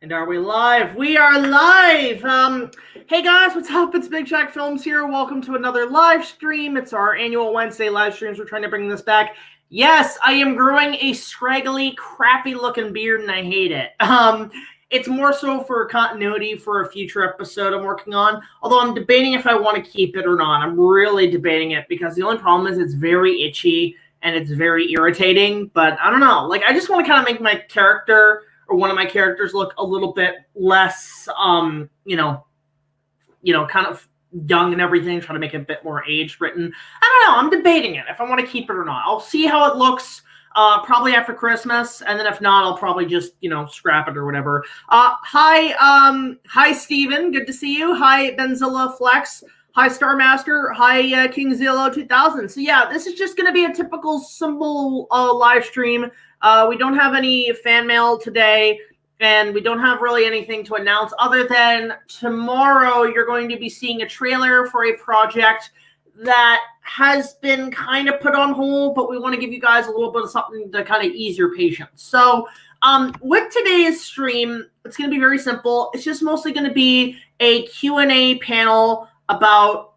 And are we live? We are live! Hey guys, what's up? It's BigJackFilms here. Welcome to another live stream. It's our annual Wednesday live streams. We're trying to bring this back. Yes, I am growing a scraggly, crappy-looking beard, and I hate it. It's more so for continuity for a future episode I'm working on. Although I'm debating if I want to keep it or not. I'm really debating it because the only problem is it's very itchy and it's very irritating. But I don't know. Like, I just want to kind of make my character or one of my characters look a little bit less, kind of young and everything, trying to make it a bit more age-written. I don't know. I'm debating it, if I want to keep it or not. I'll see how it looks probably after Christmas, and then if not, I'll probably just, scrap it or whatever. Hi, Steven. Good to see you. Hi, Benzilla Flex. Hi, Star Master. Hi, King Zillow 2000. So, yeah, this is just going to be a typical simple live stream. We don't have any fan mail today, and we don't have really anything to announce other than tomorrow you're going to be seeing a trailer for a project that has been kind of put on hold, but we want to give you guys a little bit of something to kind of ease your patience. So with today's stream, it's going to be very simple. It's just mostly going to be a Q&A panel about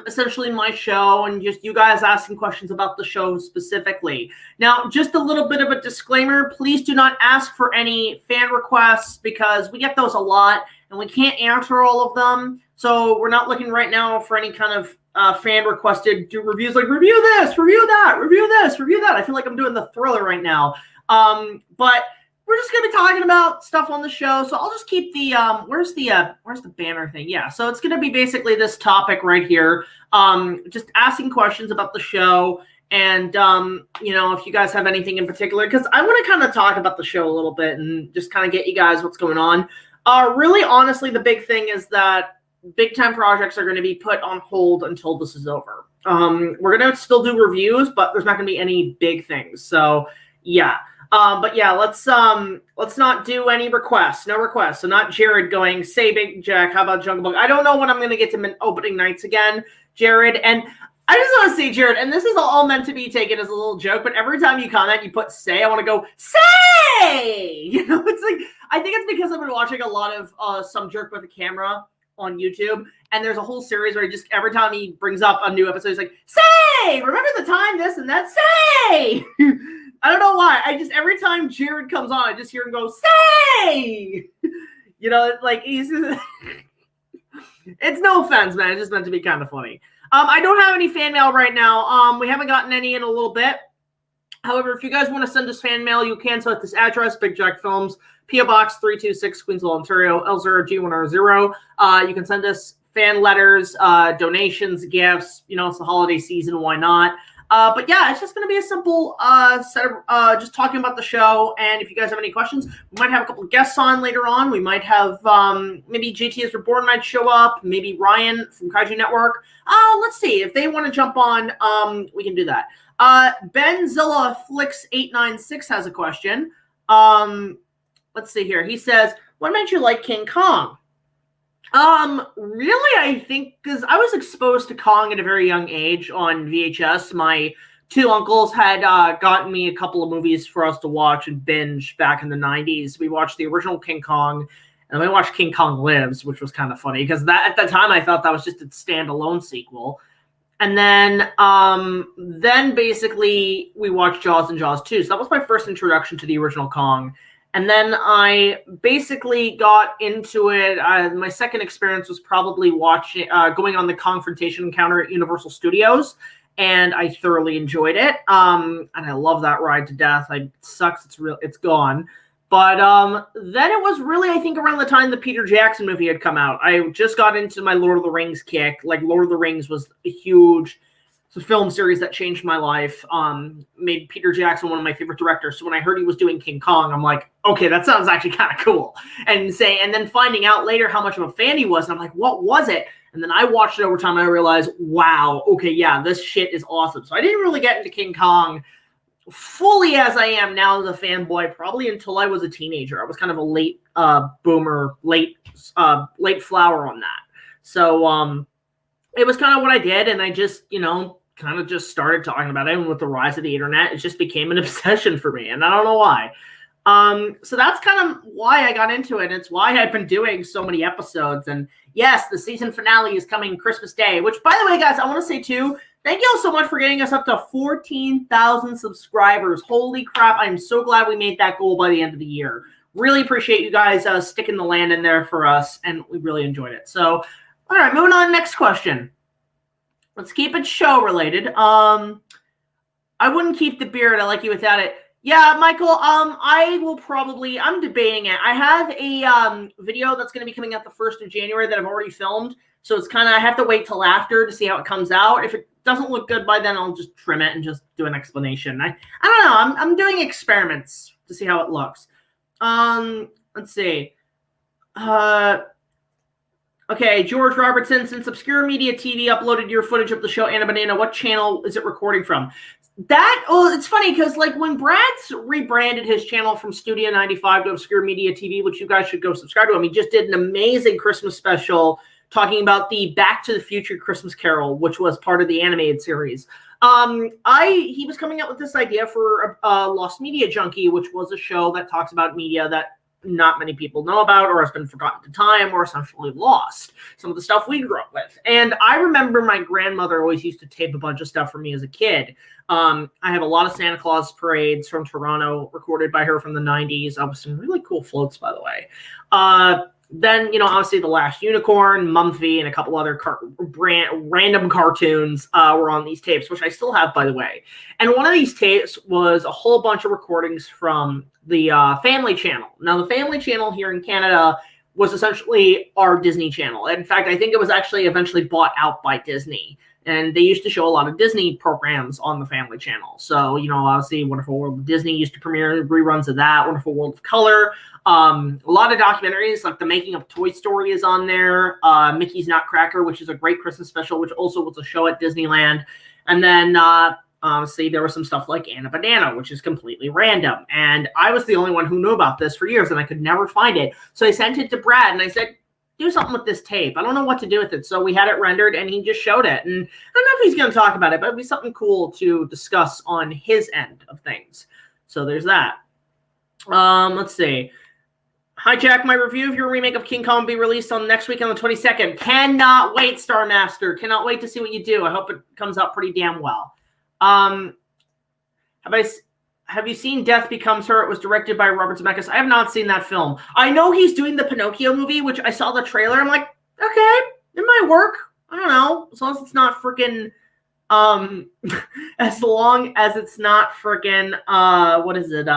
essentially my show and just you guys asking questions about the show specifically. Now, just a little bit of a disclaimer, please do not ask for any fan requests because we get those a lot and we can't answer all of them. So we're not looking right now for any kind of fan requested reviews like review this, review that, review this, review that. I feel like I'm doing the Thriller right now. But we're just going to be talking about stuff on the show. So I'll just keep the, where's the banner thing? Yeah. So it's going to be basically this topic right here. Just asking questions about the show. And, if you guys have anything in particular, because I want to kind of talk about the show a little bit and just kind of get you guys what's going on. Really, honestly, the big thing is that big time projects are going to be put on hold until this is over. We're going to still do reviews, but there's not going to be any big things. So yeah. But yeah, let's not do any requests. No requests. So not Jared going, say Big Jack, how about Jungle Book? I don't know when I'm going to get to opening nights again, Jared. And I just want to say, Jared, and this is all meant to be taken as a little joke, but every time you comment, you put say, I want to go, say! It's like, I think it's because I've been watching a lot of Some Jerk with a Camera on YouTube, and there's a whole series where just every time he brings up a new episode, he's like, say! Remember the time this and that? Say! I don't know why. Every time Jared comes on, I just hear him go, say! He's it's no offense, man. It's just meant to be kind of funny. I don't have any fan mail right now. We haven't gotten any in a little bit. However, if you guys want to send us fan mail, you can. So at this address, BigJackFilms, P.O. Box 326, Queensville, Ontario, L0G1R0. You can send us fan letters, donations, gifts. It's the holiday season. Why not? But yeah, it's just going to be a simple set of just talking about the show. And if you guys have any questions, we might have a couple of guests on later on. We might have maybe JTIsReborn might show up. Maybe Ryan from Kaiju Network. Let's see. If they want to jump on, we can do that. Benzilla Flix 896 has a question. Let's see here. He says, what made you like King Kong? Really, I think because I was exposed to Kong at a very young age on VHS. My two uncles had gotten me a couple of movies for us to watch and binge back in the 90s. We watched the original King Kong, and then we watched King Kong Lives, which was kind of funny because at the time I thought that was just a standalone sequel. And then basically we watched Jaws and Jaws 2. So that was my first introduction to the original Kong. And then I basically got into it. My second experience was probably going on the Confrontation Encounter at Universal Studios, and I thoroughly enjoyed it. And I love that ride to death. It sucks. It's gone. But then it was really, I think, around the time the Peter Jackson movie had come out. I just got into my Lord of the Rings kick. Like, Lord of the Rings was a huge film series that changed my life, made Peter Jackson one of my favorite directors. So when I heard he was doing King Kong, I'm like, okay, that sounds actually kind of cool. And then finding out later how much of a fan he was, and I'm like, what was it? And then I watched it over time, and I realized, wow, okay, yeah, this shit is awesome. So I didn't really get into King Kong fully as I am now as a fanboy, probably until I was a teenager. I was kind of a late boomer, late flower on that. So it was kind of what I did, and I just, kind of just started talking about it. And with the rise of the internet, it just became an obsession for me, and I don't know why. So that's kind of why I got into it. It's why I've been doing so many episodes. And yes, the season finale is coming Christmas Day, which, by the way, guys, I want to say too, thank you all so much for getting us up to 14,000 subscribers. Holy crap. I'm so glad we made that goal by the end of the year. Really appreciate you guys sticking the land in there for us, and we really enjoyed it. So, all right, moving on. Next question. Let's keep it show related. I wouldn't keep the beard. I like you without it. Yeah, Michael, I will probably, I'm debating it. I have a video that's going to be coming out the 1st of January that I've already filmed. So it's kind of, I have to wait till after to see how it comes out. If it doesn't look good by then, I'll just trim it and just do an explanation. I don't know. I'm doing experiments to see how it looks. Let's see. Okay, George Robertson, since Obscure Media TV uploaded your footage of the show Animaniacs, what channel is it recording from? It's funny because like when Brad's rebranded his channel from Studio 95 to Obscure Media TV, which you guys should go subscribe to him, he just did an amazing Christmas special talking about the Back to the Future Christmas Carol, which was part of the animated series. He was coming up with this idea for Lost Media Junkie, which was a show that talks about media that not many people know about or has been forgotten to time or essentially lost. Some of the stuff we grew up with. And I remember my grandmother always used to tape a bunch of stuff for me as a kid. I have a lot of Santa Claus parades from Toronto recorded by her from the 90s. With some really cool floats, by the way. Then, obviously The Last Unicorn, Mumphy, and a couple other random cartoons were on these tapes, which I still have, by the way. And one of these tapes was a whole bunch of recordings from the Family Channel. Now, the Family Channel here in Canada was essentially our Disney Channel. In fact, I think it was actually eventually bought out by Disney. And they used to show a lot of Disney programs on the Family Channel. So, obviously, Wonderful World of Disney used to premiere reruns of that, Wonderful World of Color. A lot of documentaries, like The Making of Toy Story is on there. Mickey's Nutcracker, which is a great Christmas special, which also was a show at Disneyland. And then, obviously, there was some stuff like Anna Banana, which is completely random. And I was the only one who knew about this for years, and I could never find it. So I sent it to Brad, and I said, do something with this tape. I don't know what to do with it. So we had it rendered, and he just showed it. And I don't know if he's going to talk about it, but it'd be something cool to discuss on his end of things. So there's that. Let's see. Hi, Jack. My review of your remake of King Kong will be released on next week on the 22nd. Cannot wait, Star Master. Cannot wait to see what you do. I hope it comes out pretty damn well. Have you seen Death Becomes Her? It was directed by Robert Zemeckis. I have not seen that film. I know he's doing the Pinocchio movie, which I saw the trailer. I'm like, okay, it might work. I don't know. As long as it's not freaking, as long as it's not freaking, what is it?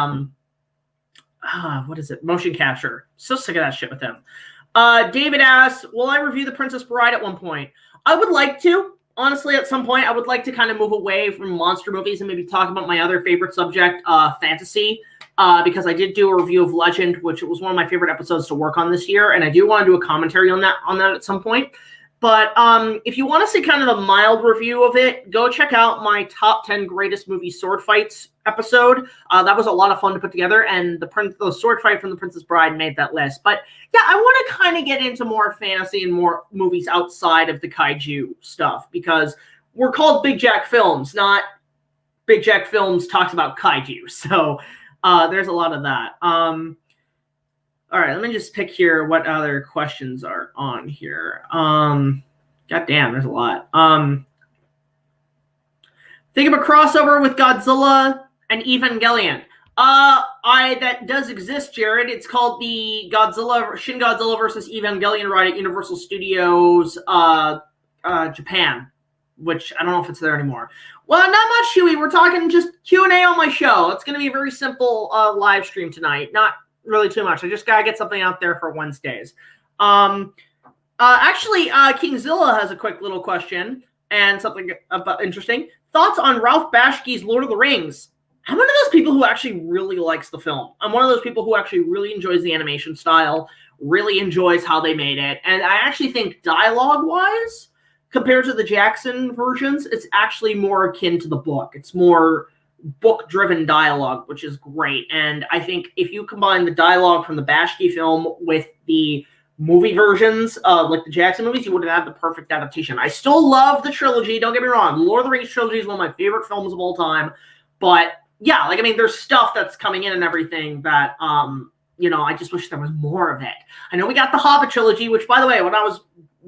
Motion capture. So sick of that shit with him. David asks, will I review The Princess Bride at one point? I would like to. Honestly, at some point, I would like to kind of move away from monster movies and maybe talk about my other favorite subject, fantasy, because I did do a review of Legend, which was one of my favorite episodes to work on this year, and I do want to do a commentary on that at some point. But if you want to see kind of a mild review of it, go check out my top 10 greatest movie sword fights episode. That was a lot of fun to put together, and the sword fight from The Princess Bride made that list. But yeah, I want to kind of get into more fantasy and more movies outside of the kaiju stuff, because we're called BigJackFilms, not BigJackFilms talks about kaiju. So there's a lot of that. All right, let me just pick here what other questions are on here. God damn, there's a lot. Think of a crossover with Godzilla and Evangelion. That does exist, Jared. It's called the Shin Godzilla versus Evangelion ride at Universal Studios Japan, which I don't know if it's there anymore. Well, not much, Huey. We're talking just Q&A on my show. It's going to be a very simple live stream tonight. Not really too much. I just got to get something out there for Wednesdays. Actually, Kingzilla has a quick little question and something about interesting. Thoughts on Ralph Bashki's Lord of the Rings? I'm one of those people who actually really likes the film. I'm one of those people who actually really enjoys the animation style, really enjoys how they made it. And I actually think dialogue-wise, compared to the Jackson versions, it's actually more akin to the book. It's more book-driven dialogue, which is great. And I think if you combine the dialogue from the Bashki film with the movie versions of like the Jackson movies, you would have the perfect adaptation. I still love the trilogy. Don't get me wrong. The Lord of the Rings trilogy is one of my favorite films of all time. But yeah, like, I mean, there's stuff that's coming in and everything that, you know, I just wish there was more of it. I know we got the Hobbit trilogy, which, by the way, when I was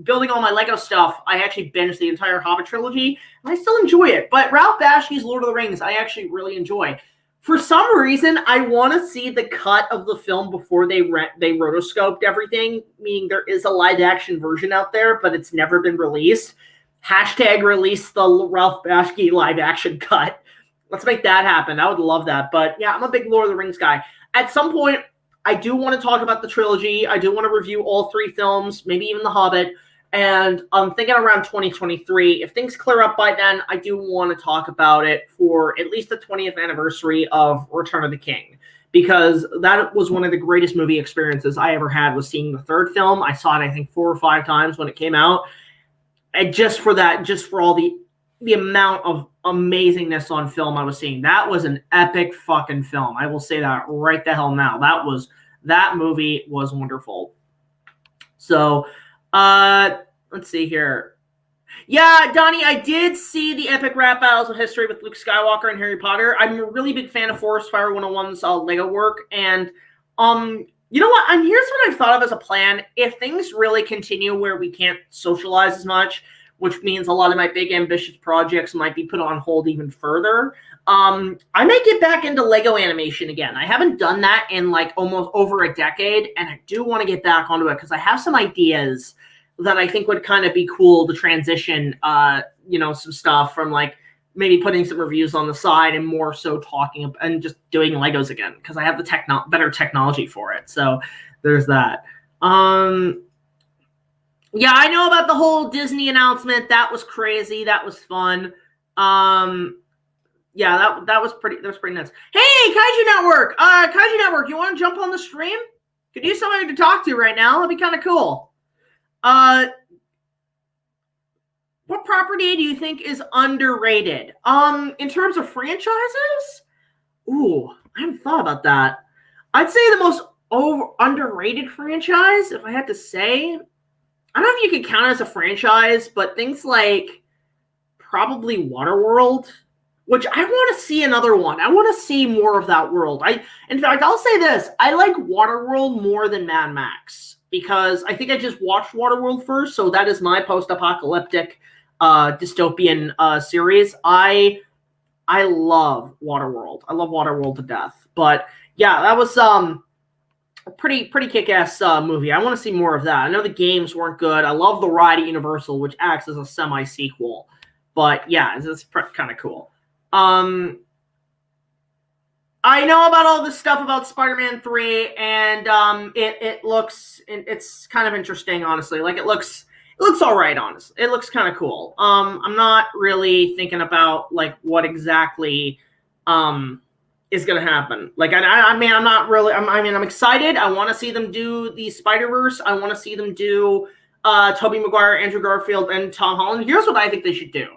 building all my Lego stuff, I actually binged the entire Hobbit trilogy, and I still enjoy it. But Ralph Bakshi's Lord of the Rings, I actually really enjoy. For some reason, I want to see the cut of the film before they rotoscoped everything, meaning there is a live-action version out there, but it's never been released. Hashtag release the Ralph Bakshi live-action cut. Let's make that happen. I would love that. But yeah, I'm a big Lord of the Rings guy. At some point, I do want to talk about the trilogy. I do want to review all 3 films, maybe even The Hobbit. And I'm thinking around 2023. If things clear up by then, I do want to talk about it for at least the 20th anniversary of Return of the King. Because that was one of the greatest movie experiences I ever had, was seeing the 3rd film. I saw it, I think, 4 or 5 times when it came out. And just for that, just for all the amount of amazingness on film I was seeing. That was an epic fucking film. I will say that right the hell now. That movie was wonderful. So, let's see here. Yeah, Donnie, I did see the epic rap battles of history with Luke Skywalker and Harry Potter. I'm a really big fan of Forest Fire 101's Lego work. And, you know what? And here's what I've thought of as a plan. If things really continue where we can't socialize as much, which means a lot of my big ambitious projects might be put on hold even further, I may get back into Lego animation again. I haven't done that in like almost over a decade, and I do want to get back onto it because I have some ideas that I think would kind of be cool to transition, you know, some stuff from like maybe putting some reviews on the side and more so talking and just doing Legos again because I have the better technology for it. So there's that. Yeah, I know about the whole Disney announcement. That was crazy. That was fun. Yeah, that was pretty nuts. Hey, Kaiju Network, you want to jump on the stream? Could use somebody to talk to right now. That'd be kind of cool. What property do you think is underrated? In terms of franchises? Ooh, I haven't thought about that. I'd say the most underrated franchise, if I had to say, I don't know if you could count it as a franchise, but things like probably Waterworld, which I want to see another one. I want to see more of that world. In fact, I'll say this. I like Waterworld more than Mad Max because I think I just watched Waterworld first, so that is my post-apocalyptic dystopian series. I love Waterworld. I love Waterworld to death. But yeah, that was a pretty kick-ass movie. I want to see more of that. I know the games weren't good. I love the ride at Universal, which acts as a semi-sequel. But yeah, it's kind of cool. I know about all this stuff about Spider-Man 3, and it's kind of interesting, honestly. Like, it looks all right, honestly. It looks kind of cool. I'm not really thinking about like what exactly is going to happen. Like, I mean, I'm not really. I'm excited. I want to see them do the Spider-Verse. I want to see them do Tobey Maguire, Andrew Garfield, and Tom Holland. Here's what I think they should do.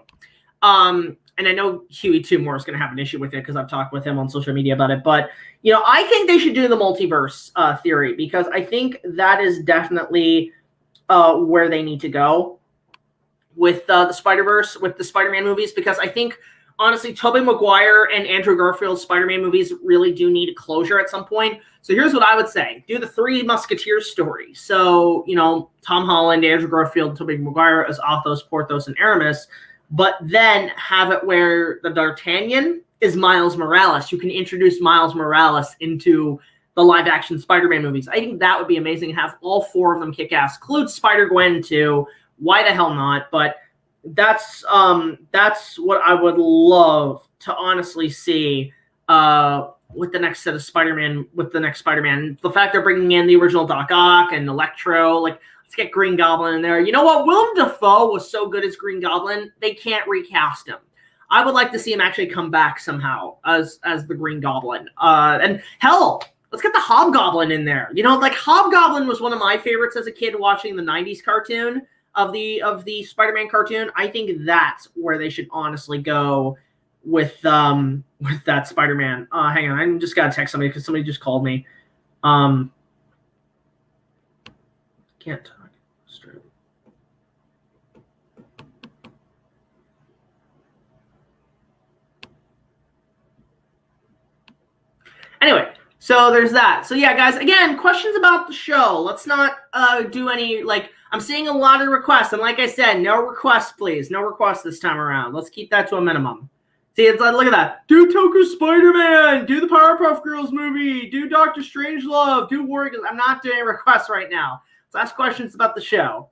And I know Huey Two-More is going to have an issue with it because I've talked with him on social media about it. But, you know, I think they should do the multiverse theory because I think that is definitely where they need to go with the Spider-Verse, with the Spider-Man movies. Because I think, honestly, Tobey Maguire and Andrew Garfield's Spider-Man movies really do need a closure at some point. So here's what I would say. Do the Three Musketeers story. So, you know, Tom Holland, Andrew Garfield, Tobey Maguire as Athos, Porthos, and Aramis. But then have it where the D'Artagnan is Miles Morales. You can introduce Miles Morales into the live-action Spider-Man movies. I think that would be amazing. Have all 4 of them kick ass. Include Spider-Gwen too. Why the hell not? But that's what I would love to honestly see with the next set of Spider-Man. With the next Spider-Man, the fact they're bringing in the original Doc Ock and Electro, like. Let's get Green Goblin in there. You know what? Willem Dafoe was so good as Green Goblin, they can't recast him. I would like to see him actually come back somehow as the Green Goblin. And hell, let's get the Hobgoblin in there. You know, like Hobgoblin was one of my favorites as a kid watching the 90s cartoon of the Spider-Man cartoon. I think that's where they should honestly go with that Spider-Man. Hang on, I just got to text somebody because somebody just called me. Can't talk straight. Anyway, so there's that. So yeah, guys, again, questions about the show. Let's not do any, like, I'm seeing a lot of requests. And like I said, no requests, please. No requests this time around. Let's keep that to a minimum. See, it's like, look at that. Do Toku Spider-Man. Do the Powerpuff Girls movie. Do Doctor Strangelove. Do Warriors. I'm not doing requests right now. Let's ask questions about the show.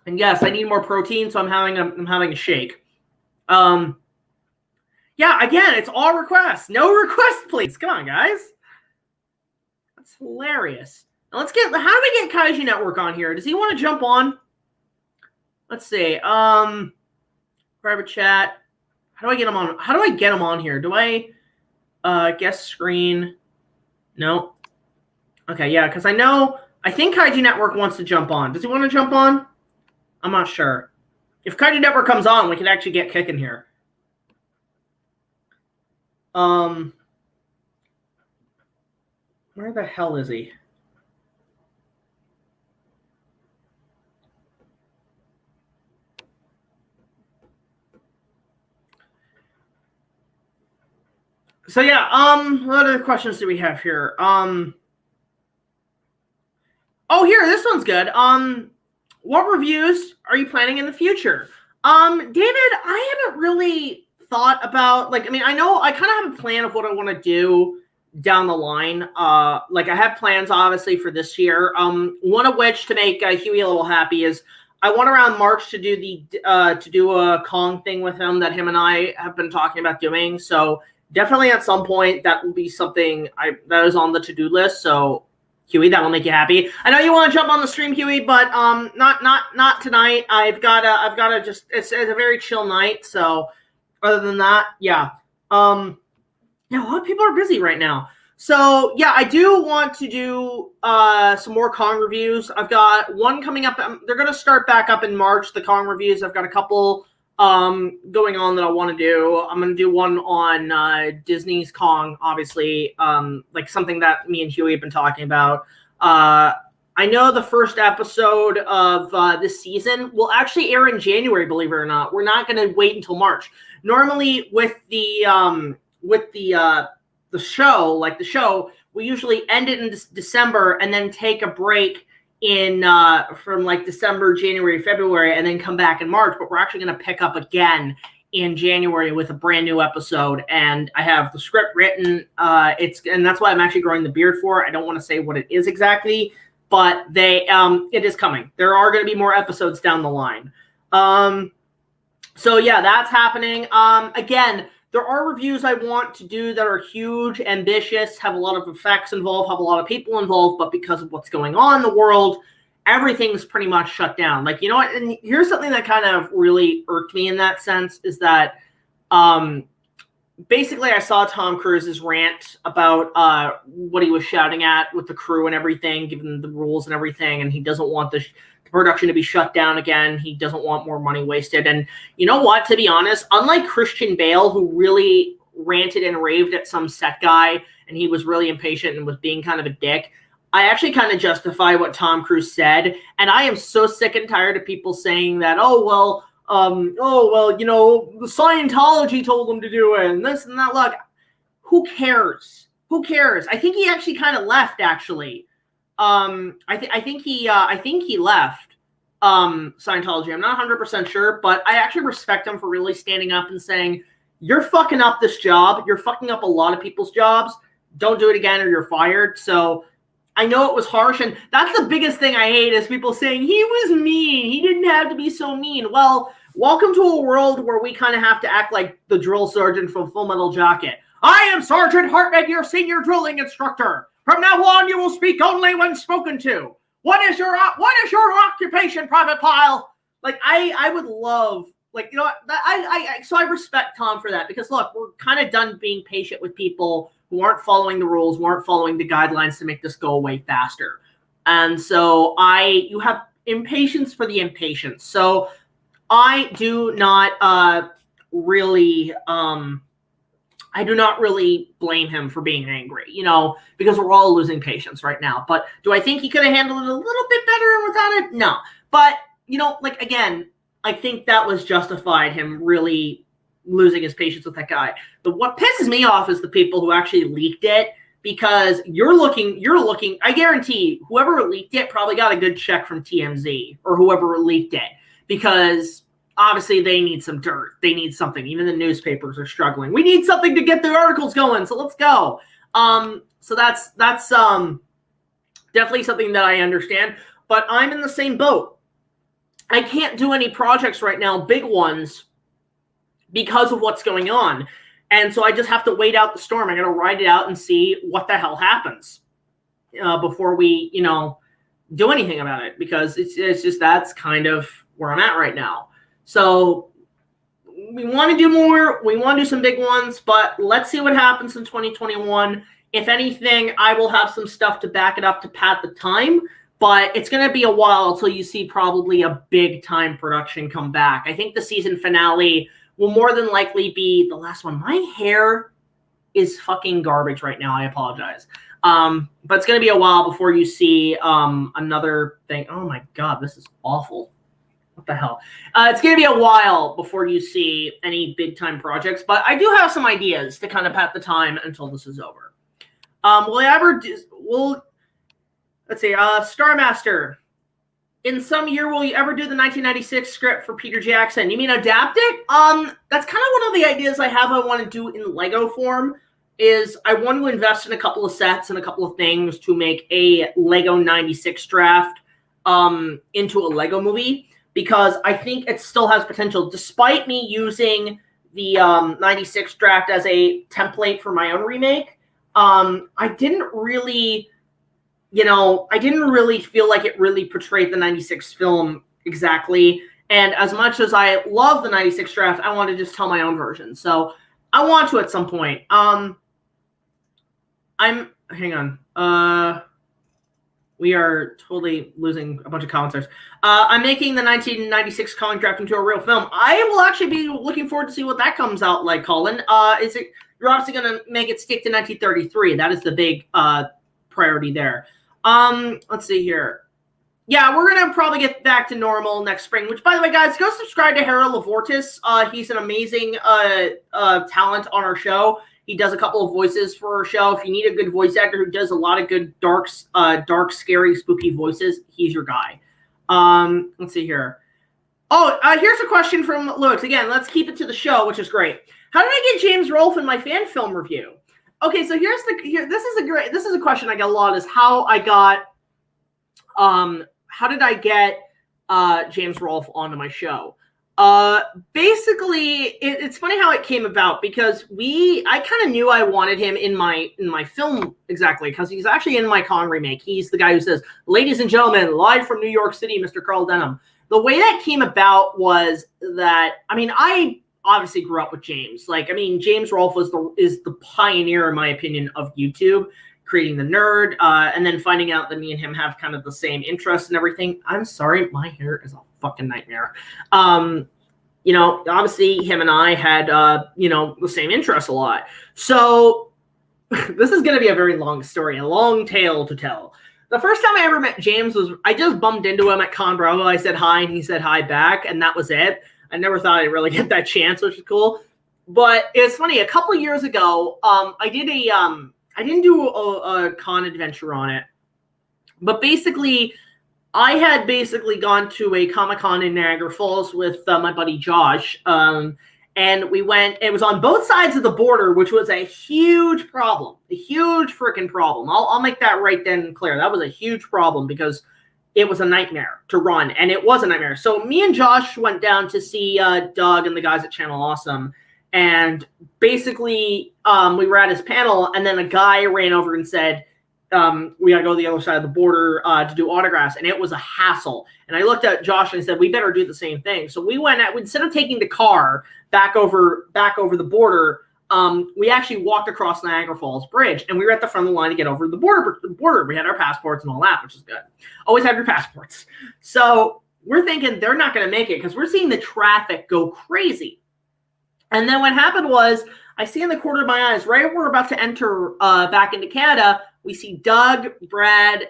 And yes, I need more protein, so I'm having a shake. Yeah, again, it's all requests. No requests, please. Come on, guys. That's hilarious. Now let's get, how do we get Kaiji Network on here? Does he want to jump on? Let's see. Private chat. How do I get him on? How do I get him on here? Do I guest screen? No. Okay, yeah, because I think Kaiji Network wants to jump on. Does he want to jump on? I'm not sure. If Kaiji Network comes on, we can actually get kicking here. Where the hell is he? So yeah, what other questions do we have here? Oh, here, this one's good. What reviews are you planning in the future? David, I haven't really thought about, like, I mean, I know I kind of have a plan of what I want to do down the line. Like, I have plans, obviously, for this year. One of which, to make Huey a little happy, is I want around March to do a Kong thing with him that him and I have been talking about doing. So definitely at some point that will be something that is on the to-do list. So Huey, that will make you happy. I know you want to jump on the stream, Huey, but not tonight. I've gotta just, it's a very chill night. So other than that, yeah. Yeah, a lot of people are busy right now. So yeah, I do want to do some more Kong reviews. I've got one coming up. They're gonna start back up in March, the Kong reviews. I've got a couple going on that I want to do. I'm going to do one on Disney's Kong, obviously, like something that me and Huey have been talking about. I know the first episode of this season will actually air in January, believe it or not. We're not going to wait until March. Normally with the show, like the show, we usually end it in December and then take a break in from like December, January, February, and then come back in March. But we're actually going to pick up again in January with a brand new episode, and I have the script written. And that's why I'm actually growing the beard for. I don't want to say what it is exactly, but it is coming. There are going to be more episodes down the line. So yeah, that's happening. Again, there are reviews I want to do that are huge, ambitious, have a lot of effects involved, have a lot of people involved, but because of what's going on in the world, everything's pretty much shut down. Like, you know what? And here's something that kind of really irked me in that sense is that basically I saw Tom Cruise's rant about what he was shouting at with the crew and everything, given the rules and everything, and he doesn't want the production to be shut down again. He doesn't want more money wasted. And you know what? To be honest, unlike Christian Bale, who really ranted and raved at some set guy, and he was really impatient and was being kind of a dick, I actually kind of justify what Tom Cruise said. And I am so sick and tired of people saying that, oh, well, you know, the Scientology told him to do it and this and that. Look, who cares? Who cares? I think he actually kind of left, actually. I think he left Scientology. I'm not 100% sure, but I actually respect him for really standing up and saying, you're fucking up this job. You're fucking up a lot of people's jobs. Don't do it again or you're fired. So I know it was harsh, and that's the biggest thing I hate is people saying he was mean. He didn't have to be so mean. Well, welcome to a world where we kind of have to act like the drill sergeant from Full Metal Jacket. I am Sergeant Hartnett, your senior drilling instructor. From now on, you will speak only when spoken to. What is your occupation, Private Pile? Like, I would love, like, you know, so I respect Tom for that, because look, we're kind of done being patient with people who aren't following the rules, who aren't following the guidelines to make this go away faster. And so you have impatience for the impatience. So I do not really blame him for being angry, you know, because we're all losing patience right now. But do I think he could have handled it a little bit better without it? No. But, you know, like, again, I think that was justified, him really losing his patience with that guy. But what pisses me off is the people who actually leaked it, because you're looking, I guarantee whoever leaked it probably got a good check from TMZ or whoever leaked it, because obviously they need some dirt. They need something. Even the newspapers are struggling. We need something to get the articles going, so let's go. So that's definitely something that I understand, but I'm in the same boat. I can't do any projects right now, big ones, because of what's going on. And so I just have to wait out the storm. I got to ride it out and see what the hell happens before we, do anything about it, because it's just, that's kind of where I'm at right now. So we want to do more. We want to do some big ones, but let's see what happens in 2021. If anything, I will have some stuff to back it up to pad the time, but it's going to be a while until you see probably a big time production come back. I think the season finale will more than likely be the last one. My hair is fucking garbage right now. I apologize. But it's going to be a while before you see another thing. Oh my God, this is awful. What the hell? It's going to be a while before you see any big time projects, but I do have some ideas to kind of pat the time until this is over. Let's see, Star Master. In some year, will you ever do the 1996 script for Peter Jackson? You mean adapt it? That's kind of one of the ideas I have I want to do in Lego form, is I want to invest in a couple of sets and a couple of things to make a Lego 96 draft into a Lego movie, because I think it still has potential, despite me using the 96 draft as a template for my own remake. I didn't really feel like it really portrayed the 96 film exactly. And as much as I love the 96 draft, I want to just tell my own version. So I want to at some point. Hang on. We are totally losing a bunch of commenters. I'm making the 1996 comic draft into a real film. I will actually be looking forward to see what that comes out like, Colin. You're obviously going to make it stick to 1933. That is the big priority there. Let's see here. Yeah, we're going to probably get back to normal next spring, which, by the way, guys, go subscribe to Heron Lavortis. He's an amazing talent on our show. He does a couple of voices for our show. If you need a good voice actor who does a lot of good dark, scary, spooky voices, he's your guy. Let's see here. Oh, here's a question from Lewis. Again, let's keep it to the show, which is great. How did I get James Rolfe in my fan film review? Okay, so this is a question I get a lot, is how did I get James Rolfe onto my show? Basically, it's funny how it came about, because I kind of knew I wanted him in my film, exactly, because he's actually in my Kong remake. He's the guy who says, "Ladies and gentlemen, live from New York City, Mr. Carl Denham." The way that came about was that, I obviously grew up with James. James Rolfe is the pioneer, in my opinion, of YouTube, creating The Nerd, and then finding out that me and him have kind of the same interests and everything. I'm sorry, my hair is a fucking nightmare. Obviously him and I had, the same interests a lot. So this is going to be a very long story, a long tale to tell. The first time I ever met James was, I just bumped into him at Con Bravo. I said hi and he said hi back, and that was it. I never thought I'd really get that chance, which is cool. But it's funny, a couple years ago, I didn't do a con adventure on it, but basically, I had gone to a Comic-Con in Niagara Falls with my buddy Josh, and we went. It was on both sides of the border, which was a huge problem, a huge freaking problem. I'll make that right then and clear. That was a huge problem, because it was a nightmare to run, and it was a nightmare. So me and Josh went down to see Doug and the guys at Channel Awesome, and basically we were at his panel, and then a guy ran over and said, we got to go to the other side of the border to do autographs, and it was a hassle. And I looked at Josh and said, we better do the same thing. So we went instead of taking the car back over the border, we actually walked across Niagara Falls Bridge, and we were at the front of the line to get over the border. We had our passports and all that, which is good. Always have your passports. So we're thinking they're not going to make it, because we're seeing the traffic go crazy. And then what happened was, I see in the corner of my eyes, right when we're about to enter back into Canada, we see Doug, Brad,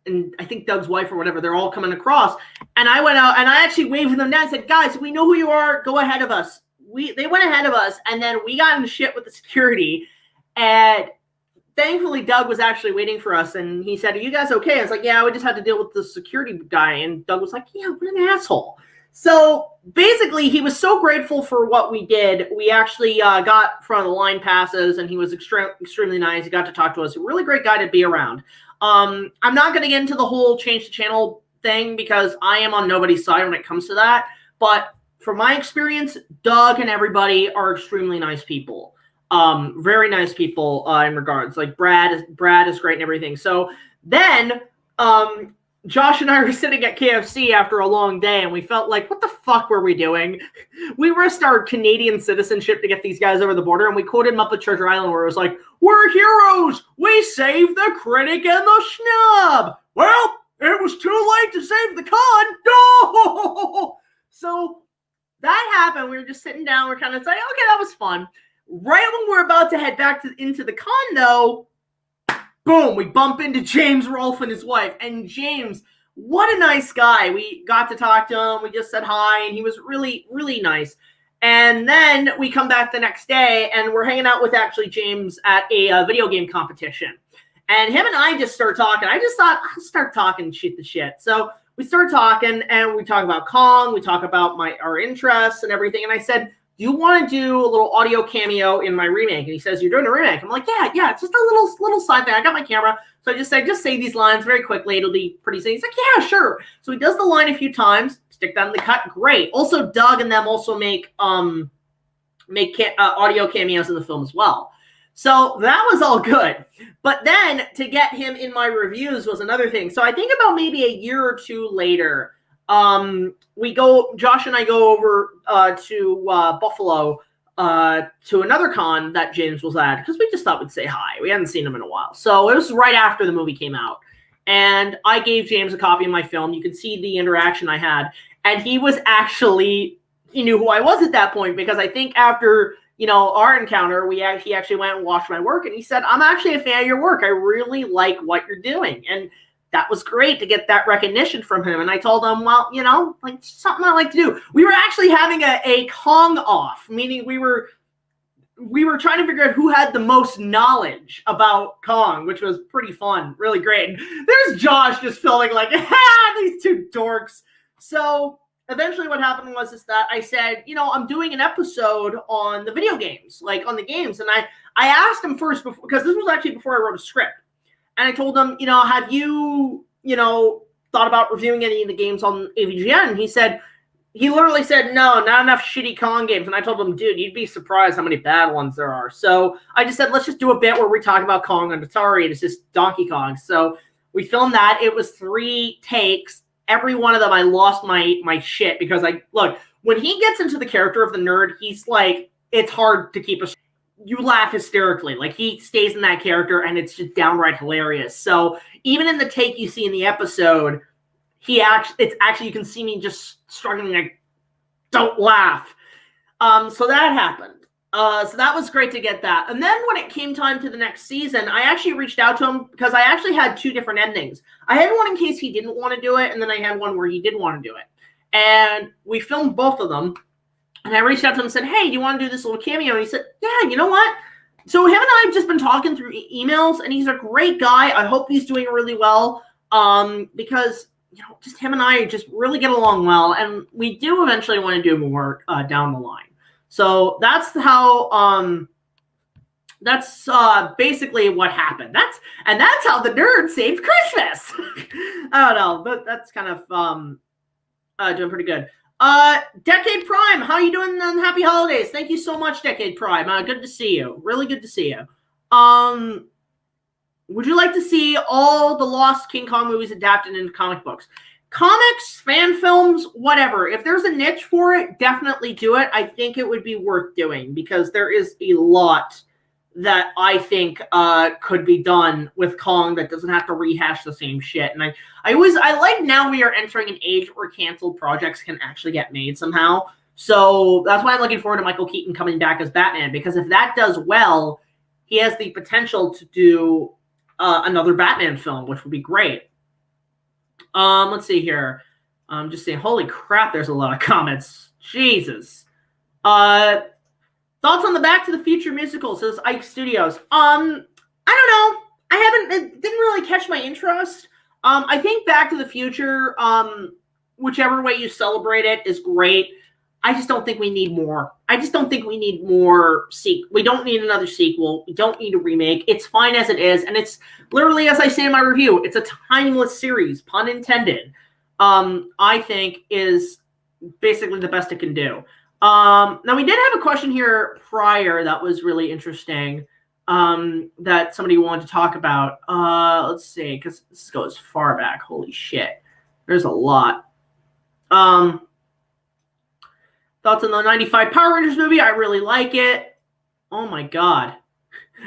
and I think Doug's wife or whatever. They're all coming across. And I went out and I actually waved them down and said, guys, we know who you are. Go ahead of us. they went ahead of us, and then we got in shit with the security, and thankfully Doug was actually waiting for us, and he said, "Are you guys okay?" I was like, "Yeah, we just had to deal with the security guy," and Doug was like, "Yeah, what an asshole." So basically, he was so grateful for what we did. We actually got front of the line passes, and he was extremely nice. He got to talk to us. A really great guy to be around. I'm not going to get into the whole change the channel thing because I am on nobody's side when it comes to that. But from my experience, Doug and everybody are extremely nice people. Very nice people in regards. Like Brad is great and everything. So then Josh and I were sitting at KFC after a long day, and we felt like, what the fuck were we doing? We risked our Canadian citizenship to get these guys over the border, and we quoted them up at Treasure Island where it was like, "We're heroes! We saved the critic and the schnub! Well, it was too late to save the con! No!" So that happened. We were just sitting down. We're kind of saying, okay, that was fun. Right when we're about to head back into the con, though, boom, we bump into James Rolfe and his wife. And James, what a nice guy. We got to talk to him. We just said hi, and he was really, really nice. And then we come back the next day, and we're hanging out with actually James at a video game competition. And him and I just start talking. I just thought, I'll start talking shit to shit. So we start talking, and we talk about Kong. We talk about our interests and everything. And I said, "Do you want to do a little audio cameo in my remake?" And he says, "You're doing a remake?" I'm like, yeah, it's just a little side thing. I got my camera. So I just say these lines very quickly. It'll be pretty soon. He's like, "Yeah, sure." So he does the line a few times, stick that in the cut. Great. Also, Doug and them also make audio cameos in the film as well. So that was all good. But then to get him in my reviews was another thing. So I think about maybe a year or two later, Josh and I go over to Buffalo to another con that James was at because we just thought we'd say hi. We hadn't seen him in a while. So it was right after the movie came out. And I gave James a copy of my film. You could see the interaction I had. And he knew who I was at that point because I think after our encounter, he actually went and watched my work, and he said, "I'm actually a fan of your work. I really like what you're doing." And that was great to get that recognition from him. And I told him, well, like something I like to do. We were actually having a Kong off, meaning we were trying to figure out who had the most knowledge about Kong, which was pretty fun, really great. And there's Josh just feeling like, these two dorks. So eventually what happened was that I said, I'm doing an episode on the video games, like on the games. And I asked him first, because this was actually before I wrote a script. And I told him, have you, thought about reviewing any of the games on AVGN? And he literally said, no, not enough shitty Kong games. And I told him, dude, you'd be surprised how many bad ones there are. So I just said, let's just do a bit where we talk about Kong on Atari. It's just Donkey Kong. So we filmed that. It was 3 takes. Every one of them, I lost my shit because when he gets into the character of the nerd, he's like, it's hard to keep you laugh hysterically. Like he stays in that character and it's just downright hilarious. So even in the take you see in the episode, it's actually, you can see me just struggling, like, don't laugh. So that happened. So that was great to get that. And then when it came time to the next season, I actually reached out to him because I actually had 2 different endings. I had one in case he didn't want to do it, and then I had one where he did want to do it. And we filmed both of them. And I reached out to him and said, hey, do you want to do this little cameo? And he said, yeah, you know what? So him and I have just been talking through emails, and he's a great guy. I hope he's doing really well because, just him and I just really get along well. And we do eventually want to do more down the line. So that's how, that's basically what happened. That's how the nerd saved Christmas. I don't know, but that's kind of doing pretty good. Decade Prime, how you doing on Happy Holidays? Thank you so much, Decade Prime. Good to see you. Really good to see you. Would you like to see all the Lost King Kong movies adapted into comic books? Comics, fan films, whatever. If there's a niche for it, definitely do it. I think it would be worth doing because there is a lot that I think could be done with Kong that doesn't have to rehash the same shit. And I like now we are entering an age where canceled projects can actually get made somehow. So that's why I'm looking forward to Michael Keaton coming back as Batman, because if that does well, he has the potential to do another Batman film, which would be great. Let's see here. I'm just saying, holy crap, there's a lot of comments. Jesus. Thoughts on the Back to the Future musical, says Ike Studios. I don't know. It didn't really catch my interest. I think Back to the Future, whichever way you celebrate it, is great. I just don't think we need more. I just don't think we need more we don't need another sequel. We don't need a remake. It's fine as it is. And it's literally, as I say in my review, it's a timeless series, pun intended. I think is basically the best it can do. Now, we did have a question here prior that was really interesting that somebody wanted to talk about. Let's see, because this goes far back. Holy shit. There's a lot. Thoughts on the 95 Power Rangers movie? I really like it. Oh, my God.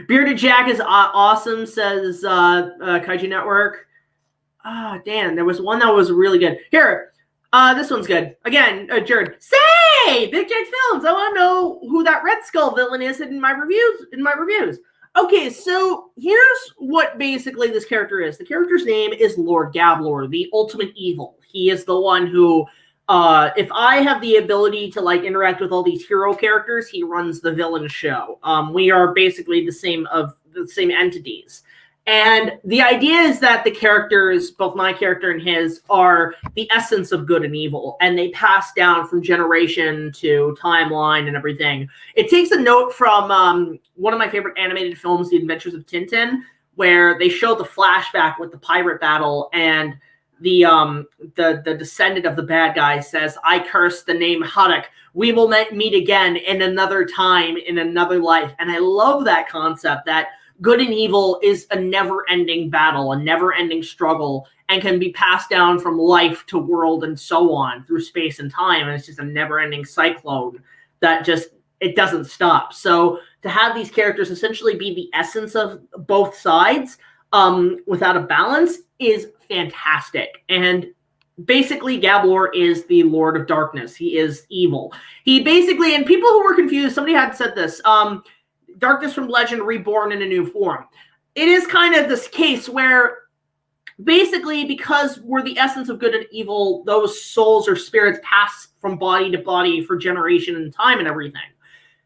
Bearded Jack is awesome, says Kaiju Network. Ah, damn. There was one that was really good. Here. This one's good. Again, Jared. Say! BigJackFilms! I want to know who that Red Skull villain is in my reviews. Okay, so here's what basically this character is. The character's name is Lord Gablor, the ultimate evil. He is the one who... if I have the ability to like interact with all these hero characters, he runs the villain show. We are basically the same entities. And the idea is that the characters, both my character and his, are the essence of good and evil, and they pass down from generation to timeline and everything. It takes a note from one of my favorite animated films, The Adventures of Tintin, where they show the flashback with the pirate battle, and the descendant of the bad guy says, "I curse the name Haddock. We will meet again in another time, in another life." And I love that concept that good and evil is a never-ending battle, a never-ending struggle, and can be passed down from life to world and so on through space and time. And it's just a never-ending cyclone that just, it doesn't stop. So to have these characters essentially be the essence of both sides without a balance is fantastic. And basically Gablor is the Lord of Darkness. He is evil. He basically, and people who were confused, somebody had said this, Darkness from Legend reborn in a new form. It is kind of this case where basically because we're the essence of good and evil, those souls or spirits pass from body to body for generation and time and everything.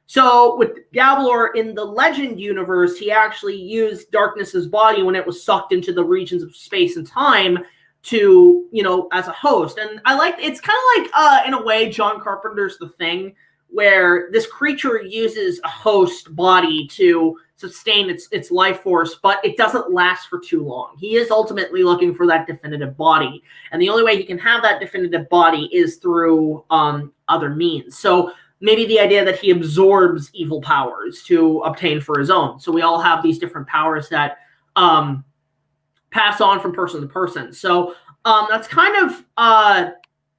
So with Gablor in the Legend universe, he actually used Darkness's body when it was sucked into the regions of space and time to, you know, as a host. And I like, it's kind of like, in a way, John Carpenter's The Thing, where this creature uses a host body to sustain its life force, but it doesn't last for too long. He is ultimately looking for that definitive body. And the only way he can have that definitive body is through other means. So maybe the idea that he absorbs evil powers to obtain for his own. So we all have these different powers that pass on from person to person. So that's kind of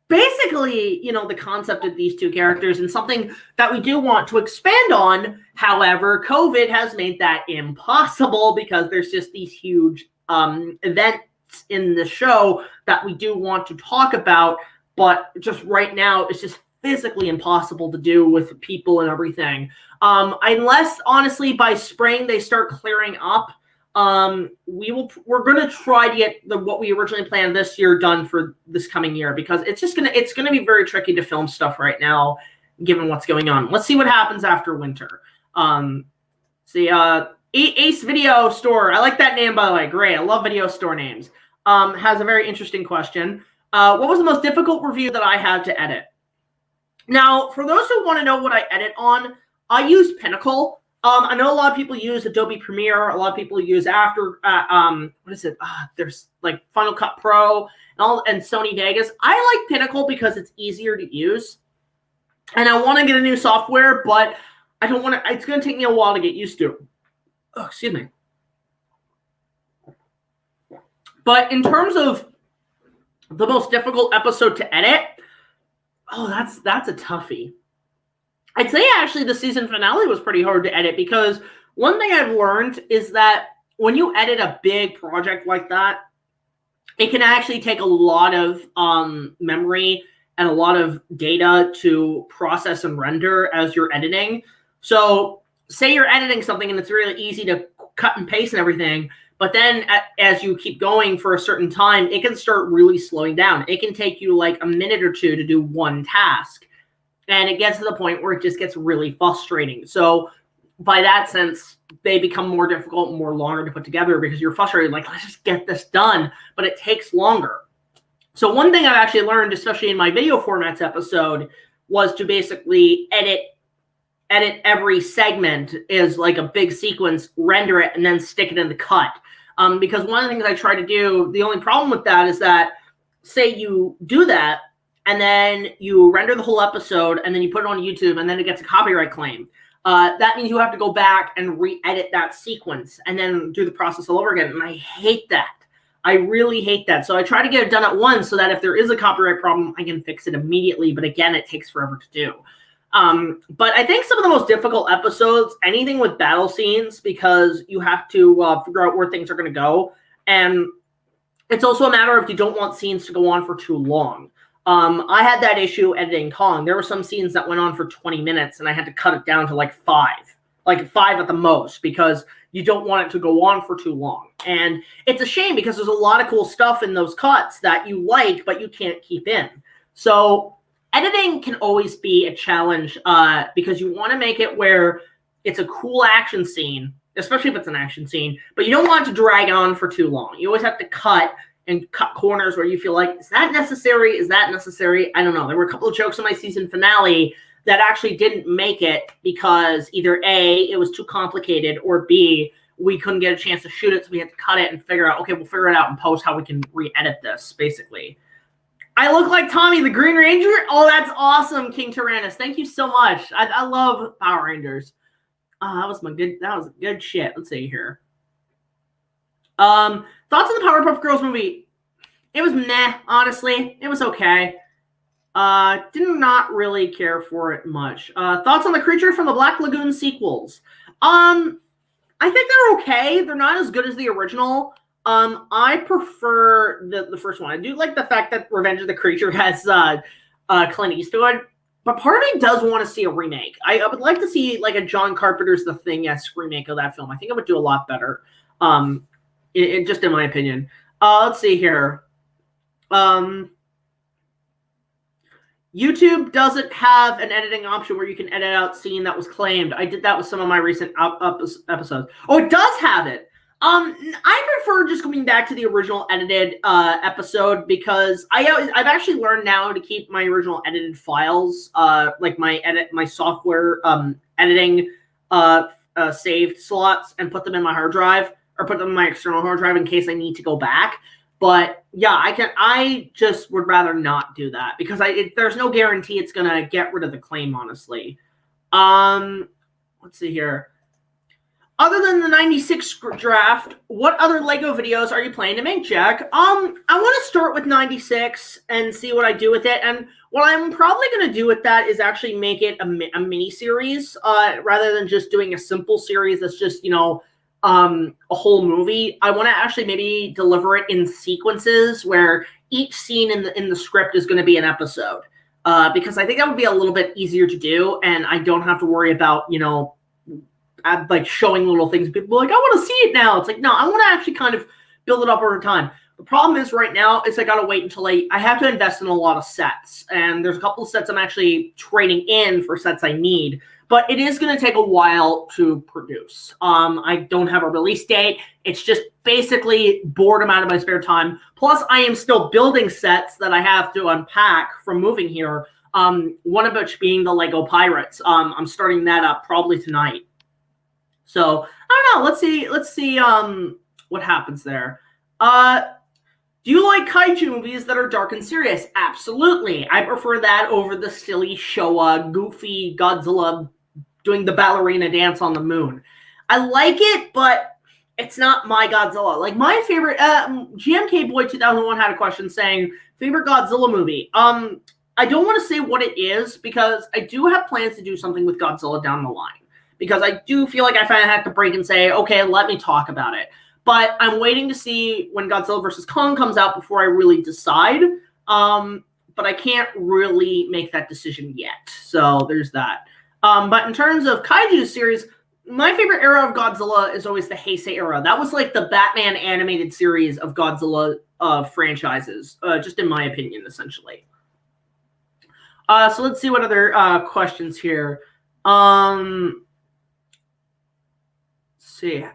basically, you know, the concept of these two characters, and something that we do want to expand on. However, COVID has made that impossible because there's just these huge events in the show that we do want to talk about, but just right now it's just physically impossible to do with people and everything. Unless, honestly, by spring they start clearing up. We're going to try to get what we originally planned this year done for this coming year, because it's going to be very tricky to film stuff right now, given what's going on. Let's see what happens after winter. Ace Video Store. I like that name, by the way. Great. I love video store names. Has a very interesting question. What was the most difficult review that I had to edit? Now, for those who want to know what I edit on, I use Pinnacle. I know a lot of people use Adobe Premiere. A lot of people use what is it? There's like Final Cut Pro and Sony Vegas. I like Pinnacle because it's easier to use. And I want to get a new software, but I don't want to, it's going to take me a while to get used to. Oh, excuse me. But in terms of the most difficult episode to edit, oh, that's a toughie. I'd say actually the season finale was pretty hard to edit, because one thing I've learned is that when you edit a big project like that, it can actually take a lot of memory and a lot of data to process and render as you're editing. So say you're editing something and it's really easy to cut and paste and everything, but then as you keep going for a certain time, it can start really slowing down. It can take you like a minute or two to do one task. And it gets to the point where it just gets really frustrating. So by that sense, they become more difficult and more longer to put together because you're frustrated, like, let's just get this done, but it takes longer. So one thing I've actually learned, especially in my video formats episode, was to basically edit every segment is like a big sequence, render it, and then stick it in the cut. Because one of the things I try to do, the only problem with that is that, say you do that, and then you render the whole episode, and then you put it on YouTube, and then it gets a copyright claim. That means you have to go back and re-edit that sequence, and then do the process all over again, and I hate that. I really hate that. So I try to get it done at once so that if there is a copyright problem, I can fix it immediately, but again, it takes forever to do. But I think some of the most difficult episodes, anything with battle scenes, because you have to figure out where things are going to go. And it's also a matter of you don't want scenes to go on for too long. I had that issue editing Kong. There were some scenes that went on for 20 minutes, and I had to cut it down to like 5 at the most, because you don't want it to go on for too long. And it's a shame because there's a lot of cool stuff in those cuts that you like, but you can't keep in. So editing can always be a challenge because you want to make it where it's a cool action scene, especially if it's an action scene, but you don't want it to drag on for too long. You always have to cut corners where you feel like, is that necessary? Is that necessary? I don't know. There were a couple of jokes in my season finale that actually didn't make it because either A, it was too complicated, or B, we couldn't get a chance to shoot it, so we had to cut it and figure out, okay, we'll figure it out in post how we can re-edit this, basically. I look like Tommy the Green Ranger? Oh, that's awesome, King Tyrannus. Thank you so much. I love Power Rangers. That was good shit. Let's see here. Thoughts on the Powerpuff Girls movie? It was meh, honestly. It was okay. Did not really care for it much. Thoughts on the Creature from the Black Lagoon sequels? I think they're okay. They're not as good as the original. I prefer the first one. I do like the fact that Revenge of the Creature has Clint Eastwood, but part of me does want to see a remake. I would like to see like a John Carpenter's The Thing-esque remake of that film. I think it would do a lot better. Just in my opinion. Let's see here. YouTube doesn't have an editing option where you can edit out scene that was claimed. I did that with some of my recent episodes. Oh, it does have it. I prefer just going back to the original edited episode because I've actually learned now to keep my original edited files, like my software editing saved slots, and put them in my hard drive, or put them in my external hard drive in case I need to go back. But yeah, I just would rather not do that because there's no guarantee it's gonna get rid of the claim, honestly. Let's see here. Other than the 96 draft, what other Lego videos are you planning to make, Jack? I want to start with 96 and see what I do with it. And what I'm probably going to do with that is actually make it a mini series rather than just doing a simple series that's just, a whole movie. I want to actually maybe deliver it in sequences where each scene in the script is going to be an episode because I think that would be a little bit easier to do, and I don't have to worry about, like showing little things. People are like, I want to see it now. It's like, no, I want to actually kind of build it up over time. The problem is right now is I got to wait until I have to invest in a lot of sets, and there's a couple of sets I'm actually trading in for sets I need. But it is going to take a while to produce. I don't have a release date. It's just basically boredom out of my spare time. Plus, I am still building sets that I have to unpack from moving here. One of which being the Lego Pirates. I'm starting that up probably tonight. So I don't know. Let's see what happens there. Do you like kaiju movies that are dark and serious? Absolutely. I prefer that over the silly Showa, goofy Godzilla doing the ballerina dance on the moon. I like it, but it's not my Godzilla. Like my favorite, GMK Boy 2001 had a question saying, favorite Godzilla movie. I don't want to say what it is because I do have plans to do something with Godzilla down the line. Because I do feel like I finally have to break and say, okay, let me talk about it. But I'm waiting to see when Godzilla vs. Kong comes out before I really decide. But I can't really make that decision yet. So there's that. But in terms of kaiju series, my favorite era of Godzilla is always the Heisei era. That was like the Batman animated series of Godzilla franchises, just in my opinion, essentially. So let's see what other questions here. See.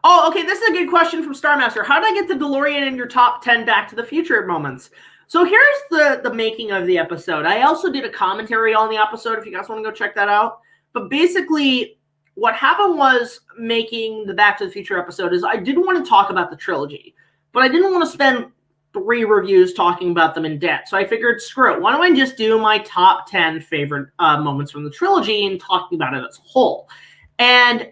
Oh, okay, this is a good question from Starmaster. How did I get the DeLorean in your top 10 Back to the Future moments? So here's the making of the episode. I also did a commentary on the episode if you guys want to go check that out. But basically, what happened was making the Back to the Future episode is I didn't want to talk about the trilogy, but I didn't want to spend 3 reviews talking about them in depth. So I figured, screw it. Why don't I just do my top 10 favorite moments from the trilogy and talking about it as a whole? And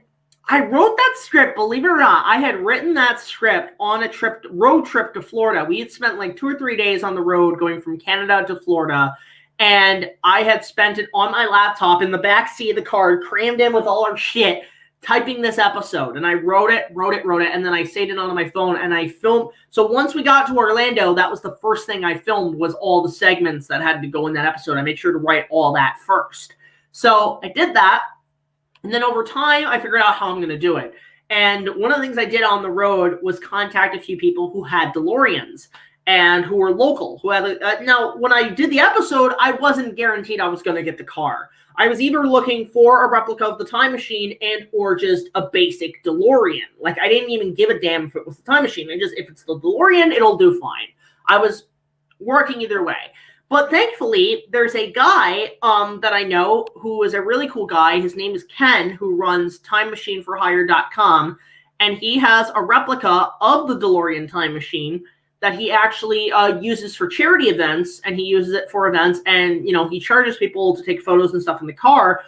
I wrote that script, believe it or not. I had written that script on a road trip to Florida. We had spent like 2 or 3 days on the road going from Canada to Florida. And I had spent it on my laptop in the back seat of the car, crammed in with all our shit, typing this episode. And I wrote it, and then I saved it onto my phone and I filmed. So once we got to Orlando, that was the first thing I filmed was all the segments that had to go in that episode. I made sure to write all that first. So I did that. And then over time, I figured out how I'm going to do it. And one of the things I did on the road was contact a few people who had DeLoreans and who were local. Who had now, when I did the episode, I wasn't guaranteed I was going to get the car. I was either looking for a replica of the time machine and or just a basic DeLorean. Like, I didn't even give a damn if it was the time machine. I just, if it's the DeLorean, it'll do fine. I was working either way. But thankfully, there's a guy that I know who is a really cool guy. His name is Ken, who runs timemachineforhire.com. And he has a replica of the DeLorean time machine that he actually uses for charity events. And he uses it for events. And, you know, he charges people to take photos and stuff in the car.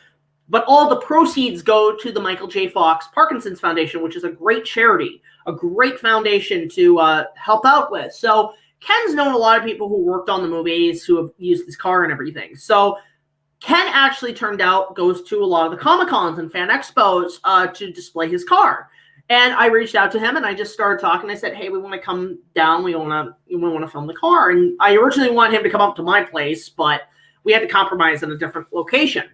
But all the proceeds go to the Michael J. Fox Parkinson's Foundation, which is a great charity, a great foundation to help out with. So Ken's known a lot of people who worked on the movies who have used this car and everything. So Ken actually goes to a lot of the Comic-Cons and fan expos to display his car. And I reached out to him and I just started talking. I said, hey, we want to come down. We want to film the car. And I originally wanted him to come up to my place, but we had to compromise in a different location.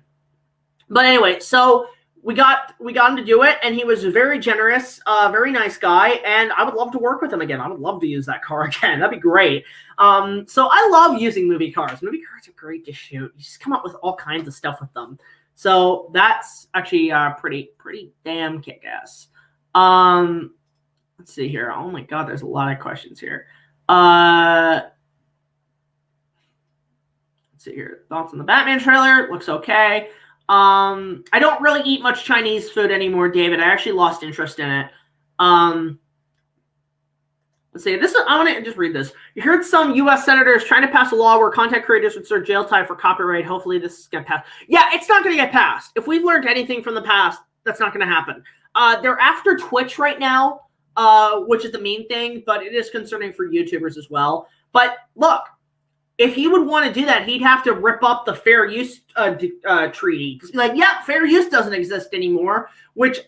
But anyway, so we got him to do it, and he was very generous, very nice guy, and I would love to work with him again. I would love to use that car again. That'd be great. So I love using movie cars. Movie cars are great to shoot. You just come up with all kinds of stuff with them. So that's actually pretty damn kick-ass. Let's see here. Oh my God, there's a lot of questions here. Let's see here. Thoughts on the Batman trailer? Looks okay. I don't really eat much Chinese food anymore, David. I actually lost interest in it. Let's see. I want to just read this. You heard some U.S. senators trying to pass a law where content creators would serve jail time for copyright. Hopefully this is going to pass. Yeah, it's not going to get passed. If we've learned anything from the past, that's not going to happen. They're after Twitch right now, which is the main thing, but it is concerning for YouTubers as well. But look, if he would want to do that, he'd have to rip up the fair use treaty. Like, yeah, fair use doesn't exist anymore, which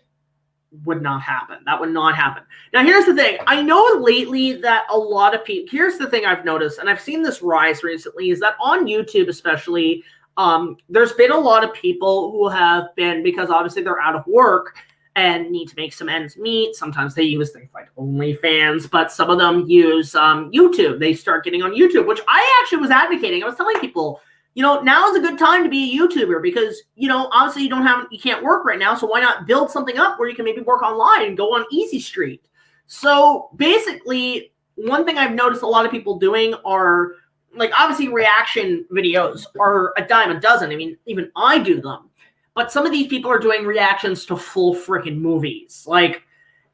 would not happen. That would not happen. Now, here's the thing. I know lately that a lot of people, here's the thing I've noticed, and I've seen this rise recently, is that on YouTube especially, there's been a lot of people who have been, because obviously they're out of work and need to make some ends meet. Sometimes they use things like OnlyFans, but some of them use YouTube. They start getting on YouTube, which I actually was advocating. I was telling people, you know, now is a good time to be a YouTuber because, you know, obviously you can't work right now. So why not build something up where you can maybe work online and go on Easy Street? So basically, one thing I've noticed a lot of people doing are, like, obviously reaction videos are a dime a dozen. I mean, even I do them. But some of these people are doing reactions to full freaking movies. Like,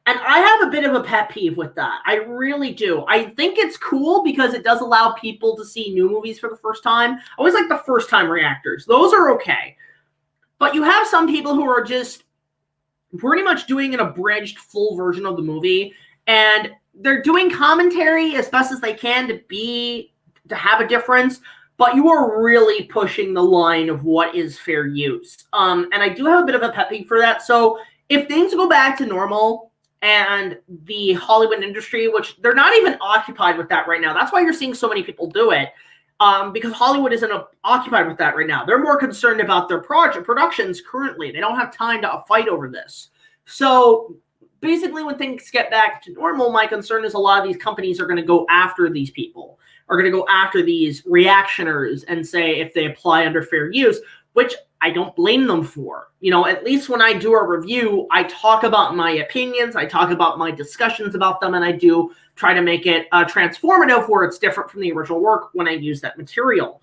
and I have a bit of a pet peeve with that. I really do. I think it's cool because it does allow people to see new movies for the first time. I always like the first time reactors. Those are okay. But you have some people who are just pretty much doing an abridged full version of the movie. And they're doing commentary as best as they can to have a difference. But you are really pushing the line of what is fair use. And I do have a bit of a pet peeve for that. So if things go back to normal and the Hollywood industry, which they're not even occupied with that right now. That's why you're seeing so many people do it. Because Hollywood isn't occupied with that right now. They're more concerned about their productions currently. They don't have time to fight over this. So basically when things get back to normal, my concern is a lot of these companies are going to go after these people. are going to go after these reactioners and say if they apply under fair use, which I don't blame them for. At least when I do a review, I talk about my opinions, I talk about my discussions about them, and I do try to make it transformative where it's different from the original work when I use that material.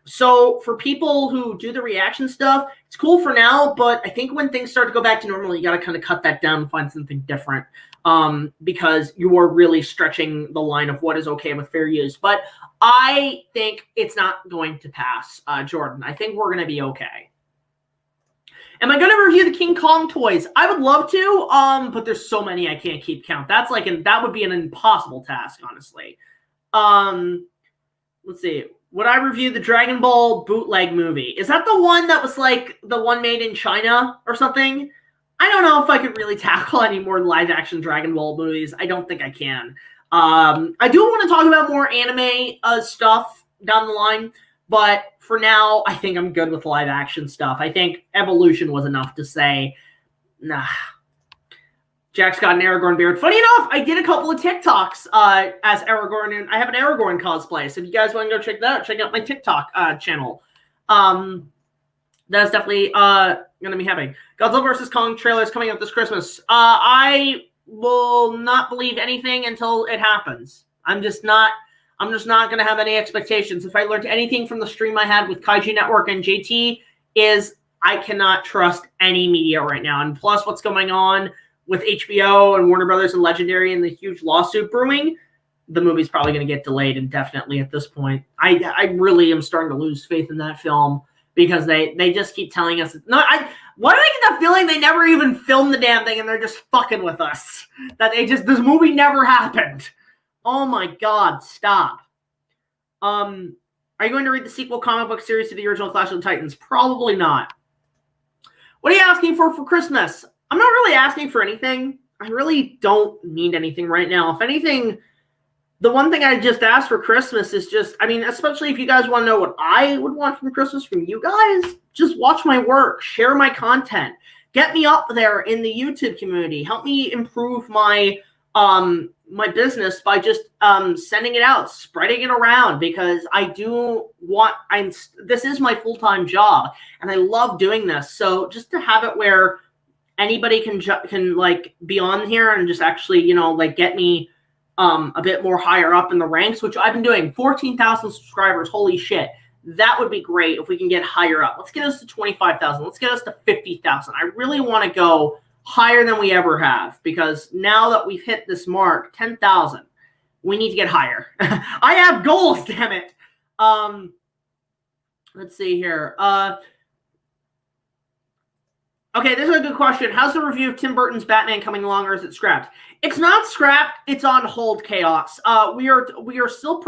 So for people who do the reaction stuff, it's cool for now, but I think when things start to go back to normal, you got to kind of cut that down and find something different, because you are really stretching the line of what is okay with fair use. But I think it's not going to pass, Jordan. I think we're going to be okay. Am I going to review the King Kong toys? I would love to, but there's so many I can't keep count. That would be an impossible task, honestly. Let's see. Would I review the Dragon Ball bootleg movie? Is that the one that was like the one made in China or something? I don't know if I could really tackle any more live-action Dragon Ball movies. I don't think I can. I do want to talk about more anime stuff down the line, but for now, I think I'm good with live-action stuff. I think Evolution was enough to say, nah. Jack's got an Aragorn beard. Funny enough, I did a couple of TikToks as Aragorn, and I have an Aragorn cosplay. So if you guys want to go check that out, check out my TikTok channel. That's definitely going to be happening. Godzilla vs. Kong trailer is coming out this Christmas. I will not believe anything until it happens. I'm just not going to have any expectations. If I learned anything from the stream I had with Kaiju Network and JT is I cannot trust any media right now. And plus what's going on with HBO and Warner Brothers and Legendary and the huge lawsuit brewing, the movie's probably going to get delayed indefinitely at this point. I really am starting to lose faith in that film because they just keep telling us. Why do I get the feeling they never even filmed the damn thing and they're just fucking with us? That this movie never happened. Oh my God, stop. Are you going to read the sequel comic book series to the original Clash of the Titans? Probably not. What are you asking for Christmas? I'm not really asking for anything. I really don't need anything right now. If anything, the one thing I just asked for Christmas is just, especially if you guys want to know what I would want from Christmas from you guys, just watch my work, share my content, get me up there in the YouTube community, help me improve my my business by just sending it out, spreading it around, because I do want, this is my full-time job and I love doing this. So just to have it where anybody can like be on here and just actually, get me a bit more higher up in the ranks, which I've been doing. 14,000 subscribers. Holy shit. That would be great if we can get higher up. Let's get us to 25,000. Let's get us to 50,000. I really want to go higher than we ever have, because now that we've hit this mark, 10,000, we need to get higher. I have goals, damn it. Let's see here. Okay, this is a good question. How's the review of Tim Burton's Batman coming along, or is it scrapped? It's not scrapped. It's on hold, Chaos. We are still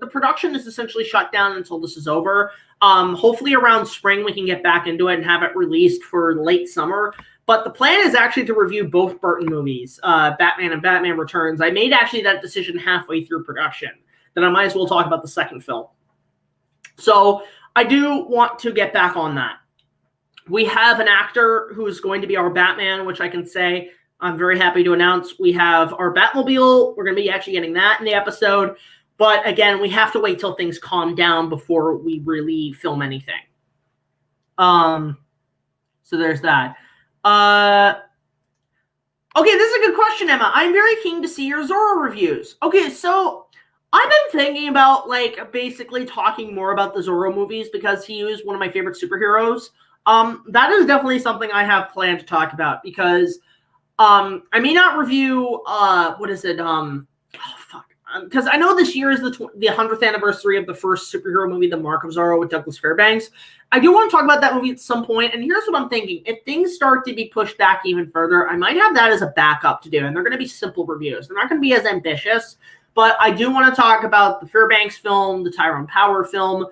the production is essentially shut down until this is over. Hopefully around spring we can get back into it and have it released for late summer. But the plan is actually to review both Burton movies, Batman and Batman Returns. I made actually that decision halfway through production. Then I might as well talk about the second film. So I do want to get back on that. We have an actor who is going to be our Batman, which I can say I'm very happy to announce. We have our Batmobile. We're going to be actually getting that in the episode. But again, we have to wait till things calm down before we really film anything. So there's that. Okay, this is a good question, Emma. I'm very keen to see your Zorro reviews. Okay, so I've been thinking about basically talking more about the Zorro movies because he is one of my favorite superheroes. That is definitely something I have planned to talk about because I may not review because I know this year is the 100th anniversary of the first superhero movie, The Mark of Zorro, with Douglas Fairbanks. I do want to talk about that movie at some point, and here's what I'm thinking. If things start to be pushed back even further, I might have that as a backup to do, and they're going to be simple reviews. They're not going to be as ambitious, but I do want to talk about the Fairbanks film, the Tyrone Power film,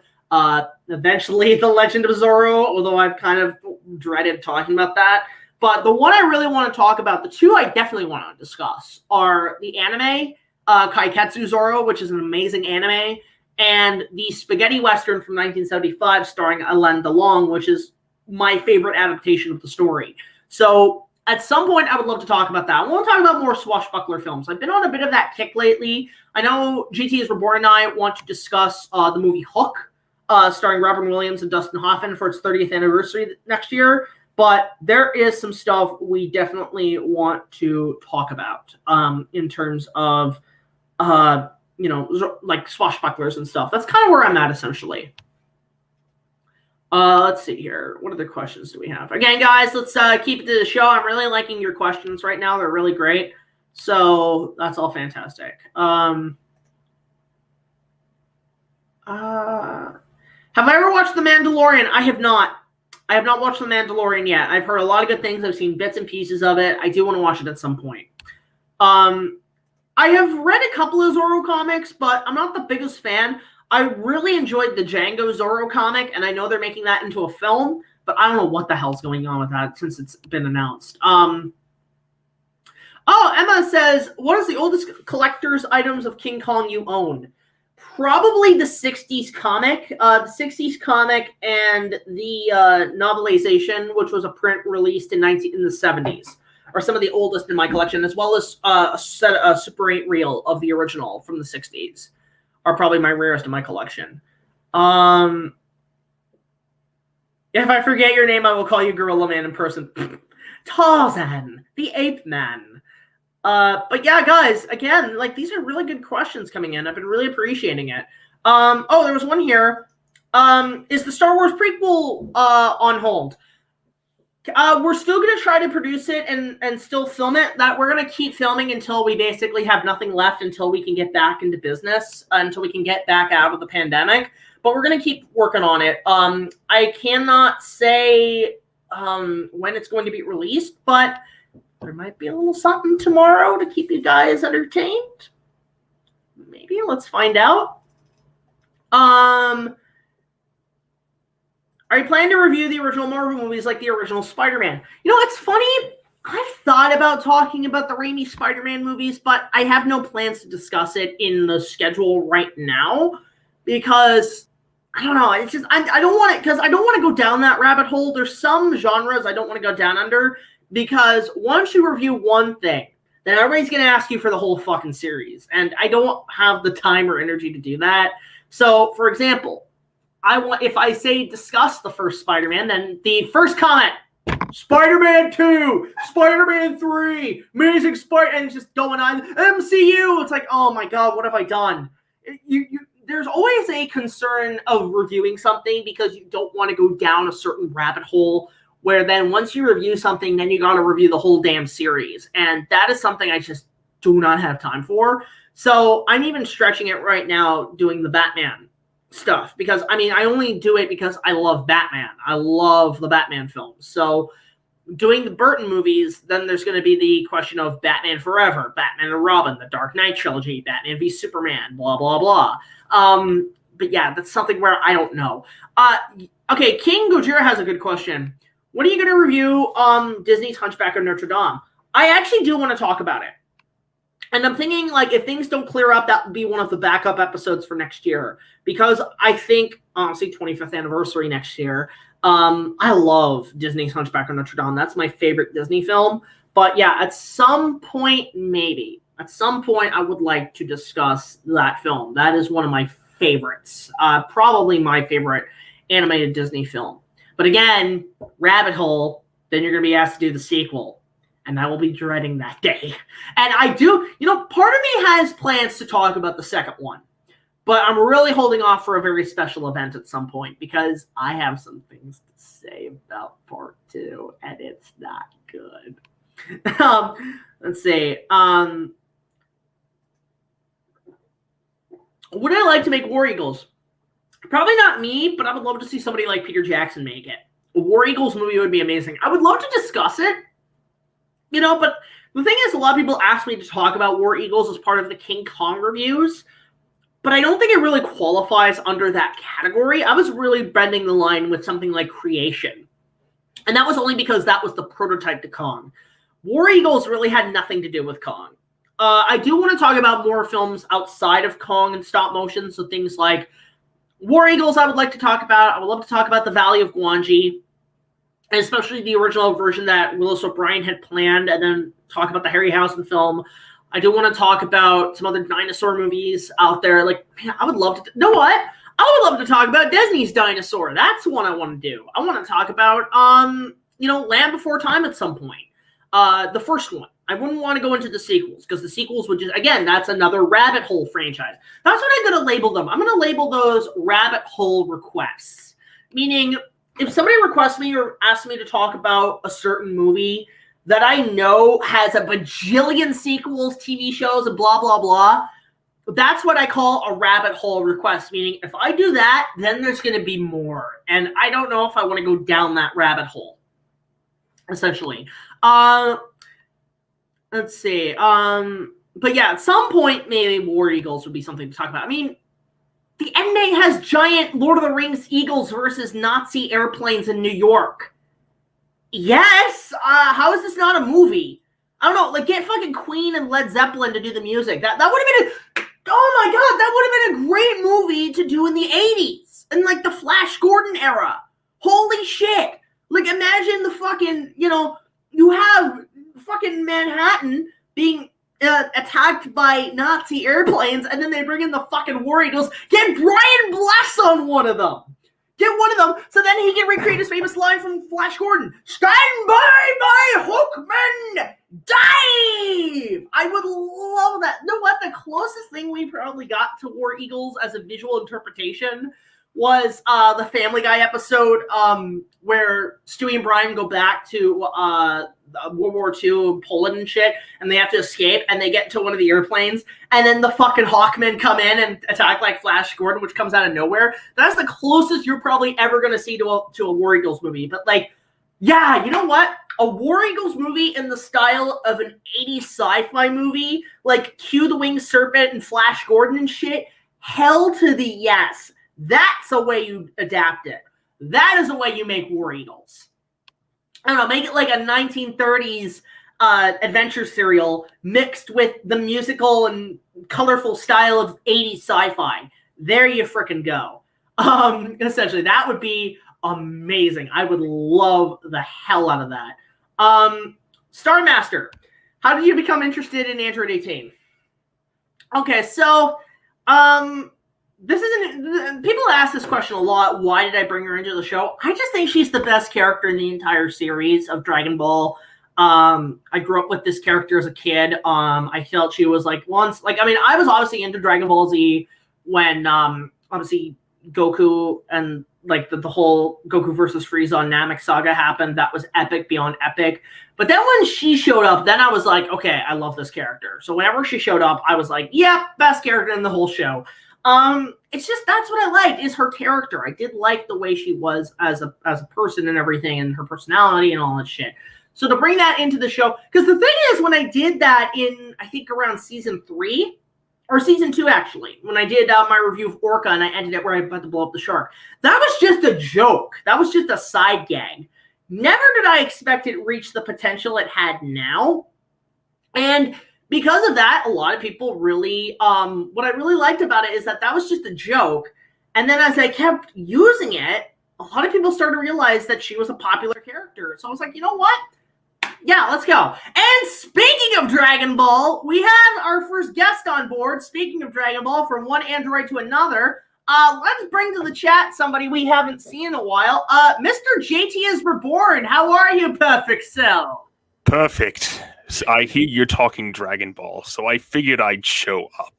eventually The Legend of Zorro, although I've kind of dreaded talking about that. But the one I really want to talk about, the two I definitely want to discuss, are the anime, Kaiketsu Zorro, which is an amazing anime, and the spaghetti western from 1975 starring Alain Delon, which is my favorite adaptation of the story. So at some point, I would love to talk about that. I want to talk about more swashbuckler films. I've been on a bit of that kick lately. I know JTIsReborn and I want to discuss the movie Hook, starring Robin Williams and Dustin Hoffman for its 30th anniversary next year. But there is some stuff we definitely want to talk about in terms of, you know, like swashbucklers and stuff. That's kind of where I'm at, essentially. Let's see here. What other questions do we have? Again, guys, let's keep it to the show. I'm really liking your questions right now. They're really great. So that's all fantastic. Have I ever watched The Mandalorian? I have not. I have not watched The Mandalorian yet. I've heard a lot of good things. I've seen bits and pieces of it. I do want to watch it at some point. I have read a couple of Zorro comics, but I'm not the biggest fan. I really enjoyed the Django Zorro comic, and I know they're making that into a film, but I don't know what the hell's going on with that since it's been announced. Oh, Emma says, what is the oldest collector's items of King Kong you own? Probably the 60s comic. The 60s comic and the novelization, which was a print released in the 70s, are some of the oldest in my collection, as well as a Super 8 reel of the original from the 60s. Are probably my rarest in my collection. If I forget your name, I will call you Gorilla Man in person. Tarzan, the Ape Man. But yeah, guys, again, like, these are really good questions coming in. I've been really appreciating it. Oh, there was one here. Is the Star Wars prequel on hold? We're still going to try to produce it and still film it. That we're going to keep filming until we basically have nothing left, until we can get back into business, until we can get back out of the pandemic. But we're going to keep working on it. I cannot say when it's going to be released, but there might be a little something tomorrow to keep you guys entertained. Maybe. Let's find out. Are you planning to review the original Marvel movies like the original Spider-Man? You know, it's funny. I've thought about talking about the Raimi Spider-Man movies, but I have no plans to discuss it in the schedule right now because, I don't know, it's just, I don't want it, because I don't want to go down that rabbit hole. There's some genres I don't want to go down under, because once you review one thing, then everybody's going to ask you for the whole fucking series, and I don't have the time or energy to do that. So, for example, if I say discuss the first Spider-Man, then the first comment, Spider-Man 2, Spider-Man 3, Amazing Spider, and it's just going on, MCU. It's like, oh my God, what have I done? There's always a concern of reviewing something because you don't want to go down a certain rabbit hole where then once you review something, then you got to review the whole damn series. And that is something I just do not have time for. So I'm even stretching it right now doing the Batman stuff, because I mean, I only do it because I love Batman. I love the Batman films. So doing the Burton movies, then there's going to be the question of Batman Forever, Batman and Robin, the Dark Knight trilogy, Batman v Superman, blah blah blah. But yeah, that's something where I don't know. Okay, King Gojira has a good question. What are you going to review Disney's Hunchback of Notre Dame? I actually do want to talk about it. And I'm thinking, like, if things don't clear up, that would be one of the backup episodes for next year. Because I think, honestly, 25th anniversary next year. I love Disney's Hunchback of Notre Dame. That's my favorite Disney film. But yeah, at some point, maybe. At some point, I would like to discuss that film. That is one of my favorites. Probably my favorite animated Disney film. But again, rabbit hole, then you're going to be asked to do the sequel. And I will be dreading that day. And I do, you know, part of me has plans to talk about the second one. But I'm really holding off for a very special event at some point, because I have some things to say about part 2, and it's not good. Let's see. Would I like to make War Eagles? Probably not me, but I would love to see somebody like Peter Jackson make it. A War Eagles movie would be amazing. I would love to discuss it. You know, but the thing is, a lot of people ask me to talk about War Eagles as part of the King Kong reviews, but I don't think it really qualifies under that category. I was really bending the line with something like Creation, and that was only because that was the prototype to Kong. War Eagles really had nothing to do with Kong. I do want to talk about more films outside of Kong and stop motion, so things like War Eagles I would like to talk about. I would love to talk about The Valley of Gwangi. especially the original version that Willis O'Brien had planned, and then talk about the Harryhausen film. I do want to talk about some other dinosaur movies out there. Like, man, I would love to. You know what? I would love to talk about Disney's dinosaur. That's one I want to do. I want to talk about, Land Before Time at some point. The first one. I wouldn't want to go into the sequels because the sequels would just, again, that's another rabbit hole franchise. That's what I'm going to label them. I'm going to label those rabbit hole requests. Meaning, if somebody requests me or asks me to talk about a certain movie that I know has a bajillion sequels, TV shows, and blah, blah, blah, that's what I call a rabbit hole request. Meaning, if I do that, then there's going to be more. And I don't know if I want to go down that rabbit hole, essentially. Let's see. But yeah, at some point, maybe War Eagles would be something to talk about. I mean, the NA has giant Lord of the Rings eagles versus Nazi airplanes in New York. Yes! How is this not a movie? I don't know. Like, get fucking Queen and Led Zeppelin to do the music. That would have been oh my god, that would have been a great movie to do in the 80s. In, like, the Flash Gordon era. Holy shit. Like, imagine the fucking, you have fucking Manhattan being attacked by Nazi airplanes, and then they bring in the fucking War Eagles. Get Brian Bless on one of them. Get one of them, so then he can recreate his famous line from Flash Gordon. Stand by, my hookman! Dive! I would love that. You know what? The closest thing we probably got to War Eagles as a visual interpretation was the Family Guy episode where Stewie and Brian go back to World War II, Poland and shit, and they have to escape, and they get to one of the airplanes, and then the fucking Hawkmen come in and attack like Flash Gordon, which comes out of nowhere. That's the closest you're probably ever going to see to a War Eagles movie. But, like, yeah, you know what? A War Eagles movie in the style of an 80s sci-fi movie, like Cue the Winged Serpent and Flash Gordon and shit, hell to the yes. That's a way you adapt it. That is a way you make War Eagles. I don't know, make it like a 1930s adventure serial mixed with the musical and colorful style of 80s sci-fi. There you frickin' go. Essentially, that would be amazing. I would love the hell out of that. Star Master, how did you become interested in Android 18? Okay, so this isn't. People ask this question a lot. Why did I bring her into the show? I just think she's the best character in the entire series of Dragon Ball. I grew up with this character as a kid. I felt she was I was obviously into Dragon Ball Z when obviously Goku and the whole Goku versus Frieza on Namek saga happened. That was epic beyond epic. But then when she showed up, then I was like, okay, I love this character. So whenever she showed up, I was like, yeah, best character in the whole show. It's just, that's what I liked, is her character. I did like the way she was as a person and everything, and her personality and all that shit. So to bring that into the show, because the thing is, when I did that in, I think around season 3, or season 2 actually, when I did my review of Orca and I ended it where I had to blow up the shark, that was just a joke. That was just a side gag. Never did I expect it reach the potential it had now. And because of that, a lot of people really, what I really liked about it is that was just a joke. And then as I kept using it, a lot of people started to realize that she was a popular character. So I was like, you know what? Yeah, let's go. And speaking of Dragon Ball, we have our first guest on board. Speaking of Dragon Ball, from one android to another, let's bring to the chat somebody we haven't seen in a while. Mr. JTIsReborn, how are you, Perfect Cell? Perfect. I hear you're talking Dragon Ball, so I figured I'd show up.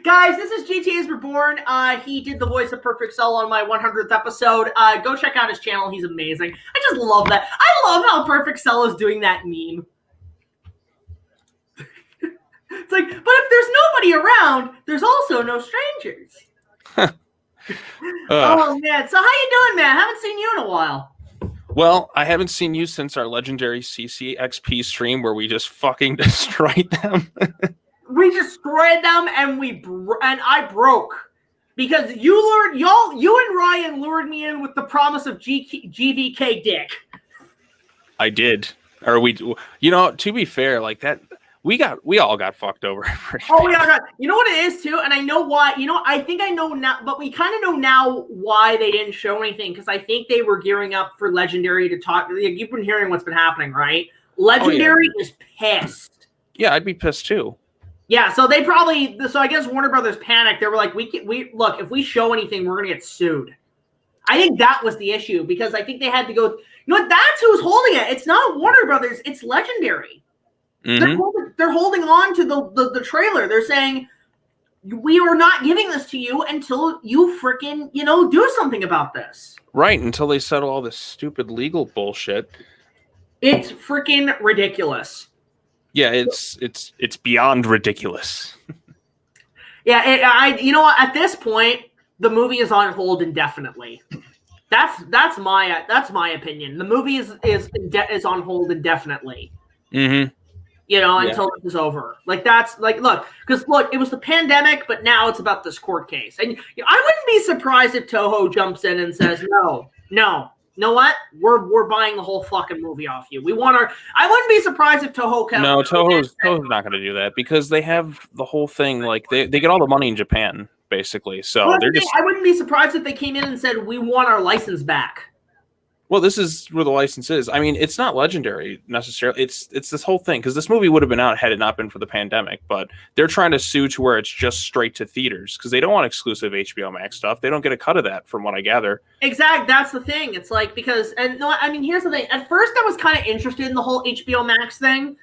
Guys, this is JTIsReborn. He did the voice of Perfect Cell on my 100th episode. Go check out his channel. He's amazing. I just love that. I love how Perfect Cell is doing that meme. It's like, but if there's nobody around, there's also no strangers. Oh, man. So how you doing, man? I haven't seen you in a while. Well, I haven't seen you since our legendary CCXP stream where we just fucking destroyed them. We destroyed them, and I broke because you and Ryan lured me in with the promise of GVK dick. I did. Or to be fair, like that, we all got fucked over. Oh, we all got. You know what it is too, and I know why. You know, I think I know now, but we kind of know now why they didn't show anything, because I think they were gearing up for Legendary to talk. You've been hearing what's been happening, right? Legendary is pissed. Yeah, I'd be pissed too. Yeah, so they probably. So I guess Warner Brothers panicked. They were like, we look, if we show anything, we're gonna get sued. I think that was the issue, because I think they had to go. You know what? That's who's holding it. It's not Warner Brothers. It's Legendary. Mm-hmm. They're holding on to the trailer. They're saying, we are not giving this to you until you freaking, do something about this. Right, until they settle all this stupid legal bullshit. It's freaking ridiculous. Yeah, it's beyond ridiculous. Yeah, you know what? At this point, the movie is on hold indefinitely. That's my opinion. The movie is on hold indefinitely. Mm-hmm. Until this is over. Like, that's like, look, it was the pandemic, but now it's about this court case. And I wouldn't be surprised if Toho jumps in and says, no, you know what? We're buying the whole fucking movie off you. I wouldn't be surprised if Toho comes. No, Toho's not going to do that, because they have the whole thing, like, they get all the money in Japan, basically. So I wouldn't be surprised if they came in and said, we want our license back. Well, this is where the license is. I mean, it's not Legendary necessarily. It's this whole thing, because this movie would have been out had it not been for the pandemic. But they're trying to sue to where it's just straight to theaters, because they don't want exclusive HBO Max stuff. They don't get a cut of that, from what I gather. Exactly. That's the thing. It's like, here's the thing. At first, I was kind of interested in the whole HBO Max thing,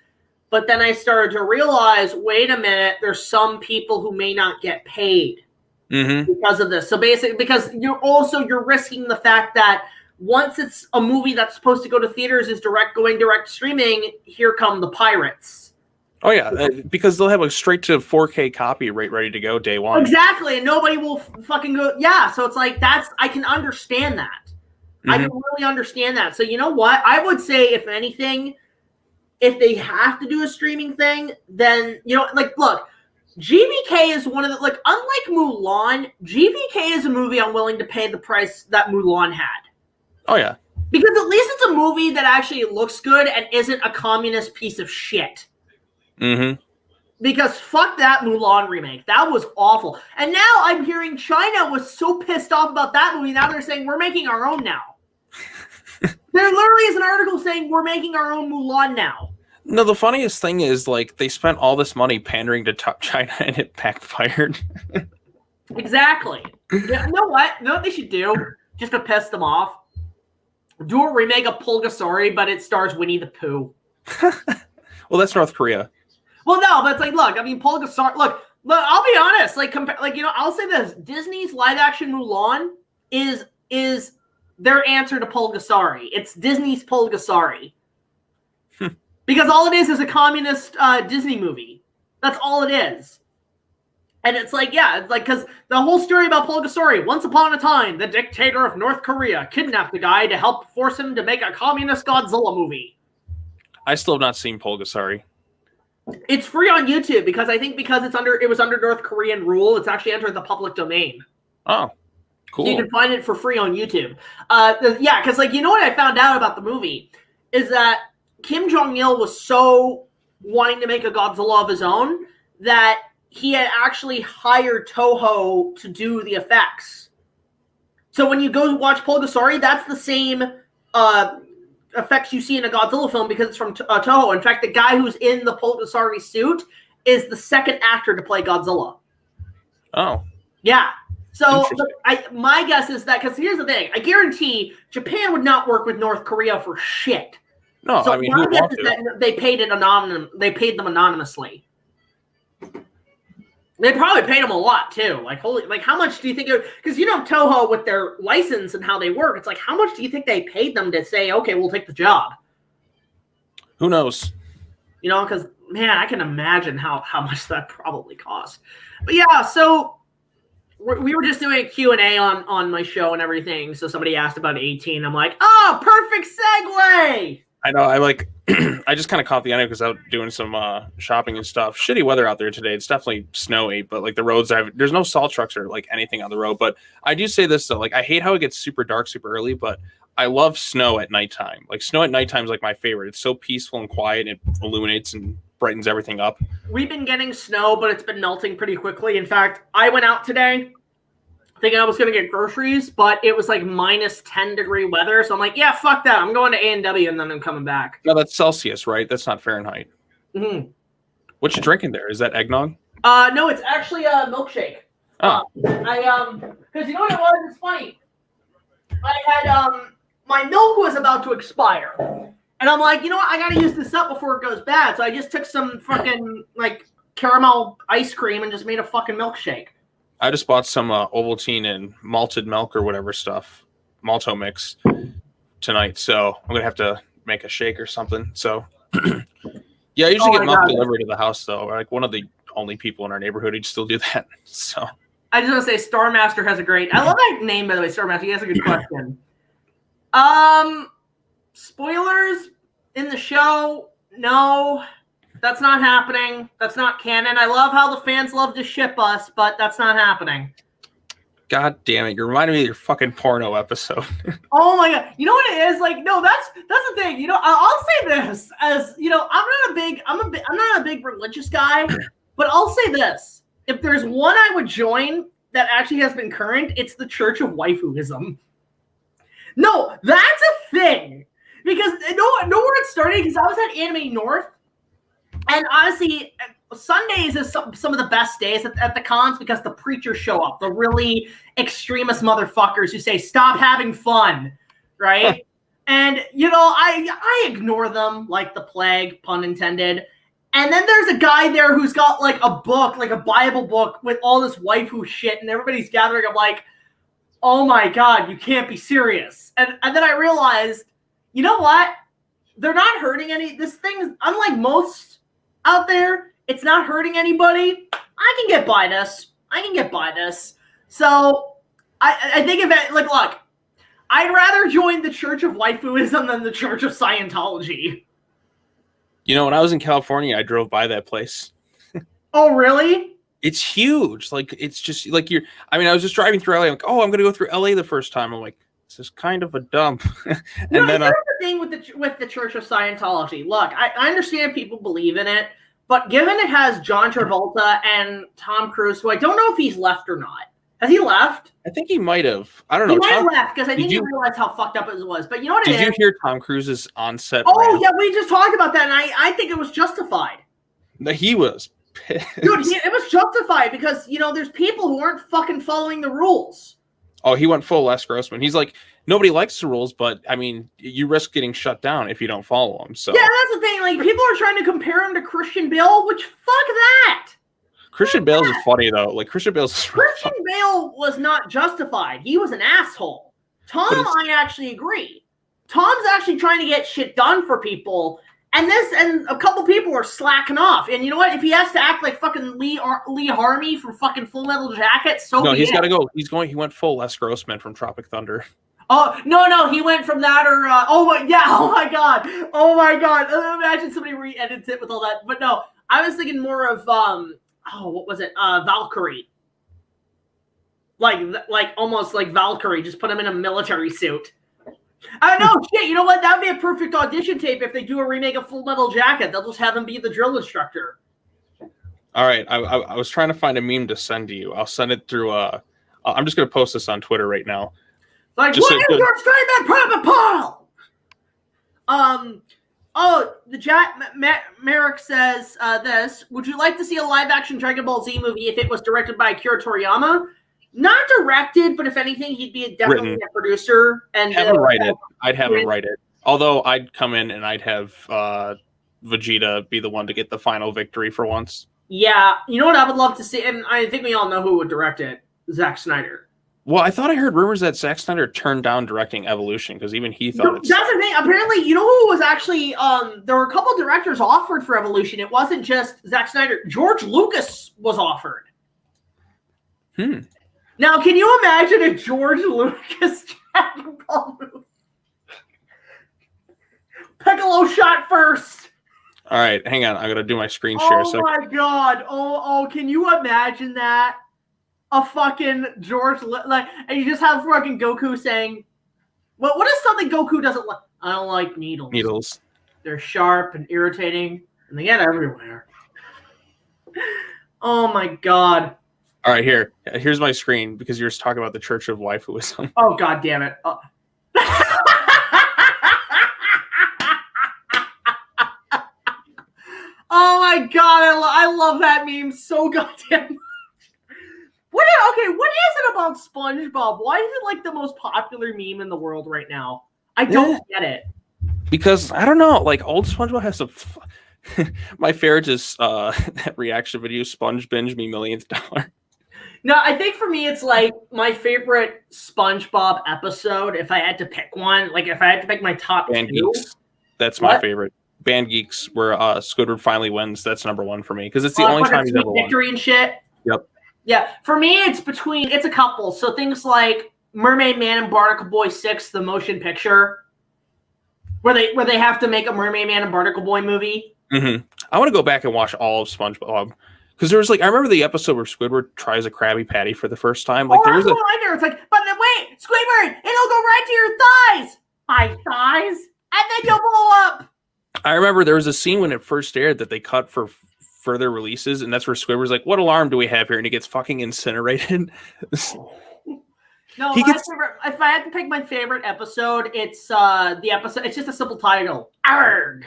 but then I started to realize, wait a minute, there's some people who may not get paid because of this. So basically, because you're risking the fact that once it's a movie that's supposed to go to theaters is going direct streaming, here come the pirates. Oh, yeah, because they'll have a straight to 4K copy ready to go day one. Exactly, and nobody will fucking go. Yeah, so it's like, I can understand that. I can really understand that. So you know what? I would say, if anything, if they have to do a streaming thing, then, look, GVK is one of the, unlike Mulan, GVK is a movie I'm willing to pay the price that Mulan had. Oh, yeah. Because at least it's a movie that actually looks good and isn't a communist piece of shit. Mm-hmm. Because fuck that Mulan remake. That was awful. And now I'm hearing China was so pissed off about that movie. Now they're saying, we're making our own now. There literally is an article saying, we're making our own Mulan now. No, the funniest thing is, they spent all this money pandering to China and it backfired. Exactly. Yeah, you know what? You know what they should do? Just to piss them off? Do a remake of Pulgasari, but it stars Winnie the Pooh. Well, that's North Korea. Well, no, but it's like, look, Pulgasari. Look, I'll be honest. I'll say this: Disney's live-action Mulan is their answer to Pulgasari. It's Disney's Pulgasari, because all it is a communist Disney movie. That's all it is. And it's like, yeah, it's like, because the whole story about Pulgasari, once upon a time, the dictator of North Korea kidnapped the guy to help force him to make a communist Godzilla movie. I still have not seen Pulgasari. It's free on YouTube, because I think it was under North Korean rule, it's actually entered the public domain. Oh, cool. So you can find it for free on YouTube. Yeah, because what I found out about the movie is that Kim Jong-il was so wanting to make a Godzilla of his own that he had actually hired Toho to do the effects. So when you go watch Pulgasari, that's the same effects you see in a Godzilla film, because it's from Toho. In fact, the guy who's in the Pulgasari suit is the second actor to play Godzilla. Oh. Yeah. So my guess is that, because here's the thing, I guarantee Japan would not work with North Korea for shit. No, so I mean, my guess is that they paid them anonymously. They probably paid them a lot too. How much do you think? Because Toho, with their license and how they work, it's like, how much do you think they paid them to say, okay, we'll take the job? Who knows? Because man, I can imagine how much that probably cost. But yeah, so we were just doing a Q&A on my show and everything. So somebody asked about 18. I'm like, oh, perfect segue. I know. I just kind of caught the end because I was doing some shopping and stuff. Shitty weather out there today. It's definitely snowy, but the roads, there's no salt trucks or anything on the road. But I do say this though, I hate how it gets super dark super early, but I love snow at nighttime. Snow at nighttime is my favorite. It's so peaceful and quiet. And it illuminates and brightens everything up. We've been getting snow, but it's been melting pretty quickly. In fact, I went out today thinking I was going to get groceries, but it was like minus 10-degree weather. So I'm like, yeah, fuck that. I'm going to A&W and then I'm coming back. No, that's Celsius, right? That's not Fahrenheit. Mm-hmm. What you drinking there? Is that eggnog? No, it's actually a milkshake. Oh. Because you know what it was? It's funny. I had, my milk was about to expire. And I'm like, you know what? I got to use this up before it goes bad. So I just took some fucking, like, caramel ice cream and just made a fucking milkshake. I just bought some Ovaltine and malted milk or whatever stuff, malto mix tonight. So I'm going to have to make a shake or something. So, yeah, I usually get milk delivered to the house, though. Like, one of the only people in our neighborhood who still do that. So I just want to say Star Master has a great, I love that name, by the way, Star Master. He has a good question. Spoilers in the show? No, that's not happening. That's not canon. I love how the fans love to ship us, but that's not happening. God damn it! You're reminding me of your fucking porno episode. Oh my god! You know what it is? Like, no, that's the thing. You know, I'll say this as you know, I'm not a big religious guy, but I'll say this: if there's one I would join that actually has been current, it's the Church of Waifuism. No, that's a thing. Because know where it started? Because I was at Anime North, and honestly, Sundays is some of the best days at the cons because the preachers show up, the really extremist motherfuckers who say, stop having fun, right? And, you know, I ignore them like the plague, pun intended. And then there's a guy there who's got like a book, like a Bible book with all this waifu shit, and everybody's gathering. I'm like, oh my God, you can't be serious. And then I realized, you know what? They're not hurting any. This thing, unlike most out there, it's not hurting anybody. I can get by this. So I think if it, like, look, I'd rather join the Church of Waifuism than the Church of Scientology. You know, when I was in California, I drove by that place. Oh, really? It's huge. Like, it's just like I was just driving through LA. I'm like, oh, I'm going to go through LA the first time. I'm like, this is kind of a dump. And no, then here's the thing with the Church of Scientology. Look, I understand people believe in it, but given it has John Travolta and Tom Cruise, who I don't know if he's left or not. Has he left? I think he might have. I don't know. He might have left because I think he realized how fucked up it was. But you know what it is? Did you hear Tom Cruise's on-set rant? Yeah, we just talked about that, and I think it was justified. He was pissed. Dude, it was justified because, you know, there's people who aren't fucking following the rules. Oh, he went full Les Grossman. He's like, nobody likes the rules, but, I mean, you risk getting shut down if you don't follow them. So. Yeah, that's the thing. Like, people are trying to compare him to Christian Bale, which, fuck that. Christian Bale is funny, though. Like, Christian Bale was not justified. He was an asshole. Tom, I actually agree. Tom's actually trying to get shit done for people, and a couple people are slacking off. And you know what? If he has to act like fucking Lee Harvey from fucking Full Metal Jacket, he's got to go. He went full Les Grossman from Tropic Thunder. Oh, no, he went from that or, oh my God. Imagine somebody re-edits it with all that. But no, I was thinking more of, what was it? Valkyrie. Like almost like Valkyrie, just put him in a military suit. I know, shit, you know what? That would be a perfect audition tape if they do a remake of Full Metal Jacket. They'll just have him be the drill instructor. All right, I was trying to find a meme to send to you. I'll send it through, I'm just going to post this on Twitter right now. Like, just what is your statement, Private Paul? Merrick says this. Would you like to see a live-action Dragon Ball Z movie if it was directed by Akira Toriyama? Not directed, but if anything, he'd be definitely a producer. And have him write it. I'd have him write it. Although I'd come in and I'd have Vegeta be the one to get the final victory for once. Yeah, you know what I would love to see, and I think we all know who would direct it. Zack Snyder. Well, I thought I heard rumors that Zack Snyder turned down directing Evolution because even he thought it's... That's the thing. Apparently, you know who was actually... there were a couple directors offered for Evolution. It wasn't just Zack Snyder. George Lucas was offered. Now, can you imagine a George Lucas Dragon Ball movie? Piccolo shot first. All right, hang on. I'm going to do my screen share. Oh, my God. Oh, can you imagine that? A fucking George, like, and you just have fucking Goku saying, what is something Goku doesn't like? I don't like needles. Needles. They're sharp and irritating. And they get everywhere. Oh my god. All right, here's my screen because you're just talking about the Church of Waifuism. Oh god damn it. Oh. Oh my god, I love that meme so goddamn much. What is it about SpongeBob? Why is it like the most popular meme in the world right now? I don't get it. Because I don't know, like old SpongeBob has some. My favorite is that reaction video, Sponge Binge Me Millionth Dollar. No, I think for me it's like my favorite SpongeBob episode. If I had to pick one, like if I had to pick my top Band two, Geeks. That's my favorite. Band Geeks, where Squidward finally wins. That's #1 for me because it's the only time he's ever won. Victory and shit. Yep. Yeah, for me it's a couple. So things like Mermaid Man and Barnacle Boy 6, the motion picture, where they have to make a Mermaid Man and Barnacle Boy movie. Mm-hmm. I want to go back and watch all of SpongeBob because there was like I remember the episode where Squidward tries a Krabby Patty for the first time. Like there was it's like, but wait, Squidward, it'll go right to your thighs, my thighs, and then you'll blow up. I remember there was a scene when it first aired that they cut for further releases, and that's where Squidward's like, "What alarm do we have here?" And he gets fucking incinerated. No, if I had to pick my favorite episode, it's the episode. It's just a simple title. Arg.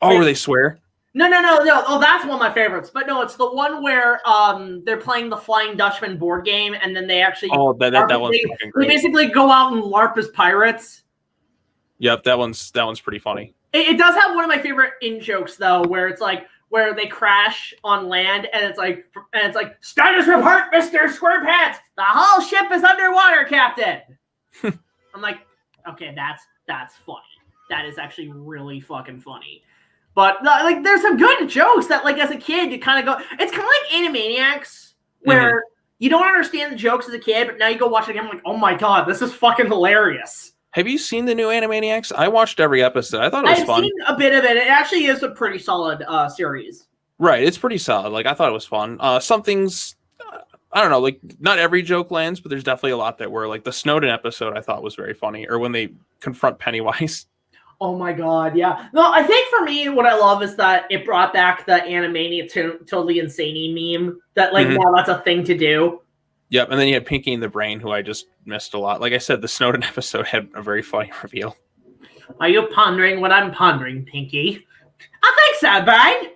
Oh, where they swear? No. Oh, that's one of my favorites. But no, it's the one where they're playing the Flying Dutchman board game, and then they actually that one's fucking great. They basically go out and LARP as pirates. Yep, that one's pretty funny. It does have one of my favorite in jokes though, where it's like where they crash on land, and it's like status report, Mr. Squarepants. The whole ship is underwater, Captain. I'm like, okay, that's funny. That is actually really fucking funny. But like, there's some good jokes that, like, as a kid, you kind of go. It's kind of like Animaniacs, where you don't understand the jokes as a kid, but now you go watch it again. I'm like, oh my god, this is fucking hilarious. Have you seen the new Animaniacs? I watched every episode. I thought it was fun. I've seen a bit of it. It actually is a pretty solid series. Right, it's pretty solid. Like I thought it was fun. Some things, I don't know, like not every joke lands, but there's definitely a lot that were. Like the Snowden episode, I thought was very funny, or when they confront Pennywise. Oh my god, yeah. No, I think for me, what I love is that it brought back the Animaniacs totally insane meme. That like now that's a thing to do. Yep, and then you had Pinky and the Brain, who I just missed a lot. Like I said, the Snowden episode had a very funny reveal. Are you pondering what I'm pondering, Pinky? I think so, Brain.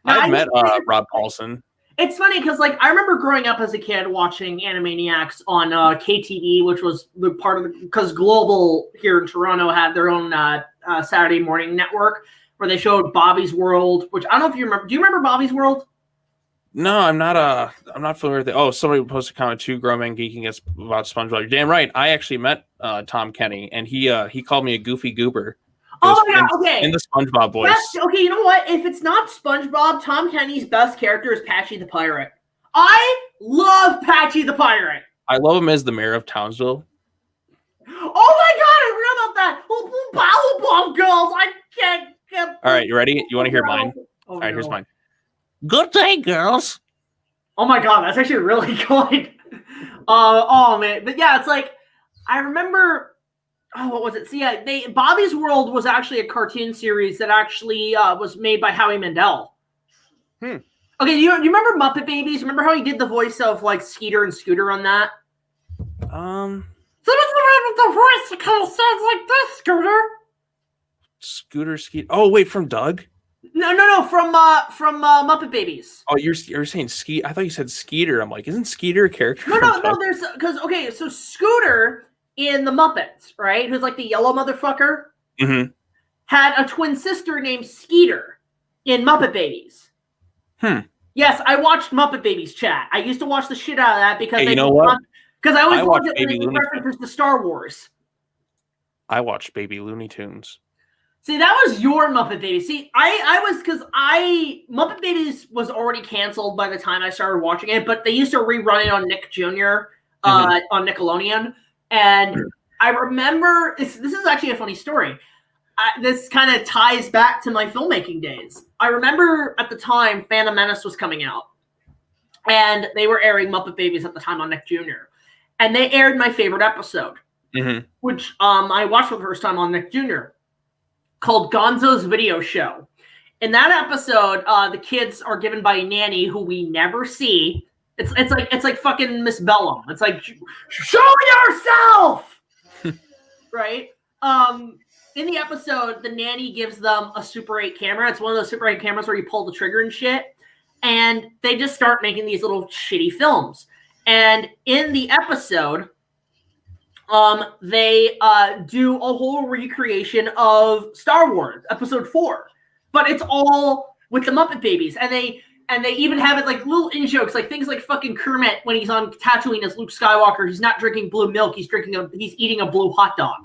I've met Rob Paulson. It's funny because, like, I remember growing up as a kid watching Animaniacs on KTE, which was the part of because Global here in Toronto had their own Saturday morning network where they showed Bobby's World, which I don't know if you remember. Do you remember Bobby's World? No, I'm not familiar with it. Oh, somebody posted a comment too, Grown Men Geeking about SpongeBob. You're damn right. I actually met Tom Kenny, and he called me a goofy goober. Oh my god, okay. In the SpongeBob voice. Okay, you know what? If it's not SpongeBob, Tom Kenny's best character is Patchy the Pirate. I love Patchy the Pirate. I love him as the mayor of Townsville. Oh my god, I forgot about that. Oh, girls, I can't. All right, you ready? You want to hear mine? All right, here's mine. Good day, girls. Oh my god, that's actually really good. Oh man, but yeah, it's like I remember. Oh, what was it? So yeah, Bobby's World was actually a cartoon series that actually was made by Howie Mandel. Okay, you remember Muppet Babies? Remember how he did the voice of like Skeeter and Scooter on that? Someone's with the voice that kind of sounds like this, Scooter. Skeeter. Oh wait, from Doug? No, from Muppet Babies. Oh, you're saying Skeet? I thought you said Skeeter. I'm like, isn't Skeeter a character? No. There's because okay, so Scooter in the Muppets, right? Who's like the yellow motherfucker, had a twin sister named Skeeter in Muppet Babies. Yes, I watched Muppet Babies, chat. I used to watch the shit out of that because you know what? Because I always loved it when they references to Star Wars. I watched Baby Looney Tunes. See, that was your Muppet Babies. See, Muppet Babies was already canceled by the time I started watching it, but they used to rerun it on Nick Jr. On Nickelodeon. And I remember, this is actually a funny story. This kind of ties back to my filmmaking days. I remember at the time, Phantom Menace was coming out. And they were airing Muppet Babies at the time on Nick Jr. And they aired my favorite episode, which I watched for the first time on Nick Jr., called Gonzo's Video Show. in that episode, the kids are given by a nanny who we never see. It's like fucking Miss Bellum. It's like, show yourself, right? In the episode, the nanny gives them a Super 8 camera. It's one of those Super 8 cameras where you pull the trigger and shit. And they just start making these little shitty films. And in the episode, they do a whole recreation of Star Wars Episode 4, but it's all with the Muppet Babies, and they even have it like little in jokes, like things like fucking Kermit when he's on Tatooine as Luke Skywalker. He's not drinking blue milk; he's eating a blue hot dog.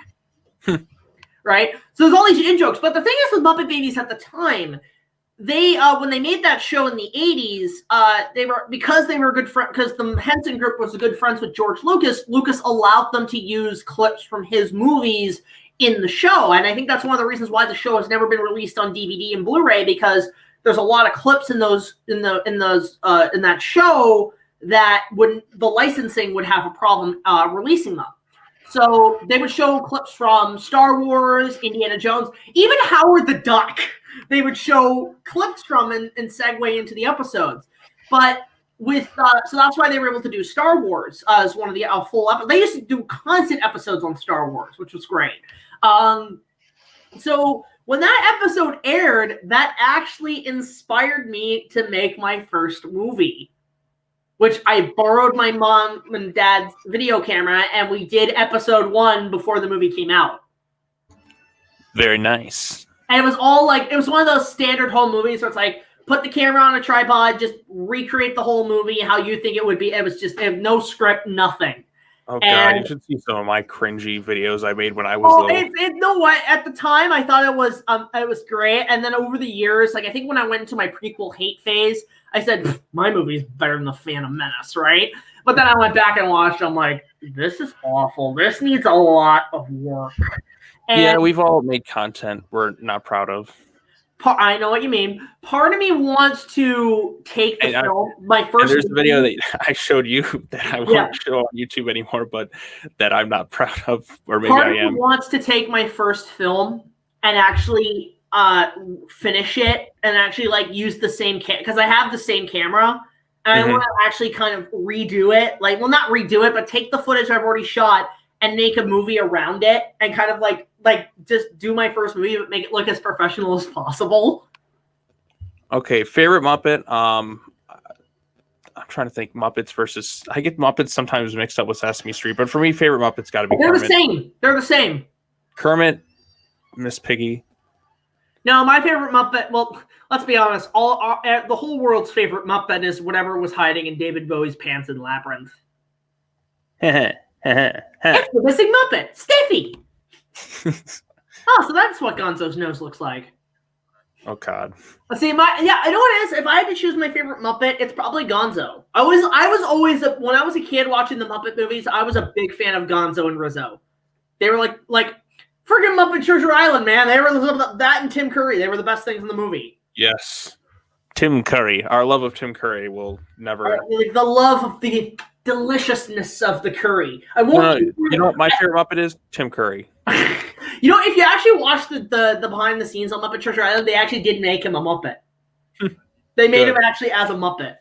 Right? So there's all these in jokes, but the thing is with Muppet Babies at the time, they when they made that show in the 80s, because they were good friends, because the Henson Group was good friends with George Lucas. Lucas allowed them to use clips from his movies in the show, and I think that's one of the reasons why the show has never been released on DVD and Blu-ray, because there's a lot of clips in that show that the licensing would have a problem releasing them. So they would show clips from Star Wars, Indiana Jones, even Howard the Duck. They would show clips from and segue into the episodes. But with so that's why they were able to do Star Wars as one of the full episodes. They used to do constant episodes on Star Wars, which was great. So when that episode aired, that actually inspired me to make my first movie, which I borrowed my mom and dad's video camera, and we did episode 1 before the movie came out. Very nice. And it was all like, it was one of those standard home movies where it's like, put the camera on a tripod, just recreate the whole movie how you think it would be. It was just no script, nothing. Oh, God, you should see some of my cringy videos I made when I was little. You know what? At the time, I thought it was great. And then over the years, like I think when I went into my prequel hate phase, I said, my movie's better than The Phantom Menace, right? But then I went back and watched, I'm like, this is awful. This needs a lot of work. And yeah, we've all made content we're not proud of. I know what you mean. Part of me wants to take the film. My first. There's a video that I showed you that I won't show on YouTube anymore, but that I'm not proud of, or maybe I am. Wants to take my first film and actually finish it and actually like use the same because I have the same camera and I want to actually kind of redo it. Like, well, not redo it, but take the footage I've already shot and make a movie around it and kind of like just do my first movie but make it look as professional as possible. Okay, favorite Muppet. I'm trying to think Muppets versus. I get Muppets sometimes mixed up with Sesame Street, but for me, favorite Muppet's got to be Kermit. They're the same. Kermit, Miss Piggy. No, my favorite Muppet. Well, let's be honest. The whole world's favorite Muppet is whatever was hiding in David Bowie's pants in Labyrinth. It's the missing Muppet, Stiffy. Oh, so that's what Gonzo's nose looks like. Oh God. Let's see, I know what it is. If I had to choose my favorite Muppet, it's probably Gonzo. I was always when I was a kid watching the Muppet movies, I was a big fan of Gonzo and Rizzo. They were like freaking Muppet Treasure Island, man. They were that and Tim Curry. They were the best things in the movie. Yes, Tim Curry. Our love of Tim Curry will never. The love of the deliciousness of the curry. You know what my favorite Muppet is? Tim Curry. You know, if you actually watch the behind the scenes on Muppet Treasure Island, they actually did make him a Muppet. They made him actually as a Muppet.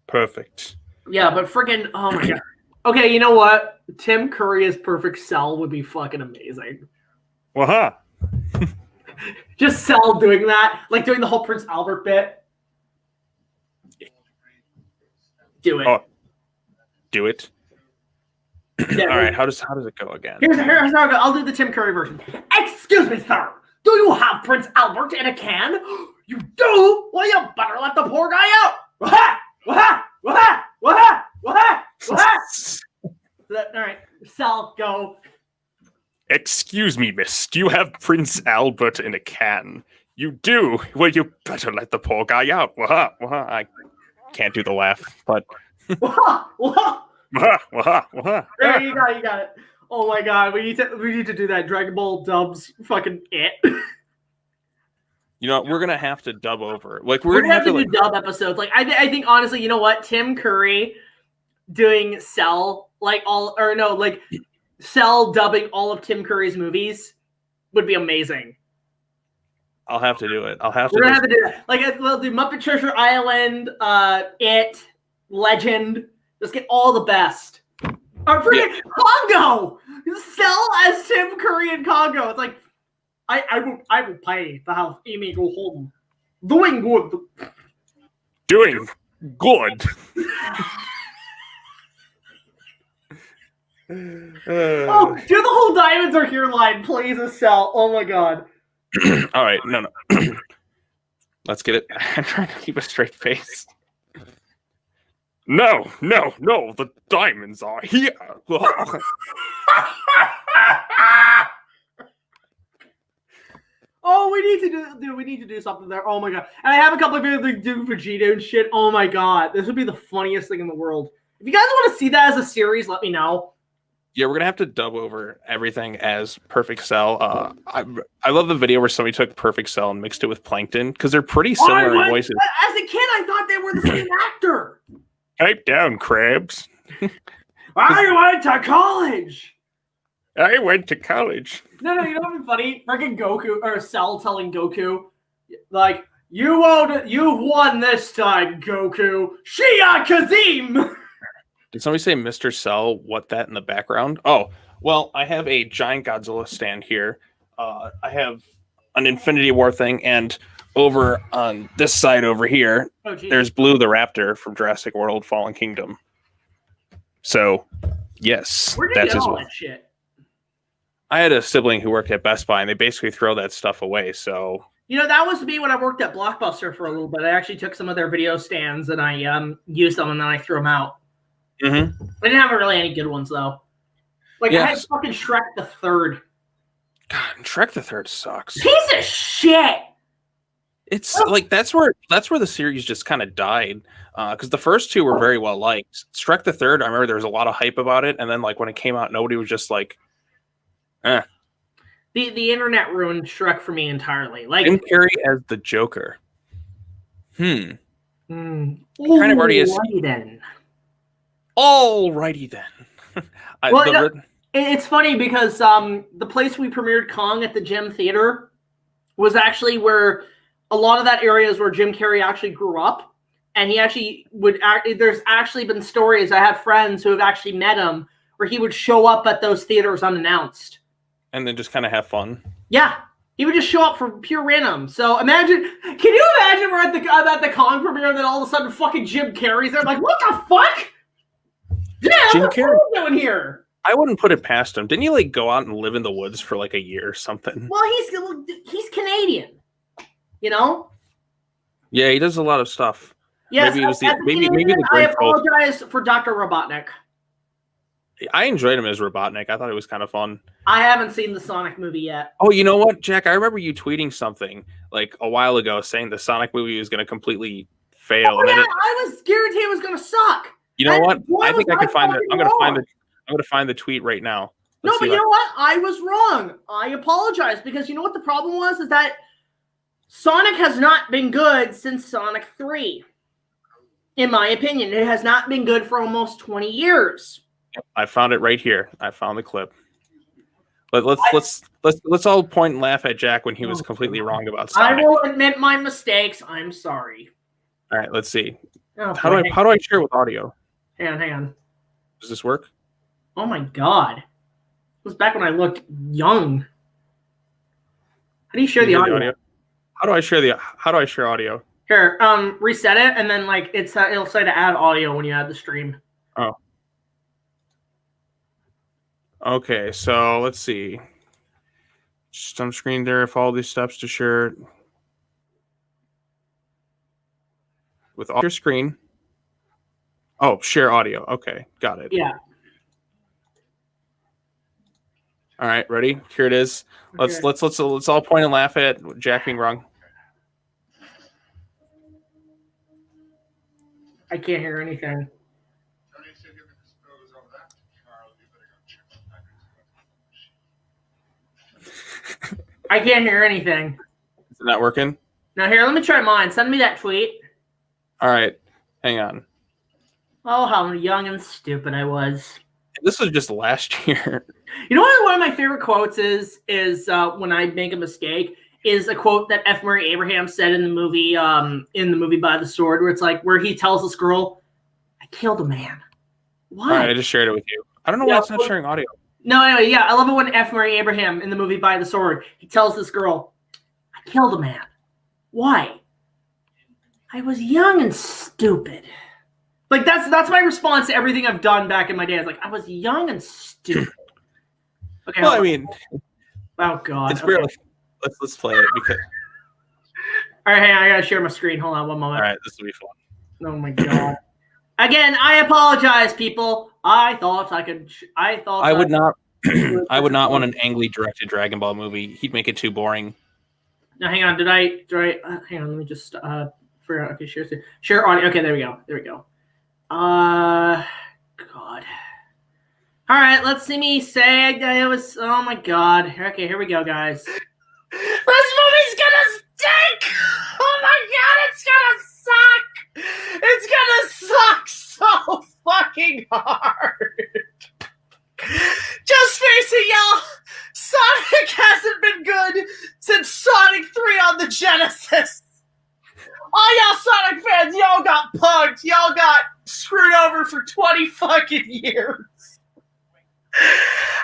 Perfect. Yeah, but freaking, oh my God. Okay, you know what? Tim Curry as Perfect Cell would be fucking amazing. Well, Just Cell doing that, like doing the whole Prince Albert bit. Do it. Oh, do it. Yeah, all right. How does it go again? Here's how it goes. I'll do the Tim Curry version. Excuse me, sir. Do you have Prince Albert in a can? You do? Well, you better let the poor guy out. Wah-ha! Wah-ha! Wah-ha! Wah-ha! Wah-ha! Wah-ha! All right, Sal, go. Excuse me, miss. Do you have Prince Albert in a can? You do? Well, you better let the poor guy out. Wah-ha! Wah-ha! I can't do the laugh, but. Wah-ha! Wah-ha! Wah-ha! There you got it. Oh my God, we need to do that Dragon Ball dubs fucking it. You know, we're gonna have to dub over. Like we're gonna have to do dub episodes. Like I think honestly, you know what? Tim Curry doing Cell Cell dubbing all of Tim Curry's movies would be amazing. I'll have to do it. I'll have to. We're gonna have to do that. Like we'll do Muppet Treasure Island, It, Legend. Just get all the best. Or freaking Congo. Cell as Tim Curry in Congo. It's like I will pay to have Amy go home. Doing good. Doing good. Oh, do the whole diamonds are here line, please, a Cell. Oh my god. All right, no. Let's get it. I'm trying to keep a straight face. No, the diamonds are here. Oh, we need to do something there. Oh my god. And I have a couple of people that do Vegeta and shit. Oh my god. This would be the funniest thing in the world. If you guys want to see that as a series, let me know. Yeah, we're gonna have to dub over everything as Perfect Cell. I love the video where somebody took Perfect Cell and mixed it with Plankton because they're pretty similar in voices. As a kid, I thought they were the same actor. Pipe down, crabs. I went to college. I went to college. No, you know what's funny? Freaking Goku or Cell telling Goku, like, you've won this time, Goku. Shia Kazim. Did somebody say Mr. Cell? What that in the background? Oh, well, I have a giant Godzilla stand here. I have an Infinity War thing, and over on this side over here, there's Blue the Raptor from Jurassic World: Fallen Kingdom. So, yes, where did you get all that shit? I had a sibling who worked at Best Buy, and they basically throw that stuff away. So, you know, that was me when I worked at Blockbuster for a little bit. I actually took some of their video stands and I used them, and then I threw them out. Mm-hmm. I didn't have really any good ones though. Like I had fucking Shrek the Third. God, Shrek the Third sucks. Piece of shit. It's like that's where the series just kind of died. Because the first two were very well liked. Shrek the Third, I remember there was a lot of hype about it, and then like when it came out, nobody was just like, eh. The internet ruined Shrek for me entirely. Like Jim Carrey as the Joker. Kind of already is. Alrighty then. It's funny because the place we premiered Kong at the Gym Theater was actually where a lot of that area is where Jim Carrey actually grew up, and he actually would act. There's actually been stories. I have friends who have actually met him where he would show up at those theaters unannounced, and then just kind of have fun. Yeah, he would just show up for pure random. So can you imagine we're at the Kong premiere, and then all of a sudden fucking Jim Carrey's there? Like, what the fuck? Yeah, Jim Carrey doing here. I wouldn't put it past him. Didn't he like go out and live in the woods for like a year or something? Well, he's Canadian, you know. Yeah, he does a lot of stuff. Yes, maybe it was the I apologize for Dr. Robotnik. I enjoyed him as Robotnik. I thought it was kind of fun. I haven't seen the Sonic movie yet. Oh, you know what, Jack? I remember you tweeting something like a while ago saying the Sonic movie was going to completely fail. Oh, yeah, I was guaranteed it was going to suck. You know what? I think I can find it. I'm going to find the tweet right now. No, but you know what? I was wrong. I apologize because you know what the problem was is that Sonic has not been good since Sonic 3. In my opinion, it has not been good for almost 20 years. I found it right here. I found the clip. But let's all point and laugh at Jack when he was completely wrong about Sonic. I will admit my mistakes. I'm sorry. All right, let's see. Oh, how do I share with audio? Hang on. Does this work? Oh my god. It was back when I looked young. How do you share the audio? How do I share audio? Here, reset it and then like it'll say to add audio when you add the stream. Oh. Okay, so let's see. Just on screen there, follow these steps to share with all your screen. Oh, share audio. Okay, got it. Yeah. All right, ready? Here it is. Let's all point and laugh at Jack being wrong. I can't hear anything. I can't hear anything. Is it not working? Now here, let me try mine. Send me that tweet. All right, hang on. Oh, how young and stupid I was. This was just last year. You know what one of my favorite quotes is when I make a mistake, is a quote that F. Murray Abraham said in the movie By the Sword, where it's like where he tells this girl, "I killed a man." Why? All right, I just shared it with you. I don't know why it's not sharing audio. No, anyway, yeah, I love it when F. Murray Abraham in the movie By the Sword, he tells this girl, "I killed a man." Why? I was young and stupid. Like that's my response to everything I've done back in my day. It's like I was young and stupid. Okay. Well, I mean, oh god, it's really. Let's play it because. All right, hang on, I gotta share my screen. Hold on one moment. All right, this will be fun. Oh my god. Again, I apologize, people. I thought I would not. I would not want an Ang Lee directed Dragon Ball movie. He'd make it too boring. Now, hang on. Did I? Hang on. Let me just figure out. Okay, share audio. Okay, there we go. God. All right, let's see me say it was. Oh my god. Okay, here we go, guys. This movie's gonna stink. Oh my god, it's gonna suck. It's gonna suck so fucking hard. Just face it, y'all. Sonic hasn't been good since Sonic 3 on the Genesis. All y'all Sonic fans, y'all got punked. Y'all got screwed over for 20 fucking years.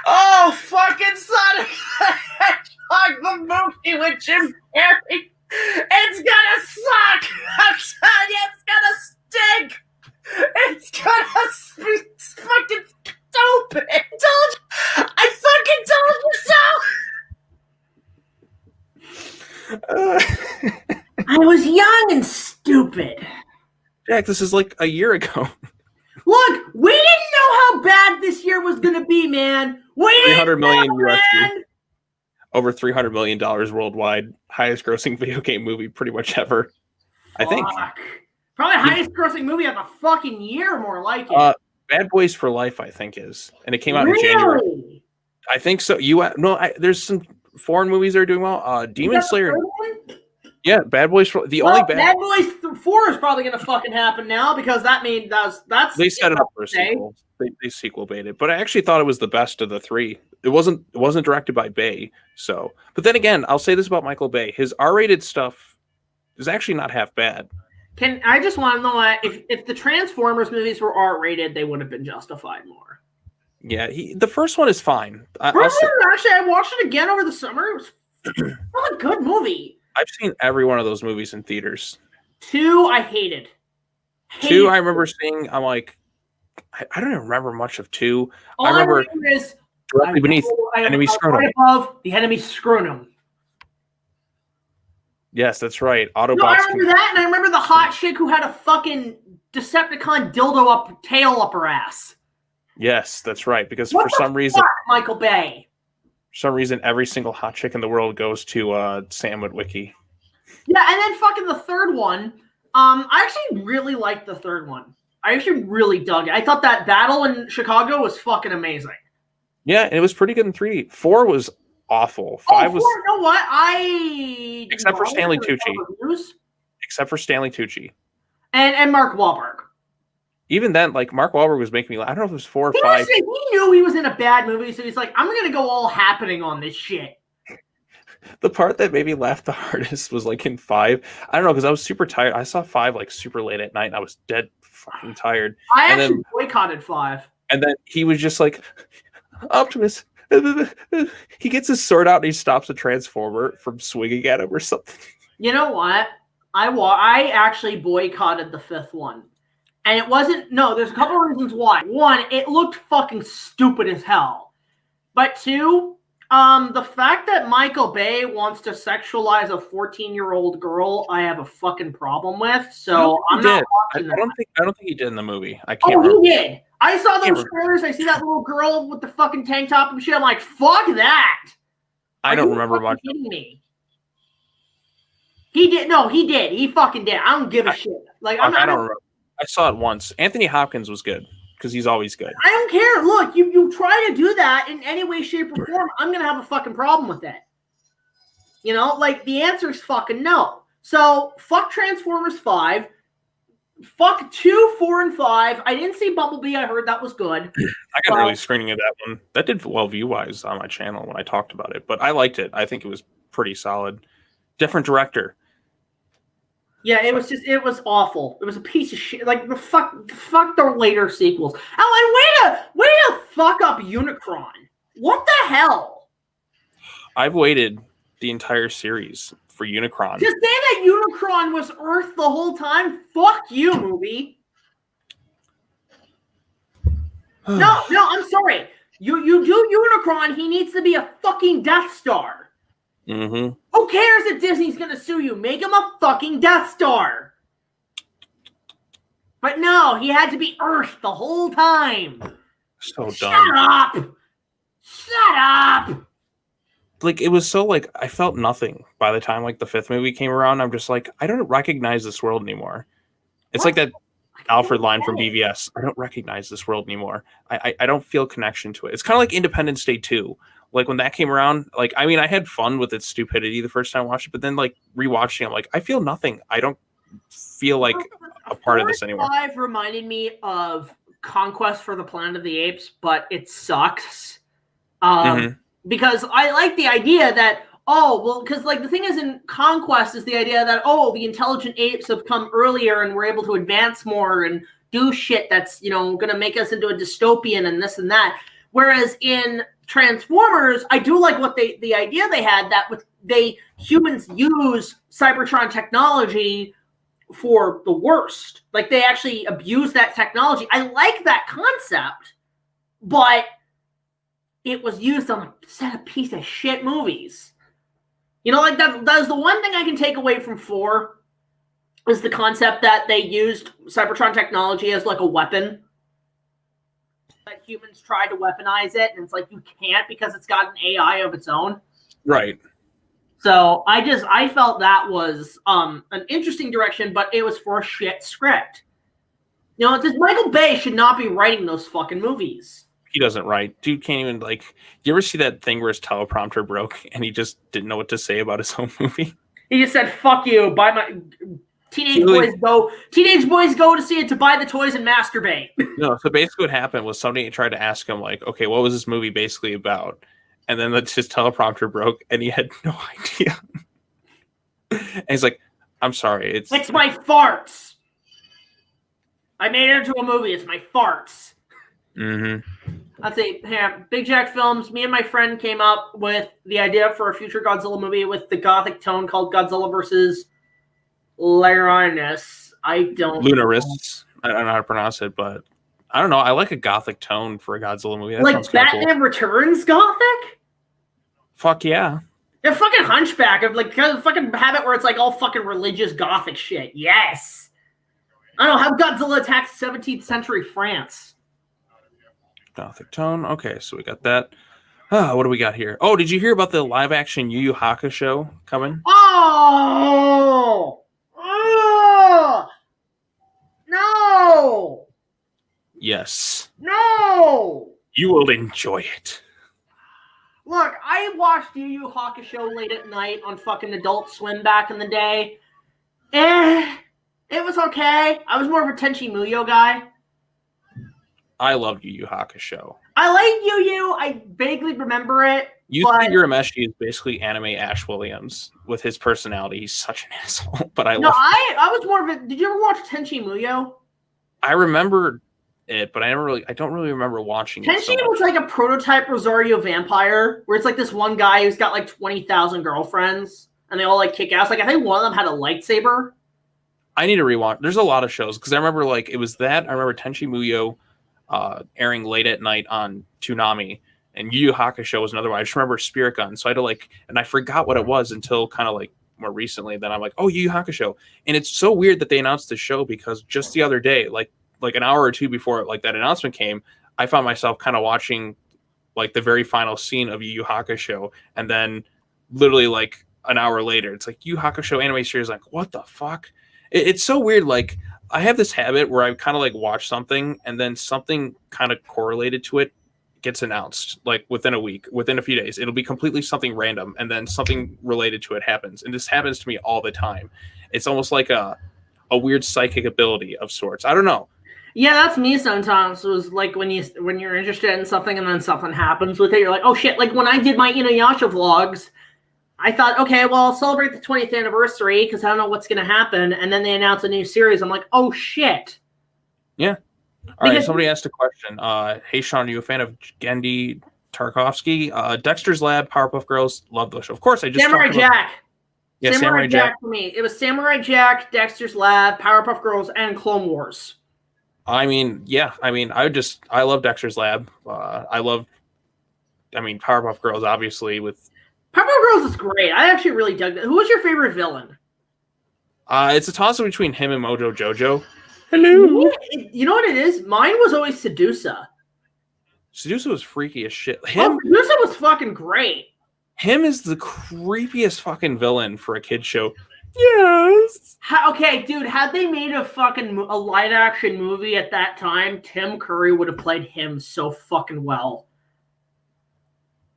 Oh, fucking Sonic the Hedgehog, the movie with Jim Carrey. It's gonna suck. I'm telling you, it's gonna stink. It's gonna be fucking stupid. I fucking told you so. I was young and stupid. Jack, this is like a year ago. Look, we didn't know how bad this year was going to be, man. We didn't 300 million know, man. Over $300 million worldwide, highest grossing video game movie pretty much ever. I think. Probably highest grossing movie of the fucking year, more like it. Bad Boys for Life, I think is. And it came out in January. I think so. There's some foreign movies that are doing well. Demon Slayer. Yeah, Bad Boys for Bad Boys 4 is probably going to fucking happen now because that means that's they set it up for a sequel. They sequel baited, but I actually thought it was the best of the three. It wasn't directed by Bay, so. But then again, I'll say this about Michael Bay: his R-rated stuff is actually not half bad. I just want to know if the Transformers movies were R-rated, they would have been justified more. Yeah, the first one is fine. Actually, I watched it again over the summer. It was a good movie. I've seen every one of those movies in theaters. 2, I hated. 2, I remember seeing. I'm like, I don't even remember much of 2. All I remember is directly beneath enemy scrotum. Right above the enemy scrotum. Yes, that's right. Autobots. No, I remember that, and I remember the hot chick who had a fucking Decepticon dildo tail up her ass. Yes, that's right. Because for some reason, Michael Bay. For some reason, every single hot chick in the world goes to Sam Witwicky. Yeah, and then fucking the third one. I actually really liked the third one. I actually really dug it. I thought that battle in Chicago was fucking amazing. Yeah, and it was pretty good in 3D. 4 was awful. 5 was. You know what? Except for Stanley Tucci. Except for Stanley Tucci. And Mark Wahlberg. Even then, like, Mark Wahlberg was making me laugh. I don't know if it was 4 or 5. He knew he was in a bad movie, so he's like, I'm going to go all happening on this shit. The part that made me laugh the hardest was, like, in 5. I don't know, because I was super tired. I saw 5, like, super late at night, and I was dead fucking tired. I actually boycotted 5. And then he was just like, Optimus. He gets his sword out, and he stops a Transformer from swinging at him or something. You know what? I actually boycotted the 5th one. And it wasn't, no, there's a couple of reasons why. 1, it looked fucking stupid as hell. But 2, the fact that Michael Bay wants to sexualize a 14-year-old girl, I have a fucking problem with. So I'm not watching that. I don't think he did in the movie. I can't remember. He did. I saw those trailers. I see that little girl with the fucking tank top and shit. I'm like, fuck that. I don't remember much. Kidding me? He did. No, he did. He fucking did. I don't give a shit. Like, I don't remember. I saw it once. Anthony Hopkins was good because he's always good. I don't care. Look, you try to do that in any way, shape, or form, I'm going to have a fucking problem with it. You know, like, the answer is fucking no. So, fuck Transformers 5. Fuck 2, 4, and 5. I didn't see Bumblebee. I heard that was good. I got an early screening of that one. That did well view-wise on my channel when I talked about it. But I liked it. I think it was pretty solid. Different director. Yeah, it was awful. It was a piece of shit. Like the fuck the later sequels. Oh, and way to fuck up Unicron. What the hell? I've waited the entire series for Unicron. To say that Unicron was Earth the whole time? Fuck you, movie. No, I'm sorry. You do Unicron, he needs to be a fucking Death Star. Mm-hmm. Who cares if Disney's gonna sue you? Make him a fucking Death Star. But no, he had to be Earth the whole time. So dumb. Shut up! Shut up! Like, it was so, like, I felt nothing by the time, like, the 5th movie came around. I'm just like, I don't recognize this world anymore. It's like that Alfred line from BVS. I don't recognize this world anymore. I don't feel connection to it. It's kind of like Independence Day 2. Like, when that came around, like, I mean, I had fun with its stupidity the first time I watched it, but then, like, rewatching, I'm like, I feel nothing. I don't feel like a part of this anymore. 5 reminded me of Conquest for the Planet of the Apes, but it sucks. Because I like the idea that, because, like, the thing is in Conquest is the idea that, the intelligent apes have come earlier and we're able to advance more and do shit that's, going to make us into a dystopian and this and that. Whereas in Transformers, I do like what the idea they had that humans use Cybertron technology for the worst. Like, they actually abuse that technology. I like that concept, but it was used on a set of piece of shit movies. Like that's the one thing I can take away from 4 is the concept that they used Cybertron technology as like a weapon. That humans tried to weaponize it, and it's like you can't because it's got an AI of its own. Right. So I felt that was an interesting direction, but it was for a shit script. Because Michael Bay should not be writing those fucking movies. He doesn't write. Dude can't even, like, do you ever see that thing where his teleprompter broke and he just didn't know what to say about his own movie? He just said, fuck you, buy my teenage boys go to see it to buy the toys and masturbate. No, so basically what happened was somebody tried to ask him, like, okay, what was this movie basically about? And then his teleprompter broke and he had no idea. And he's like, I'm sorry. It's my farts. I made it into a movie. It's my farts. Mm-hmm. I'd say, Big Jack Films, me and my friend came up with the idea for a future Godzilla movie with the gothic tone called Godzilla versus Lunaris. Lunaris. I don't know how to pronounce it, but I don't know. I like a gothic tone for a Godzilla movie. That like Batman cool. Returns gothic? Fuck yeah. They're fucking Hunchback. Like, fucking have it where it's like all fucking religious gothic shit. Yes. I don't know. Have Godzilla attack 17th century France. Gothic tone. Okay, so we got that. What do we got here? Oh, did you hear about the live action Yu Yu Hakusho coming? Oh! No! Yes. No! You will enjoy it. Look, I watched Yu Yu Hakusho late at night on fucking Adult Swim back in the day. It was okay. I was more of a Tenchi Muyo guy. I love Yu Yu Hakusho. I like Yu Yu. I vaguely remember it. Yusuke Urameshi is basically anime Ash Williams with his personality. He's such an asshole, but I love him. I was more of a... Did you ever watch Tenchi Muyo? I remember it, but I don't really remember watching it. Tenchi was like a prototype Rosario vampire, where it's like this one guy who's got like 20,000 girlfriends, and they all like kick ass. Like, I think one of them had a lightsaber. I need to rewatch. There's a lot of shows, because I remember like it was that. I remember Tenchi Muyo airing late at night on Toonami, and Yu Yu Hakusho was another one. I just remember Spirit Gun, so I had to like, and I forgot what it was until kind of like more recently. Then I'm like, oh, Yu Yu Hakusho, and it's so weird that they announced the show, because just the other day, like an hour or two before like that announcement came, I found myself kind of watching like the very final scene of Yu Yu Hakusho, and then literally like an hour later, it's like Yu Yu Hakusho anime series. Like, what the fuck? It's so weird. Like, I have this habit where I kind of like watch something and then something kind of correlated to it gets announced like within a week, within a few days. It'll be completely something random, and then something related to it happens. And this happens to me all the time. It's almost like a weird psychic ability of sorts. I don't know. Yeah, that's me sometimes. It was like when you're interested in something and then something happens with it, you're like, oh shit. Like when I did my Inuyasha vlogs, I thought, okay, well, I'll celebrate the 20th anniversary because I don't know what's going to happen. And then they announce a new series. I'm like, oh, shit. Yeah. All right, somebody asked a question. Hey, Sean, are you a fan of Gendy Tarkovsky? Dexter's Lab, Powerpuff Girls, love the show. Of course, I just Samurai Jack. Yeah, Samurai Jack for me. It was Samurai Jack, Dexter's Lab, Powerpuff Girls, and Clone Wars. I mean, yeah. I mean, I love Dexter's Lab. Powerpuff Girls, obviously, with... Powerpuff Girls is great. I actually really dug that. Who was your favorite villain? It's a toss-up between him and Mojo Jojo. Hello. You know what it is? Mine was always Sedusa. Sedusa was freaky as shit. Sedusa was fucking great. Him is the creepiest fucking villain for a kid show. Yes. Okay, dude, had they made a live-action movie at that time, Tim Curry would have played him so fucking well.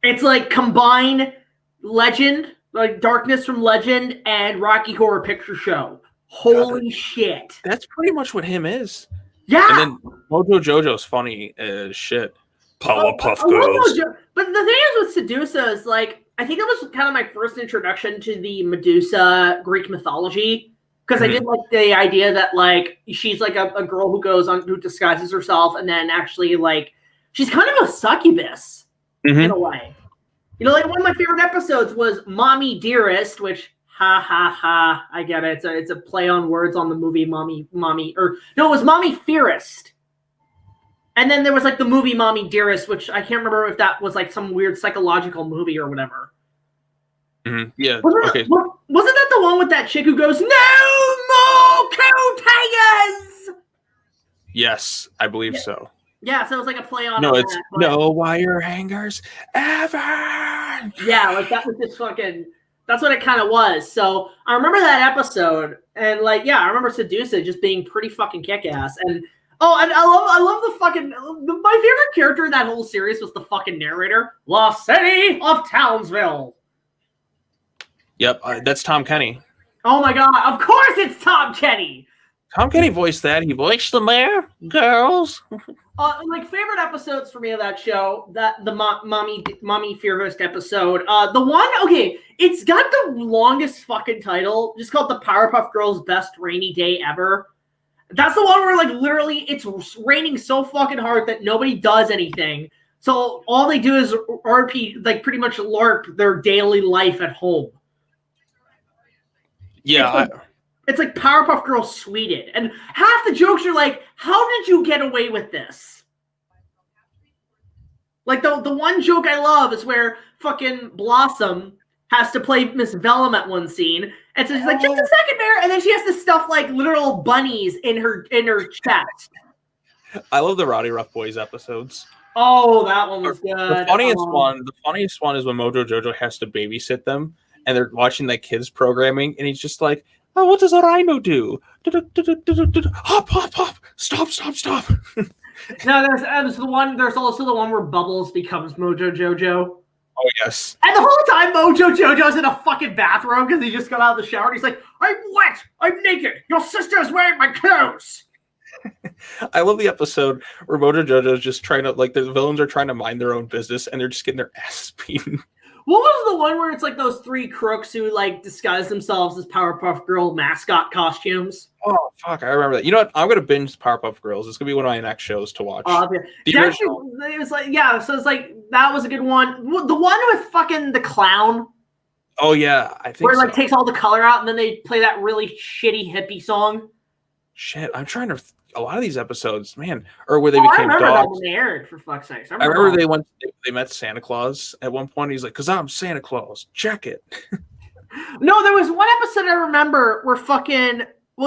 It's like combine Legend, like Darkness from Legend, and Rocky Horror Picture Show. Holy shit. That's pretty much what him is. Yeah. And then Mojo Jojo's funny as shit. Powerpuff Girls. But the thing is with Sedusa is like, I think that was kind of my first introduction to the Medusa Greek mythology. Because I did like the idea that like she's like a girl who disguises herself and then actually like she's kind of a succubus in a way. You know, like one of my favorite episodes was Mommy Dearest, which ha ha ha, I get it. It's a play on words on the movie it was Mommy Fearest. And then there was like the movie Mommy Dearest, which I can't remember if that was like some weird psychological movie or whatever. Yeah. Wasn't that the one with that chick who goes, "No more coat hangers"? Yes, I believe so. Yeah, so it was like a play on. No, it's that, no wire hangers ever. Yeah, like that was just fucking. That's what it kind of was. So I remember that episode, and like, yeah, I remember Sedusa just being pretty fucking kick-ass. And and I love the fucking. My favorite character in that whole series was the fucking narrator, La City of Townsville. Yep, that's Tom Kenny. Oh my god! Of course, it's Tom Kenny. Tom Kenny voiced that. He voiced the mayor, girls. Like favorite episodes for me of that show, that the Mommy Fearest episode. The one, okay, it's got the longest fucking title, just called the Powerpuff Girls Best Rainy Day Ever. That's the one where like literally it's raining so fucking hard that nobody does anything. So all they do is RP, like pretty much LARP their daily life at home. Yeah. It's like Powerpuff Girls Sweden. And half the jokes are like, how did you get away with this? Like the one joke I love is where fucking Blossom has to play Miss Vellum at one scene. And so she's like, just a second, Mayor. And then she has to stuff like literal bunnies in her chest. I love the Rowdy Rough Boys episodes. Oh, that one was good. The funniest one is when Mojo Jojo has to babysit them and they're watching that kids programming and he's just like, oh, what does a rhino do? Hop, hop, hop. Stop, stop, stop. No, there's also the one where Bubbles becomes Mojo Jojo. Oh, yes. And the whole time Mojo Jojo's in a fucking bathroom because he just got out of the shower and he's like, I'm wet, I'm naked, your sister's wearing my clothes. I love the episode where Mojo Jojo's just trying to, like, the villains are trying to mind their own business and they're just getting their asses beaten. What was the one where it's like those three crooks who like disguise themselves as Powerpuff Girl mascot costumes? Oh, fuck, I remember that. You know what? I'm going to binge Powerpuff Girls. It's going to be one of my next shows to watch. It was like, yeah, so it's like, that was a good one. The one with fucking the clown. Oh, yeah, I think where it like takes all the color out and then they play that really shitty hippie song. Shit, I'm trying to... A lot of these episodes, man, or where they became dogs. That when they aired, for fuck's sake. I remember they met Santa Claus at one point. He's like, "Cause I'm Santa Claus. Check it." No, there was one episode I remember where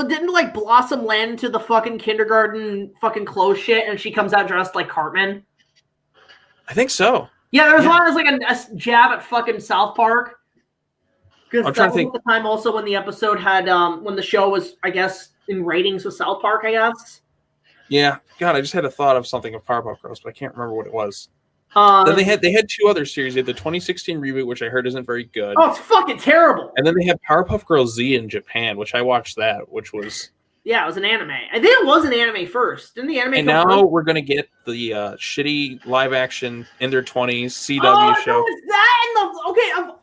didn't like Blossom land into the fucking kindergarten fucking clothes shit, and she comes out dressed like Cartman. I think so. Yeah, there was one that was like a jab at fucking South Park. Because I'm trying to think. At the time also when the episode had when the show was, I guess, in ratings with South Park, I guess. Yeah, God, I just had a thought of something of Powerpuff Girls, but I can't remember what it was. Then they had two other series. They had the 2016 reboot, which I heard isn't very good. Oh, it's fucking terrible. And then they had Powerpuff Girls Z in Japan, which I watched that, which was Yeah, it was an anime. I think it was an anime first. Didn't the anime And come now first? we're gonna get the shitty live action in their 20s CW Oh, show. no, it's that and the okay, of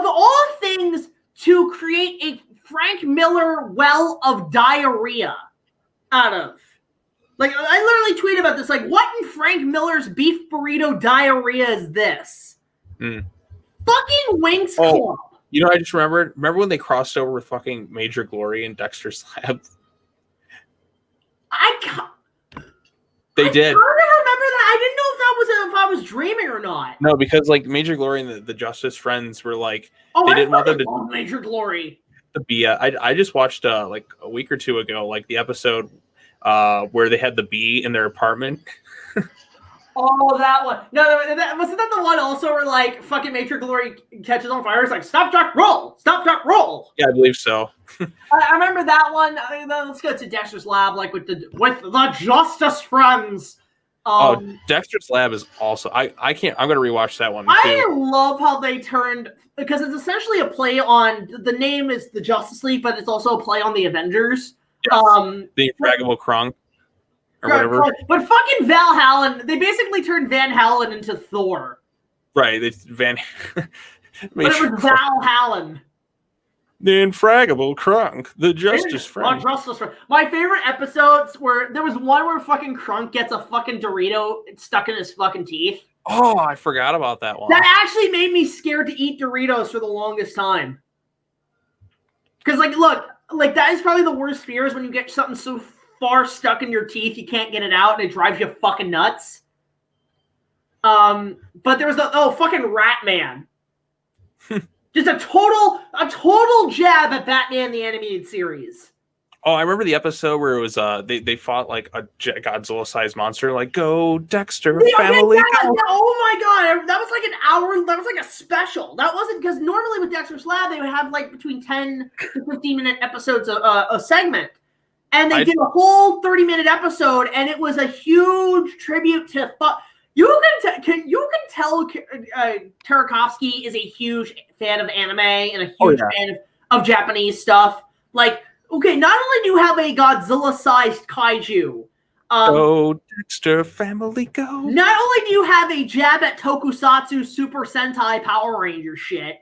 all things to create a Frank Miller well of diarrhea out of. Like, I literally tweet about this. Like, what in Frank Miller's beef burrito diarrhea is this? Mm. Fucking Winx Club. You know, I just remembered. Remember when they crossed over with fucking Major Glory and Dexter's Lab? They did. I remember that. I didn't know if I was dreaming or not. No, because like Major Glory and the Justice Friends were like, they didn't want them to love Major Glory. Be. I just watched like a week or two ago, like the episode where they had the bee in their apartment. Oh, that one. No, wasn't that the one also where like fucking Major Glory catches on fire? It's like stop, drop, roll, stop, drop, roll. Yeah, I believe so. I remember that one. Let's go to Dexter's Lab, like with the Justice Friends. Dexter's Lab is also. I can't. I'm gonna rewatch that one. I love how they turned, because it's essentially a play on the name is the Justice League, but it's also a play on the Avengers. Yes. The Infraggable Krunk. Or whatever. But fucking Val Hallen, they basically turned Van Halen into Thor. Right, they Van. But it was Val Hallen. The Infraggable Krunk, the Justice Friend. My favorite episodes were there was one where fucking Krunk gets a fucking Dorito stuck in his fucking teeth. Oh, I forgot about that one. That actually made me scared to eat Doritos for the longest time. Because like, look, like that is probably the worst fear is when you get something so far stuck in your teeth you can't get it out and it drives you fucking nuts. But there was the fucking Rat Man. Just a total jab at Batman the Animated Series. Oh, I remember the episode where it was they fought like a Godzilla-sized monster, like go Dexter family. Yeah, oh my god, that was like an hour. That was like a special. That wasn't because normally with Dexter's Lab they would have like between 10 to 15-minute episodes a segment. And they did a whole 30-minute episode, and it was a huge tribute to. You can tell Tarkovsky is a huge fan of anime and a huge fan of Japanese stuff. Like, okay, not only do you have a Godzilla-sized kaiju, go Dexter family, go. Not only do you have a jab at Tokusatsu Super Sentai Power Ranger shit,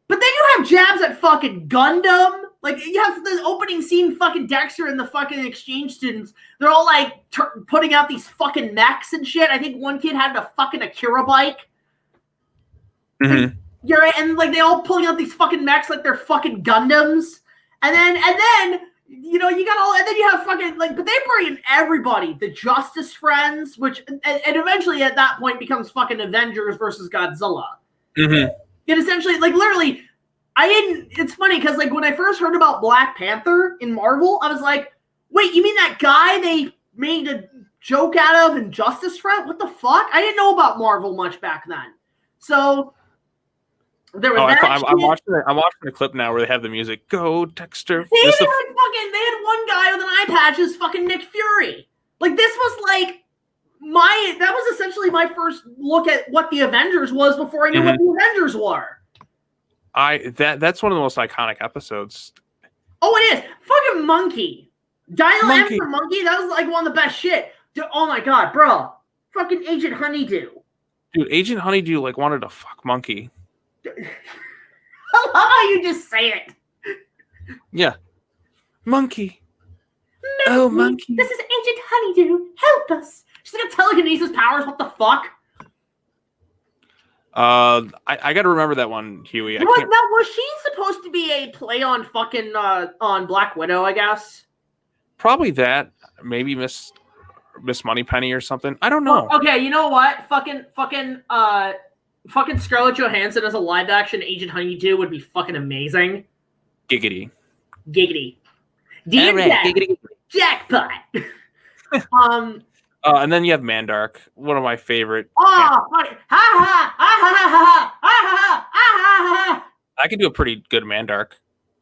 but then you have jabs at fucking Gundam. Like, you have the opening scene, fucking Dexter and the fucking exchange students. They're all, like, putting out these fucking mechs and shit. I think one kid had a fucking Akira bike. Mm-hmm. You're right. And, like, they all pulling out these fucking mechs like they're fucking Gundams. And then, you know, you got all... And then you have fucking, like... But they bring in everybody. The Justice Friends, which... And eventually, at that point, becomes fucking Avengers versus Godzilla. Mm-hmm. It essentially... Like, literally... It's funny because like when I first heard about Black Panther in Marvel, I was like, wait, you mean that guy they made a joke out of in Justice Friend? What the fuck? I didn't know about Marvel much back then. So there was I'm watching the clip now where they have the music. Go Dexter. They had one guy with an eye patch is fucking Nick Fury. Like this was like that was essentially my first look at what the Avengers was before I knew what the Avengers were. That's one of the most iconic episodes. Oh, it is. Fucking Monkey. Dial M for Monkey. That was like one of the best shit. Dude, oh my god, bro. Fucking Agent Honeydew. Dude, Agent Honeydew like wanted to fuck Monkey. I love how you just say it. Yeah. Monkey. Oh, Monkey. This is Agent Honeydew. Help us. She's got telekinesis powers. What the fuck? I got to remember that one, Huey. Now, was she supposed to be a play on fucking on Black Widow? I guess. Probably that. Maybe Miss Moneypenny or something. I don't know. Okay, you know what? Fucking Scarlett Johansson as a live action Agent Honeydew would be fucking amazing. Giggity. Giggity. Jackpot. And then you have Mandark, one of my favorite. Funny. I can do a pretty good Mandark.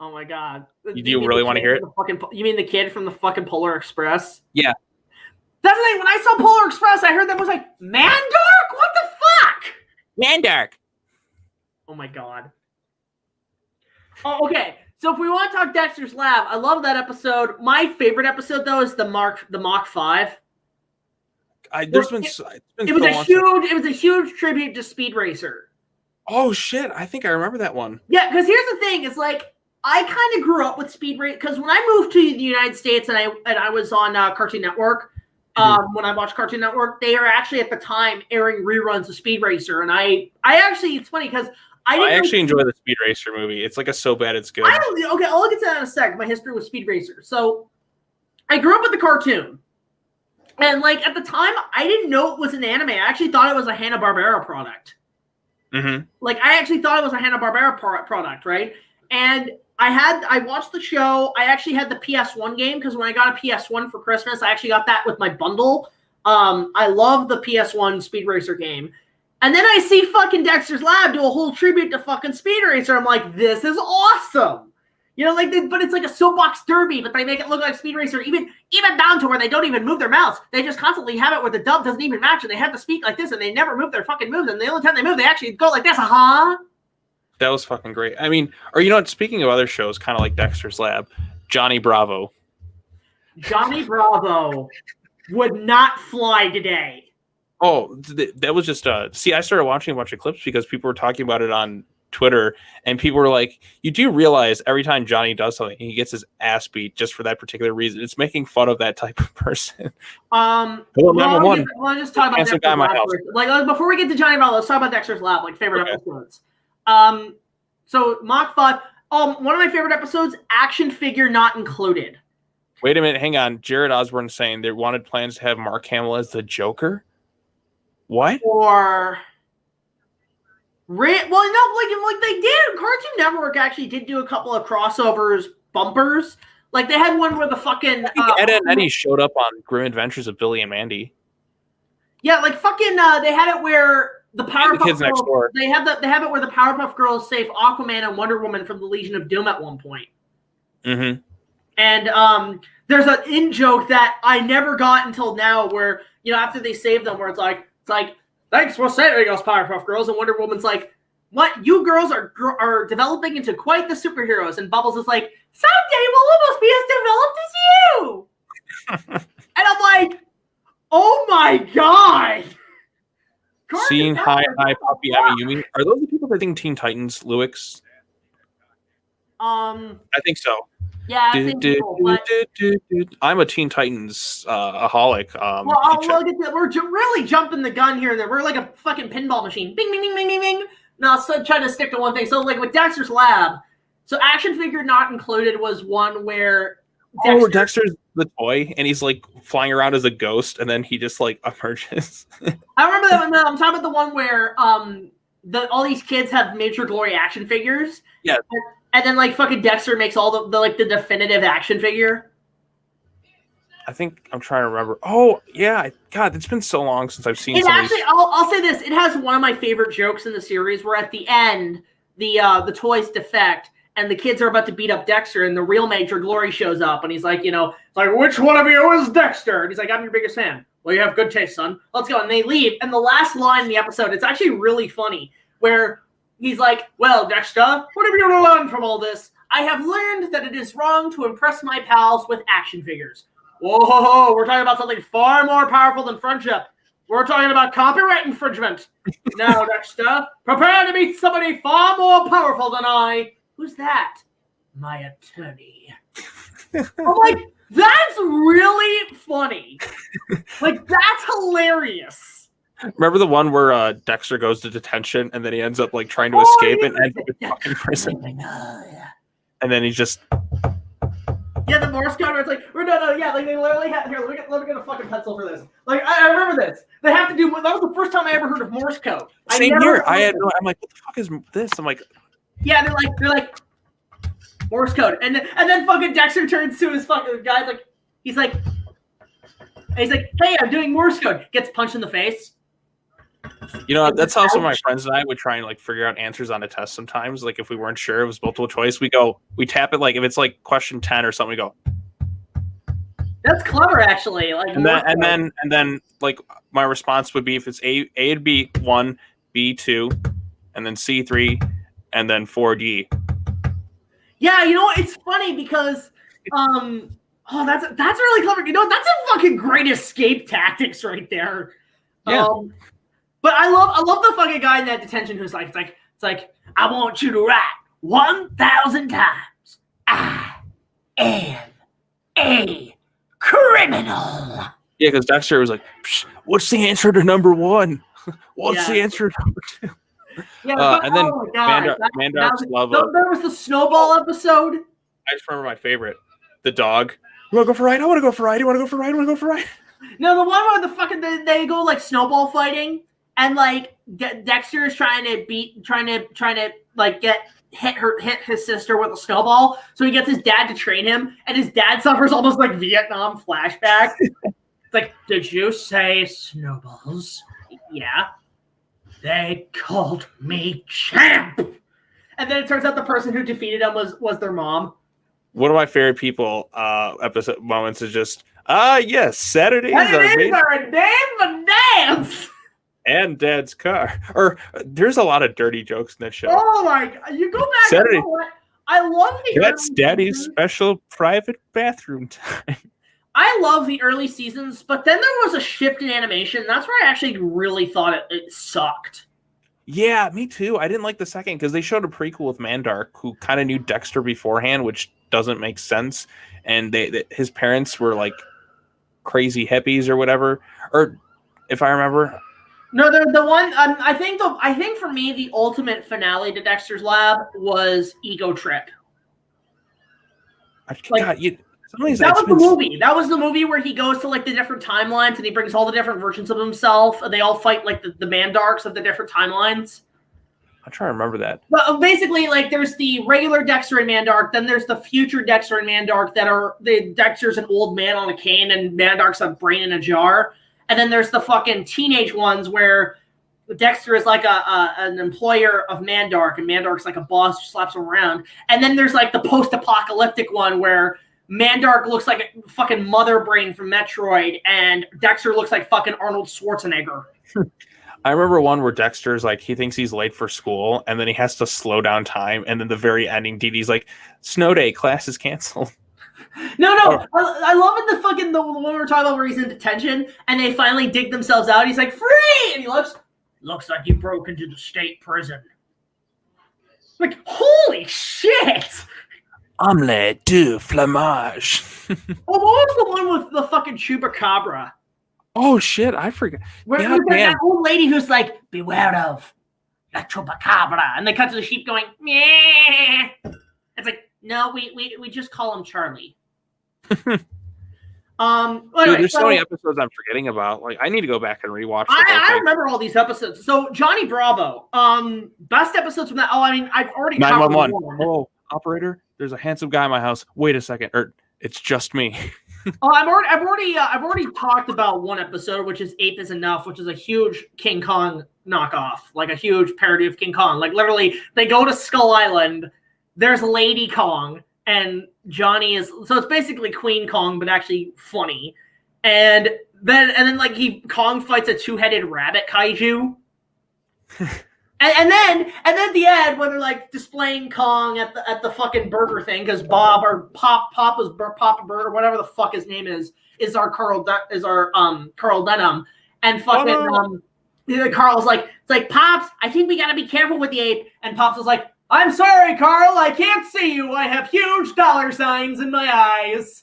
Oh my god. Do you really want to hear it? You mean the kid from the fucking Polar Express? Yeah. That's the thing. When I saw Polar Express, I heard that was like, Mandark? What the fuck? Mandark. Oh my god. Oh, okay. So if we want to talk Dexter's Lab, I love that episode. My favorite episode though is the Mach 5. It was a huge tribute to Speed Racer. Oh shit! I think I remember that one. Yeah, because here's the thing: it's like I kind of grew up with Speed Racer because when I moved to the United States and I was on Cartoon Network. When I watched Cartoon Network, they were actually at the time airing reruns of Speed Racer, and I actually it's funny because I actually enjoy the Speed Racer movie. It's like a so bad it's good. Okay, I'll get to that in a sec. My history with Speed Racer. So I grew up with the cartoon. And like at the time, I didn't know it was an anime. I actually thought it was a Hanna-Barbera product. Mm-hmm. Like I actually thought it was a Hanna-Barbera product, right? And I watched the show. I actually had the PS1 game because when I got a PS1 for Christmas, I actually got that with my bundle. I love the PS1 Speed Racer game. And then I see fucking Dexter's Lab do a whole tribute to fucking Speed Racer. I'm like, this is awesome. You know, like, but it's like a soapbox derby, but they make it look like Speed Racer, even down to where they don't even move their mouths. They just constantly have it where the dub doesn't even match, and they have to speak like this, and they never move their fucking moves. And the only time they move, they actually go like this. That was fucking great. I mean, or you know what? Speaking of other shows, kind of like Dexter's Lab, Johnny Bravo. Johnny Bravo would not fly today. Oh, that was just see, I started watching a bunch of clips because people were talking about it on Twitter, and people were like, you do realize every time Johnny does something, he gets his ass beat just for that particular reason. It's making fun of that type of person. Let's just talk about Dexter's Lab first. Like before we get to Johnny Bravo, let's talk about Dexter's Lab, like favorite episodes. So Mach 5, one of my favorite episodes, action figure not included. Wait a minute, hang on. Jared Osborne saying they wanted plans to have Mark Hamill as the Joker. What? Or like they did. Cartoon Network actually did do a couple of crossovers bumpers. Like they had one where the fucking Ed and Eddie showed up on Grim Adventures of Billy and Mandy. Yeah, like fucking they had it where the Powerpuff Kids Next Door. They have it where the Powerpuff Girls save Aquaman and Wonder Woman from the Legion of Doom at one point. Mm-hmm. And there's an in joke that I never got until now where, you know, after they save them, where it's like, thanks for saving us, Powerpuff Girls. And Wonder Woman's like, what? You girls are developing into quite the superheroes. And Bubbles is like, someday we'll almost be as developed as you. And I'm like, oh my God. Seeing Hi Poppy Amiyumi. Are those the people that think Teen Titans, Luix? I think so. Yeah, I'm a Teen Titans aholic. We're really jumping the gun here. We're like a fucking pinball machine. Bing, bing, bing, bing, bing, bing. No, so trying to stick to one thing. So like with Dexter's Lab, so action figure not included was one where Dexter's the toy, and he's like flying around as a ghost, and then he just like emerges. I remember that one. I'm talking about the one where all these kids have Major Glory action figures. Yeah. And then, like, fucking Dexter makes all the definitive action figure. I think I'm trying to remember. Oh, yeah. God, it's been so long since I've seen it. Actually, I'll say this. It has one of my favorite jokes in the series where at the end, the toys defect, and the kids are about to beat up Dexter, and the real Major Glory shows up, and he's like, you know, it's like, which one of you is Dexter? And he's like, I'm your biggest fan. Well, you have good taste, son. Let's go. And they leave. And the last line in the episode, it's actually really funny, where he's like, well, Dexter, what have you learned from all this? I have learned that it is wrong to impress my pals with action figures. Whoa, we're talking about something far more powerful than friendship. We're talking about copyright infringement. Now, Dexter, prepare to meet somebody far more powerful than I. Who's that? My attorney. I'm like, that's really funny. Like, that's hilarious. Remember the one where Dexter goes to detention and then he ends up like trying to escape and ends up in fucking prison. And then he's just the Morse code where it's like, like they literally have here. Let me get a fucking pencil for this. Like I remember this. They have to do. That was the first time I ever heard of Morse code. Same here. I'm like, what the fuck is this? I'm like, yeah. They're like Morse code, and then fucking Dexter turns to his fucking guy. He's like, hey, I'm doing Morse code. Gets punched in the face. You know, that's how some of my friends and I would try and like figure out answers on a test sometimes. Like if we weren't sure it was multiple choice, we tap it, like if it's like question 10 or something, we go. That's clever, actually. Like and then like my response would be if it's A and B 1, B 2, and then C 3, and then 4D. Yeah, you know, it's funny because that's really clever. You know, that's a fucking great escape tactics right there. Yeah. But I love the fucking guy in that detention who's like, it's like, I want you to write 1,000 times. I am a criminal. Yeah, because Dexter was like, what's the answer to number 1? What's the answer to number 2? Yeah, and then oh my God, Mandark's love there was the snowball episode. I just remember my favorite, the dog. You want to go for a ride? I want to go for a ride. You want to go for a ride? I want to go for a ride. No, the one where the fucking they go like snowball fighting, and like Dexter is trying to like hit his sister with a snowball, so he gets his dad to train him, and his dad suffers almost like Vietnam flashback. It's like, did you say snowballs? Yeah. They called me champ. And then it turns out the person who defeated him was their mom. One of my favorite people episode moments is just, yes, Saturdays are a damn dance. And Dad's car. Or there's a lot of dirty jokes in this show. Oh my God. You go back. Saturday. You know what? I love the That's Daddy's special private bathroom time. I love the early seasons, but then there was a shift in animation. That's where I actually really thought it sucked. Yeah, me too. I didn't like the second because they showed a prequel with Mandark who kind of knew Dexter beforehand, which doesn't make sense. And his parents were like crazy hippies or whatever. Or if I remember. No, the one I think for me the ultimate finale to Dexter's Lab was Ego Trip. That was the movie. That was the movie where he goes to like the different timelines and he brings all the different versions of himself. And they all fight like the Mandarks of the different timelines. I'm trying to remember that. But basically, like there's the regular Dexter and Mandark, then there's the future Dexter and Mandark that are Dexter's an old man on a cane and Mandark's a brain in a jar. And then there's the fucking teenage ones where Dexter is like an employer of Mandark and Mandark's like a boss who slaps him around. And then there's like the post-apocalyptic one where Mandark looks like a fucking mother brain from Metroid, and Dexter looks like fucking Arnold Schwarzenegger. I remember one where Dexter's like, he thinks he's late for school, and then he has to slow down time, and then the very ending, Dee Dee's like, snow day, class is canceled. No. I love it, the one we were talking about where he's in detention, and they finally dig themselves out. He's like, free! And he looks like you broke into the state prison. Like, holy shit! Omelette du fromage. What was the one with the fucking chupacabra? Oh shit, I forgot. Where that old lady who's like, beware of the chupacabra, and they cut to the sheep going, meh. It's like, no, we just call him Charlie. Anyway, dude, there's so many episodes I'm forgetting about. Like, I need to go back and rewatch. I remember all these episodes. So Johnny Bravo, best episodes from that. Oh, I mean, I've already 911. Oh, operator, there's a handsome guy in my house. Wait a second, or it's just me. Oh, I've already talked about one episode, which is Ape is Enough, which is a huge King Kong knockoff, like a huge parody of King Kong. Like literally, they go to Skull Island. There's Lady Kong, and Johnny is so it's basically Queen Kong, but actually funny. And then like Kong fights a 2-headed rabbit kaiju. And then at the end, when they're like displaying Kong at the fucking burger thing, because Bob or Papa's Papa Burger, whatever the fuck his name is our Carl Denham, and fucking Carl's like, it's like, Pops, I think we gotta be careful with the ape, and Pops is like, I'm sorry, Carl, I can't see you. I have huge dollar signs in my eyes.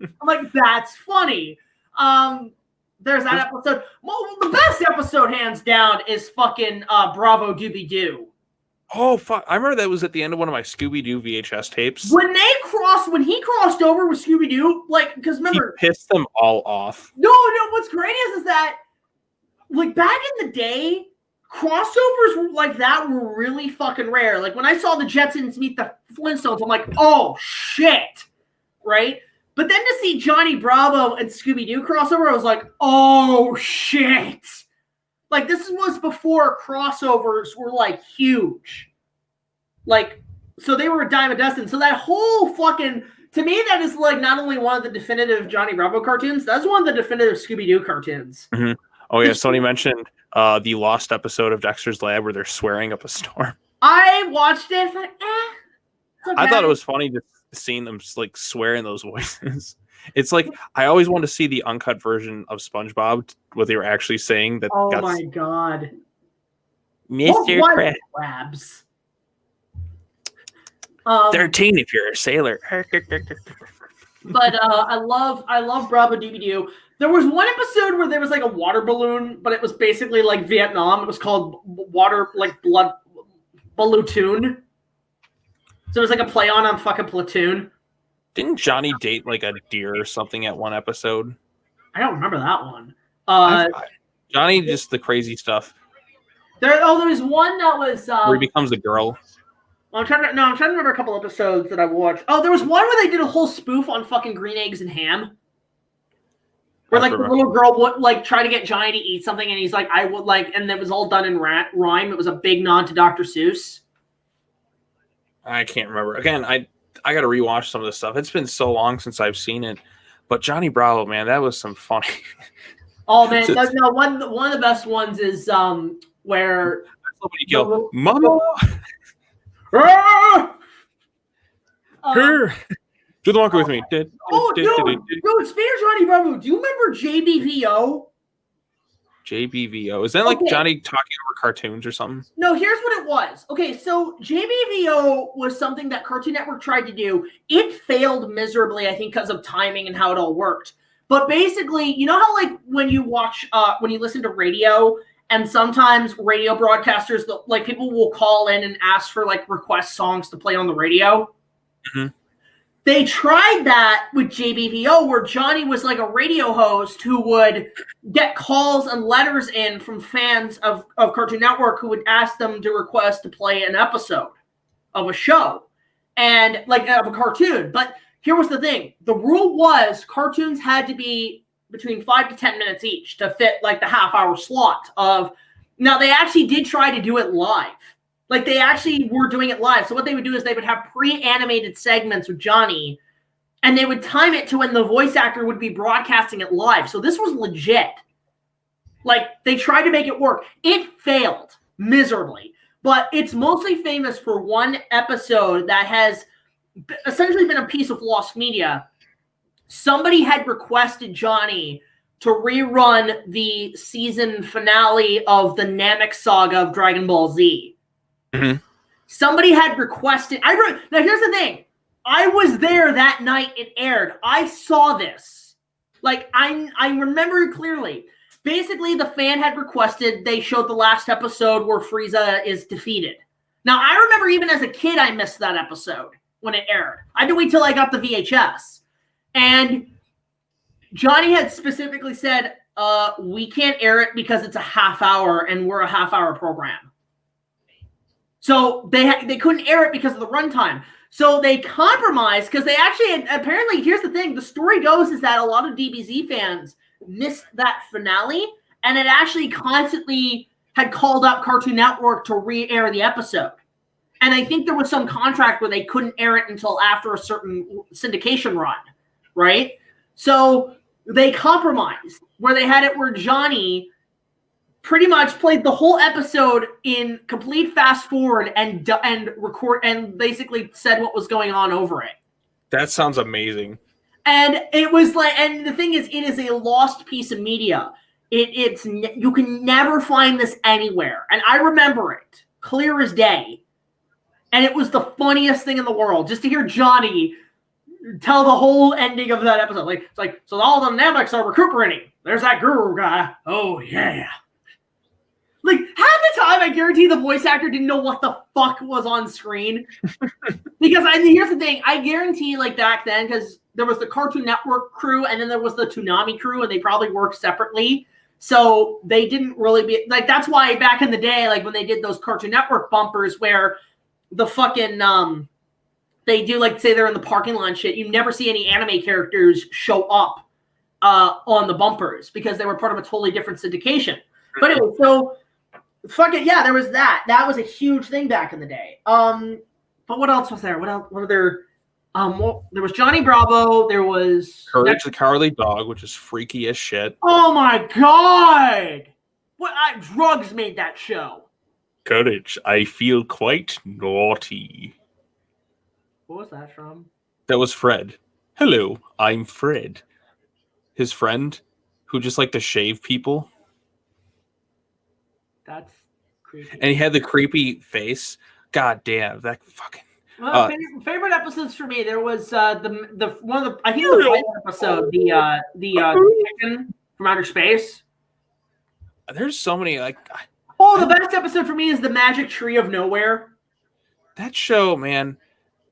I'm like, that's funny. There's that episode. Well, the best episode, hands down, is fucking Bravo Doobie Doo. Oh fuck! I remember that was at the end of one of my Scooby Doo VHS tapes. When he crossed over with Scooby Doo, like, because remember, he pissed them all off. No. What's great is that, like, back in the day, crossovers like that were really fucking rare. Like when I saw the Jetsons meet the Flintstones, I'm like, oh shit, right? But then to see Johnny Bravo and Scooby-Doo crossover, I was like, oh, shit. Like, this was before crossovers were, like, huge. Like, so they were a dime a dozen. So that whole fucking, to me, that is, like, not only one of the definitive Johnny Bravo cartoons, that's one of the definitive Scooby-Doo cartoons. Mm-hmm. Oh, yeah, Sony mentioned the Lost episode of Dexter's Lab where they're swearing up a storm. I watched it, like, I thought it was funny just seeing them like swear in those voices. It's like I always want to see the uncut version of SpongeBob, what they were actually saying. That oh my god, Mr. Krabs. 13 if you're a sailor. But I love Bravo Doo. There was one episode where there was like a water balloon, but it was basically like Vietnam. It was called Water like Blood Balloon. So it was like a play on fucking Platoon. Didn't Johnny date like a deer or something at one episode? I don't remember that one. Johnny, just the crazy stuff. There was one that was where he becomes a girl. I'm trying to remember a couple episodes that I watched. Oh, there was one where they did a whole spoof on fucking green eggs and ham. Where like the little girl would like try to get Johnny to eat something, and he's like, "I would like," and it was all done in rhyme. It was a big nod to Dr. Seuss. I can't remember. Again, I got to rewatch some of this stuff. It's been so long since I've seen it. But Johnny Bravo, man, that was some funny. Oh man, no, one of the best ones is where somebody killed Mama. Her. Do the monkey with me. Dude, speaking of Johnny Bravo, do you remember JBVO? JBVO. Is that like Johnny talking over cartoons or something? No, here's what it was. Okay, so JBVO was something that Cartoon Network tried to do. It failed miserably, I think, because of timing and how it all worked. But basically, you know how like when you listen to radio, and sometimes radio broadcasters, like people will call in and ask for like request songs to play on the radio. Mm-hmm. They tried that with JBVO, where Johnny was like a radio host who would get calls and letters in from fans of Cartoon Network who would ask them to request to play an episode of a show and like of a cartoon. But here was the thing. The rule was cartoons had to be between 5 to 10 minutes each to fit like the half-hour slot of. Now they actually did try to do it live. Like they actually were doing it live. So what they would do is they would have pre-animated segments with Johnny, and they would time it to when the voice actor would be broadcasting it live. So this was legit. Like they tried to make it work. It failed miserably, but it's mostly famous for one episode that has essentially been a piece of lost media. Somebody had requested Johnny to rerun the season finale of the Namek saga of Dragon Ball Z. Mm-hmm. Somebody had requested. Now here's the thing. I was there that night it aired. I saw this. Like I remember it clearly. Basically, the fan had requested they showed the last episode where Frieza is defeated. Now I remember even as a kid I missed that episode when it aired. I had to wait till I got the VHS. And Johnny had specifically said, we can't air it because it's a half hour and we're a half-hour program. So they couldn't air it because of the runtime. So they compromised because they actually had, apparently, here's the thing. The story goes is that a lot of DBZ fans missed that finale, and it actually constantly had called up Cartoon Network to re-air the episode. And I think there was some contract where they couldn't air it until after a certain syndication run, right? So they compromised where they had it where Johnny pretty much played the whole episode in complete fast forward and record and basically said what was going on over it. That sounds amazing. And it was like, and the thing is, it is a lost piece of media. You can never find this anywhere. And I remember it clear as day. And it was the funniest thing in the world just to hear Johnny tell the whole ending of that episode. Like, it's like, so all the Nameks are recuperating. There's that guru guy. Oh, yeah. Like, half the time, I guarantee the voice actor didn't know what the fuck was on screen. Because here's the thing. I guarantee, like, back then, because there was the Cartoon Network crew, and then there was the Toonami crew, and they probably worked separately. So they didn't really be... Like, that's why back in the day, like, when they did those Cartoon Network bumpers where the fucking... they do, like, say they're in the parking lot and shit, you never see any anime characters show up on the bumpers because they were part of a totally different syndication. But anyway, so... Fuck it, yeah, there was that. That was a huge thing back in the day. But what else was there? What else? What other? There was Johnny Bravo. There was Courage the Cowardly Dog, which is freaky as shit. Oh my god! What drugs made that show? Courage, I feel quite naughty. What was that from? That was Fred. Hello, I'm Fred. His friend, who just liked to shave people. That's creepy. And he had the creepy face. God damn, that fucking. Well, favorite episodes for me. There was the one of the I think the final episode, the chicken from outer space. There's so many like. Oh, the best episode for me is the Magic Tree of Nowhere. That show, man,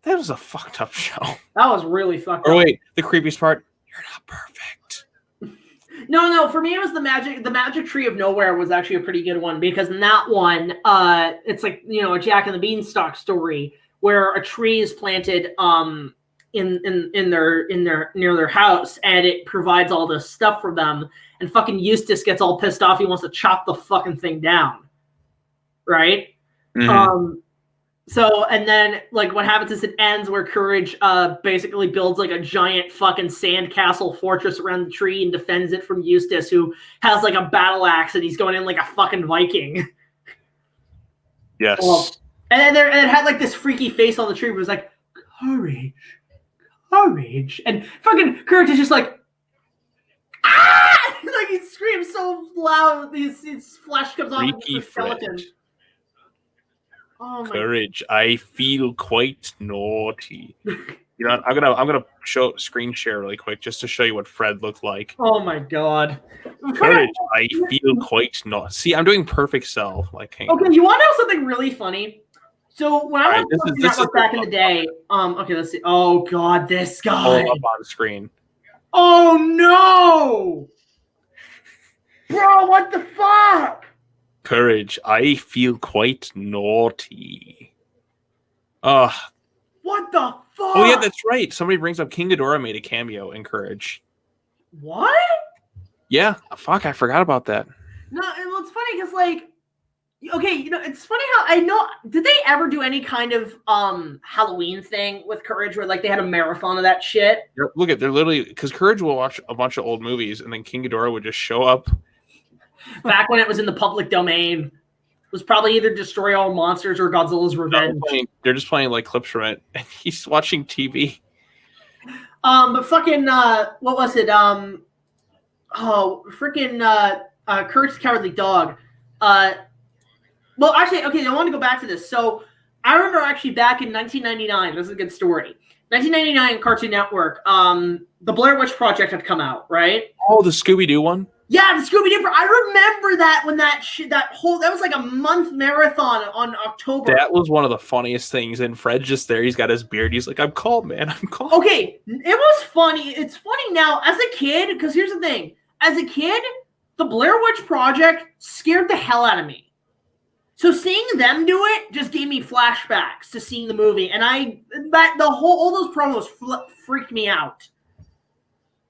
that was a fucked up show. That was really fucked up. Or wait, the creepiest part, you're not perfect. No, for me it was the Magic Tree of Nowhere was actually a pretty good one, because in that one, it's like, you know, a Jack and the Beanstalk story where a tree is planted in their near their house, and it provides all this stuff for them, and fucking Eustace gets all pissed off. He wants to chop the fucking thing down. Right? Mm-hmm. So, and then, like, what happens is it ends where Courage basically builds, like, a giant fucking sandcastle fortress around the tree and defends it from Eustace, who has, like, a battle axe, and he's going in like a fucking Viking. Yes. And it had, like, this freaky face on the tree where it was like, courage, courage. And fucking Courage is just like, ah! Like, he screams so loud, his flesh comes off Freaky the skeleton. Fred. Oh my Courage, I feel quite naughty. You know, I'm gonna show screen share really quick just to show you what Fred looked like. Oh my god. Courage, I feel quite naughty. See, I'm doing perfect cell. Like, okay, you want to know something really funny? So when I was Network back in the day, okay, let's see. Oh god, this guy. Hold up on the screen. Oh no, bro! What the fuck? Courage, I feel quite naughty. What the fuck? Oh yeah, that's right. Somebody brings up King Ghidorah made a cameo in Courage. What? Yeah, fuck, I forgot about that. No, it's funny because, like, okay, you know, it's funny how I know. Did they ever do any kind of Halloween thing with Courage where, like, they had a marathon of that shit? Look at, they're literally, because Courage will watch a bunch of old movies and then King Ghidorah would just show up. Back when it was in the public domain. It was probably either Destroy All Monsters or Godzilla's Revenge. They're just playing like clips from it, and he's watching TV. But fucking what was it? Courage the Cowardly Dog. Well, actually, okay, I want to go back to this. So I remember actually back in 1999. This is a good story. 1999 Cartoon Network. The Blair Witch Project had come out, right? Oh, the Scooby-Doo one. Yeah, the Scooby-Doo. I remember that when that was like a month marathon on October. That was one of the funniest things. And Fred's just there. He's got his beard. He's like, I'm calm, man. I'm calm. Okay, it was funny. It's funny now as a kid, because here's the thing. As a kid, the Blair Witch Project scared the hell out of me. So seeing them do it just gave me flashbacks to seeing the movie. And all those promos freaked me out.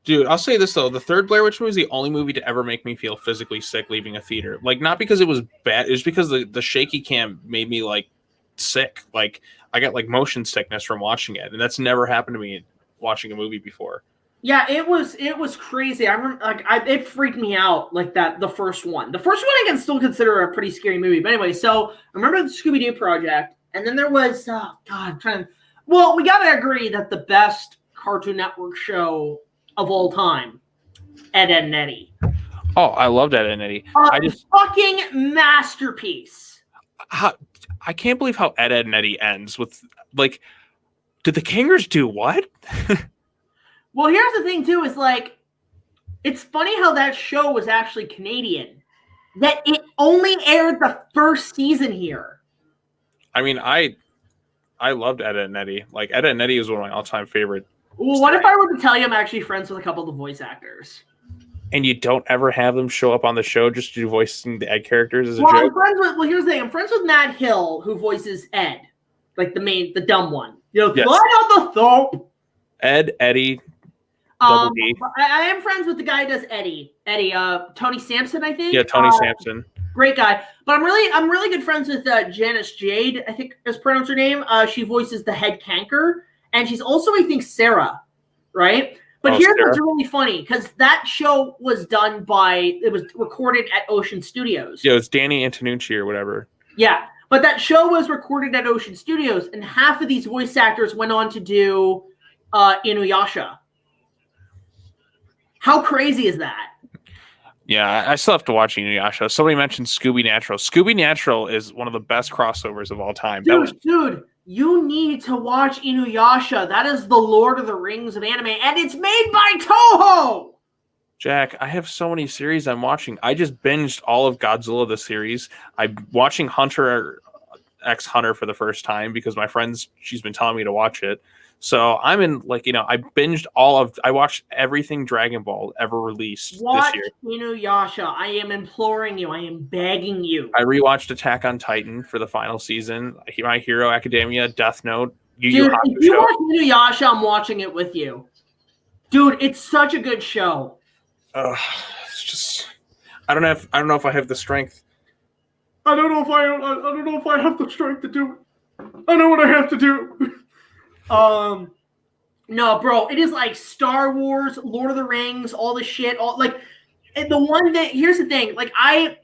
Dude, I'll say this, though. The third Blair Witch movie is the only movie to ever make me feel physically sick leaving a theater. Like, not because it was bad. It was because the shaky cam made me, like, sick. Like, I got, like, motion sickness from watching it. And that's never happened to me watching a movie before. Yeah, it was crazy. I remember, like, it freaked me out, like that, the first one. The first one I can still consider a pretty scary movie. But anyway, so I remember the Scooby-Doo Project. And then there was, well, we got to agree that the best Cartoon Network show of all time, Ed, Edd and Eddy. Oh, I loved Ed, Edd and Eddy. Fucking masterpiece. I can't believe how Ed, Edd and Eddy ends with, like, did the Kingers do what? Well, here's the thing, too, is, like, it's funny how that show was actually Canadian. That it only aired the first season here. I mean, I loved Ed, Edd and Eddy. Like, Ed, Edd and Eddy is one of my all-time favorite. Well, what if I were to tell you I'm actually friends with a couple of the voice actors? And you don't ever have them show up on the show just to do voicing the Ed characters as a joke? Here's the thing. I'm friends with Matt Hill, who voices Ed. Like the dumb one. You know, yes. Fly out the thump. Ed, Eddie, Double D. I am friends with the guy who does Eddie, Tony Sampson, I think. Yeah, Tony Sampson. Great guy. But I'm really good friends with Janice Jade, I think is pronounced her name. She voices the head canker. And she's also, I think, Sarah, right? But here's what's really funny, because that show was it was recorded at Ocean Studios. Yeah, it's Danny Antonucci or whatever. Yeah. But that show was recorded at Ocean Studios, and half of these voice actors went on to do Inuyasha. How crazy is that? Yeah, I still have to watch Inuyasha. Somebody mentioned Scooby Natural. Scooby Natural is one of the best crossovers of all time. Dude, you need to watch Inuyasha. That is the Lord of the Rings of anime, and it's made by Toho! Jack, I have so many series I'm watching. I just binged all of Godzilla, the series. I'm watching Hunter x Hunter for the first time because my friend's, she's been telling me to watch it. So I'm in, like, I binged I watched everything Dragon Ball ever released this year. Inuyasha. I am imploring you. I am begging you. I rewatched Attack on Titan for the final season. My Hero Academia, Death Note, Dude, if you watch Inuyasha, I'm watching it with you. Dude, it's such a good show. It's just, I don't know if I have the strength. I don't know if I have the strength to do it. I know what I have to do. No, bro, it is like Star Wars, Lord of the Rings, all the shit, the one that, here's the thing,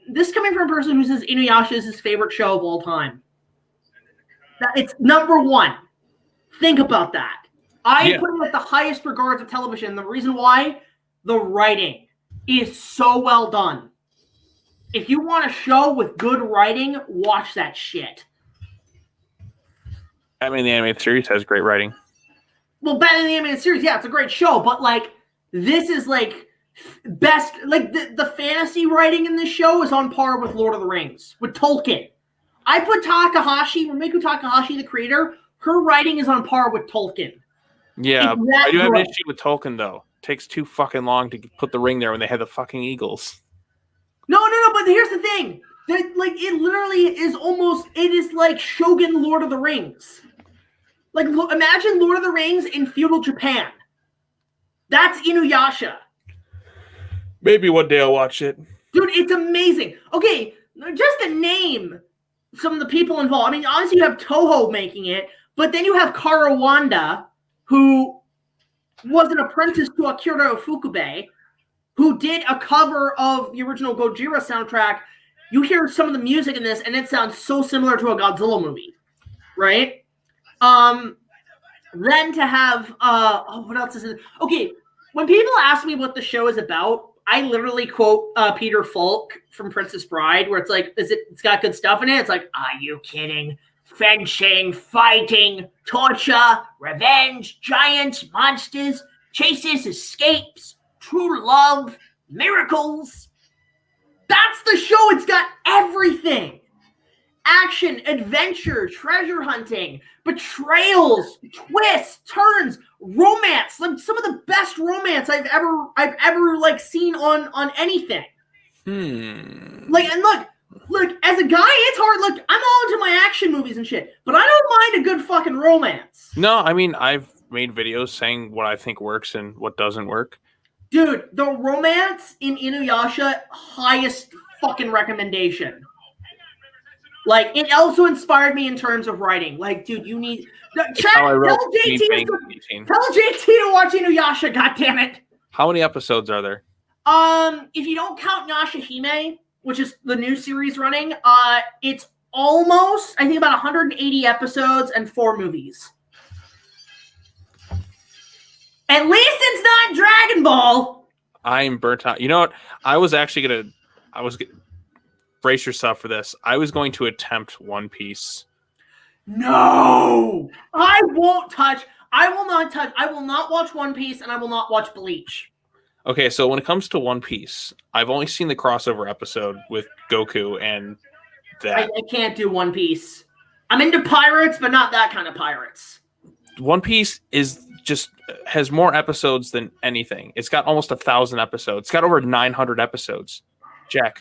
this coming from a person who says Inuyasha is his favorite show of all time. It's number one. Think about that. I put it at the highest regards of television. The reason why, the writing is so well done. If you want a show with good writing, watch that shit. I mean, the animated series has great writing. Well, Batman the Animated Series, yeah, it's a great show, but this is best, the fantasy writing in this show is on par with Lord of the Rings, with Tolkien. I put Rumiko Takahashi, the creator, her writing is on par with Tolkien. Yeah, I do have an issue with Tolkien, though. It takes too fucking long to put the ring there when they had the fucking eagles. No, but here's the thing. It literally is it is like Shogun Lord of the Rings. Imagine Lord of the Rings in feudal Japan. That's Inuyasha. Maybe one day I'll watch it. Dude, it's amazing. Okay, just to name some of the people involved. I mean, honestly, you have Toho making it, but then you have Karawanda, who was an apprentice to Akira Ifukube, who did a cover of the original Gojira soundtrack. You hear some of the music in this, and it sounds so similar to a Godzilla movie, right? Then to have, what else is it? Okay, when people ask me what the show is about, I literally quote Peter Falk from Princess Bride, where it's like, it's got good stuff in it. It's like, are you kidding? Fencing, fighting, torture, revenge, giants, monsters, chases, escapes, true love, miracles. That's the show. It's got everything. Action, adventure, treasure hunting, betrayals, twists, turns, romance. Some of the best romance I've ever seen on anything. And look, as a guy, it's hard. Look, I'm all into my action movies and shit, but I don't mind a good fucking romance. No, I mean, I've made videos saying what I think works and what doesn't work. Dude, the romance in Inuyasha, highest fucking recommendation. It also inspired me in terms of writing. Dude, you need... tell JT to watch Inuyasha, goddammit. How many episodes are there? If you don't count Yashahime, which is the new series running, it's almost, I think, about 180 episodes and 4 movies. At least it's not Dragon Ball. I'm burnt out. You know what? Brace yourself for this. I was going to attempt One Piece. No! I will not watch One Piece, and I will not watch Bleach. Okay, so when it comes to One Piece, I've only seen the crossover episode with Goku and that. I can't do One Piece. I'm into pirates, but not that kind of pirates. One Piece has more episodes than anything. It's got almost 1,000 episodes. It's got over 900 episodes. Jack,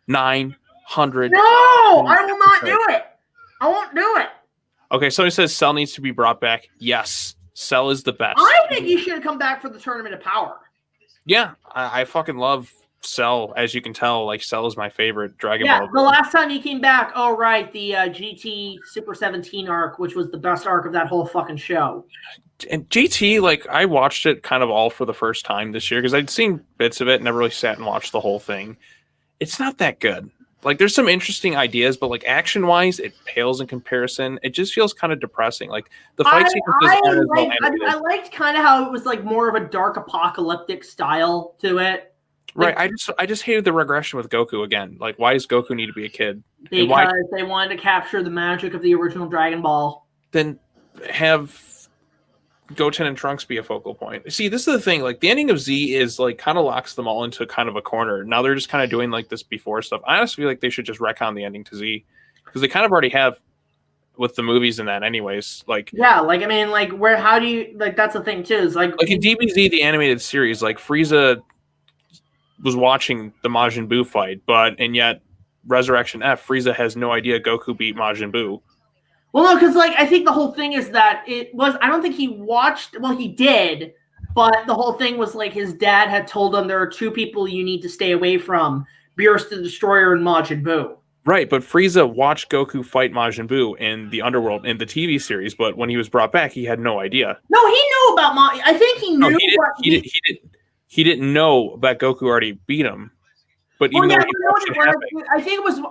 900. No, I will not do it. I won't do it. Okay, somebody says Cell needs to be brought back. Yes, Cell is the best. I think he should come back for the Tournament of Power. Yeah, I fucking love Cell. As you can tell, Cell is my favorite Dragon Ball. Yeah, the last time he came back, the GT Super 17 arc, which was the best arc of that whole fucking show. And GT, I watched it kind of all for the first time this year because I'd seen bits of it and never really sat and watched the whole thing. It's not that good. Like, there's some interesting ideas, but like action wise, it pales in comparison. It just feels kind of depressing. Like the fight sequences aren't as well animated. I liked kind of how it was like more of a dark apocalyptic style to it. Right. I just hated the regression with Goku again. Like, why does Goku need to be a kid? Because they wanted to capture the magic of the original Dragon Ball. Then have Goten and Trunks be a focal point. See, this is the thing. Like, the ending of Z is like kind of locks them all into kind of a corner. Now they're just kind of doing like this before stuff. I honestly feel like they should just retcon the ending to Z because they kind of already have with the movies and that, anyways. Like, yeah, like I mean, like where? How do you like? That's the thing too. Is like in DBZ, the animated series, like Frieza was watching the Majin Buu fight, and yet Resurrection F, Frieza has no idea Goku beat Majin Buu. Well, no, because like I think the whole thing is that it was. I don't think he watched. Well, he did, but the whole thing was like his dad had told him there are two people you need to stay away from: Beerus the Destroyer and Majin Buu. Right, but Frieza watched Goku fight Majin Buu in the underworld in the TV series, but when he was brought back, he had no idea. No, he knew about I think he knew. No, he didn't know that Goku already beat him. But even though I think it was.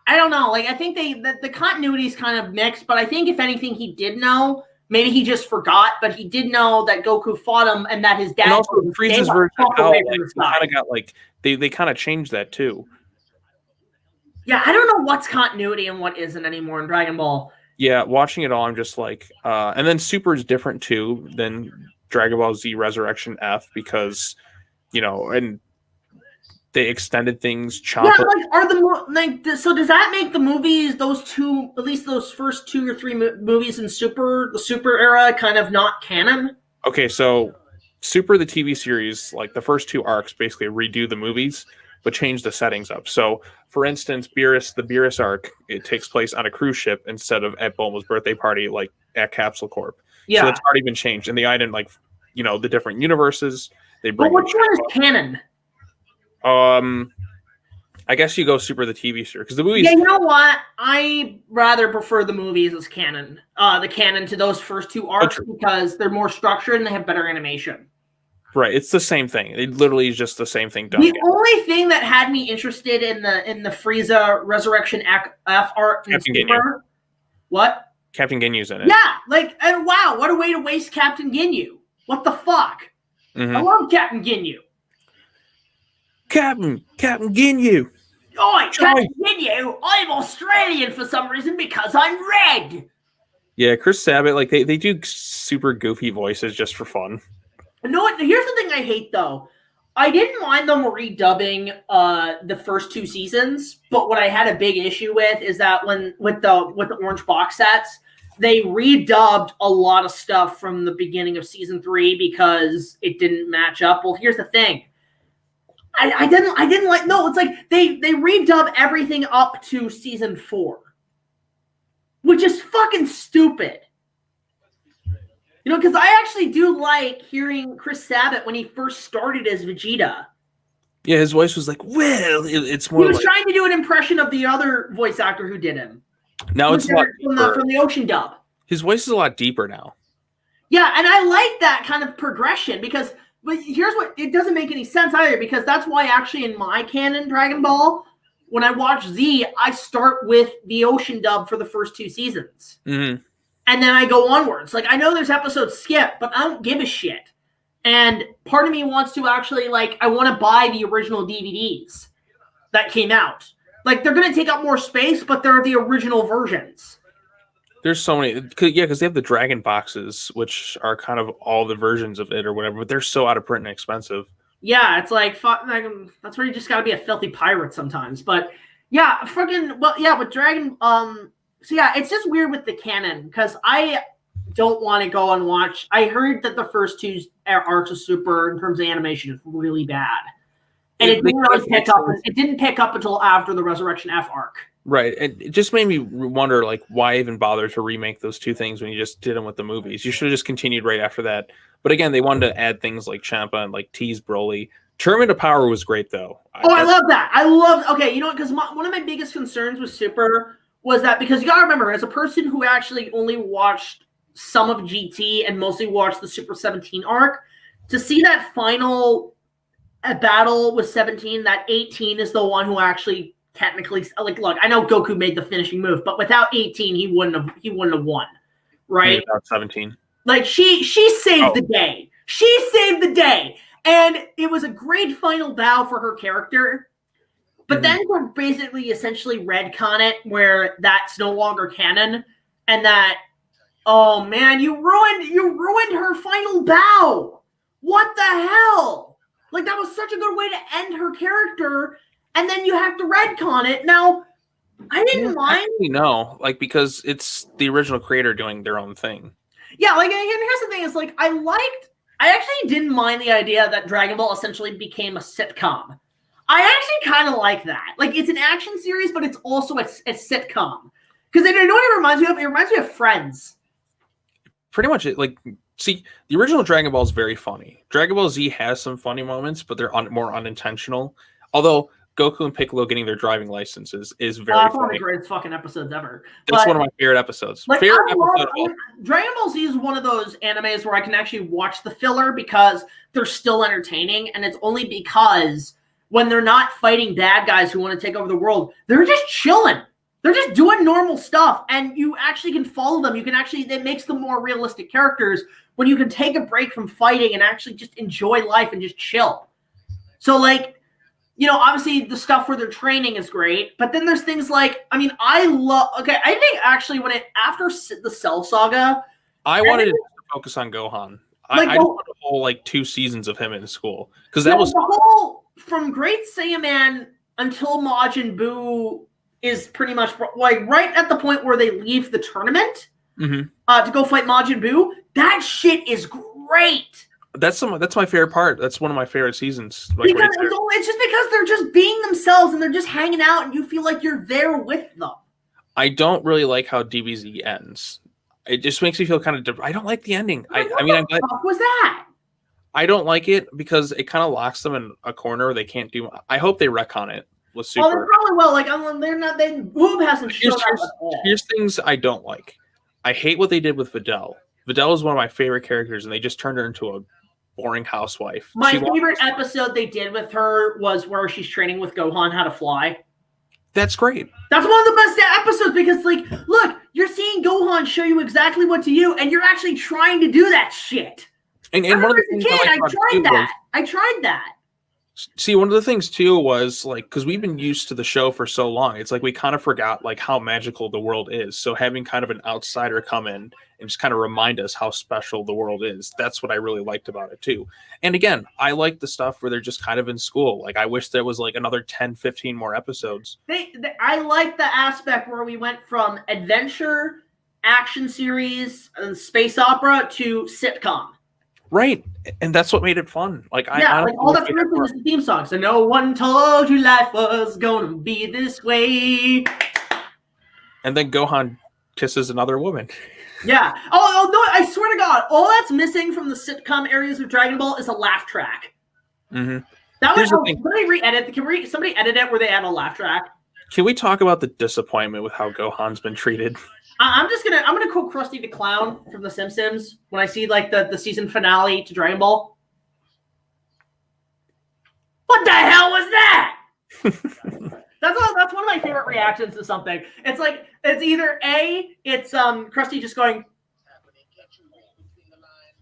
I don't know. Like I think the continuity is kind of mixed, but I think if anything, he did know. Maybe he just forgot, but he did know that Goku fought him and that his dad. And also Frieza's version of how kind of got like they kind of changed that too. Yeah, I don't know what's continuity and what isn't anymore in Dragon Ball. Yeah, watching it all, I'm just like, and then Super is different too than Dragon Ball Z Resurrection F because, and they extended things. Yeah, like so does that make the movies, those two, at least those first 2 or 3 movies in the Super era, kind of not canon? Okay, so Super, the TV series, like the first 2 arcs, basically redo the movies, but change the settings up. So, for instance, the Beerus arc, it takes place on a cruise ship instead of at Bulma's birthday party, like at Capsule Corp. Yeah, so it's already been changed, and the item, like the different universes they bring. But which one is canon? I guess you go Super the TV series because the movies. Yeah, you know what? I rather prefer the movies as canon. The canon to those first 2 arcs because they're more structured and they have better animation. Right, it's the same thing. It literally is just the same thing done. The only thing that had me interested in the Frieza Resurrection F art in Super, what? Captain Ginyu's in it. Yeah, like, and wow, what a way to waste Captain Ginyu. What the fuck? Mm-hmm. I love Captain Ginyu. Captain Ginyu. Oi, Captain Ginyu, I'm Australian for some reason because I'm red. Yeah, Chris Sabat, like they do super goofy voices just for fun. No, here's the thing I hate though. I didn't mind them redubbing the first 2 seasons, but what I had a big issue with is that with the orange box sets, they redubbed a lot of stuff from the beginning of season 3 because it didn't match up. Well, here's the thing. I didn't like. No, it's like they redub everything up to season 4, which is fucking stupid. Because I actually do like hearing Chris Sabat when he first started as Vegeta. Yeah, his voice was like, well, it's more. He was trying to do an impression of the other voice actor who did him. Now it's a lot from the Ocean dub. His voice is a lot deeper now. Yeah, and I like that kind of progression because. But here's what, it doesn't make any sense either because that's why actually in my canon Dragon Ball, when I watch Z, I start with the Ocean dub for the first 2 seasons. Mm-hmm. And then I go onwards. Like, I know there's episodes skipped, but I don't give a shit. And part of me wants to actually, like, I want to buy the original DVDs that came out. Like, they're going to take up more space, but they're the original versions. There's so many, because they have the Dragon boxes, which are kind of all the versions of it or whatever, but they're so out of print and expensive. Yeah, it's like that's where you just got to be a filthy pirate sometimes. But yeah, with Dragon, so yeah, it's just weird with the canon because I don't want to go and watch. I heard that the first 2 arcs of Super in terms of animation is really bad, and it didn't really pick up. It didn't pick up until after the Resurrection F arc. Right. It just made me wonder, like, why even bother to remake those 2 things when you just did them with the movies? You should have just continued right after that. But again, they wanted to add things like Champa and like tease Broly. Tournament of Power was great, though. I love that. Okay, you know what? Because one of my biggest concerns with Super was that, because you got to remember, as a person who actually only watched some of GT and mostly watched the Super 17 arc, to see that final battle with 17, that 18 is the one who actually technically, like, look, I know Goku made the finishing move, but without 18, he wouldn't have won, right? Maybe about 17. Like she saved the day. She saved the day, and it was a great final bow for her character. But then we're basically essentially retcon it where that's no longer canon, and that, oh man, you ruined her final bow. What the hell? Like, that was such a good way to end her character, and then you have to retcon it. Now, I didn't mind. No, like, because it's the original creator doing their own thing. Yeah, like, and here's the thing: is like I actually didn't mind the idea that Dragon Ball essentially became a sitcom. I actually kind of like that. Like, it's an action series, but it's also a sitcom. Because you know what it reminds me of? It reminds me of Friends. Pretty much, like, see, the original Dragon Ball is very funny. Dragon Ball Z has some funny moments, but they're more unintentional. Although Goku and Piccolo getting their driving licenses is very funny. One of the greatest fucking episodes ever. That's one of my favorite episodes. Like, favorite episode of all. Dragon Ball Z is one of those animes where I can actually watch the filler because they're still entertaining, and it's only because when they're not fighting bad guys who want to take over the world, they're just chilling. They're just doing normal stuff, and you actually can follow them. You can actually, it makes them more realistic characters when you can take a break from fighting and actually just enjoy life and just chill. So, like, you know, obviously the stuff where they're training is great, but then there's things like, I mean, I think actually after the Cell Saga, I wanted to focus on Gohan. Like, I wanted a whole, like, 2 seasons of him in school, because that was the whole, from Great Saiyaman until Majin Buu is pretty much like right at the point where they leave the tournament to go fight Majin Buu. That shit is great. That's my favorite part. That's one of my favorite seasons. Like, because it's just because they're just being themselves and they're just hanging out, and you feel like you're there with them. I don't really like how DBZ ends. It just makes me feel kind of. I don't like the ending. What the fuck was that? I don't like it because it kind of locks them in a corner. They can't do. I hope they retcon it with Super. Oh, they probably will. Like, they're not. Woob hasn't shown up at all. Here's things I don't like. I hate what they did with Videl. Videl is one of my favorite characters, and they just turned her into a boring housewife. My favorite episode they did with her was where she's training with Gohan how to fly. That's great. That's one of the best episodes because, like, look, you're seeing Gohan show you exactly what to do, and you're actually trying to do that shit. And one of the things I tried that. See, one of the things too was like, because we've been used to the show for so long, it's like we kind of forgot like how magical the world is. So having kind of an outsider come in and just kind of remind us how special the world is, that's what I really liked about it too. And again, I like the stuff where they're just kind of in school. Like, I wish there was like another 10, 15 more episodes. I like the aspect where we went from adventure, action series, and space opera to sitcom. Right, and that's what made it fun. Like, like all that's missing is the theme song. So no one told you life was gonna be this way. And then Gohan kisses another woman. Yeah. Oh no! I swear to God, all that's missing from the sitcom areas of Dragon Ball is a laugh track. Mm-hmm. That was. Somebody re-edit. Somebody edit it where they add a laugh track? Can we talk about the disappointment with how Gohan's been treated? I'm gonna quote Krusty the Clown from The Simpsons when I see like the season finale to Dragon Ball. What the hell was that? That's one of my favorite reactions to something. It's like it's either it's Krusty just going,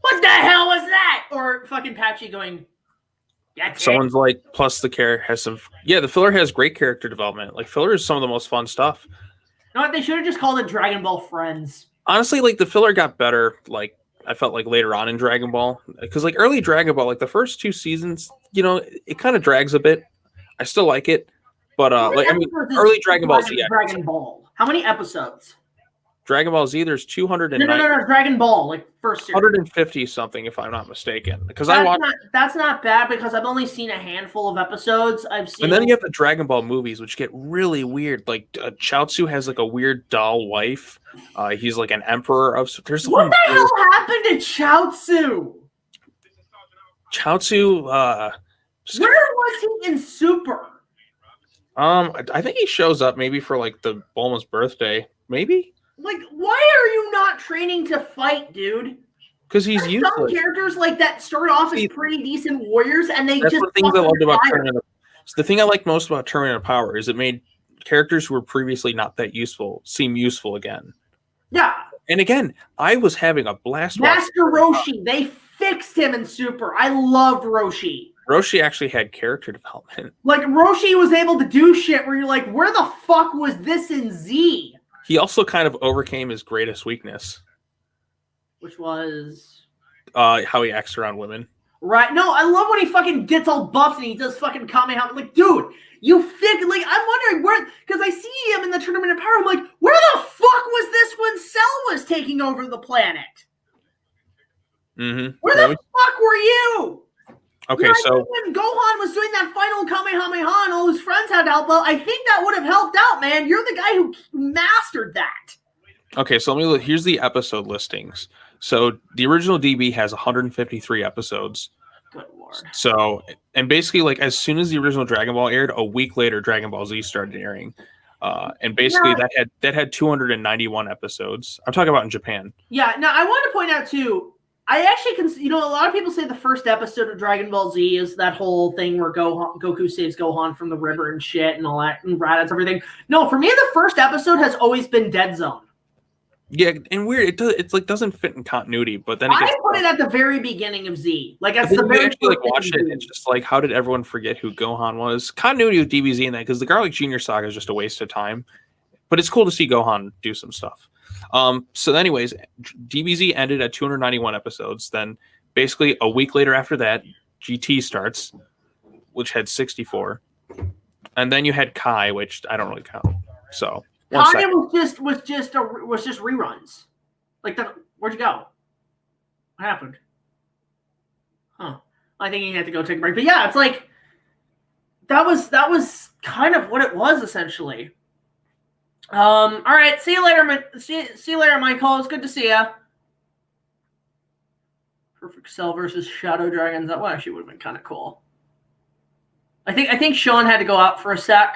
"What the hell was that?" or fucking Patchy going, someone's like, plus the character has some. Yeah, the filler has great character development. Like, filler is some of the most fun stuff. You know what? They should have just called it Dragon Ball Friends. Honestly, like, the filler got better, like, I felt like later on in Dragon Ball. Because, like, early Dragon Ball, like, the first 2 seasons, you know, it kind of drags a bit. I still like it. But, like, I mean, early Dragon Ball Z. Dragon Ball. How many episodes? Dragon Ball Z, there's 209. No, Dragon Ball, like, first series. 150 something, if I'm not mistaken. Because that's not bad because I've only seen a handful of episodes. And then you have the Dragon Ball movies, which get really weird. Like, Chaozu has like a weird doll wife. He's like an emperor of. What the hell happened to Chaozu? Chaozu. Where was he in Super? I think he shows up maybe for like the Bulma's birthday, maybe. Like, why are you not training to fight, dude? Because he's useless. Some characters like that start off as pretty decent warriors, and they That's the things I loved about Tournament. The thing I like most about Tournament of Power is it made characters who were previously not that useful seem useful again. Yeah. And again, I was having a blast. Master Roshi, they fixed him in Super. I loved Roshi. Roshi actually had character development. Like, Roshi was able to do shit where you're like, where the fuck was this in Z? He also kind of overcame his greatest weakness. Which was? How he acts around women. Right. No, I love when he fucking gets all buffed and he does fucking Kamehameha. Like, dude, you fig. Like, I'm wondering where, because I see him in the Tournament of Power. I'm like, where the fuck was this when Cell was taking over the planet? Mm-hmm. Where the fuck were you? Okay, so when Gohan was doing that final Kamehameha and all his friends had to help out, I think that would have helped out, man. You're the guy who mastered that. Okay, so let me look. Here's the episode listings. So the original DB has 153 episodes. Good Lord. So, and basically, like, as soon as the original Dragon Ball aired, a week later, Dragon Ball Z started airing. And basically, that had 291 episodes. I'm talking about in Japan. Yeah. Now, I wanted to point out too. I actually can, a lot of people say the first episode of Dragon Ball Z is that whole thing where Goku saves Gohan from the river and shit and all that and Raditz everything. No, for me, the first episode has always been Dead Zone. Yeah, and weird. It's like doesn't fit in continuity, but then I put it at the very beginning of Z. Like, that's the very actually like watch it. And it's just like, how did everyone forget who Gohan was? Continuity with DBZ in that, because the Garlic Junior saga is just a waste of time. But it's cool to see Gohan do some stuff. So anyways, DBZ ended at 291 episodes. Then basically a week later after that, GT starts, which had 64. And then you had Kai, which I don't really count. So Kai was just reruns. Like, where'd you go? What happened? Huh. I think you had to go take a break. But yeah, it's like that was kind of what it was essentially. All right, see you later, see you later, Michael. It's good to see ya. Perfect Cell versus Shadow Dragons. That one actually would have been kind of cool. I think Sean had to go out for a sec.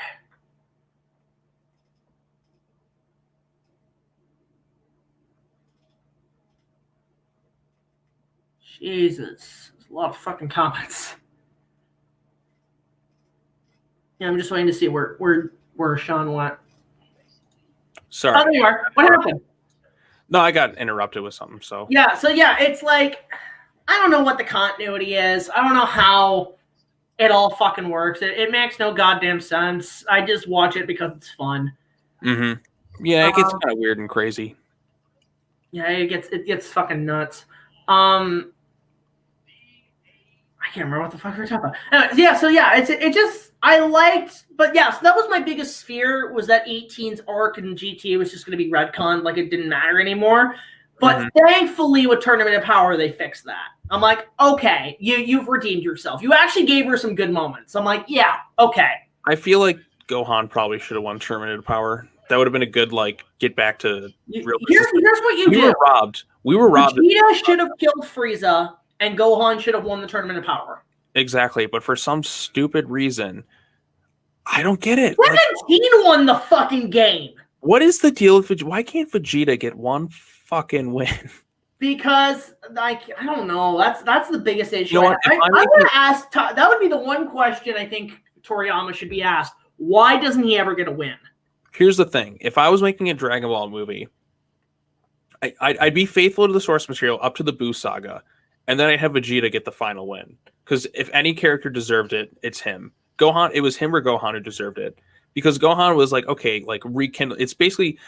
Jesus, there's a lot of fucking comments. Yeah, I'm just waiting to see where Sean went. Sorry. Oh, there you are. What happened? No, I got interrupted with something. So yeah, it's like, I don't know what the continuity is. I don't know how it all fucking works. It makes no goddamn sense. I just watch it because it's fun. Mm-hmm. Yeah, it gets kind of weird and crazy. Yeah, it gets fucking nuts. I can't remember what the fuck we were talking about. Anyway, yeah, so yeah, it just, I liked, but yeah, so that was my biggest fear, was that 18's arc and GT was just going to be retcon, like it didn't matter anymore. But thankfully with Tournament of Power, they fixed that. I'm like, okay, you've redeemed yourself. You actually gave her some good moments. I'm like, yeah, okay. I feel like Gohan probably should have won Tournament of Power. That would have been a good, like, get back to real business. Here's what you do. We were robbed. Vegeta should have killed Frieza, and Gohan should have won the Tournament of Power. Exactly, but for some stupid reason, I don't get it. 17 won the fucking game. What is the deal with Vegeta? Why can't Vegeta get one fucking win? Because, like, I don't know. That's the biggest issue. You know what? I'm going to ask. That would be the one question I think Toriyama should be asked. Why doesn't he ever get a win? Here's the thing. If I was making a Dragon Ball movie, I'd be faithful to the source material up to the Buu saga, and then I'd have Vegeta get the final win. Because if any character deserved it, it's him. Gohan, it was him or Gohan who deserved it. Because Gohan was like, okay, like rekindle. It's basically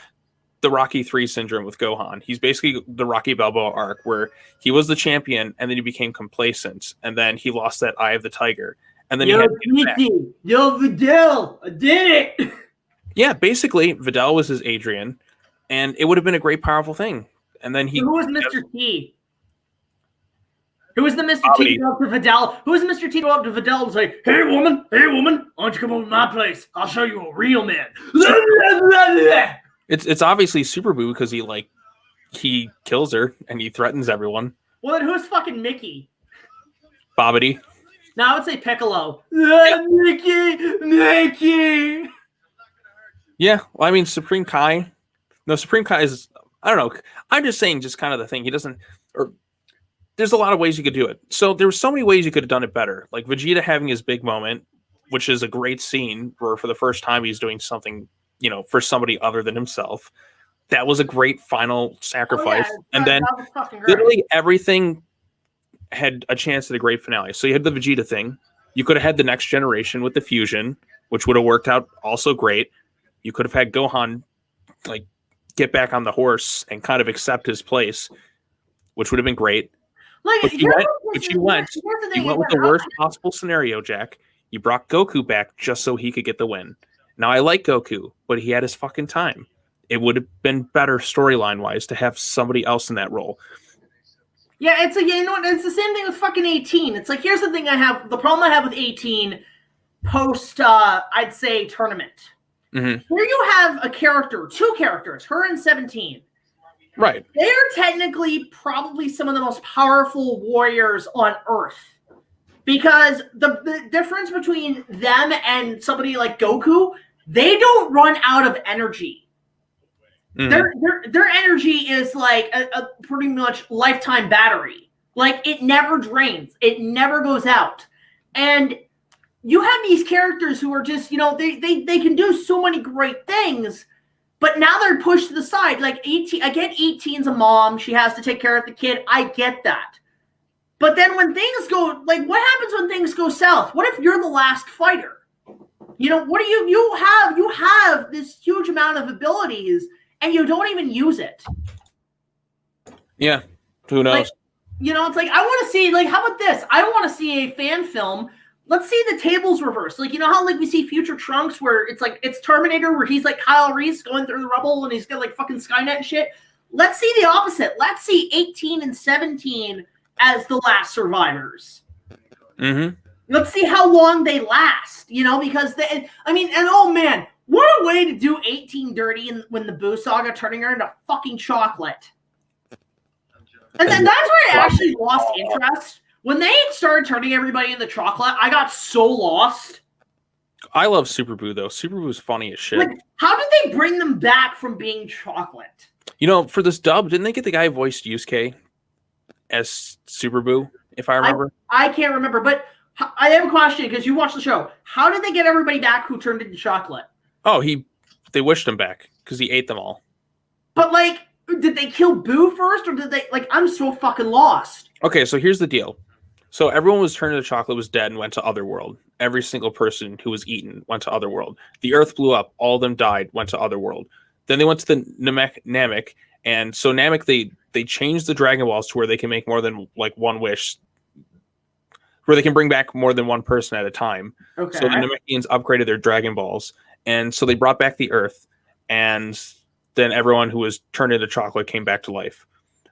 the Rocky 3 syndrome with Gohan. He's basically the Rocky Balboa arc where he was the champion and then he became complacent and then he lost that Eye of the Tiger. And then he had to get back. Yo, Videl, I did it. Yeah, basically, Videl was his Adrian, and it would have been a great, powerful thing. And then who was Mr. T? Who was the Mr. T to go up to Videl? Who was Mr. T to go up to Videl and say, hey, woman, why don't you come over to my place? I'll show you a real man. It's obviously Super Buu because he kills her and he threatens everyone. Well, then who's fucking Mickey? Bobbity. No, I would say Piccolo. Mickey. Yeah, well, I mean, Supreme Kai. No, Supreme Kai is, I don't know. I'm just saying, just kind of the thing. He doesn't, or there's a lot of ways you could do it. So there were so many ways you could have done it better. Like Vegeta having his big moment, which is a great scene where for the first time he's doing something, for somebody other than himself. That was a great final sacrifice. Oh, yeah, and then that was fucking great. literally everything had a chance at a great finale. So you had the Vegeta thing. You could have had the next generation with the fusion, which would have worked out also great. You could have had Gohan like get back on the horse and kind of accept his place, which would have been great. Like, but you went with the worst possible scenario, Jack. You brought Goku back just so he could get the win. Now, I like Goku, but he had his fucking time. It would have been better storyline-wise to have somebody else in that role. Yeah, it's like, you know what? It's the same thing with fucking 18. It's like, here's the thing the problem I have with 18 post, I'd say, tournament. Mm-hmm. Where you have two characters, her and 17. Right. They are technically probably some of the most powerful warriors on Earth. Because the difference between them and somebody like Goku, they don't run out of energy. Mm-hmm. Their energy is like a pretty much lifetime battery. Like, it never drains. It never goes out. And you have these characters who are just, they can do so many great things, but now they're pushed to the side. Like 18, I get 18's a mom. She has to take care of the kid. I get that. But then when things go, like, what happens when things go south? What if you're the last fighter? What do you have this huge amount of abilities and you don't even use it. Yeah. Who knows? Like, it's like, I want to see, like, how about this? I want to see a fan film. Let's see the tables reversed. Like, how, like, we see Future Trunks where it's like, it's Terminator where he's like Kyle Reese going through the rubble and he's got like fucking Skynet and shit. Let's see the opposite. Let's see 18 and 17 as the last survivors. Mm-hmm. Let's see how long they last, because and oh man, what a way to do 18 dirty when the Boo Saga turning her into fucking chocolate. And then that's where I actually lost interest. When they started turning everybody into chocolate, I got so lost. I love Super Boo, though. Super Boo's funny as shit. Like, how did they bring them back from being chocolate? For this dub, didn't they get the guy who voiced Yusuke as Super Boo, if I remember? I can't remember, but I have a question because you watched the show. How did they get everybody back who turned into chocolate? Oh, they wished him back because he ate them all. But, like, did they kill Boo first, or did they, like, I'm so fucking lost. Okay, so here's the deal. So everyone was turned into chocolate, was dead, and went to Otherworld. Every single person who was eaten went to Otherworld. The Earth blew up. All of them died, went to Otherworld. Then they went to the Namek, and so Namek, they changed the Dragon Balls to where they can make more than, like, one wish, where they can bring back more than one person at a time. Okay. So the Namekians upgraded their Dragon Balls, and so they brought back the Earth, and then everyone who was turned into chocolate came back to life.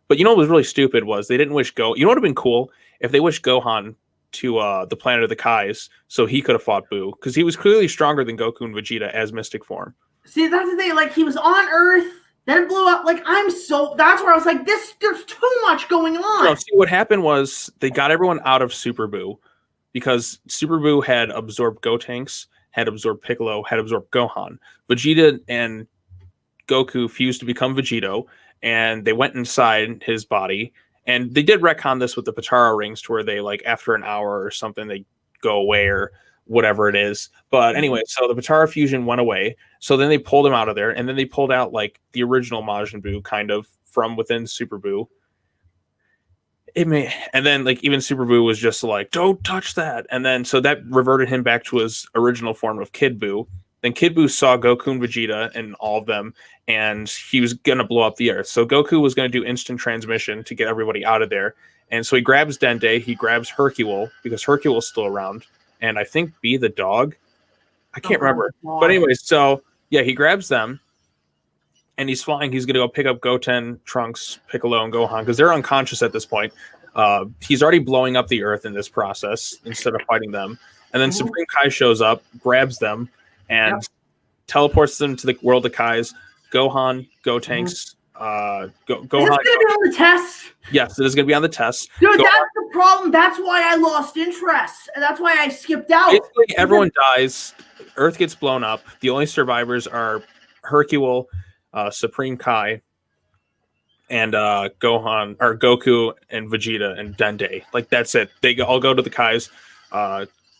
But what was really stupid was they didn't wish what would have been cool if they wished Gohan to the planet of the Kais so he could have fought Boo, because he was clearly stronger than Goku and Vegeta as mystic form. See, that's the thing. Like, he was on Earth, then it blew up. Like, that's where I was like, there's too much going on. No, see, what happened was they got everyone out of Super Boo because Super Boo had absorbed Gotenks, had absorbed Piccolo, had absorbed Gohan. Vegeta and Goku fused to become Vegito, and they went inside his body. And they did retcon this with the Patara rings to where they, like, after an hour or something, they go away or whatever it is. But anyway, so the Patara fusion went away. So then they pulled him out of there, and then they pulled out, like, the original Majin Buu kind of from within Super Buu. And then, like, even Super Buu was just like, don't touch that. And then so that reverted him back to his original form of Kid Buu. Then Kid Buu saw Goku and Vegeta and all of them, and he was going to blow up the Earth. So Goku was going to do instant transmission to get everybody out of there. And so he grabs Dende, he grabs Hercule, because Hercule's still around, and I think B the dog. I can't remember. But anyway, so, yeah, he grabs them, and he's flying. He's going to go pick up Goten, Trunks, Piccolo, and Gohan, because they're unconscious at this point. He's already blowing up the Earth in this process instead of fighting them. And then Supreme Kai shows up, grabs them, and teleports them to the world of Kais. Gohan, Gotenks, Gohan. Is this going to be on the test? Yes, it is going to be on the test. Dude, that's the problem. That's why I lost interest. And that's why I skipped out. Basically, everyone dies. Earth gets blown up. The only survivors are Hercule, Supreme Kai, and Goku and Vegeta and Dende. Like, that's it. They all go to the Kais.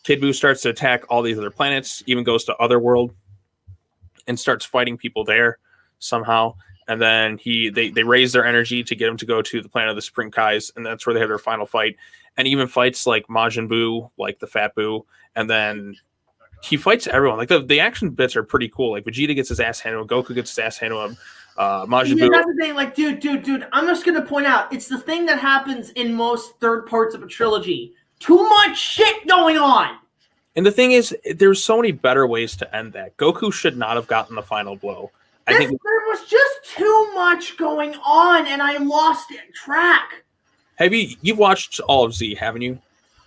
Kid Buu starts to attack all these other planets, even goes to Otherworld and starts fighting people there somehow. And then they raise their energy to get him to go to the planet of the Supreme Kais, and that's where they have their final fight. And even fights like Majin Buu, like the Fat Buu, and then he fights everyone. Like the action bits are pretty cool. Like Vegeta gets his ass handed to him, Goku gets his ass handed to him. Majin Buu. That's the thing. Like, dude. I'm just gonna point out, it's the thing that happens in most third parts of a trilogy. Too much shit going on. And the thing is, there's so many better ways to end that. Goku should not have gotten the final blow. I think there was just too much going on, and I lost track. Have you've watched all of Z, haven't you?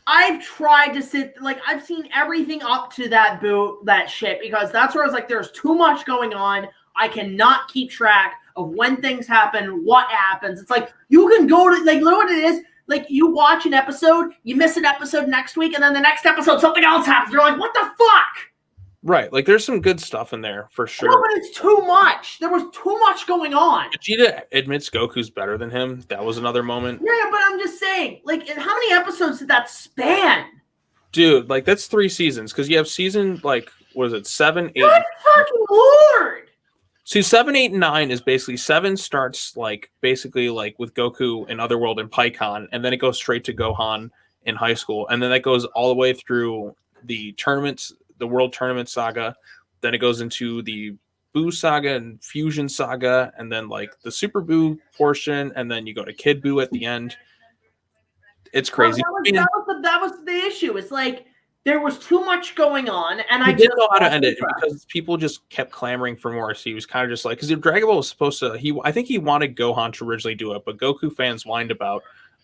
I've tried to I've seen everything up to that shit, because that's where I was like, there's too much going on. I cannot keep track of when things happen, what happens. It's like, you can go to, like, know what it is? Like, you watch an episode, you miss an episode next week, and then the next episode, something else happens. You're like, what the fuck? Right. Like, there's some good stuff in there, for sure. No, but it's too much. There was too much going on. Vegeta admits Goku's better than him. That was another moment. Yeah, but I'm just saying, like, how many episodes did that span? Dude, like, that's 3 seasons, because you have season, like, what is it, 7, 8... Good fucking lord! See, 7, 8, and 9 is basically 7 starts like basically like with Goku in Otherworld and Pikkon, and then it goes straight to Gohan in high school, and then that goes all the way through the tournaments, the World Tournament saga. Then it goes into the Buu saga and Fusion saga, and then like the Super Buu portion, and then you go to Kid Buu at the end. It's crazy. That was the issue. It's like, there was too much going on, and I didn't know how to end it because people just kept clamoring for more. So he was kind of just like, because Dragon Ball was supposed to, I think he wanted Gohan to originally do it, but Goku fans whined about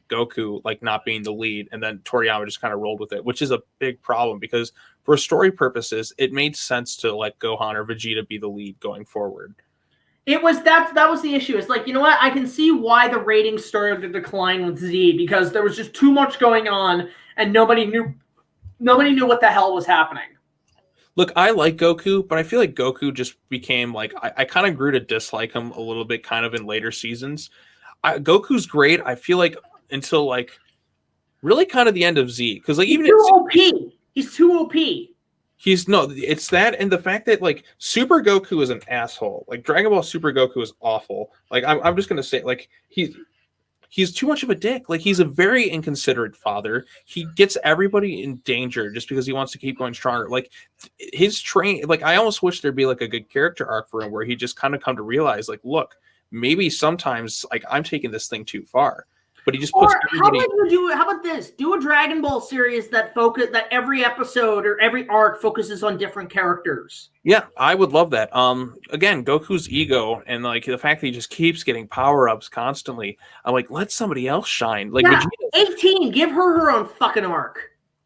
Goku like not being the lead, and then Toriyama just kind of rolled with it, which is a big problem because for story purposes, it made sense to let Gohan or Vegeta be the lead going forward. That was the issue. It's like, you know what? I can see why the ratings started to decline with Z, because there was just too much going on, and nobody knew what the hell was happening. Look, I like Goku, but I feel like Goku just became like, I kind of grew to dislike him a little bit kind of in later seasons. Goku's great, I feel like, until like really kind of the end of Z. Because like He's too OP. He's too OP. It's that, and the fact that like Super Goku is an asshole. Like Dragon Ball Super Goku is awful. Like I'm just gonna say, like he's too much of a dick. Like he's a very inconsiderate father. He gets everybody in danger just because he wants to keep going stronger. Like his like I almost wish there'd be like a good character arc for him where he just kind of come to realize, like, look, maybe sometimes like I'm taking this thing too far. But he just puts everybody. How about this? Do a Dragon Ball series that every episode or every arc focuses on different characters. Yeah, I would love that. Again, Goku's ego and like the fact that he just keeps getting power-ups constantly. I'm like, let somebody else shine. Like yeah, Vegeta, 18, give her own fucking arc.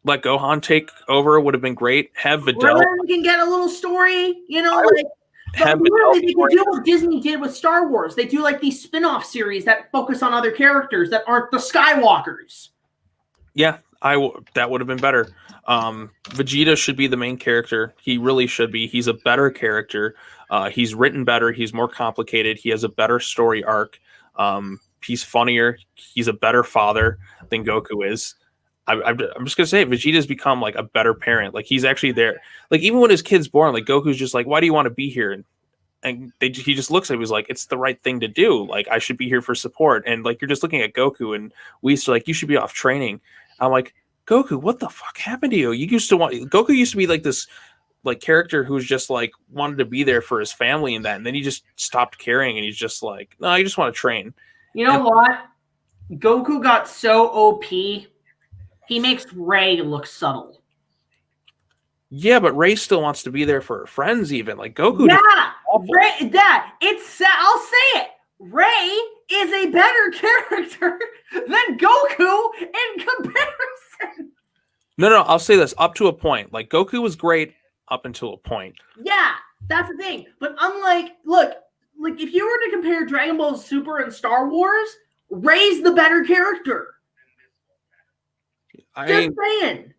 Let Gohan take over would have been great. Have Videl can get a little story, you know, like. They can do what Disney did with Star Wars. They do like these spin-off series that focus on other characters that aren't the Skywalkers. Yeah, that would have been better. Vegeta should be the main character. He really should be. He's a better character. He's written better. He's more complicated. He has a better story arc. He's funnier. He's a better father than Goku is. I'm just gonna say Vegeta's become like a better parent. Like he's actually there. Like even when his kid's born, like Goku's just like, why do you want to be here? And he just looks at him. He's like, it's the right thing to do. Like I should be here for support. And like you're just looking at Goku, and we used to like, you should be off training. I'm like, Goku, what the fuck happened to you? Goku used to be like this like character who's just like wanted to be there for his family and that, and then he just stopped caring, and he's just like, no, I just want to train. You know what? Goku got so OP. He makes Ray look subtle. Yeah, but Ray still wants to be there for her friends, even like Goku. Yeah, Ray. I'll say it. Ray is a better character than Goku in comparison. No, I'll say this up to a point. Like Goku was great up until a point. Yeah, that's the thing. But look, if you were to compare Dragon Ball Super and Star Wars, Ray's the better character. Just saying.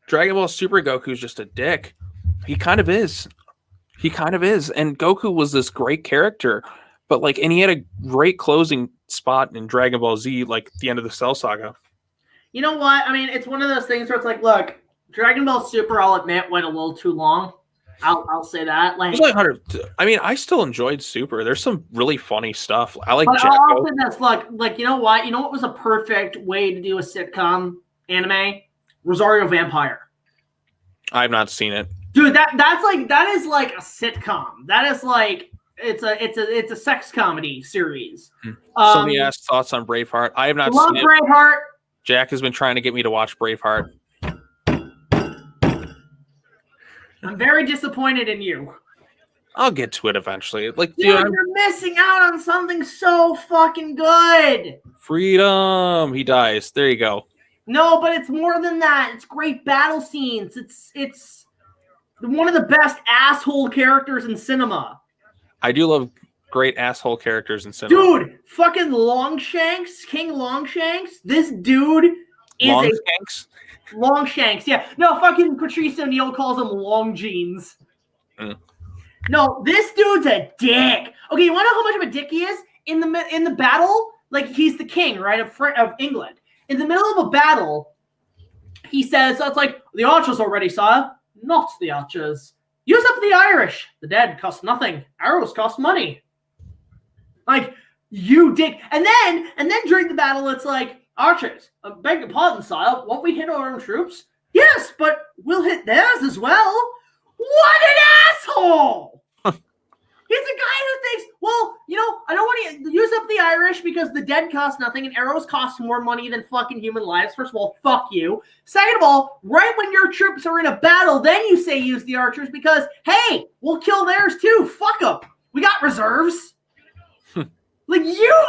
Dragon Ball Super Goku's just a dick. He kind of is. And Goku was this great character, but like, and he had a great closing spot in Dragon Ball Z, like the end of the Cell Saga. You know what? I mean, it's one of those things where it's like, look, Dragon Ball Super, I'll admit, went a little too long. I'll say that. Like, It's like 100. I mean, I still enjoyed Super. There's some really funny stuff. I like but Jacko. I'll say this, like you know what? You know what was a perfect way to do a sitcom anime? Rosario Vampire. I've not seen it. Dude, that is like a sitcom. That is like it's a sex comedy series. Somebody asked thoughts on Braveheart. I have not seen it. Braveheart. Jack has been trying to get me to watch Braveheart. I'm very disappointed in you. I'll get to it eventually. Like, dude, you're missing out on something so fucking good. Freedom. He dies. There you go. No, but it's more than that. It's great battle scenes. It's one of the best asshole characters in cinema. I do love great asshole characters in cinema. Dude, fucking Longshanks, King Longshanks. This dude is Longshanks? Longshanks, yeah. No, fucking Patrice O'Neill calls him Long Jeans. No, this dude's a dick. Okay, you want to know how much of a dick he is? In the battle, like, he's the king, right, of England. In the middle of a battle, he says, so it's like, the archers are ready, sire. Not the archers. Use up the Irish. The dead cost nothing. Arrows cost money. Like, you dick. And then during the battle, it's like, archers, I beg your pardon, sire. Won't we hit our own troops? Yes, but we'll hit theirs as well. What an asshole! He's a guy who thinks, well, you know, I don't want to use up the Irish because the dead cost nothing and arrows cost more money than fucking human lives. First of all, fuck you. Second of all, right when your troops are in a battle, then you say use the archers because, hey, we'll kill theirs too. Fuck them. We got reserves. Like, you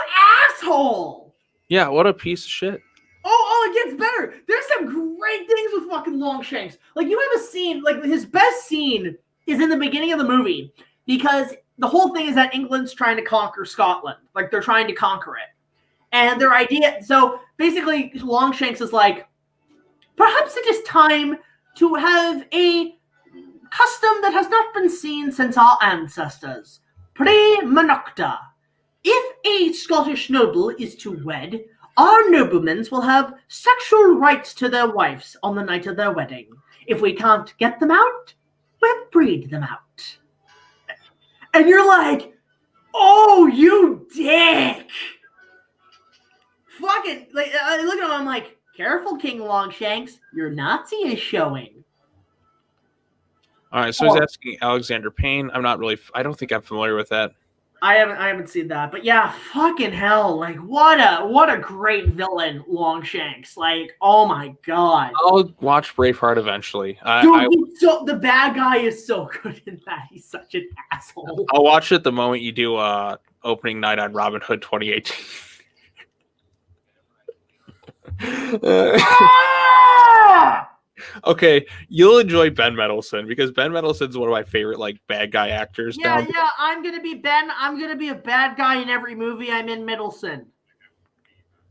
asshole. Yeah, what a piece of shit. Oh, it gets better. There's some great things with fucking Longshanks. Like, you have a scene, like, his best scene is in the beginning of the movie because the whole thing is that England's trying to conquer Scotland. Like, they're trying to conquer it. And their idea, so basically, Longshanks is like, perhaps it is time to have a custom that has not been seen since our ancestors. Pre-Menocta. If a Scottish noble is to wed, our noblemen will have sexual rights to their wives on the night of their wedding. If we can't get them out, we'll breed them out. And you're like, oh, you dick. Fucking, like, I look at him, I'm like, careful, King Longshanks. Your Nazi is showing. All right, so he's asking Alexander Payne. I don't think I'm familiar with that. I haven't seen that, but yeah, fucking hell, like what a great villain, Longshanks. Like, oh my god. I'll watch Braveheart eventually. Dude, the bad guy is so good in that. He's such an asshole. I'll watch it the moment you do opening night on Robin Hood 2018. Okay, you'll enjoy Ben Mendelsohn because Ben Mendelsohn's one of my favorite like bad guy actors. Yeah, I'm gonna be Ben. I'm gonna be a bad guy in every movie I'm in. Mendelsohn.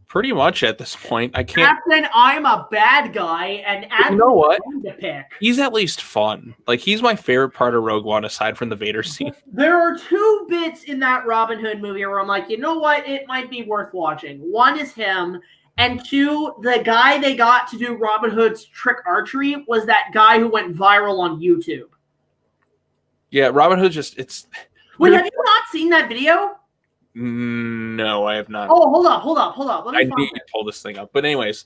Pretty much at this point, I can't. Captain, I'm a bad guy, and you know what? To pick. He's at least fun. Like, he's my favorite part of Rogue One, aside from the Vader scene. There are two bits in that Robin Hood movie where I'm like, you know what? It might be worth watching. One is him. And two, the guy they got to do Robin Hood's trick archery was that guy who went viral on YouTube. Yeah, Robin Hood it's... Wait, have you not seen that video? No, I have not. Oh, hold up. I need to pull this thing up. But anyways,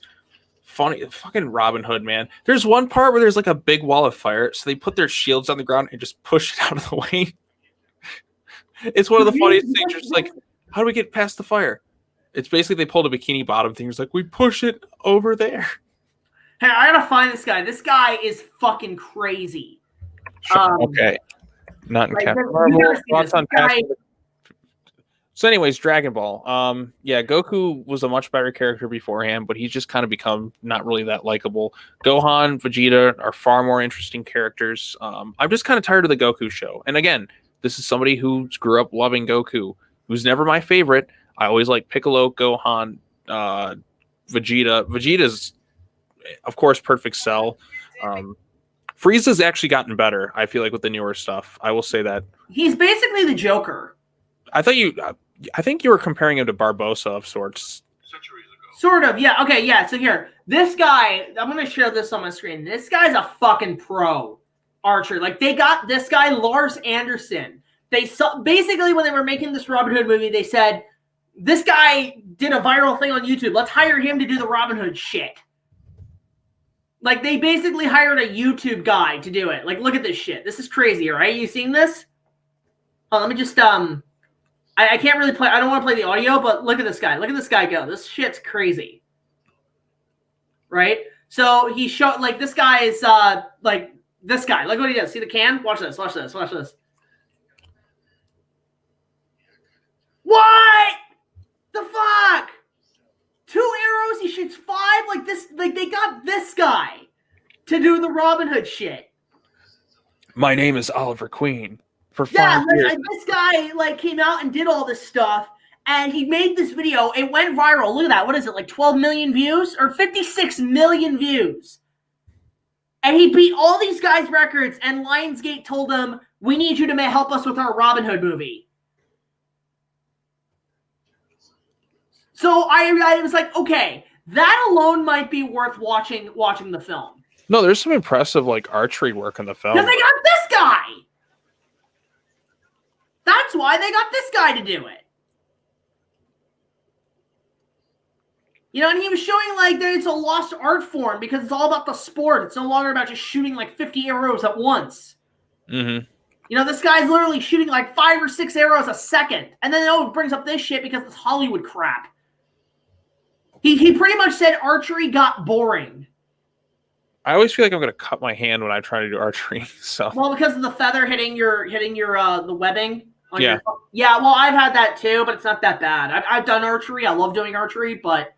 funny, fucking Robin Hood, man. There's one part where there's like a big wall of fire, so they put their shields on the ground and just push it out of the way. It's one of the funniest things. Just like, how do we get past the fire? It's basically they pulled a Bikini Bottom thing. It's like, we push it over there. Hey, I gotta find this guy. This guy is fucking crazy. Okay. Not in Captain Marvel. So anyways, Dragon Ball. Yeah, Goku was a much better character beforehand, but he's just kind of become not really that likable. Gohan, Vegeta are far more interesting characters. I'm just kind of tired of the Goku show. And again, this is somebody who grew up loving Goku, who's never my favorite. I always like Piccolo, Gohan, Vegeta. Vegeta's, of course, Perfect Cell. Frieza's actually gotten better, I feel like, with the newer stuff. I will say that. He's basically the Joker. I think you were comparing him to Barbossa of sorts. Sort of, yeah. Okay, yeah. So here, this guy, I'm going to share this on my screen. This guy's a fucking pro archer. Like, they got this guy, Lars Anderson. They saw, basically, when they were making this Robin Hood movie, they said, this guy did a viral thing on YouTube. Let's hire him to do the Robin Hood shit. Like, they basically hired a YouTube guy to do it. Like, look at this shit. This is crazy, right? You seen this? Oh, let me just, I can't really play. I don't want to play the audio, but look at this guy. Look at this guy go. This shit's crazy. Right? So he showed, like, this guy is, like, this guy. Look what he does. See the can? Watch this. Watch this. Watch this. What? The fuck? 2 arrows. He shoots 5. Like, this, like, they got this guy to do the Robin Hood shit. My name is Oliver Queen. For 5 years. Like, this guy like came out and did all this stuff, and he made this video. It went viral. Look at that. What is it, like 12 million views or 56 million views? And he beat all these guys' records. And Lionsgate told him, "We need you to help us with our Robin Hood movie." So I was like, okay, that alone might be worth watching the film. No, there's some impressive like archery work in the film. Because they got this guy. That's why they got this guy to do it. You know, and he was showing like that it's a lost art form because it's all about the sport. It's no longer about just shooting like 50 arrows at once. Mm-hmm. You know, this guy's literally shooting like 5 or 6 arrows a second. And then it brings up this shit because it's Hollywood crap. He pretty much said archery got boring. I always feel like I'm going to cut my hand when I try to do archery. So well, because of the feather hitting your the webbing. Yeah. Yeah, well, I've had that too, but it's not that bad. I've done archery. I love doing archery, but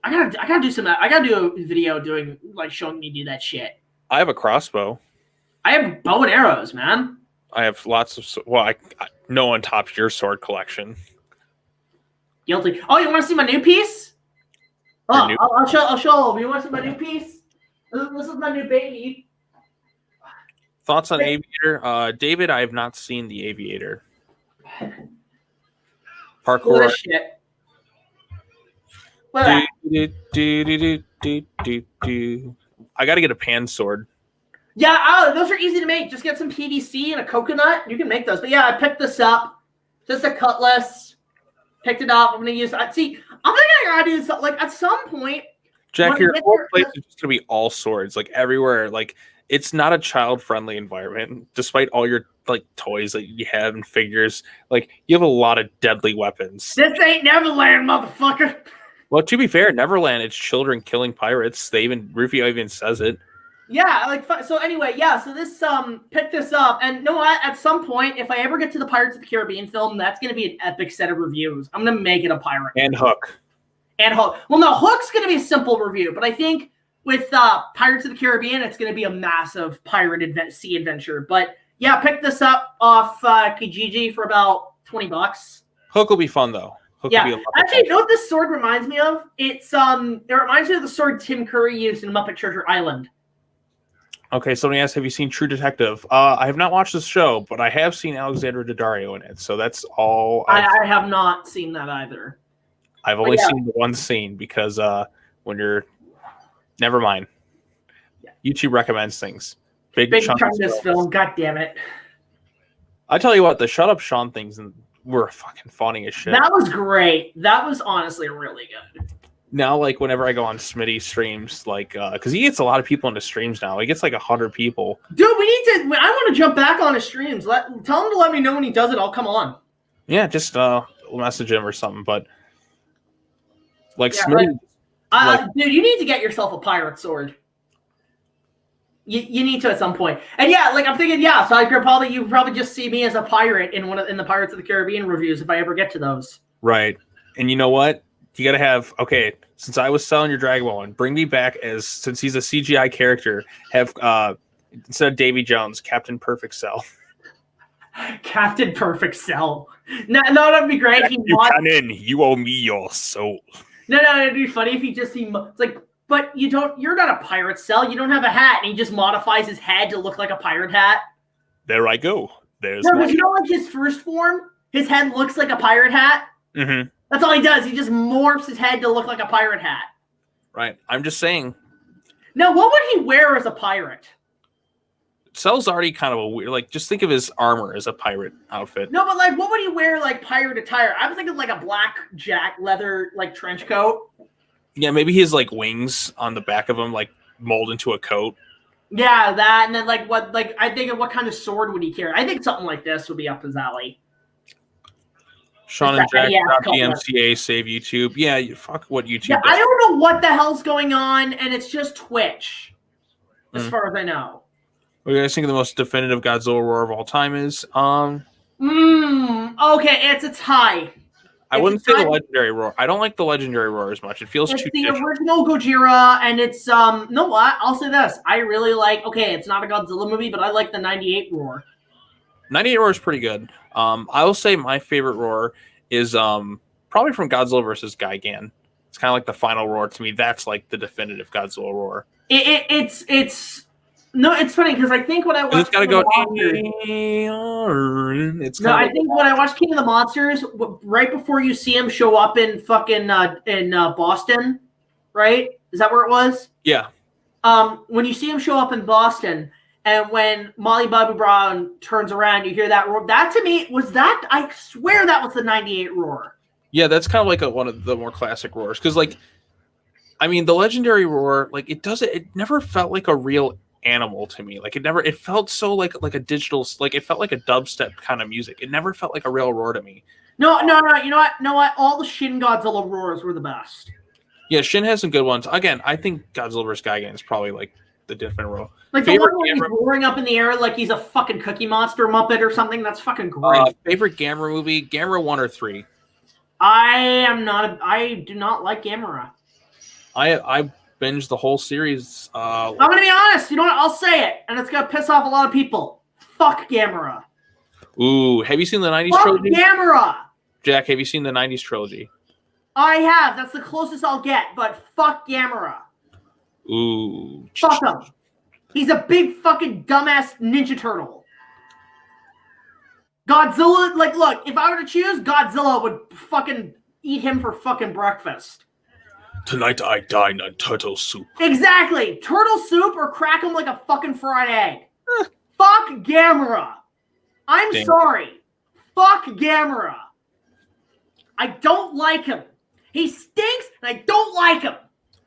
I gotta do some. I gotta do a video doing like showing me do that shit. I have a crossbow. I have bow and arrows, man. I have lots of. Well, I no one tops your sword collection. Guilty. Oh, you want to see my new piece? Oh, I'll show. You want to see my new piece? This is my new baby. Thoughts on Aviator? David, I have not seen the Aviator. Parkour. Shit. I got to get a pan sword. Yeah, those are easy to make. Just get some PVC and a coconut. You can make those. But yeah, I picked this up. Just a cutlass. Picked it up. I'm gonna use. See, I'm thinking I gotta do something. Like at some point, Jack, your whole place is just gonna be all swords, like everywhere. Like it's not a child-friendly environment, despite all your like toys that you have and figures. Like you have a lot of deadly weapons. This ain't Neverland, motherfucker. Well, to be fair, Neverland, it's children killing pirates. Rufio even says it. Yeah, like so. Anyway, yeah. So this picked this up, and you know what? At some point, if I ever get to the Pirates of the Caribbean film, that's gonna be an epic set of reviews. I'm gonna make it a pirate and Hook. And Hook. Well, no, Hook's gonna be a simple review, but I think with Pirates of the Caribbean, it's gonna be a massive pirate sea adventure. But yeah, pick this up off Kijiji for about $20. Hook will be fun though. Hook yeah, will be actually, you know what this sword reminds me of? It's it reminds me of the sword Tim Curry used in Muppet Treasure Island. Okay, somebody asked, have you seen True Detective? I have not watched this show, but I have seen Alexandra Daddario in it, so that's all. I have not seen that either. I've only seen the one scene because when you're... Never mind. Yeah. YouTube recommends things. Big Chungus film, god damn it. I tell you what, the Shut Up Sean things were fucking funny as shit. That was great. That was honestly really good. Now, like, whenever I go on Smitty streams, like, because he gets a lot of people into streams now. He gets, like, 100 people. Dude, I want to jump back on his streams. Tell him to let me know when he does it. I'll come on. Yeah, just message him or something. But, like, Smitty... dude, you need to get yourself a pirate sword. You need to at some point. And, yeah, like, I'm thinking, yeah, so you probably just see me as a pirate in the Pirates of the Caribbean reviews if I ever get to those. Right. And you know what? You got to have, okay, since I was selling your Dragon Ball one, bring me back since he's a CGI character, have, instead of Davy Jones, Captain Perfect Cell. Captain Perfect Cell. No, that'd be great. You owe me your soul. No, it'd be funny if it's like, but you're not a pirate Cell. You don't have a hat, and he just modifies his head to look like a pirate hat. There I go. But you know, like his first form, his head looks like a pirate hat. Mm-hmm. That's all he does. He just morphs his head to look like a pirate hat. Right. I'm just saying. Now, what would he wear as a pirate? Cell's already kind of a weird, like, just think of his armor as a pirate outfit. No, but like, what would he wear like pirate attire? I was thinking like a black leather like trench coat. Yeah, maybe he has like wings on the back of him, like mold into a coat. Yeah, that, and then like what, like I think of what kind of sword would he carry? I think something like this would be up his alley. Sean and Jack drop the MCA, save YouTube. Yeah, fuck what YouTube. Yeah, I don't know what the hell's going on, and it's just Twitch, as far as I know. What do you guys think the most definitive Godzilla roar of all time is? Okay, it's a tie. I wouldn't say the legendary roar. I don't like the legendary roar as much. It feels too the original Gojira, and it's you know what? I'll say this. I really like, okay, it's not a Godzilla movie, but I like the 98 roar. 98 roar is pretty good. I will say my favorite roar is probably from Godzilla versus Gigan. It's kind of like the final roar to me. That's like the definitive Godzilla roar. It's no, it's funny because I think when I watched it's got to go. I think when I watched King of the Monsters, right before you see him show up in fucking in Boston, right? Is that where it was? Yeah. When you see him show up in Boston, and when Molly Bobby Brown turns around, you hear that roar. That to me was that. I swear that was the 98 roar. Yeah, that's kind of like one of the more classic roars because, like, I mean, the legendary roar, like it never felt like a real animal to me. Like it felt so like a digital, like it felt like a dubstep kind of music. It never felt like a real roar to me. No, you know what? All the Shin Godzilla roars were the best. Yeah, Shin has some good ones. Again, I think Godzilla vs. Gigan is probably like the different roar. Like the one where he's roaring up in the air like he's a fucking Cookie Monster Muppet or something. That's fucking great. Favorite Gamera movie? Gamera 1 or 3? I do not like Gamera. I binged the whole series. I'm gonna be honest. You know what? I'll say it, and it's gonna piss off a lot of people. Fuck Gamera. Ooh, have you seen the 90s Fuck trilogy? Gamera. Jack, have you seen the 90s trilogy? I have. That's the closest I'll get. But fuck Gamera. Ooh. Fuck him. He's a big fucking dumbass Ninja Turtle. Godzilla, like, look, if I were to choose, Godzilla would fucking eat him for fucking breakfast. Tonight I dine on turtle soup. Exactly. Turtle soup or crack him like a fucking fried egg. Fuck Gamera. I'm sorry. Fuck Gamera. I don't like him. He stinks and I don't like him.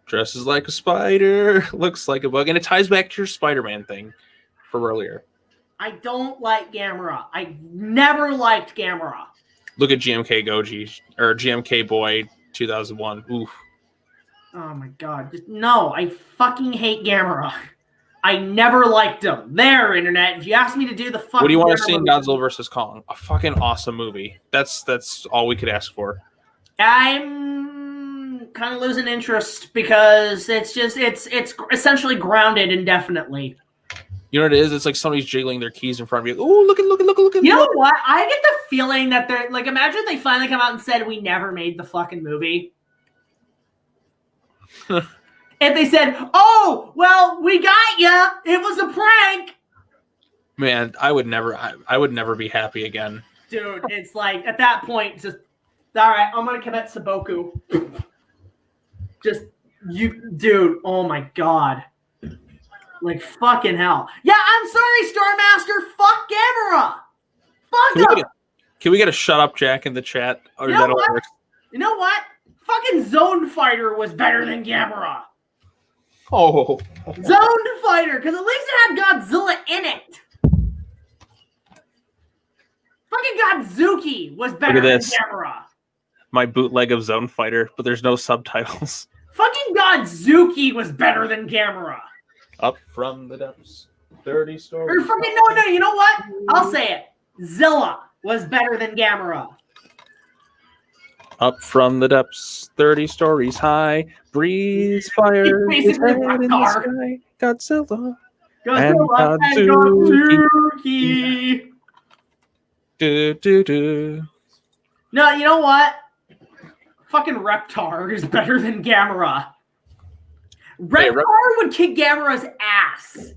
Dresses like a spider, looks like a bug, and it ties back to your Spider-Man thing from earlier. I don't like Gamera. I never liked Gamera. Look at GMK Goji, or GMK Boy 2001. Oof. Oh my god. No, I fucking hate Gamera. I never liked him. There, internet. If you asked me to do the fucking what do you want to see in Godzilla vs. Kong? A fucking awesome movie. That's all we could ask for. I'm kind of losing interest because it's essentially grounded indefinitely. You know what it is? It's like somebody's jiggling their keys in front of you. Oh, look at. You know what? I get the feeling that they're like, imagine they finally come out and said we never made the fucking movie. If they said, "Oh, well, we got ya. It was a prank." Man, I would never be happy again. Dude, it's like at that point, just all right. I'm gonna commit Saboku. Just you, dude. Oh my god. Like fucking hell. Yeah, I'm sorry, Star Master. Fuck Gamera. Fuck him. Can we get a shut up, Jack, in the chat? Or you know what? You know what? Fucking Zone Fighter was better than Gamera. Oh. Zone Fighter, because at least it had Godzilla in it. Fucking Godzuki was better than Gamera. My bootleg of Zone Fighter, but there's no subtitles. Fucking Godzuki was better than Gamera. Up from the depths, 30 stories. Or fucking no, you know what? I'll say it. Zilla was better than Gamera. Up from the depths, 30 stories high, breathes fire. Basically, Godzilla and Godzuki. Do. No, you know what? Fucking Reptar is better than Gamera. Reptar would kick Gamera's ass.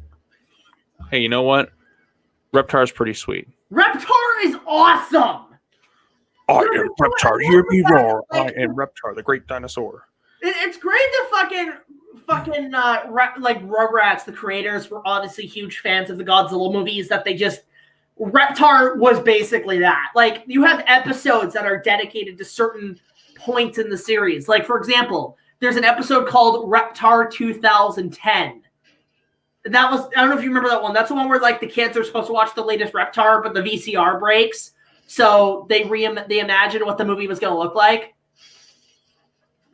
Hey, you know what? Reptar's pretty sweet. Reptar is awesome. I am Reptar, hear me roar. I am Reptar, the great dinosaur. It's great that fucking like Rugrats, the creators were obviously huge fans of the Godzilla movies, that they just Reptar was basically that. Like, you have episodes that are dedicated to certain points in the series. Like, for example, there's an episode called Reptar 2010. That was, I don't know if you remember that one. That's the one where like the kids are supposed to watch the latest Reptar, but the VCR breaks. So they imagine what the movie was going to look like.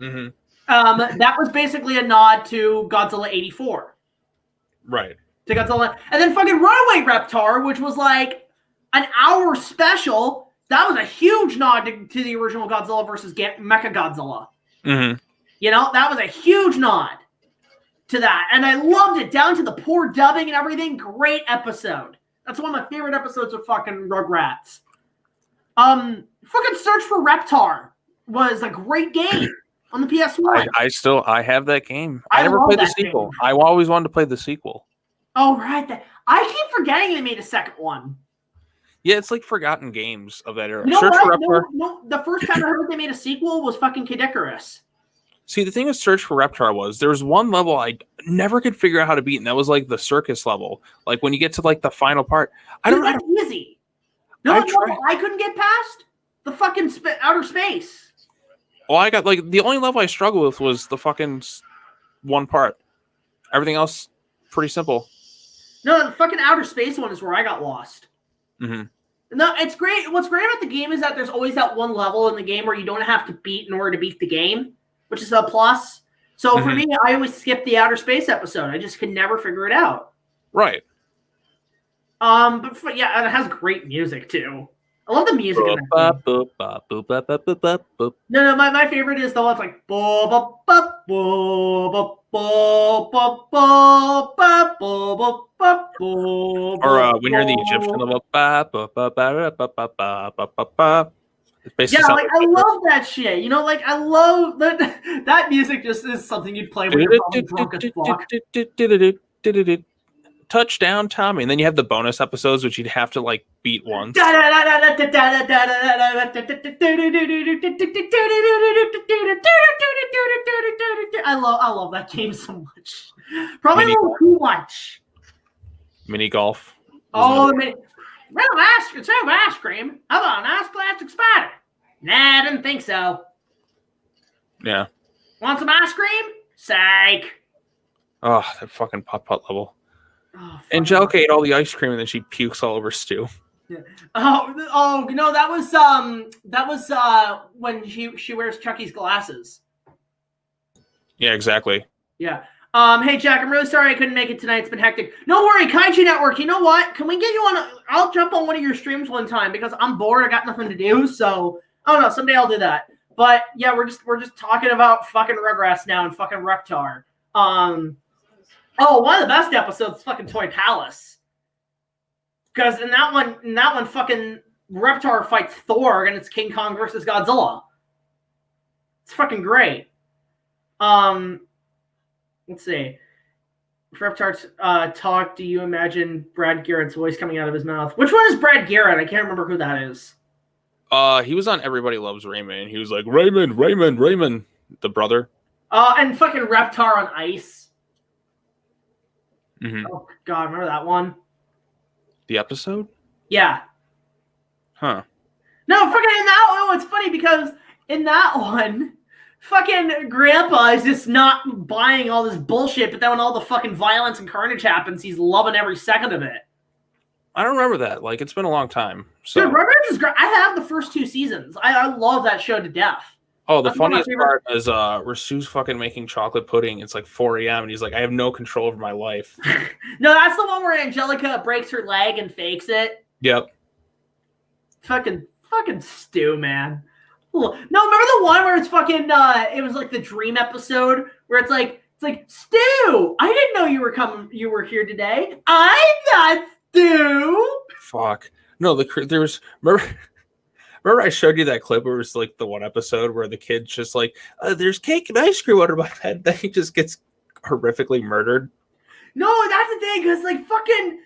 Mm-hmm. That was basically a nod to Godzilla 84. Right. To Godzilla. And then fucking Runaway Reptar, which was like an hour special. That was a huge nod to the original Godzilla versus Mechagodzilla. Mm-hmm. You know, that was a huge nod to that. And I loved it, down to the poor dubbing and everything. Great episode. That's one of my favorite episodes of fucking Rugrats. Fucking Search for Reptar was a great game on the PS1. I have that game. I never played the sequel. Game. I always wanted to play the sequel. Oh, right. I keep forgetting they made a second one. Yeah, it's like forgotten games of that era. You know Search for Reptar. No, the first time I heard they made a sequel was fucking Kid Icarus. See, the thing with Search for Reptar was there was one level I never could figure out how to beat, and that was like the circus level. Like when you get to like the final part, I don't know. That's easy. No, I couldn't get past the fucking outer space. Well, I got like the only level I struggled with was the fucking one part. Everything else pretty simple. No, the fucking outer space one is where I got lost. Mm-hmm. No, it's great. What's great about the game is that there's always that one level in the game where you don't have to beat in order to beat the game, which is a plus. So for me, I always skip the outer space episode. I just could never figure it out. Right. But yeah, and it has great music too. I love the music in that game. No, my favorite is the one that's like or when you're in the Egyptian level. Yeah, like I love that shit. You know, like I love that music. Just is something you'd play when you're probably drunk as fuck. Touchdown, Tommy. And then you have the bonus episodes, which you'd have to like beat once. I love that game so much. Probably a little too much. Mini golf. Oh, instead of ice cream, how about a nice plastic spider? Nah, I didn't think so. Yeah. Want some ice cream? Psych. Oh, that fucking putt-putt level. Oh, Angelica ate all the ice cream and then she pukes all over Stu. Yeah. Oh, you know, that was when she wears Chucky's glasses. Yeah, exactly. Yeah. Hey Jack, I'm really sorry I couldn't make it tonight. It's been hectic. No worry, Kaiju Network. You know what? Can we get you on? I'll jump on one of your streams one time because I'm bored. I got nothing to do. So I don't know. Someday I'll do that. But yeah, we're just talking about fucking Rugrats now and fucking Reptar. Oh, one of the best episodes is fucking Toy Palace. Because in that one, fucking Reptar fights Thor and it's King Kong versus Godzilla. It's fucking great. Let's see. If Reptar talk, do you imagine Brad Garrett's voice coming out of his mouth? Which one is Brad Garrett? I can't remember who that is. He was on Everybody Loves Raymond. He was like, Raymond, the brother. And fucking Reptar on Ice. Mm-hmm. Oh, God, remember that one? The episode? Yeah. Huh. No, fucking in that one, it's funny because in that one, fucking Grandpa is just not buying all this bullshit, but then when all the fucking violence and carnage happens, he's loving every second of it. I don't remember that. Like, it's been a long time. So. Dude, Rugrats is great. I have the first 2 seasons. I love that show to death. Oh, the funniest part is where Sue's fucking making chocolate pudding. It's like 4 a.m. and he's like, I have no control over my life. No, that's the one where Angelica breaks her leg and fakes it. Yep. Fucking Stu, man. No, remember the one where it's fucking it was like the dream episode where it's like Stu, I didn't know you were here today. I'm not Stu. Fuck. No, there was remember I showed you that clip where it was like the one episode where the kid's just like, there's cake and ice cream under my head. Then he just gets horrifically murdered. No, that's the thing, because like fucking,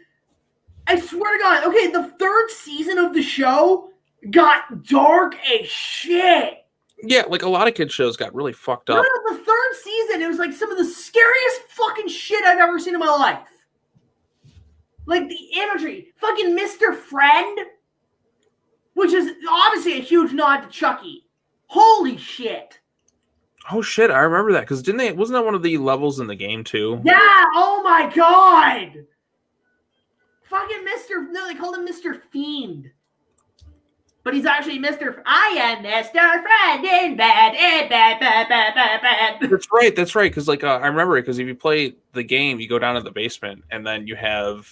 I swear to God, okay, the 3rd season of the show, got dark as shit. Yeah, like a lot of kids shows got really fucked up. No, the third season, it was like some of the scariest fucking shit I've ever seen in my life. Like the imagery, fucking Mr. Friend, which is obviously a huge nod to Chucky. Holy shit. Oh shit, I remember that because wasn't that one of the levels in the game too? Yeah, oh my god. Fucking no, they called him Mr. Fiend. But he's actually I am Mr. Friend in bad. That's right. Because I remember it because if you play the game, you go down to the basement and then you have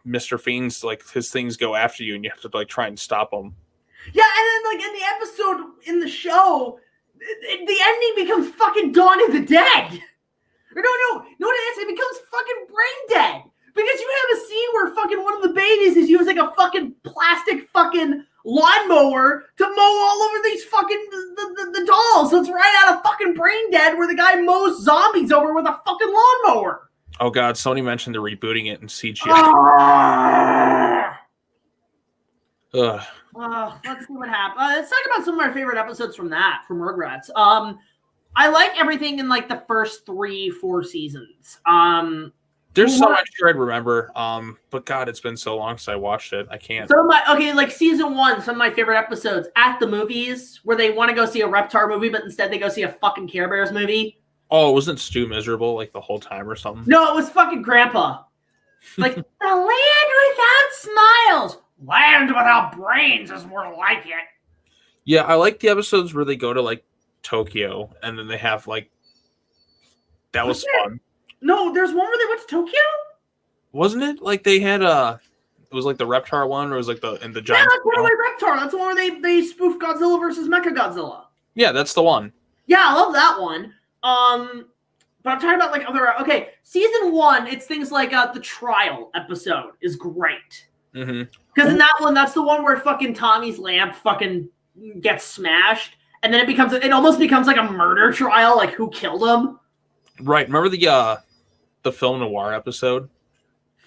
Mr. Fiend's his things go after you and you have to try and stop him. Yeah, and then in the episode in the show, the ending becomes fucking Dawn of the Dead. Or no, it is. It becomes fucking Brain Dead. Because you have a scene where fucking one of the babies is using a fucking plastic fucking lawnmower to mow all over these fucking the dolls. So it's right out of fucking Brain Dead where the guy mows zombies over with a fucking lawnmower. Oh god, Sony mentioned they're rebooting it in CGI. Let's see what happens. Let's talk about some of my favorite episodes from Rugrats. I like everything in the first 3-4 seasons. There's so much I'd remember, but God, it's been so long since I watched it. I can't. Season 1, some of my favorite episodes at the movies where they want to go see a Reptar movie, but instead they go see a fucking Care Bears movie. Oh, wasn't Stu miserable the whole time or something? No, it was fucking Grandpa. The land without smiles, land without brains is more like it. Yeah, I like the episodes where they go to Tokyo and then they have that was fun. No, there's one where they went to Tokyo? Wasn't it? They had it was the Reptar one, or it was the giant. Yeah, that's totally Reptar. That's the one where they spoof Godzilla versus Mechagodzilla. Yeah, that's the one. Yeah, I love that one. But I'm talking about other. Okay, season 1, it's things like the trial episode is great. Mm-hmm. Because in that one, that's the one where fucking Tommy's lamp fucking gets smashed, and then it almost becomes a murder trial, who killed him. Right. Remember the film noir episode?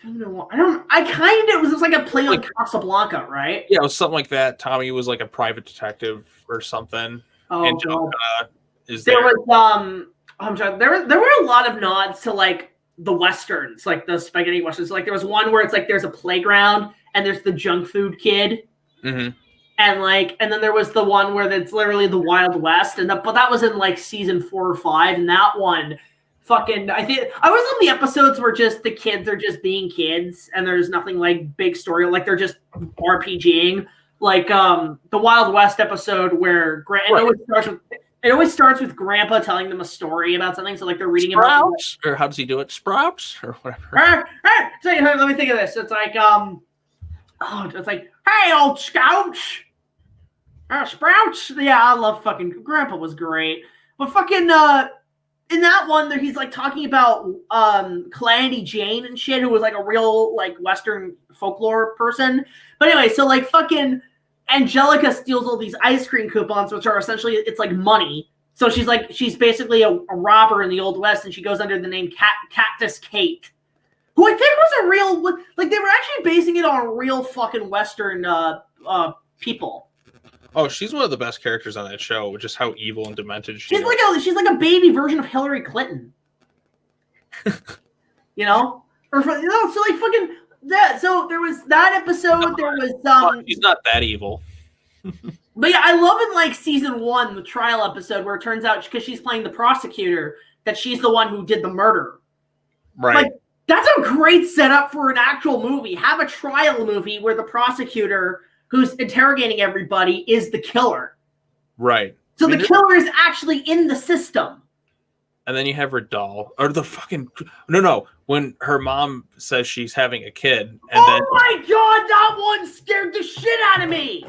It was just a play on Casablanca, right? Yeah, it was something like that. Tommy was a private detective or something. Oh, Angelica is there. There was there were a lot of nods to the westerns, the spaghetti westerns. There was one where it's there's a playground and there's the junk food kid. Mm-hmm. And then there was the one where it's literally the Wild West, but that was in season 4 or 5, and that one fucking I think I was on the episodes where just the kids are just being kids and there's nothing big story, they're just RPGing, the Wild West episode where it always starts with Grandpa telling them a story about something, so they're reading about or how does he do it? Sprouts or whatever. Let me think of this. It's hey old Scouts. Sprouts. Yeah, I love fucking Grandpa was great. But fucking in that one there he's talking about Calamity Jane and shit, who was a real Western folklore person. But anyway, so fucking Angelica steals all these ice cream coupons, which are essentially it's money. So she's basically a robber in the Old West, and she goes under the name Cactus Kate, who I think was a real they were actually basing it on real fucking Western people. Oh, she's one of the best characters on that show, which is how evil and demented she is. She's like a baby version of Hillary Clinton. Or fucking that. So there was that episode. There was she's not that evil. But yeah, I love in season 1 the trial episode where it turns out because she's playing the prosecutor that she's the one who did the murder. Right. That's a great setup for an actual movie. Have a trial movie where the prosecutor who's interrogating everybody is the killer. Right. So the killer is actually in the system. And then you have her doll. Or the fucking... No. When her mom says she's having a kid. And my God, that one scared the shit out of me.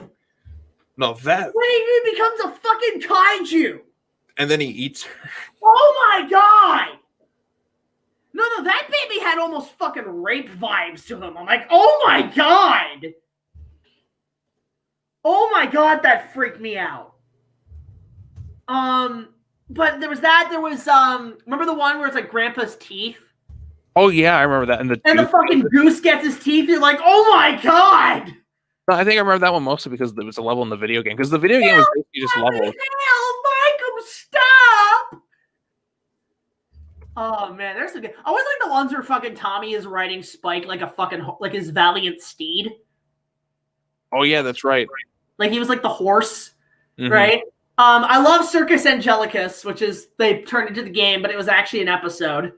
No, that... When he becomes a fucking kaiju. And then he eats her. Oh my God. No, that baby had almost fucking rape vibes to him. I'm oh my God. Oh my God, that freaked me out. But there was that. There was remember the one where it's Grandpa's teeth? Oh yeah, I remember that. And the fucking goose gets his teeth. You're oh my God. I think I remember that one mostly because there was a level in the video game. Because the video game was basically just levels. Hell, Michael, stop! Oh man, there's a good. I always like the ones where fucking Tommy is riding Spike like a fucking like his valiant steed. Oh yeah, that's right. Like he was like the horse, right? I love Circus Angelicus, which is they turned into the game, but it was actually an episode.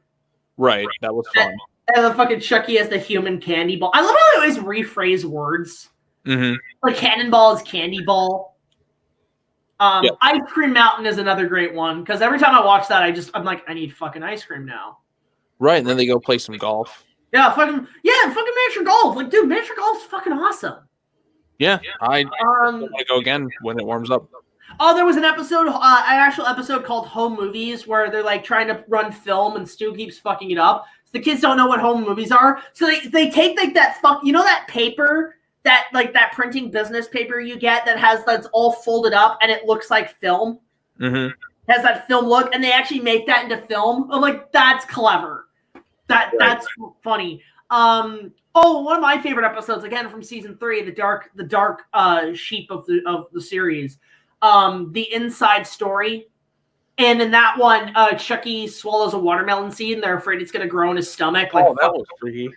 Right, that was fun. And the fucking Chucky as the human candy ball. I love how they always rephrase words. Like cannonball is candy ball. Ice Cream Mountain is another great one because every time I watch that, I'm like, I need fucking ice cream now. Right, and then they go play some golf. Yeah, fucking miniature golf. Like, dude, miniature golf's fucking awesome. Yeah, I want to go again when it warms up. Oh, there was an actual episode called Home Movies where they're like trying to run film and Stu keeps fucking it up. So the kids don't know what home movies are. So they take like that that paper, that like that printing business paper you get that's all folded up and it looks like film. It has that film look, and they actually make that into film. I'm like, that's clever. That's funny. One of my favorite episodes, again from season 3, the dark sheep of the series. The Inside Story. And in that one, Chucky swallows a watermelon seed and they're afraid it's going to grow in his stomach. Like, that was freaky.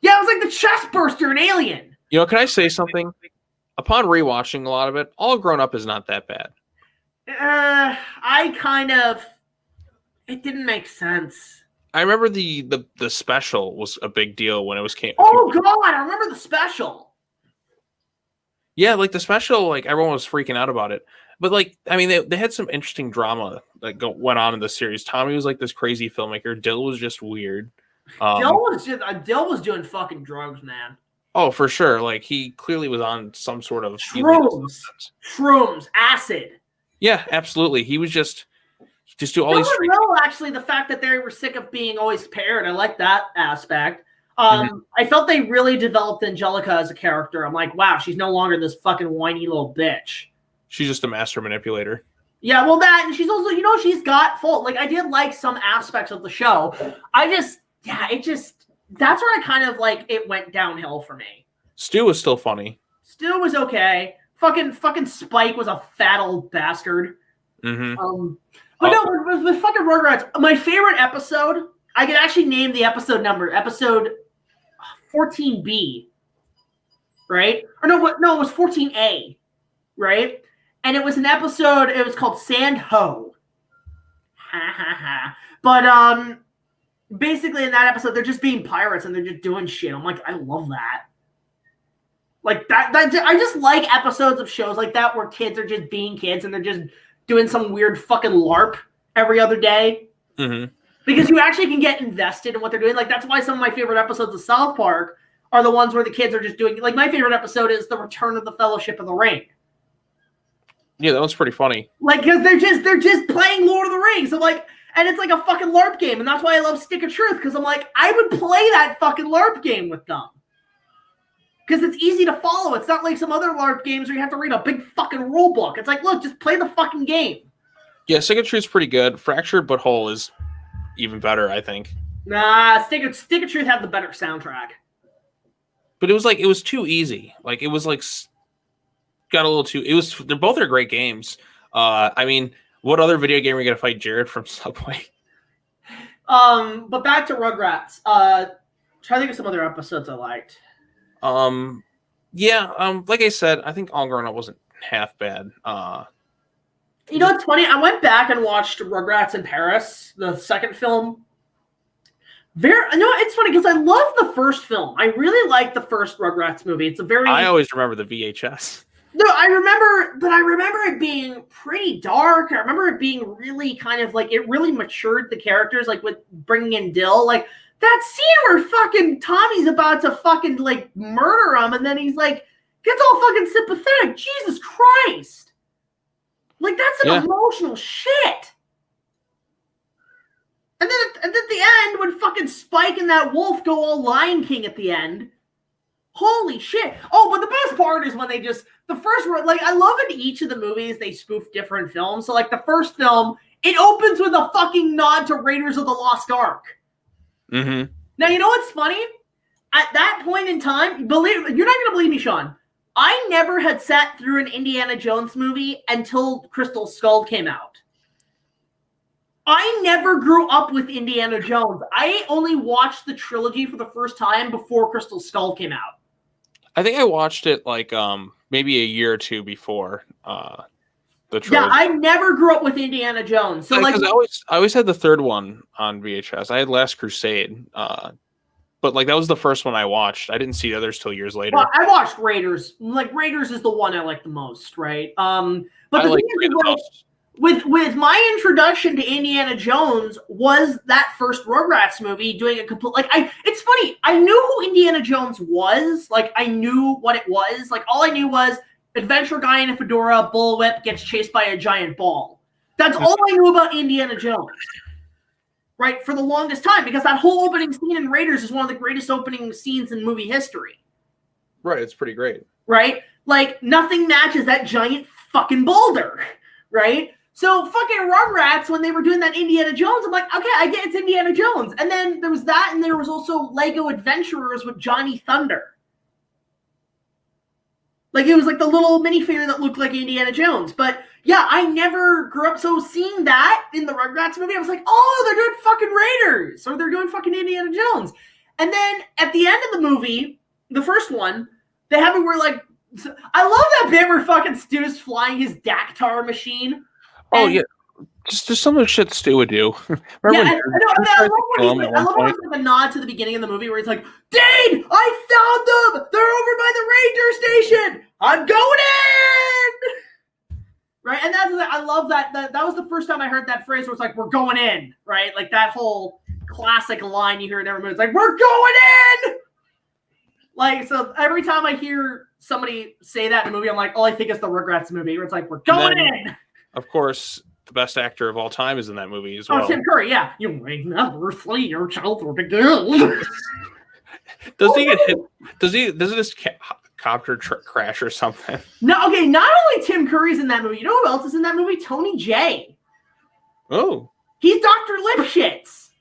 Yeah, it was like the chest burster in Alien. You know, can I say something? Upon rewatching a lot of it, All Grown Up is not that bad. It didn't make sense. I remember the special was a big deal when it was came. Oh, God, I remember the special. Yeah, like the special, like everyone was freaking out about it. But like, I mean, they had some interesting drama that went on in the series. Tommy was like this crazy filmmaker. Dill was just weird. Dill was doing fucking drugs, man. Oh, for sure. Like he clearly was on some sort of shrooms, acid. Yeah, absolutely. He was just do all these. Actually, the fact that they were sick of being always paired, I like that aspect. I felt they really developed Angelica as a character. I'm like, wow, she's no longer this fucking whiny little bitch. She's just a master manipulator. Yeah, well, that, and she's also, she's got fault. Like, I did like some aspects of the show. That's where I kind of like it went downhill for me. Stu was still funny. Stu was okay. Fucking Spike was a fat old bastard. But no, with fucking Rugrats, my favorite episode, I could actually name the episode number, episode 14B, right? Or no, it was 14A, right? And it was an episode, it was called Sand Ho. Ha ha ha. But basically in that episode, they're just being pirates and they're just doing shit. I'm like, I love that. Like that I just like episodes of shows like that where kids are just being kids and they're just doing some weird fucking LARP every other day. Because you actually can get invested in what they're doing. Like, that's why some of my favorite episodes of South Park are the ones where the kids are just doing, like, my favorite episode is The Return of the Fellowship of the Ring. Yeah, that was pretty funny. Like, because they're just playing Lord of the Rings. I'm like, and it's like a fucking LARP game. And that's why I love Stick of Truth. Because I'm like, I would play that fucking LARP game with them. Because it's easy to follow. It's not like some other LARP games where you have to read a big fucking rule book. It's like, look, just play the fucking game. Yeah, Stick of Truth's pretty good. Fractured But Whole is even better, I think. Nah, Stick of Truth had the better soundtrack. But it was too easy. Like, it was like got a little too. They're great games. I mean, what other video game are you gonna fight Jared from Subway? But back to Rugrats. Try to think of some other episodes I liked. Like I said, I think All Grown Up wasn't half bad. You know what's funny? I went back and watched Rugrats in Paris, the second film. It's funny because I love the first film. I really like the first Rugrats movie. It's a very. I always remember the VHS. No, I remember it being pretty dark. I remember it being really kind of like it really matured the characters, like with bringing in Dill, like that scene where fucking Tommy's about to fucking like murder him, and then he's like gets all fucking sympathetic. Jesus Christ! Like that's some emotional shit. And then at the end, when fucking Spike and that wolf go all Lion King at the end. Holy shit. Oh, but the best part is when they just, I love in each of the movies, they spoof different films. So like the first film, it opens with a fucking nod to Raiders of the Lost Ark. Mm-hmm. Now, you know what's funny? At that point in time, you're not going to believe me, Sean. I never had sat through an Indiana Jones movie until Crystal Skull came out. I never grew up with Indiana Jones. I only watched the trilogy for the first time before Crystal Skull came out. I think I watched it like maybe a year or two before the trilogy. Yeah, I never grew up with Indiana Jones. So like, I always had the third one on VHS. I had Last Crusade, but like that was the first one I watched. I didn't see the others till years later. Well, I watched Raiders. Like Raiders is the one I like the most, right? But the like thing is, like, with my introduction to Indiana Jones was that first Rugrats movie doing a complete, like, it's funny, I knew who Indiana Jones was, like, I knew what it was, like, all I knew was adventure guy in a fedora, bullwhip, gets chased by a giant ball. That's all I knew about Indiana Jones, right, for the longest time, because that whole opening scene in Raiders is one of the greatest opening scenes in movie history. Right, it's pretty great. Right? Like, nothing matches that giant fucking boulder, right? So fucking Rugrats, when they were doing that Indiana Jones, I'm like, okay, I get it's Indiana Jones. And then there was that, and there was also Lego Adventurers with Johnny Thunder. Like, it was like the little minifigure that looked like Indiana Jones. But yeah, I never grew up. So seeing that in the Rugrats movie, I was like, oh, they're doing fucking Raiders, or they're doing fucking Indiana Jones. And then at the end of the movie, the first one, they have it where, like, I love that bit where fucking Stu's flying his Dactar machine. Oh, yeah. Just some of the shit Stu would do. Remember I love when it's like a nod to the beginning of the movie where he's like, Dade, I found them! They're over by the ranger station! I'm going in! Right? And I love that. That was the first time I heard that phrase where it's like, we're going in. Right? Like that whole classic line you hear in every movie. It's like, we're going in! Like, so every time I hear somebody say that in a movie, I'm like, all I think is the Rugrats movie where it's like, we're going in! Of course, the best actor of all time is in that movie as well. Oh, Tim Curry, yeah. You may never see your children again. Does he get hit? Does this copter crash or something? No, okay, not only Tim Curry's in that movie, you know who else is in that movie? Tony Jay. Oh. He's Dr. Lipschitz.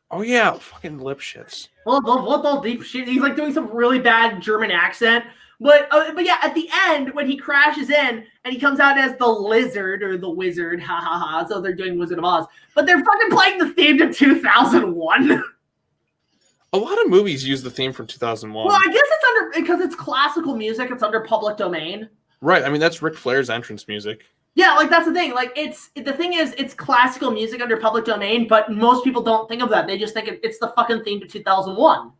Oh, yeah, fucking Lipschitz. What all deep shit? He's like doing some really bad German accent. But yeah, at the end, when he crashes in and he comes out as the lizard or the wizard, ha ha ha. So they're doing Wizard of Oz, but they're fucking playing the theme to 2001. A lot of movies use the theme from 2001. Well, I guess it's because it's classical music. It's under public domain. Right. I mean, that's Ric Flair's entrance music. Yeah, like that's the thing. Like the thing is, it's classical music under public domain, but most people don't think of that. They just think it's the fucking theme to 2001.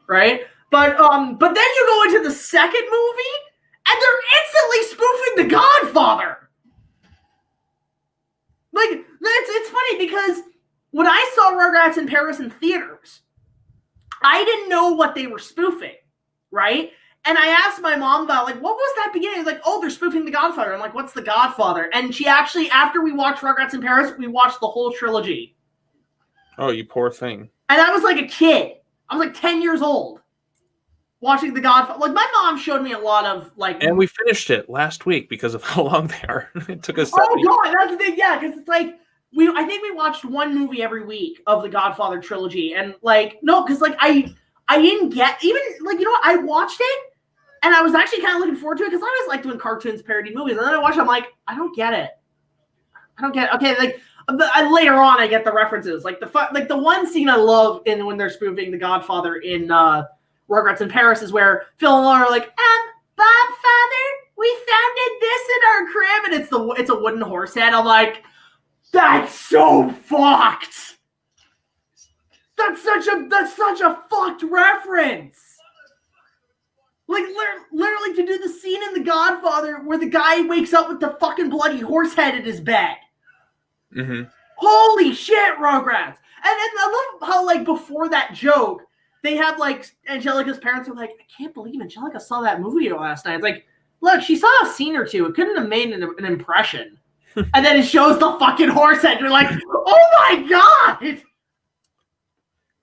Right. But then you go into the second movie, and they're instantly spoofing The Godfather. Like, it's funny because when I saw Rugrats in Paris in theaters, I didn't know what they were spoofing, right? And I asked my mom about, like, what was that beginning? Like, oh, they're spoofing The Godfather. I'm like, what's The Godfather? And she actually, after we watched Rugrats in Paris, we watched the whole trilogy. Oh, you poor thing. And I was like a kid. I was like 10 years old. Watching The Godfather. Like, my mom showed me a lot of, like... And we finished it last week because of how long they are. It took us... Oh, God, that's the thing, yeah, because it's like... I think we watched one movie every week of The Godfather trilogy, and, like, no, because, like, I didn't get... Even, like, you know what? I watched it, and I was actually kind of looking forward to it, because I always like doing cartoons, parody movies, and then I watched it, I'm like, I don't get it. Okay, like... later on, I get the references. Like, the one scene I love when they're spoofing The Godfather in... Rugrats in Paris is where Phil and Laura are like, Bob, Father, we founded this in our crib, and it's a wooden horse head. I'm like, that's so fucked. That's such a fucked reference. Like, literally to do the scene in The Godfather where the guy wakes up with the fucking bloody horse head in his bed. Mm-hmm. Holy shit, Rugrats. And I love how, like, before that joke, they had, like, Angelica's parents were like, I can't believe Angelica saw that movie last night. It's like, look, she saw a scene or two. It couldn't have made an impression. And then it shows the fucking horse head. You're like, oh my God!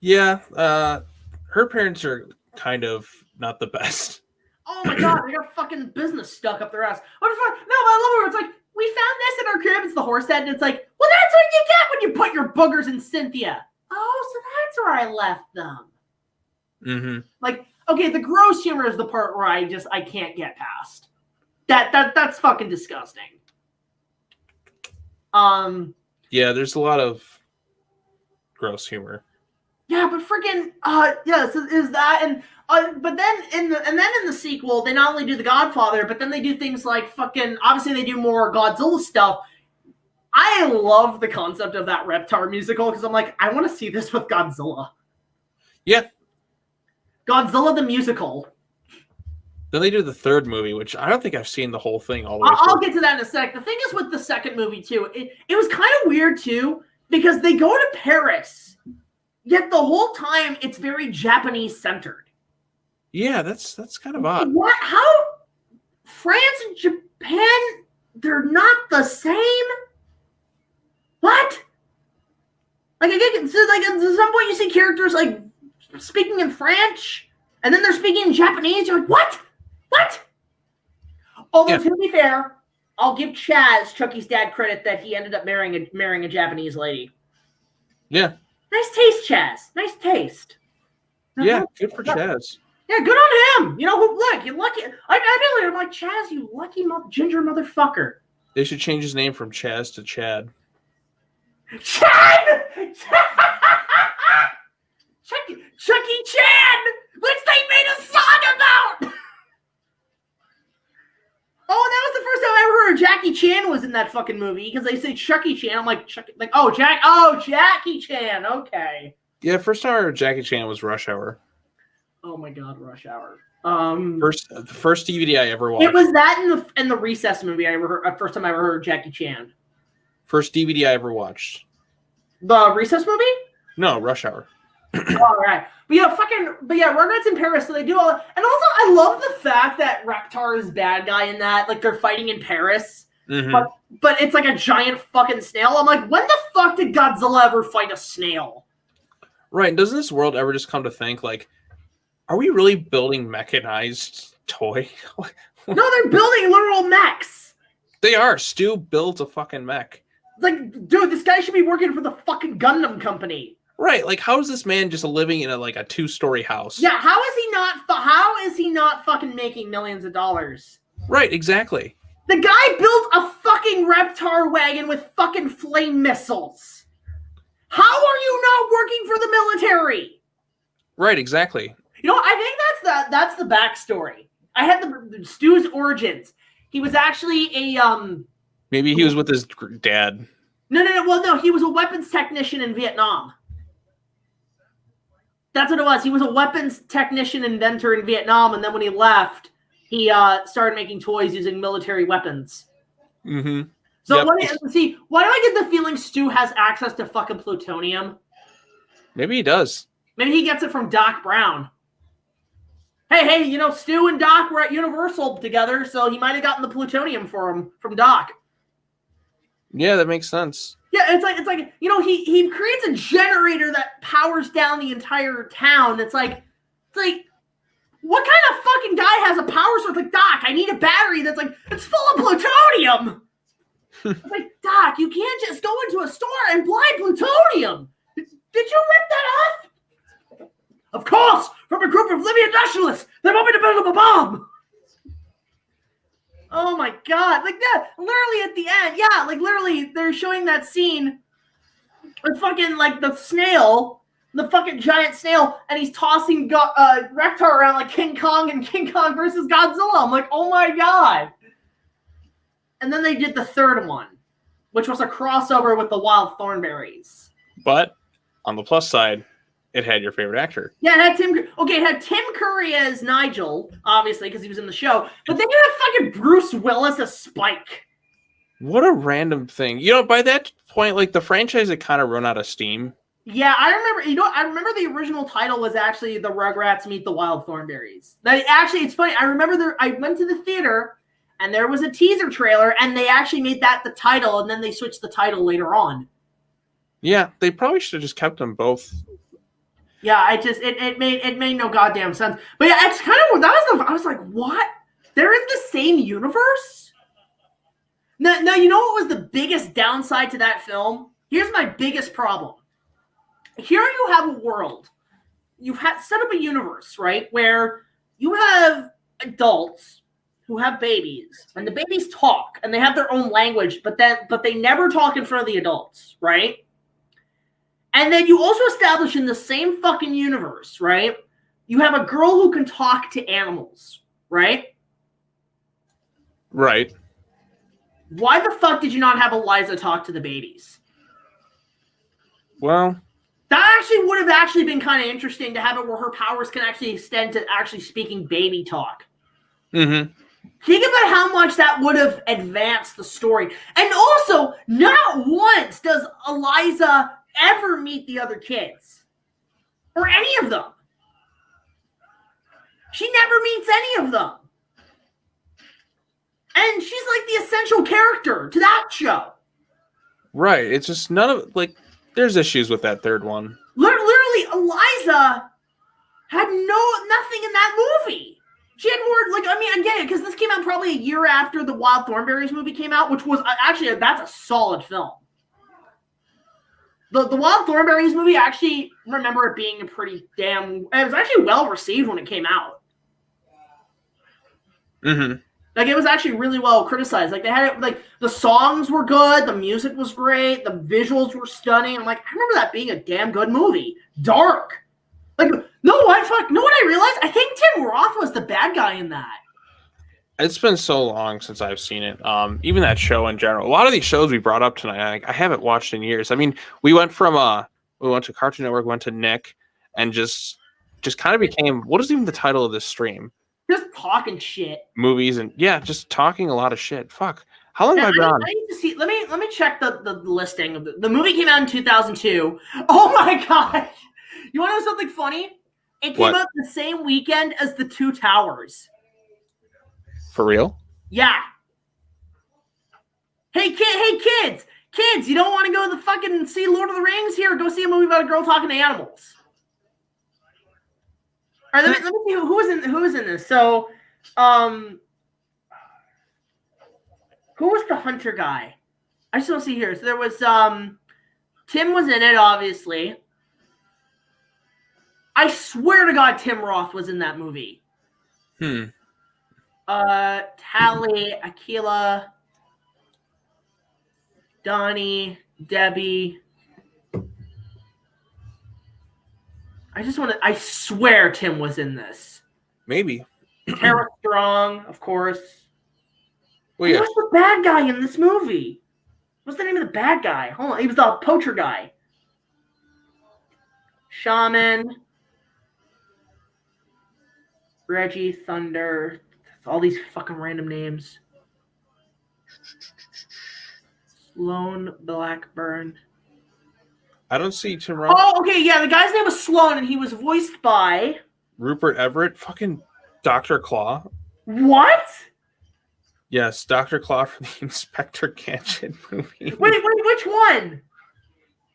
Yeah, her parents are kind of not the best. Oh my God, they got fucking business stuck up their ass. What the fuck? No, but I love it. It's like, we found this in our crib. It's the horse head. And it's like, well, that's what you get when you put your boogers in Cynthia. Oh, so that's where I left them. Mm-hmm. Like, okay, the gross humor is the part where I can't get past. That's fucking disgusting. Yeah, there's a lot of gross humor. Yeah, but freaking yes, is that and but then in the sequel, they not only do The Godfather, but then they do things like fucking obviously they do more Godzilla stuff. I love the concept of that Reptar musical because I'm like, I want to see this with Godzilla. Yeah. Godzilla the musical. Then they do the third movie, which I don't think I've seen the whole thing all the way through. I'll get to that in a sec. The thing is with the second movie too, it was kind of weird too because they go to Paris, yet the whole time it's very Japanese centered. Yeah, that's kind of odd. What? How? France and Japan, they're not the same? What? Like I get so like at some point you see characters like speaking in French, and then they're speaking in Japanese. You're like, what? What? Although to be fair, I'll give Chaz, Chucky's dad, credit that he ended up marrying a Japanese lady. Yeah. Nice taste, Chaz. Nice taste. Yeah, good for Chaz. Yeah, good on him. You know who? Look, you lucky. I'm like Chaz, you lucky ginger motherfucker. They should change his name from Chaz to Chad. Chad! Chucky Chan! Which they made a song about! Oh, that was the first time I ever heard Jackie Chan was in that fucking movie because they say Chucky Chan. I'm like, Jackie Chan. Okay. Yeah, first time I heard Jackie Chan was Rush Hour. Oh my god, Rush Hour. The first DVD I ever watched. It was that in the Recess movie I ever heard. First time I ever heard Jackie Chan. First DVD I ever watched. The Recess movie? No, Rush Hour. All right, but yeah, Rugrats in Paris. So they do all, and also I love the fact that Reptar is bad guy in that. Like they're fighting in Paris, but it's like a giant fucking snail. I'm like, when the fuck did Godzilla ever fight a snail? Right, and doesn't this world ever just come to think like, are we really building mechanized toy? No, they're building literal mechs. They are. Stu built a fucking mech. Like, dude, this guy should be working for the fucking Gundam company. Right, like how is this man just living in a 2-story house? Yeah, how is he not fucking making millions of dollars? Right, exactly. The guy built a fucking Reptar wagon with fucking flame missiles. How are you not working for the military? Right, exactly. You know, I think that's the backstory. I had the Stu's origins. He was actually a Maybe he was with his dad. No. Well, no, he was a weapons technician in Vietnam. That's what it was. He was a weapons technician inventor in Vietnam, and then when he left, he started making toys using military weapons. Mm-hmm. So why do I get the feeling Stu has access to fucking plutonium? Maybe he does. Maybe he gets it from Doc Brown. Hey, you know, Stu and Doc were at Universal together, so he might have gotten the plutonium for him from Doc. Yeah, that makes sense. Yeah, it's like you know, he creates a generator that powers down the entire town. It's like what kind of fucking guy has a power source? Like, Doc, I need a battery that's it's full of plutonium. It's like, Doc, you can't just go into a store and buy plutonium. Did you rip that off? Of course, from a group of Libyan nationalists that want me to build up a bomb. Oh my god, like that, literally at the end, yeah, like literally they're showing that scene with fucking the snail, the fucking giant snail, and he's tossing Reptar around like King Kong and King Kong versus Godzilla. I'm like, oh my god. And then they did the third one, which was a crossover with the Wild Thornberrys. But on the plus side, it had your favorite actor. Yeah, it had Tim Curry as Nigel, obviously, because he was in the show. But then you had fucking Bruce Willis as Spike. What a random thing. You know, by that point, the franchise had kind of run out of steam. Yeah, I remember the original title was actually The Rugrats Meet the Wild Thornberrys. It's funny. I remember I went to the theater, and there was a teaser trailer, and they actually made that the title, and then they switched the title later on. Yeah, they probably should have just kept them both. Yeah, it made no goddamn sense. But yeah, it's kind of I was like, what? They're in the same universe? No, you know what was the biggest downside to that film? Here's my biggest problem. Here you have a world you've set up a universe, right, where you have adults who have babies, and the babies talk, and they have their own language, but they never talk in front of the adults, right? And then you also establish in the same fucking universe, right? You have a girl who can talk to animals, right? Right. Why the fuck did you not have Eliza talk to the babies? Well, that actually would have actually been kind of interesting to have it where her powers can actually extend to actually speaking baby talk. Mm-hmm. Think about how much that would have advanced the story. And also, not once does Eliza ever meet the other kids. Or any of them. She never meets any of them. And she's like the essential character to that show. Right. It's just none of, like, there's issues with that third one. Literally, Eliza had nothing in that movie. She had more, like, I mean, I get it, because this came out probably a year after the Wild Thornberrys movie came out, which was, actually, that's a solid film. The Wild Thornberrys movie, I actually remember it being a pretty damn, it was actually well received when it came out. Mm-hmm. Like, it was actually really well criticized. Like, they had it, like, the songs were good, the music was great, the visuals were stunning. I'm like, I remember that being a damn good movie. Dark. Like, know what I realized? I think Tim Roth was the bad guy in that. It's been so long since I've seen it. Even that show in general. A lot of these shows we brought up tonight, I haven't watched in years. I mean, we went to Cartoon Network, went to Nick, and just kind of became, what is even the title of this stream? Just talking shit. Movies and just talking a lot of shit. Fuck. How long have I been on? I need to see. Let me check the listing of the movie. Came out in 2002. Oh my god! You want to know something funny? It came out the same weekend as The Two Towers. For real? Yeah. Hey kids! You don't want to go to the fucking see Lord of the Rings? Here, go see a movie about a girl talking to animals. All right, let me see who was in this. So, who was the hunter guy? I just don't see here. So there was Tim was in it, obviously. I swear to God, Tim Roth was in that movie. Tally, Akila, Donnie, Debbie. I swear Tim was in this. Maybe. Tara Strong, of course. Well, yeah. Who was the bad guy in this movie? What's the name of the bad guy? Hold on. He was the poacher guy. Shaman. Reggie, Thunder. All these fucking random names. Sloan Blackburn. I don't see Tim Roth. Oh, okay, yeah, the guy's name was Sloan, and he was voiced by Rupert Everett, fucking Dr. Claw. What? Yes, Dr. Claw from the Inspector Gadget movie. Wait, which one?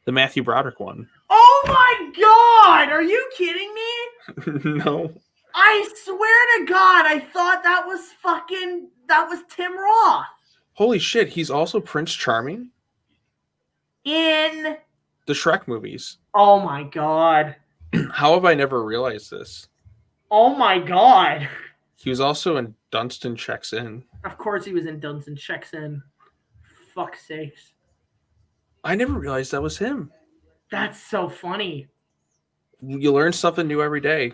The Matthew Broderick one. Oh my god! Are you kidding me? No. I swear to God, I thought that was Tim Roth. Holy shit, he's also Prince Charming? In the Shrek movies. Oh my god. How have I never realized this? Oh my god. He was also in Dunstan Checks In. Of course he was in Dunstan Checks In. Fuck's sakes. I never realized that was him. That's so funny. You learn something new every day.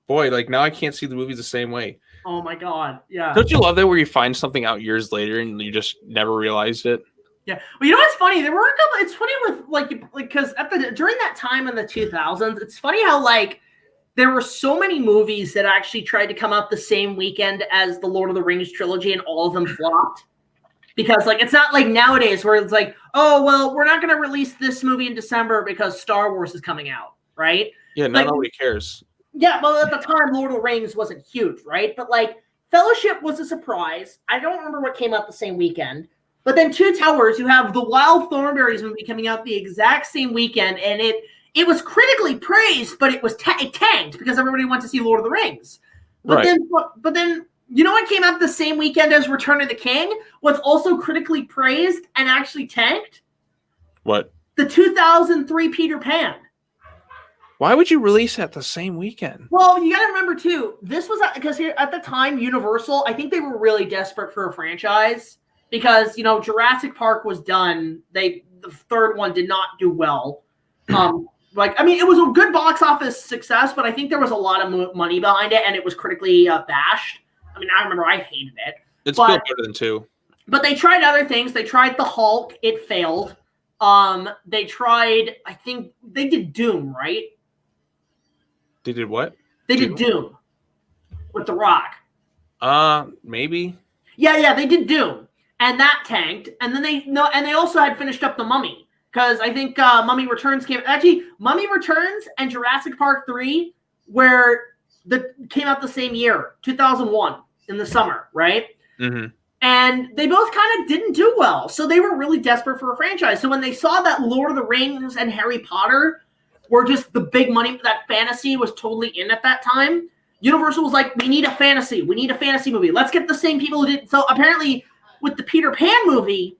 Boy, like now I can't see the movies the same way. Oh my god, yeah. Don't you love that where you find something out years later and you just never realized it? Yeah, well, you know what's funny? There were a couple. It's funny with like because during that time in the 2000s, it's funny how like there were so many movies that actually tried to come out the same weekend as the Lord of the Rings trilogy, and all of them flopped. Because like it's not like nowadays where it's like, oh well, we're not going to release this movie in December because Star Wars is coming out, right? Yeah, not nobody cares. Yeah, well, at the time, Lord of the Rings wasn't huge, right? But like Fellowship was a surprise. I don't remember what came out the same weekend. But then Two Towers, you have the Wild Thornberrys movie coming out the exact same weekend, and it was critically praised, but it tanked because everybody went to see Lord of the Rings. But then you know what came out the same weekend as Return of the King? What's also critically praised and actually tanked? What? The 2003 Peter Pan. Why would you release that the same weekend? Well, you got to remember too. This was because at the time, Universal, I think they were really desperate for a franchise because Jurassic Park was done. The third one did not do well. It was a good box office success, but I think there was a lot of money behind it, and it was critically bashed. I mean, I remember I hated it. It's still better than 2. But they tried other things. They tried the Hulk. It failed. They tried. I think they did Doom, right? They did what? They did Doom with The Rock. Maybe. Yeah, they did Doom, and that tanked. And then they also had finished up The Mummy because I think Mummy Returns Mummy Returns and Jurassic Park 3 came out the same year, 2001 in the summer, right? Mm-hmm. And they both kind of didn't do well, so they were really desperate for a franchise. So when they saw that Lord of the Rings and Harry Potter were just the big money, that fantasy was totally in at that time, Universal was like, we need a fantasy movie. Let's get the same people who did. So apparently with the Peter Pan movie,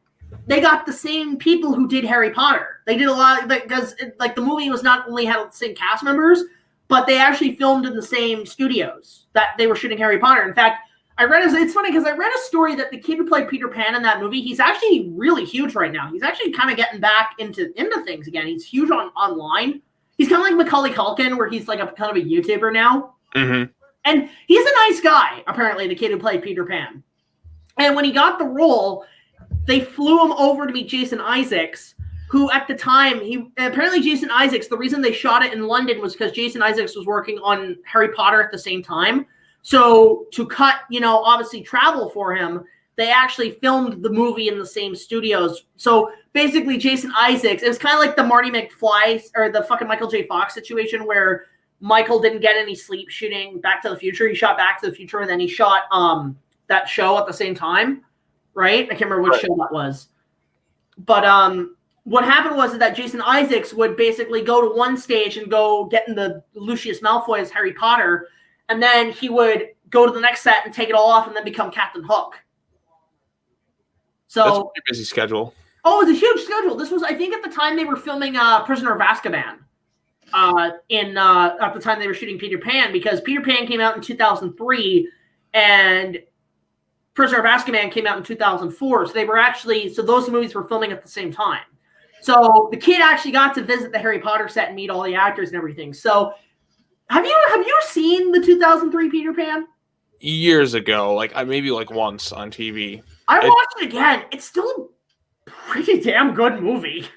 they got the same people who did Harry Potter. They did a lot because the movie was not only had the same cast members, but they actually filmed in the same studios that they were shooting Harry Potter. In fact, it's funny because I read a story that the kid who played Peter Pan in that movie, he's actually really huge right now. He's actually kind of getting back into things again. He's huge online. He's kind of like Macaulay Culkin, where he's like kind of a YouTuber now. Mm-hmm. And he's a nice guy, apparently, the kid who played Peter Pan. And when he got the role, they flew him over to meet Jason Isaacs, who at the time, Jason Isaacs, the reason they shot it in London was because Jason Isaacs was working on Harry Potter at the same time. So to cut, obviously travel for him, they actually filmed the movie in the same studios. So basically Jason Isaacs, it was kind of like the Marty McFly or the fucking Michael J. Fox situation where Michael didn't get any sleep shooting Back to the Future. He shot Back to the Future and then he shot that show at the same time, right? I can't remember which show that was. But what happened was that Jason Isaacs would basically go to one stage and go get in the Lucius Malfoy as Harry Potter, and then he would go to the next set and take it all off and then become Captain Hook. So that's a pretty busy schedule. Oh, it was a huge schedule. This was, I think, at the time they were filming Prisoner of Azkaban. At the time they were shooting Peter Pan, because Peter Pan came out in 2003 and Prisoner of Azkaban came out in 2004. So those movies were filming at the same time. So the kid actually got to visit the Harry Potter set and meet all the actors and everything. So have you seen the 2003 Peter Pan? Years ago, maybe once on TV. I watched it again. It's still a pretty damn good movie.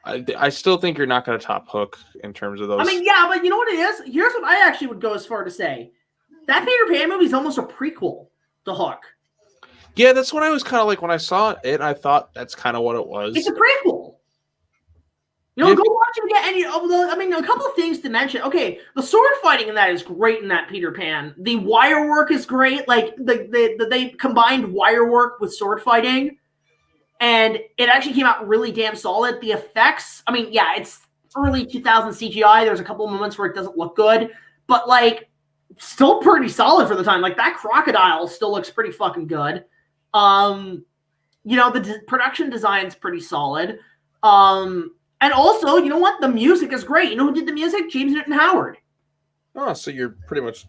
I still think you're not going to top Hook in terms of those. I mean, yeah, but you know what it is? Here's what I actually would go as far to say. That Peter Pan movie is almost a prequel to Hook. Yeah, that's what I was kind of like when I saw it. I thought that's kind of what it was. It's a prequel. Go watch it again. A couple of things to mention. Okay, the sword fighting in that is great in that Peter Pan. The wire work is great. They combined wire work with sword fighting. And it actually came out really damn solid. The effects, it's early 2000 CGI. There's a couple of moments where it doesn't look good. But, still pretty solid for the time. That crocodile still looks pretty fucking good. The production design's pretty solid. And also, you know what? The music is great. You know who did the music? James Newton Howard. Oh, so you're pretty much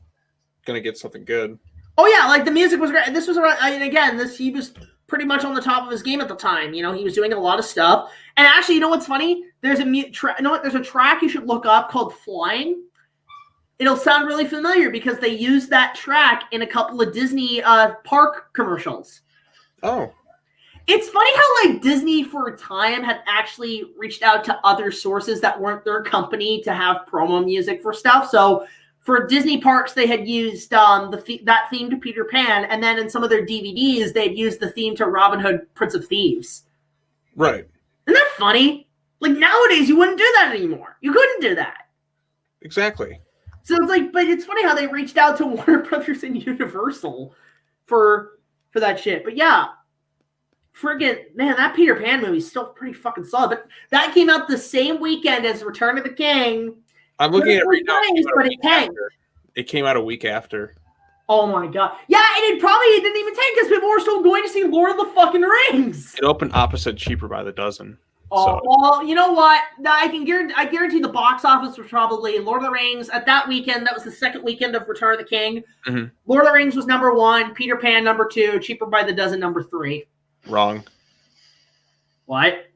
going to get something good. Oh, yeah. The music was great. This was around, he was pretty much on the top of his game at the time. He was doing a lot of stuff. And actually, you know what's funny? There's a track you should look up called Flying. It'll sound really familiar because they used that track in a couple of Disney park commercials. Oh. It's funny how Disney for a time had actually reached out to other sources that weren't their company to have promo music for stuff. So for Disney parks, they had used that theme to Peter Pan, and then in some of their DVDs, they'd used the theme to Robin Hood, Prince of Thieves. Right. Isn't that funny? Nowadays, you wouldn't do that anymore. You couldn't do that. Exactly. So it's but it's funny how they reached out to Warner Brothers and Universal for that shit. But yeah, man, that Peter Pan movie is still pretty fucking solid. But that came out the same weekend as Return of the King. I'm looking at it right now. It came out a week after. Oh my god. Yeah, and it didn't even tank because people were still going to see Lord of the fucking Rings. It opened opposite Cheaper by the Dozen. Oh, So well, you know what? I guarantee the box office was probably Lord of the Rings at that weekend. That was the second weekend of Return of the King. Mhm. Lord of the Rings was number 1. Peter Pan number 2. Cheaper by the Dozen number 3. wrong. What?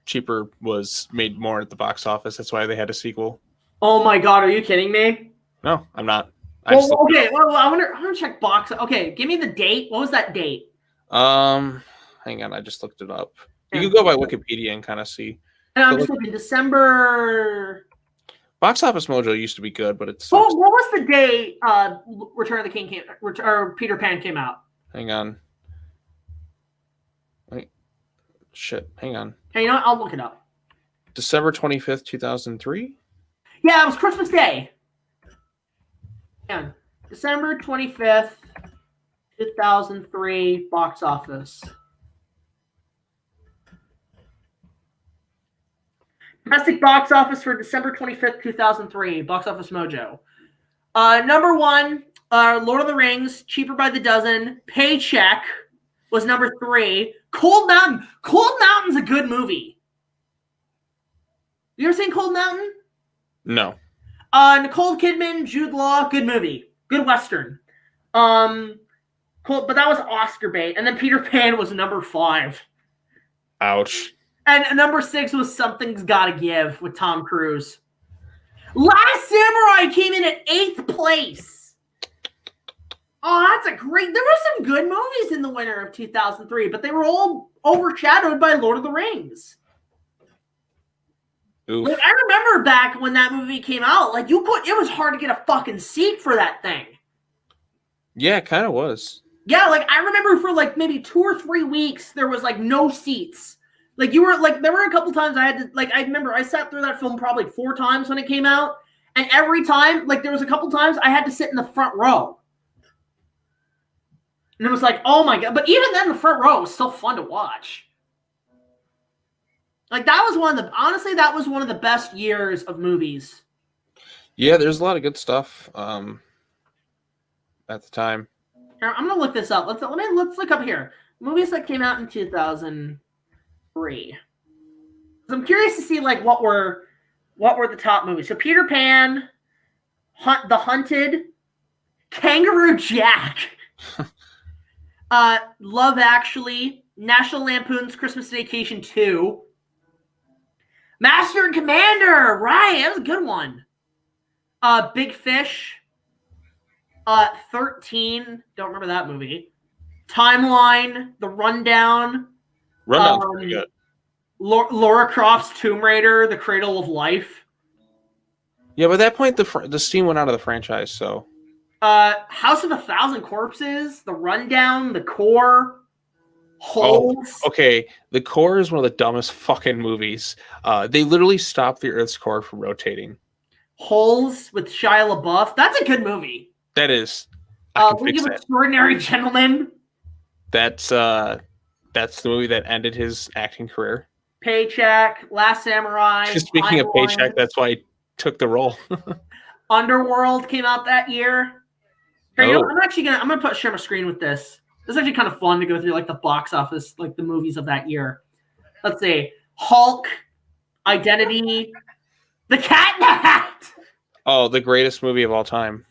Cheaper was made more at the box office. That's why they had a sequel. Oh my God, are you kidding me? No, I'm not. Well, okay. Well, I want to check box. Okay, give me the date. What was that date? Hang on. I just looked it up. You can go by Wikipedia and kind of see. And I'm just looking December. Box Office Mojo used to be good, but it's. What was the day Return of the King came or Peter Pan came out? Hang on. Wait. Shit. Hang on. Hey, you know what? I'll look it up. December 25th, 2003? Yeah, it was Christmas Day. Yeah. December 25th, 2003, box office. Domestic box office for December 25th, 2003, Box Office Mojo. Number 1, Lord of the Rings, Cheaper by the Dozen. Paycheck was number 3. Cold Mountain. Cold Mountain's a good movie. You ever seen Cold Mountain? No. Nicole Kidman, Jude Law, good movie. Good Western. Cool, but that was Oscar bait. And then Peter Pan was number 5. Ouch. And number 6 was Something's Gotta Give with Tom Cruise. Last Samurai came in at 8th place. Oh, that's a great... There were some good movies in the winter of 2003, but they were all overshadowed by Lord of the Rings. Oof. Like, I remember back when that movie came out, like, it was hard to get a fucking seat for that thing. Yeah, it kind of was. Yeah, like, I remember for, like, maybe 2 or 3 weeks, there was, like, no seats. Like, there were a couple times I had to, like, I remember I sat through that film probably 4 times when it came out. And every time, like, there was a couple times I had to sit in the front row. And it was like, oh my God. But even then, the front row was still fun to watch. Like, that was honestly, that was one of the best years of movies. Yeah, there's a lot of good stuff at the time. Here, I'm going to look this up. Let's look up here. Movies that came out in 2003. I'm curious to see, like, what were the top movies. So Peter Pan, The Hunted, Kangaroo Jack, Love Actually, National Lampoon's Christmas Vacation 2, Master and Commander, right, that was a good one. Big Fish, 13, don't remember that movie. Timeline, The Rundown. Rundown's pretty good. Laura Croft's Tomb Raider, The Cradle of Life. Yeah, by that point, the steam went out of the franchise, so. House of a Thousand Corpses, The Rundown, The Core, Holes. Oh, okay, The Core is one of the dumbest fucking movies. They literally stopped the Earth's core from rotating. Holes with Shia LaBeouf. That's a good movie. That is. League of Extraordinary Gentlemen. That's the movie that ended his acting career. Paycheck, Last Samurai. Speaking of Paycheck, that's why he took the role. Underworld came out that year. Here, you know, I'm gonna share my screen with this. This is actually kind of fun to go through, like, the box office, like, the movies of that year. Let's see. Hulk, Identity, The Cat in the Hat. Oh, the greatest movie of all time.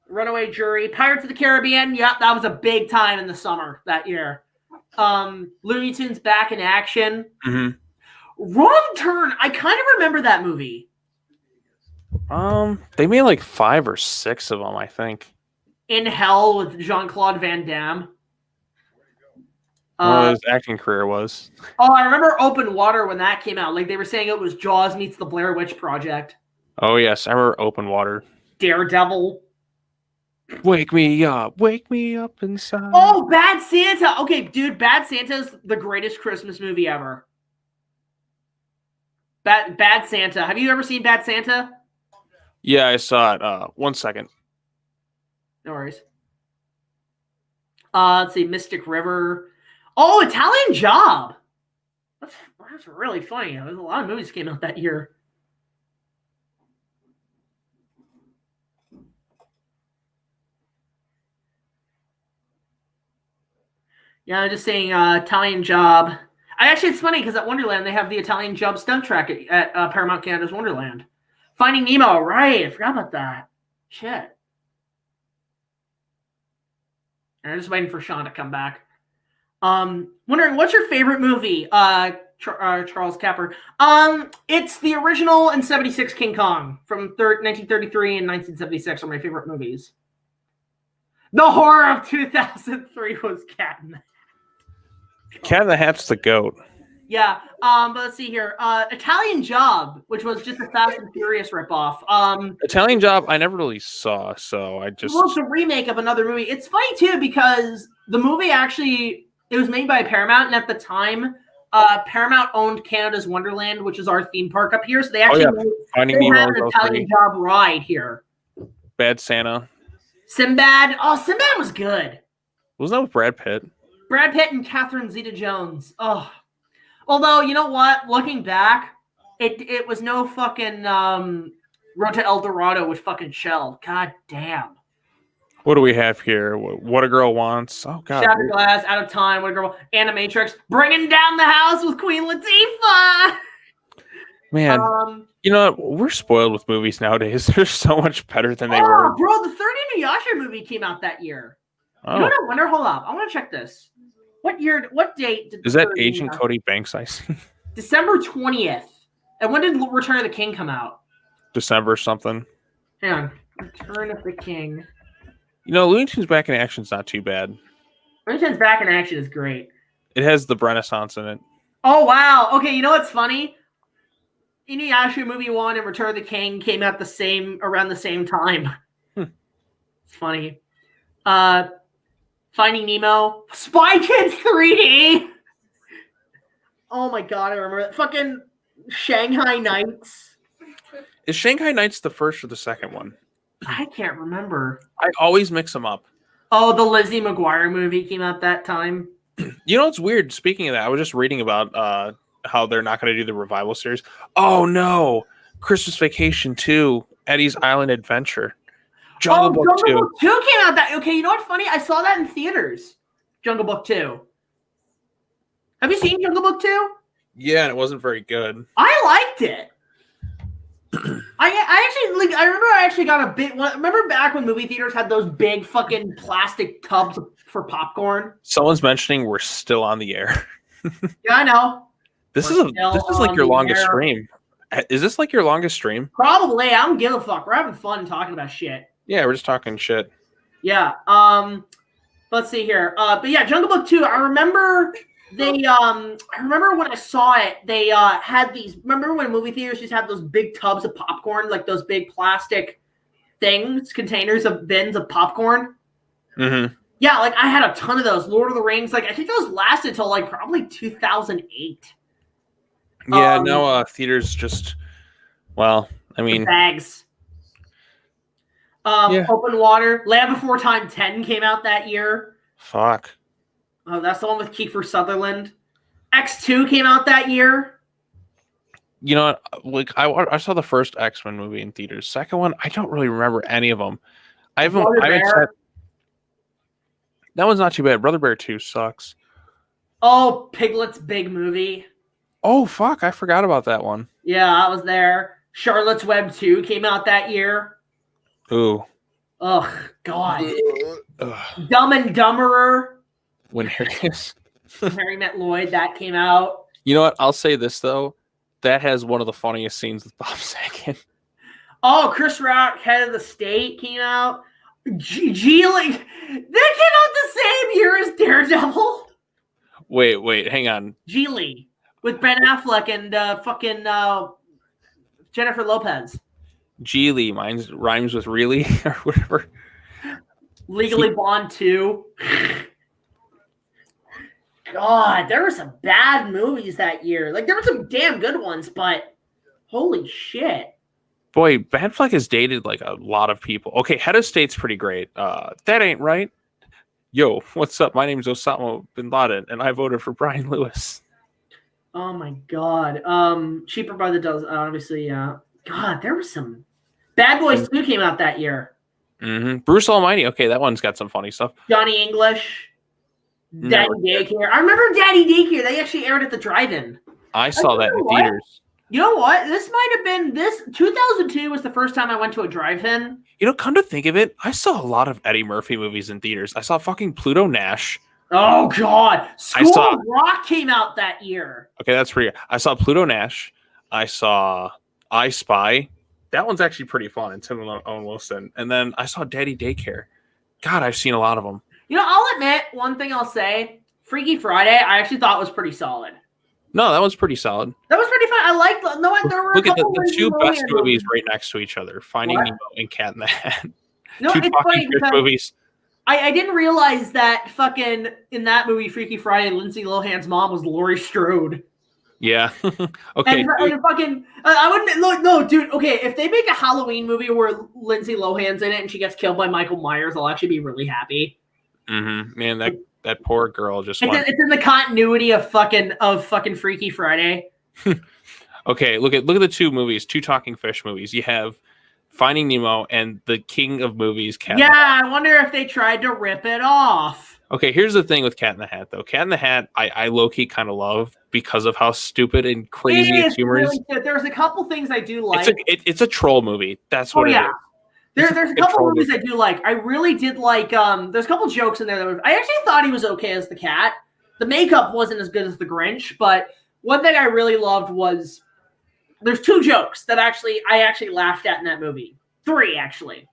Runaway Jury, Pirates of the Caribbean. Yep, that was a big time in the summer that year. Looney Tunes Back in Action. Mm-hmm. Wrong Turn. I kind of remember that movie. They made like 5 or 6 of them, I think. In Hell with Jean-Claude Van Damme. His acting career was. Oh, I remember Open Water when that came out. Like, they were saying it was Jaws meets the Blair Witch Project. Oh yes, I remember Open Water. Daredevil. Wake me up inside. Oh, Bad Santa. Okay, dude, Bad Santa's the greatest Christmas movie ever. Bad Santa. Have you ever seen Bad Santa? Yeah, I saw it. 1 second. No worries. Let's see, Mystic River. Oh, Italian Job. That's really funny. There's a lot of movies came out that year. Yeah, I'm just saying Italian Job. It's funny because at Wonderland they have the Italian Job stunt track at Paramount Canada's Wonderland. Finding Nemo, right? I forgot about that. Shit. I'm just waiting for Sean to come back. Wondering what's your favorite movie? Charles Capper. It's the original and 76 King Kong from 1933 and 1976 are my favorite movies. The horror of 2003 was Cat in the Hat. Cat in the Hat's the goat. Yeah. But let's see here. Italian Job, which was just a Fast and Furious ripoff. Italian Job, I never really saw, so I just. Well, it's a remake of another movie. It's funny too because the movie actually it was made by Paramount, and at the time, Paramount owned Canada's Wonderland, which is our theme park up here. So they actually had an Italian Job ride here. Bad Santa. Sinbad. Oh, Sinbad was good. Wasn't that with Brad Pitt? Brad Pitt and Catherine Zeta-Jones. Oh. Although, you know what? Looking back, it was no fucking Road to El Dorado with fucking Shell. God damn. What do we have here? What a Girl Wants. Oh, God. Shattered Glass, Out of Time, What a Girl. Animatrix, Bringing Down the House with Queen Latifah. Man, you know what? We're spoiled with movies nowadays. They're so much better than they were. Bro, the 30 Inuyasha movie came out that year. Oh. You know what I wonder? Hold up. I want to check this. What date did Is that Agent Cody Banks I see? December 20th. And when did Return of the King come out? December something. Hang on. Return of the King. You know, Looney Tunes Back in Action's not too bad. Looney Tunes Back in Action is great. It has the Renaissance in it. Oh, wow. Okay, you know what's funny? Inuyasha Movie 1 and Return of the King came out around the same time. It's funny. Finding Nemo. Spy Kids 3D! Oh my god, I remember that. Fucking Shanghai Nights. Is Shanghai Nights the first or the second one? I can't remember. I always mix them up. Oh, the Lizzie McGuire movie came out that time. You know, it's weird. Speaking of that, I was just reading about how they're not going to do the revival series. Oh, no. Christmas Vacation 2, Eddie's Island Adventure. Jungle Book 2. Jungle Book 2 came out that... Okay, you know what's funny? I saw that in theaters. Jungle Book 2. Have you seen Jungle Book 2? Yeah, and it wasn't very good. I liked it. I remember I actually got a bit... Remember back when movie theaters had those big fucking plastic tubs for popcorn? Someone's mentioning we're still on the air. Yeah, I know. This is like your longest stream. Is this like your longest stream? Probably. I don't give a fuck. We're having fun talking about shit. Yeah, we're just talking shit. Yeah. Let's see here. But yeah, Jungle Book 2. I remember I remember when I saw it, they had these. Remember when movie theaters used to have those big tubs of popcorn, like those big plastic containers of bins of popcorn? Mm-hmm. Yeah, like I had a ton of those. Lord of the Rings, like I think those lasted till like probably 2008. Yeah, no, theaters just, well, I mean, bags. Yeah. Open Water, Land Before Time 10 came out that year. Fuck. Oh, that's the one with Kiefer Sutherland. X2 came out that year. You know what? Like I saw the first X-Men movie in theaters. Second one, I don't really remember any of them. I haven't that one's not too bad. Brother Bear 2 sucks. Oh, Piglet's Big Movie. Oh, fuck. I forgot about that one. Yeah, I was there. Charlotte's Web 2 came out that year. Ooh. Ugh, God. Dumb and Dumberer. When Harry Met Lloyd, that came out. You know what? I'll say this, though. That has one of the funniest scenes with Bob Saget. Oh, Chris Rock, Head of the State, came out. Geely. That came out the same year as Daredevil. Wait, hang on. Geely with Ben Affleck and fucking Jennifer Lopez. Geely rhymes with really or whatever. Legally Blonde 2. God, there were some bad movies that year. Like there were some damn good ones, but holy shit. Boy, Ben Affleck has dated like a lot of people. Okay, Head of State's pretty great. That ain't right. Yo, what's up? My name's Osama bin Laden, and I voted for Brian Lewis. Oh my God. Cheaper by the Dozen, obviously. God, there was some. Bad Boys 2 came out that year. Mm-hmm. Bruce Almighty. Okay, that one's got some funny stuff. Johnny English. Daddy Daycare. I remember Daddy Daycare. They actually aired at the drive-in. I saw that in theaters. You know what? This might have been 2002 was the first time I went to a drive-in. You know, come to think of it, I saw a lot of Eddie Murphy movies in theaters. I saw fucking Pluto Nash. Oh God, School of Rock came out that year. Okay, that's pretty. I saw Pluto Nash. I saw I Spy. That one's actually pretty fun. And Tim Owen Wilson. And then I saw Daddy Daycare. God, I've seen a lot of them. You know, I'll admit one thing. I'll say, Freaky Friday. I actually thought was pretty solid. No, that was pretty solid. That was pretty fun. I liked. No, there were look at the two best movies right next to each other: Finding Nemo and Cat in the Hat. No, two it's funny fish movies. I didn't realize that fucking in that movie, Freaky Friday, Lindsay Lohan's mom was Laurie Strode. Yeah. Okay. And fucking, I wouldn't look. No, dude. Okay, if they make a Halloween movie where Lindsay Lohan's in it and she gets killed by Michael Myers, I'll actually be really happy. Mm-hmm. Man, that poor girl just. It's in the continuity of fucking Freaky Friday. Okay, look at the two movies, two talking fish movies. You have Finding Nemo and the king of movies, Cat. Yeah, I wonder if they tried to rip it off. Okay, here's the thing with Cat in the Hat, though. Cat in the Hat, I low-key kind of love because of how stupid and crazy its humor is. Really, there's a couple things I do like. It's a troll movie. That's what it is. There's a couple movies I do like. I really did like. There's a couple jokes in there that I actually thought he was okay as the cat. The makeup wasn't as good as the Grinch, but one thing I really loved was there's two jokes that I actually laughed at in that movie. Three actually.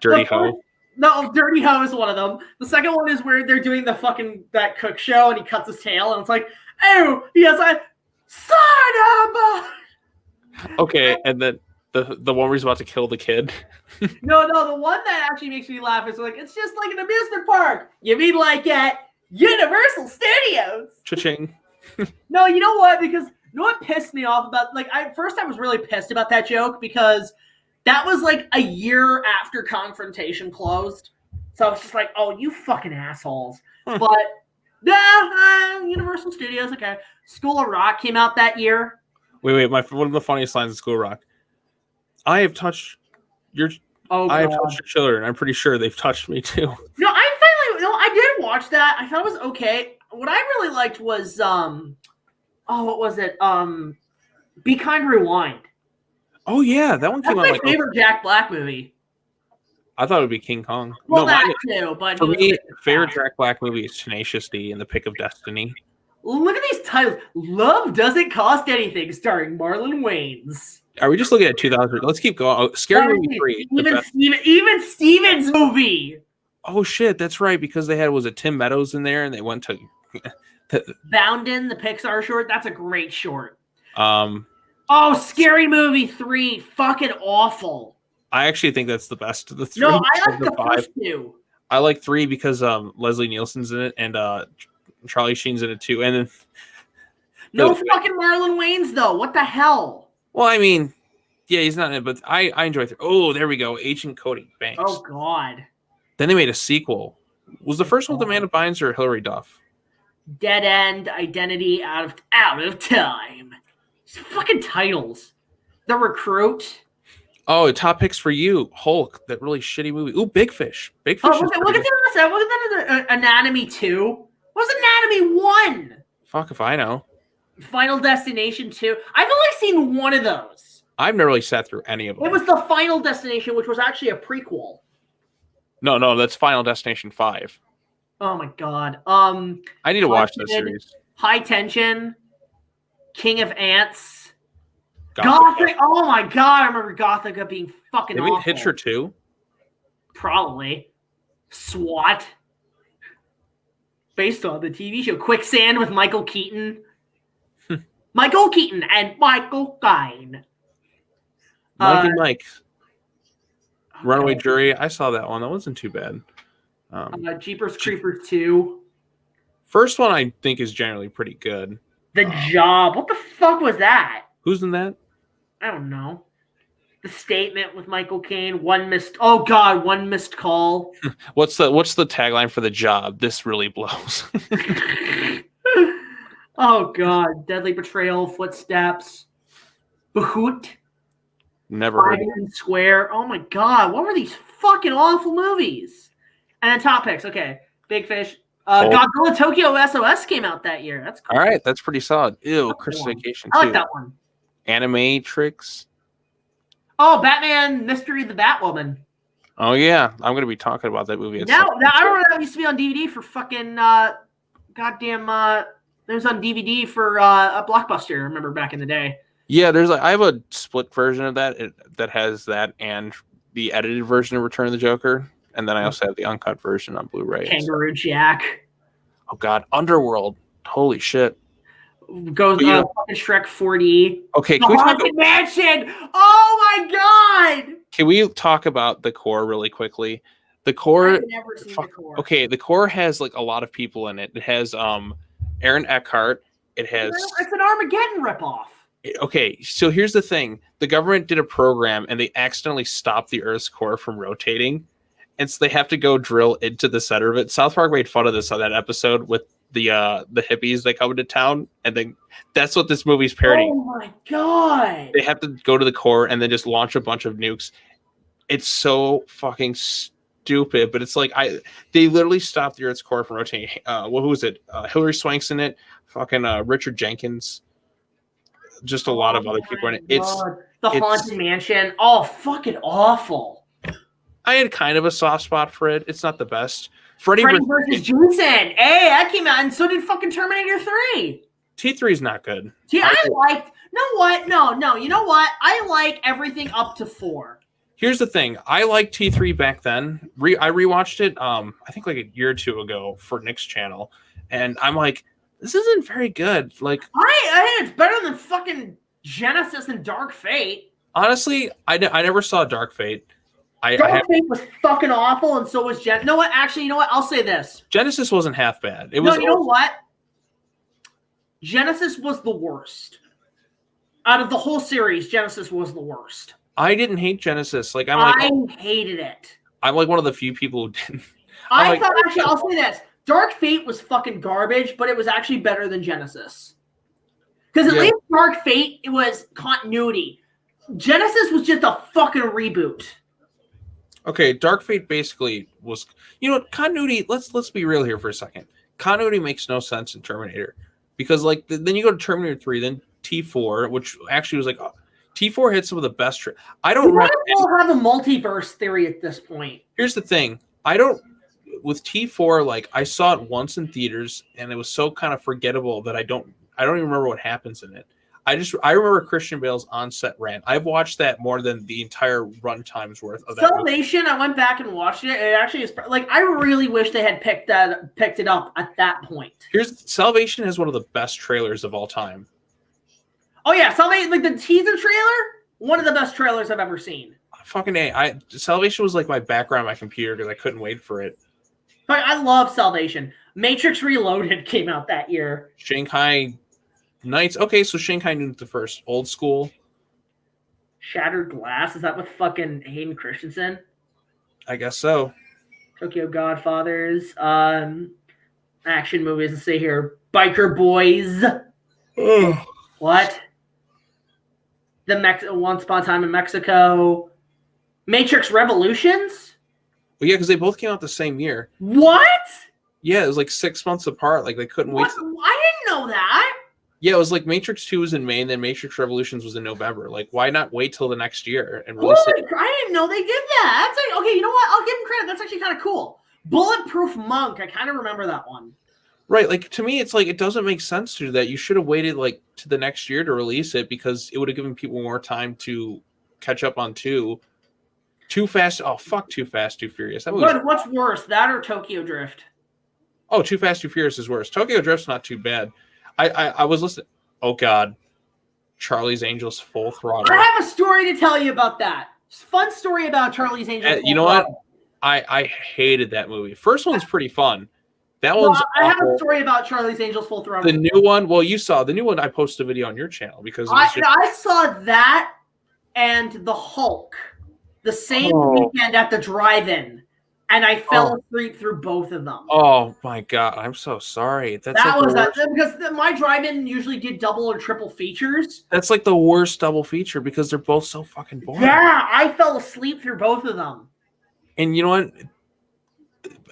Dirty Ho. No, Dirty Ho is one of them. The second one is where they're doing that cook show and he cuts his tail and it's like, oh, he has a son of a. Okay, and then the one where he's about to kill the kid. No, the one that actually makes me laugh is like, it's just like an amusement park. You mean like at Universal Studios? Cha-ching. No, you know what? Because you know what pissed me off about I was really pissed about that joke because that was like a year after Confrontation closed. So I was just like, oh, you fucking assholes. But Universal Studios, okay. School of Rock came out that year. Wait, one of the funniest lines in School of Rock. I have touched your children. I'm pretty sure they've touched me too. No, I did watch that. I thought it was okay. What I really liked was what was it? Be Kind, Rewind. Oh yeah, that one came out. That's my favorite Jack Black movie. I thought it would be King Kong. Well, no, that too, but for me, favorite Jack Black movie is Tenacious D and The Pick of Destiny. Look at these titles. Love Doesn't Cost Anything, starring Marlon Wayans. Are we just looking at 2000? Let's keep going. Oh, Scary Movie 3. Even Steven's movie. Oh shit, that's right, because they had, was it Tim Meadows in there and they went to Boundin', the Pixar short. That's a great short. Oh, Scary Movie 3, fucking awful. I actually think that's the best of the three. No, I like the first two. I like 3 because Leslie Nielsen's in it and Charlie Sheen's in it too. And then no fucking Marlon Wayans though. What the hell? Well, I mean, yeah, he's not in it, but I enjoy it. Oh, there we go. Agent Cody Banks. Oh God. Then they made a sequel. Was the first one with Amanda Bynes or Hilary Duff? Dead End, Identity, Out of Time. It's fucking titles. The Recruit. Oh, top picks for you. Hulk, that really shitty movie. Ooh, Big Fish. Big Fish. Oh, look at that. Wasn't that Anatomy 2? What was Anatomy 1? Fuck if I know. Final Destination 2. I've only seen one of those. I've never really sat through any of them. It was the Final Destination, which was actually a prequel. No, that's Final Destination 5. Oh my God. I need to watch this series. High Tension, King of Ants, Gothic. Oh my God, I remember Gothic being fucking awful. Did we Hitcher 2? Probably. SWAT. Based on the TV show Quicksand with Michael Keaton. Michael Keaton and Michael Caine. Mike and Mike. Runaway Jury. I saw that one. That wasn't too bad. Jeepers Creepers 2. First one I think is generally pretty good. The Job. What the fuck was that? Who's in that? I don't know. The Statement with Michael Caine. One missed call. What's the tagline for The Job? This really blows. Oh God. Deadly Betrayal. Footsteps. Bahoot. Never heard. Square. Oh my God. What were these fucking awful movies? And then top picks. Okay. Big Fish. Godzilla Tokyo SOS came out that year. That's cool. All right, that's pretty solid. Ew, That's Christmas one. Vacation I 2. like that one. Animatrix. Oh, Batman Mystery of the Batwoman. Oh yeah, I'm gonna be talking about that movie. Now I remember that used to be on DVD for fucking goddamn. It was on DVD for a Blockbuster. I remember back in the day. Yeah, I have a split version of that that has that and the edited version of Return of the Joker, and then I also have the uncut version on Blu-ray. Kangaroo Jack. Oh god, Underworld. Holy shit. Goes fucking Shrek 4D. Okay, The Haunted Mansion. Oh my god. Can we talk about the core really quickly? The core. I've never seen the core. Okay, the core has like a lot of people in it. It has Aaron Eckhart. It has. It's an Armageddon ripoff. Okay, so here's the thing: the government did a program, and they accidentally stopped the Earth's core from rotating, and so they have to go drill into the center of it. South Park made fun of this on that episode with the hippies that come into town, and then that's what this movie's parodying. Oh my god! They have to go to the core and then just launch a bunch of nukes. It's so fucking stupid, but it's like they literally stopped the Earth's core from rotating. Who was it? Hillary Swank's in it. Fucking Richard Jenkins. Just a lot of other people in it. It's the Haunted Mansion. Oh, fucking awful. I had kind of a soft spot for it. It's not the best. Freddy versus Jason. Hey, that came out, and so did fucking Terminator 3. T3 is not good. See, I liked. No, what? No. You know what? I like everything up to 4. Here's the thing. I liked T3 back then. I rewatched it. I think like a year or two ago for Nick's channel, and I'm like, this isn't very good. Like, I think it's better than fucking Genesis and Dark Fate. Honestly, I never saw Dark Fate. Dark Fate was fucking awful, and so was Genesis. No, what? Actually, you know what? I'll say this. Genesis wasn't half bad. It no, was. You know what? Genesis was the worst. Out of the whole series, Genesis was the worst. I didn't hate Genesis. Like I hated it. I'm like one of the few people who didn't. I thought actually, I'll say this. Dark Fate was fucking garbage, but it was actually better than Genesis. Because at least Dark Fate, it was continuity. Genesis was just a fucking reboot. Okay, Dark Fate basically was, continuity. Let's be real here for a second. Continuity makes no sense in Terminator, because like then you go to Terminator 3, then T4, which actually was like T4 had some of the best. I don't remember. We'll have a multiverse theory at this point. Here's the thing. With T4, like I saw it once in theaters, and it was so kind of forgettable that I don't even remember what happens in it. I remember Christian Bale's on-set rant. I've watched that more than the entire runtime's worth of that. Salvation, I went back and watched it. It actually is like I really wish they had picked it up at that point. Salvation has one of the best trailers of all time. Oh yeah, Salvation, like the teaser trailer, one of the best trailers I've ever seen. Fucking A. Salvation was like my background on my computer because I couldn't wait for it. I love Salvation. Matrix Reloaded came out that year. Shanghai Nights. Okay, so Shanghai knew the first. Old School. Shattered Glass. Is that with fucking Hayden Christensen? I guess so. Tokyo Godfathers. Action movies. Let's see here. Biker Boys. Ugh. What? Once Upon a Time in Mexico. Matrix Revolutions? Well, yeah, because they both came out the same year. What? Yeah, it was like 6 months apart. Like they couldn't wait. I didn't know that. Yeah, it was like Matrix 2 was in May, and then Matrix Revolutions was in November. Like, why not wait till the next year and release it? I didn't know they did that. That's like, okay, you know what? I'll give them credit. That's actually kind of cool. Bulletproof Monk. I kind of remember that one. Right, like to me, it's like it doesn't make sense to do that. You should have waited like to the next year to release it because it would have given people more time to catch up on 2. Too Fast. Oh fuck, Too Fast, Too Furious. What's worse, that or Tokyo Drift? Oh, Too Fast, Too Furious is worse. Tokyo Drift's not too bad. I was listening. Oh God, Charlie's Angels Full Throttle. I have a story to tell you about that. Fun story about Charlie's Angels. You know what? I hated that movie. First one's pretty fun. That one's. I have a story about Charlie's Angels Full Throttle. The new one. Well, you saw the new one. I posted a video on your channel because I saw that and the Hulk the same weekend at the drive-in, and I fell asleep through both of them. Oh my God, I'm so sorry. Because my drive-in usually did double or triple features. That's like the worst double feature because they're both so fucking boring. Yeah, I fell asleep through both of them. And you know what?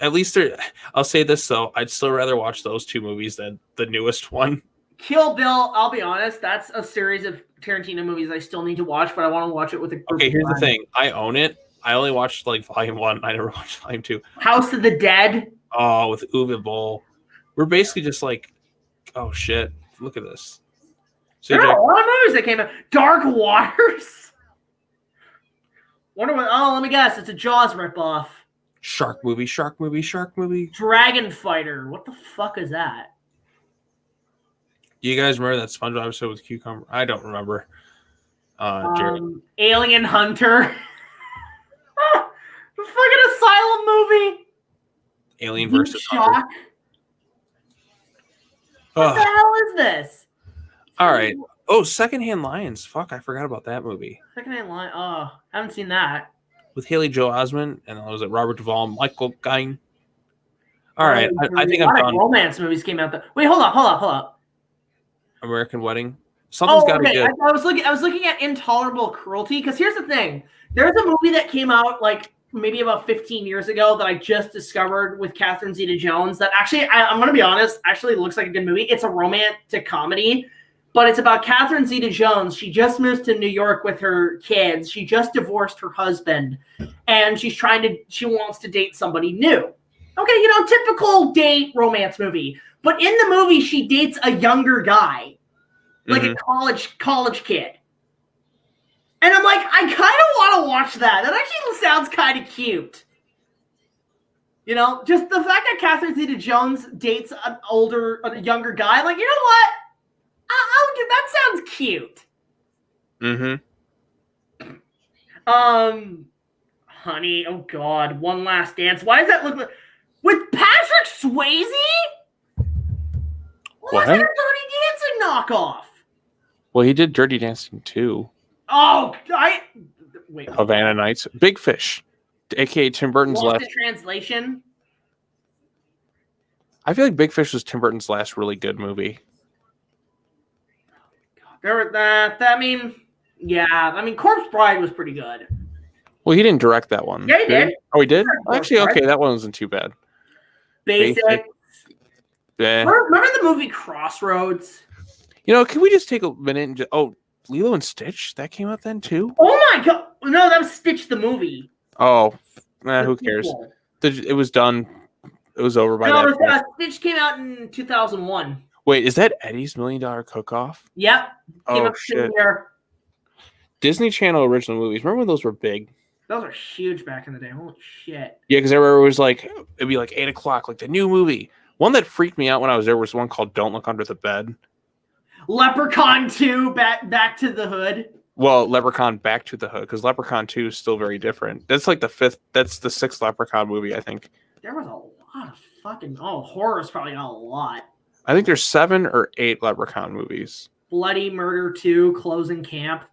at least they're. I'll say this though, I'd still rather watch those two movies than the newest one. Kill Bill, I'll be honest, that's a series of Tarantino movies I still need to watch, but I want to watch it with a group. Okay, here's the thing. I own it. I only watched like Volume 1. I never watched Volume 2. House of the Dead. Oh, with Uwe Boll. We're basically just like, oh shit, look at this. So there are a lot of movies that came out. Dark Waters. Wonder what? Oh, let me guess. It's a Jaws ripoff. Shark movie. Dragon Fighter. What the fuck is that? You guys remember that SpongeBob episode with Cucumber? I don't remember. Jared. Alien Hunter. The fucking Asylum movie. Alien versus Shock. Hunter. What the hell is this? All right. Oh, Secondhand Lions. Fuck, I forgot about that movie. Secondhand Lion. Oh, haven't seen that. With Haley Joel Osment and was it Robert Duvall, Michael Caine. All right, I think I'm done. Romance movies came out. Wait, hold up. American Wedding. Something's got to be good. I was looking at Intolerable Cruelty because here's the thing. There's a movie that came out like maybe about 15 years ago that I just discovered with Catherine Zeta-Jones that actually, I'm going to be honest, actually looks like a good movie. It's a romantic comedy, but it's about Catherine Zeta-Jones. She just moved to New York with her kids. She just divorced her husband, and she wants to date somebody new. Okay, typical date romance movie. But in the movie, she dates a younger guy, like a college kid. And I'm like, I kind of want to watch that. That actually sounds kind of cute. Just the fact that Catherine Zeta-Jones dates a younger guy. I'm like, you know what? That sounds cute. Honey, oh God, One Last Dance. Why does that look like with Patrick Swayze? Why is that a Dirty Dancing knockoff? Well, he did Dirty Dancing too. Oh, wait. Havana Nights. Big Fish, aka Tim Burton's last. Translation. I feel like Big Fish was Tim Burton's last really good movie. Corpse Bride was pretty good. Well, he didn't direct that one. Yeah, he did. Oh, he did? Actually, okay, that one wasn't too bad. Basic. Yeah. Remember the movie Crossroads? Can we just take a minute and Lilo and Stitch? That came out then too? Oh my God. No, that was Stitch the movie. Oh, who cares? It was done. It was over by that point. Stitch came out in 2001. Wait, is that Eddie's $1 Million Cook-Off? Yep. Oh, shit. Disney Channel original movies. Remember when those were big? Those are huge back in the day. Holy shit. Yeah, because everywhere was like, it'd be like 8 o'clock, like the new movie. One that freaked me out when I was there was one called Don't Look Under the Bed. Leprechaun 2, Back to the Hood. Well, Leprechaun Back to the Hood, because Leprechaun 2 is still very different. That's like the 6th Leprechaun movie, I think. There was a lot of fucking... Oh, horror's probably not a lot. I think there's 7 or 8 Leprechaun movies. Bloody Murder 2, Closing Camp.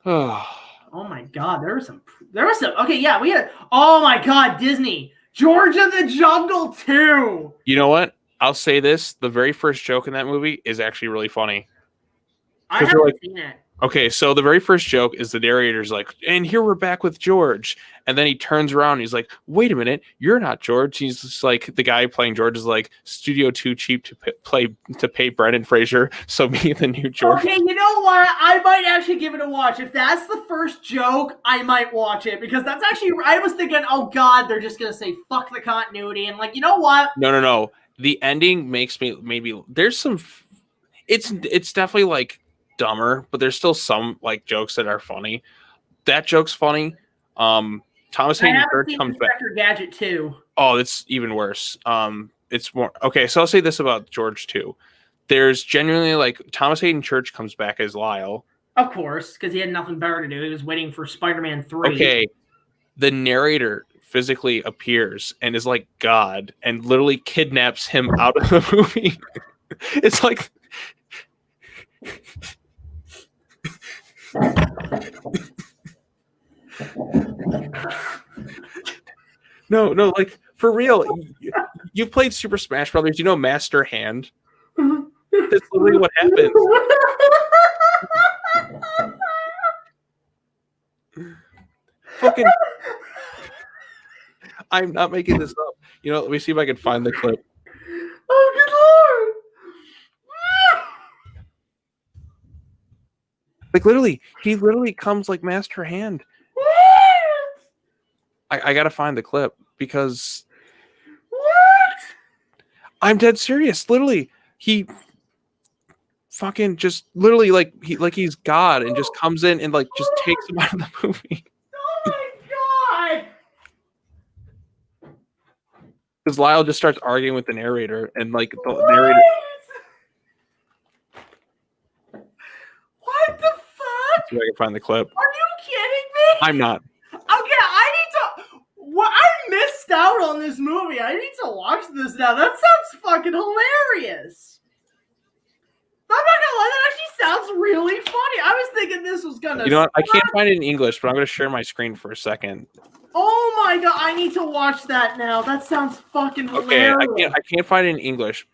Oh my God, there was some. Okay, yeah, we had. Oh my God, Disney, George of the Jungle 2. You know what? I'll say this: the very first joke in that movie is actually really funny. I haven't seen it. Okay, so the very first joke is the narrator's like, and here we're back with George. And then he turns around and he's like, wait a minute, you're not George. He's just like, the guy playing George is like, studio too cheap to pay Brendan Fraser. So me, the new George. Okay, you know what? I might actually give it a watch. If that's the first joke, I might watch it. Because that's actually, I was thinking, oh God, they're just going to say, fuck the continuity. And like, you know what? No. The ending makes me, maybe, there's some, it's definitely like, dumber, but there's still some like jokes that are funny. That joke's funny. Thomas Hayden Church comes back. Gadget 2. Oh, it's even worse. It's more okay. So I'll say this about George too. There's genuinely like Thomas Hayden Church comes back as Lyle. Of course, because he had nothing better to do. He was waiting for Spider-Man 3. Okay, the narrator physically appears and is like God and literally kidnaps him out of the movie. It's like. No, like for real. You've played Super Smash Brothers. You know Master Hand. That's literally what happens. Fucking. I'm not making this up. You know, let me see if I can find the clip. Oh, good lord! Like literally, he literally comes like Master Hand. I gotta find the clip because What? I'm dead serious. Literally, he fucking just literally he's God and just comes in and like just takes him out of the movie. Oh my god! Because Lyle just starts arguing with the narrator and like the narrator. What the fuck? See if I can find the clip. Are you kidding me? I'm not. Okay, I need to. What? I missed out on this movie. I need to watch this now. That sounds fucking hilarious. I'm not gonna lie, that actually sounds really funny. I was thinking this was gonna. You know what? I can't find it in English, but I'm gonna share my screen for a second. Oh my god, I need to watch that now. That sounds fucking hilarious. Okay, I can't find it in English.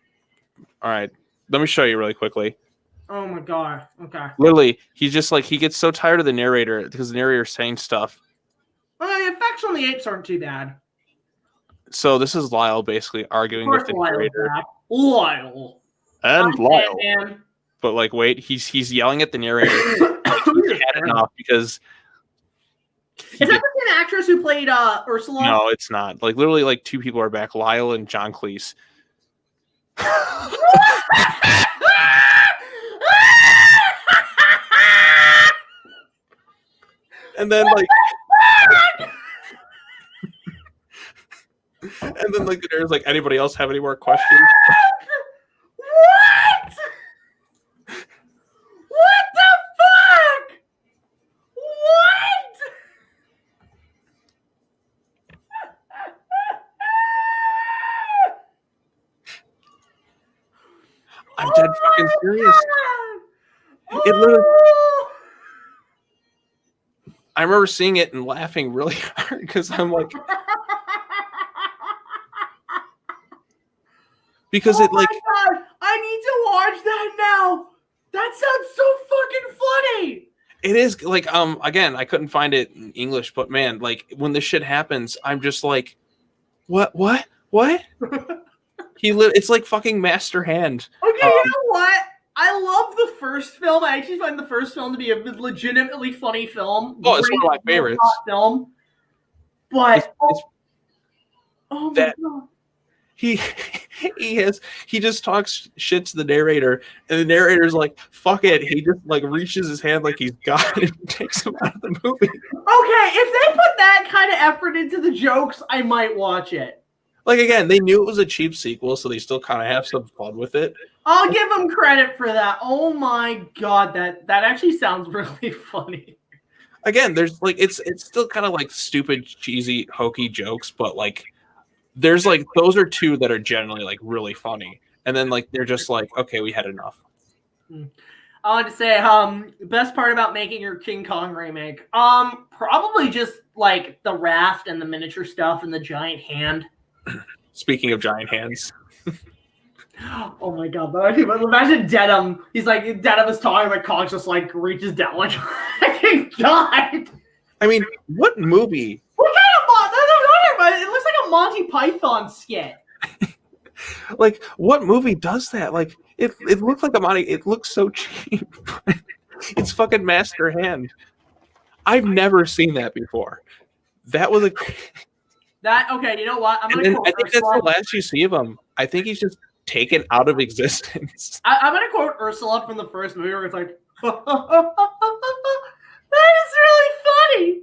All right, let me show you really quickly. Oh my god. Okay. Literally, he's just like he gets so tired of the narrator because the narrator's saying stuff. Well, the effects on the apes aren't too bad. So this is Lyle basically arguing with the narrator. Lyle. And Lyle. Man. But like, wait, he's yelling at the narrator. He had enough because. Is that the same actress who played Ursula? No, it's not. Like literally, like two people are back: Lyle and John Cleese. And then like, and then like there's like, anybody else have any more questions? What? What the fuck? What? I'm dead fucking serious. It literally. I remember seeing it and laughing really hard because I'm like, because it like. God, I need to watch that now. That sounds so fucking funny. It is like again, I couldn't find it in English, but man, like when this shit happens, I'm just like, what? It's like fucking Master Hand. Okay, you know what? I love the first film. I actually find the first film to be a legitimately funny film. Oh, it's one of my favorites. Film, but it's oh my that, god, he just talks shit to the narrator, and the narrator's like, "Fuck it." He just like reaches his hand like he's God and takes him out of the movie. Okay, if they put that kind of effort into the jokes, I might watch it. Like again, they knew it was a cheap sequel, so they still kind of have some fun with it. I'll give them credit for that. Oh my god, that actually sounds really funny. Again, there's like it's still kind of like stupid, cheesy, hokey jokes, but like there's like those are two that are generally like really funny, and then like they're just like, okay, we had enough. I want to say, the best part about making your King Kong remake, probably just like the raft and the miniature stuff and the giant hand. Speaking of giant hands. Oh my god, but imagine Dedham. He's like, Dedham is talking, like Kong just like reaches down like, god. I mean, what movie? What kind of it looks like a Monty Python skit. Like, what movie does that? Like, it looks like a Monty. It looks so cheap. It's fucking Master Hand. I've never seen that before. That was a. That okay? You know what? I think that's the last you see of him. I think he's just taken out of existence. I'm gonna quote Ursula from the first movie where it's like, that is really funny.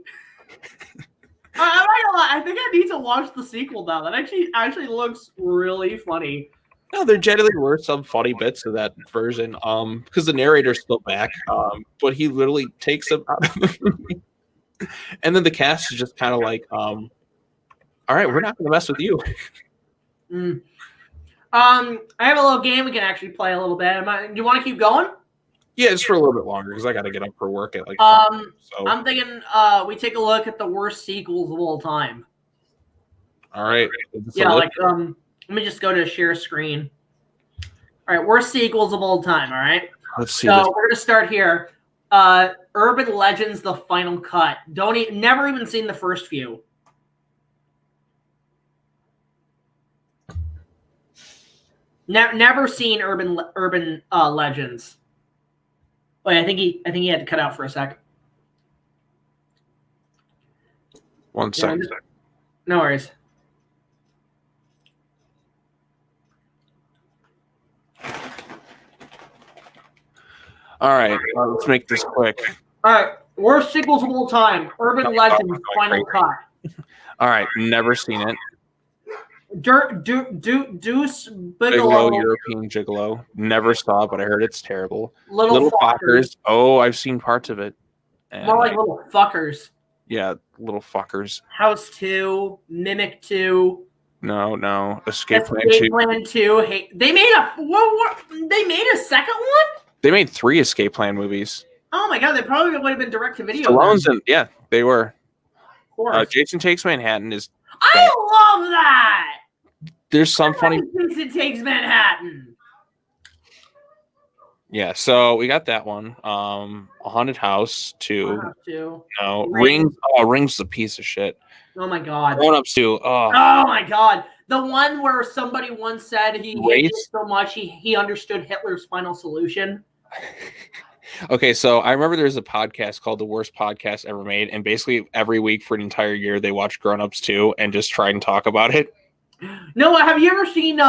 I'm not gonna lie, I think I need to watch the sequel now. That actually looks really funny. No, there generally were some funny bits of that version, because the narrator's still back, but he literally takes them out of the movie. And then the cast is just kind of like, all right, we're not gonna mess with you. I have a little game we can actually play a little bit. Do you want to keep going? Yeah, just for a little bit longer because I got to get up for work at like. So. I'm thinking we take a look at the worst sequels of all time. All right. Yeah, like let me just go to share screen. All right, worst sequels of all time. All right. Let's see. So we're gonna start here. Urban Legends: The Final Cut. Never even seen the first few. Never seen Urban Legends. Wait, I think he had to cut out for a sec. 1 second. No worries. All right, let's make this quick. All right, worst sequels of all time. Urban Legends final cut. All right, never seen it. Deuce Bigelow, Bigelow. European Gigolo. Never saw it, but I heard it's terrible. Little Fuckers. Oh, I've seen parts of it. And more like Little Fuckers. yeah, Little Fuckers. House 2, Mimic 2. No. Escape Plan 2. Hey, they made they made a second one? They made 3 Escape Plan movies. Oh my god, they probably would have been direct to video. Stallone's in, yeah, they were. Of course. Jason Takes Manhattan is. I love that. There's some funny. Jason Takes Manhattan. Yeah, so we got that one. A Haunted House 2. No, Rings. Rings is a piece of shit. Oh my god. Grown Ups 2. Oh my god. The one where somebody once said he hated it so much he understood Hitler's final solution. Okay, so I remember there's a podcast called The Worst Podcast Ever Made, and basically every week for an entire year they watch Grown Ups 2 and just try and talk about it. No, have you ever seen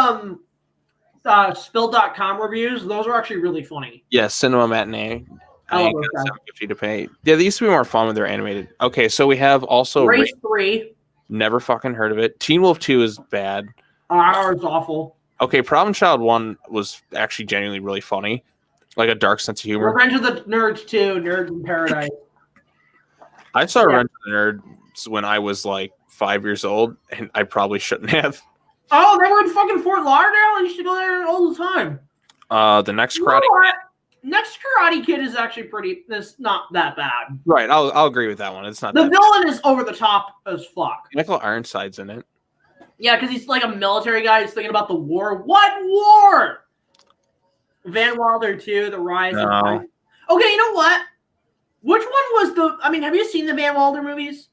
Spill.com reviews? Those are actually really funny. Yeah, Cinema Matinee. I love those guys. $7.50 to pay. Yeah, they used to be more fun when they're animated. Okay, so we have also Race 3. Never fucking heard of it. Teen Wolf 2 is bad. It's awful. Okay, Problem Child 1 was actually genuinely really funny. Like a dark sense of humor. Revenge of the Nerds 2, Nerds in Paradise. I saw Revenge of the Nerds when I was like 5 years old, and I probably shouldn't have. Oh, they were in fucking Fort Lauderdale? I used to go there all the time. The next Karate Kid. Next Karate Kid is actually it's not that bad. Right, I'll agree with that one. It's not the that villain bad. Is over the top as fuck. Michael Ironside's in it. Yeah, because he's like a military guy. He's thinking about the war. What war? Van Wilder 2, The Rise of Time. Okay, you know what? Which one was have you seen the Van Wilder movies?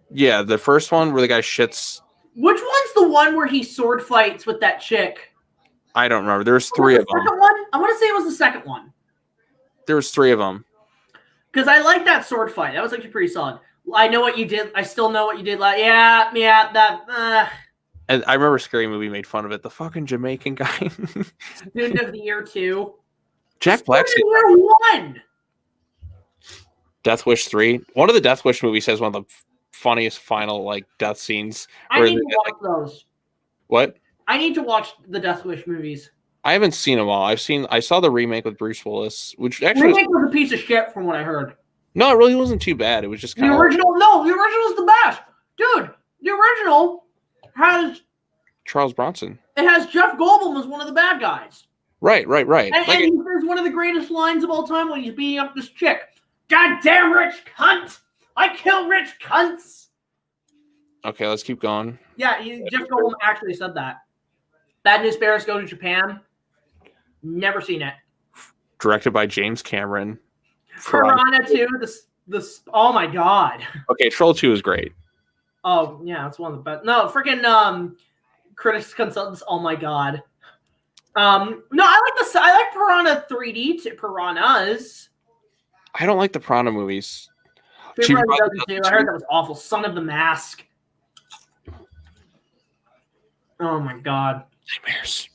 Yeah, the first one where the guy shits. Which one's the one where he sword fights with that chick? I don't remember. There was 3 of them. Second one? I want to say it was the second one. There was 3 of them. Because I like that sword fight. That was actually pretty solid. I know what you did. I still know what you did. And I remember Scary Movie made fun of it. The fucking Jamaican guy. Student of the Year 2. Jack Black. Student of the Year 1. Death Wish 3. One of the Death Wish movies has one of the funniest final death scenes. I need to watch those. What? I need to watch the Death Wish movies. I haven't seen them all. I saw the remake with Bruce Willis, which actually remake was a piece of shit from what I heard. No, it really wasn't too bad. It was just kind of the original. No, the original is the best, dude. The original has Charles Bronson. It has Jeff Goldblum as one of the bad guys. Right. And he says one of the greatest lines of all time when he's beating up this chick. Goddamn rich cunt! I kill rich cunts. Okay, let's keep going. Yeah, Jeff Goldblum actually said that. Bad News Bears Go to Japan. Never seen it. Directed by James Cameron. Piranha 2. Oh my god. Okay, Troll 2 is great. Oh yeah, it's one of the best. No, freaking Critics Consultants. Oh my god. No, I like Piranha 3D to Piranhas. I don't like the Piranha movies. I heard that was awful. Son of the Mask. Oh my god. Nightmares.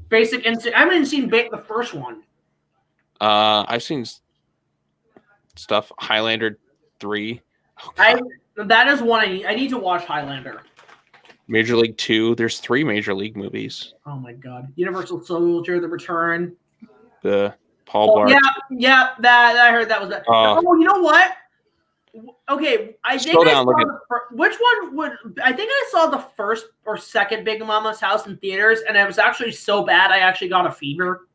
Basic Instinct. I haven't even seen the first one. I've seen stuff. Highlander 3. Oh, that is one I need to watch. Highlander. Major League 2. There's 3 Major League movies. Oh my god. Universal Soldier: The Return. The Paul Blart. Yeah. That I heard that was bad. Oh, you know what? Okay, I think which one would I think I saw the first or second Big Mama's House in theaters, and it was actually so bad I actually got a fever.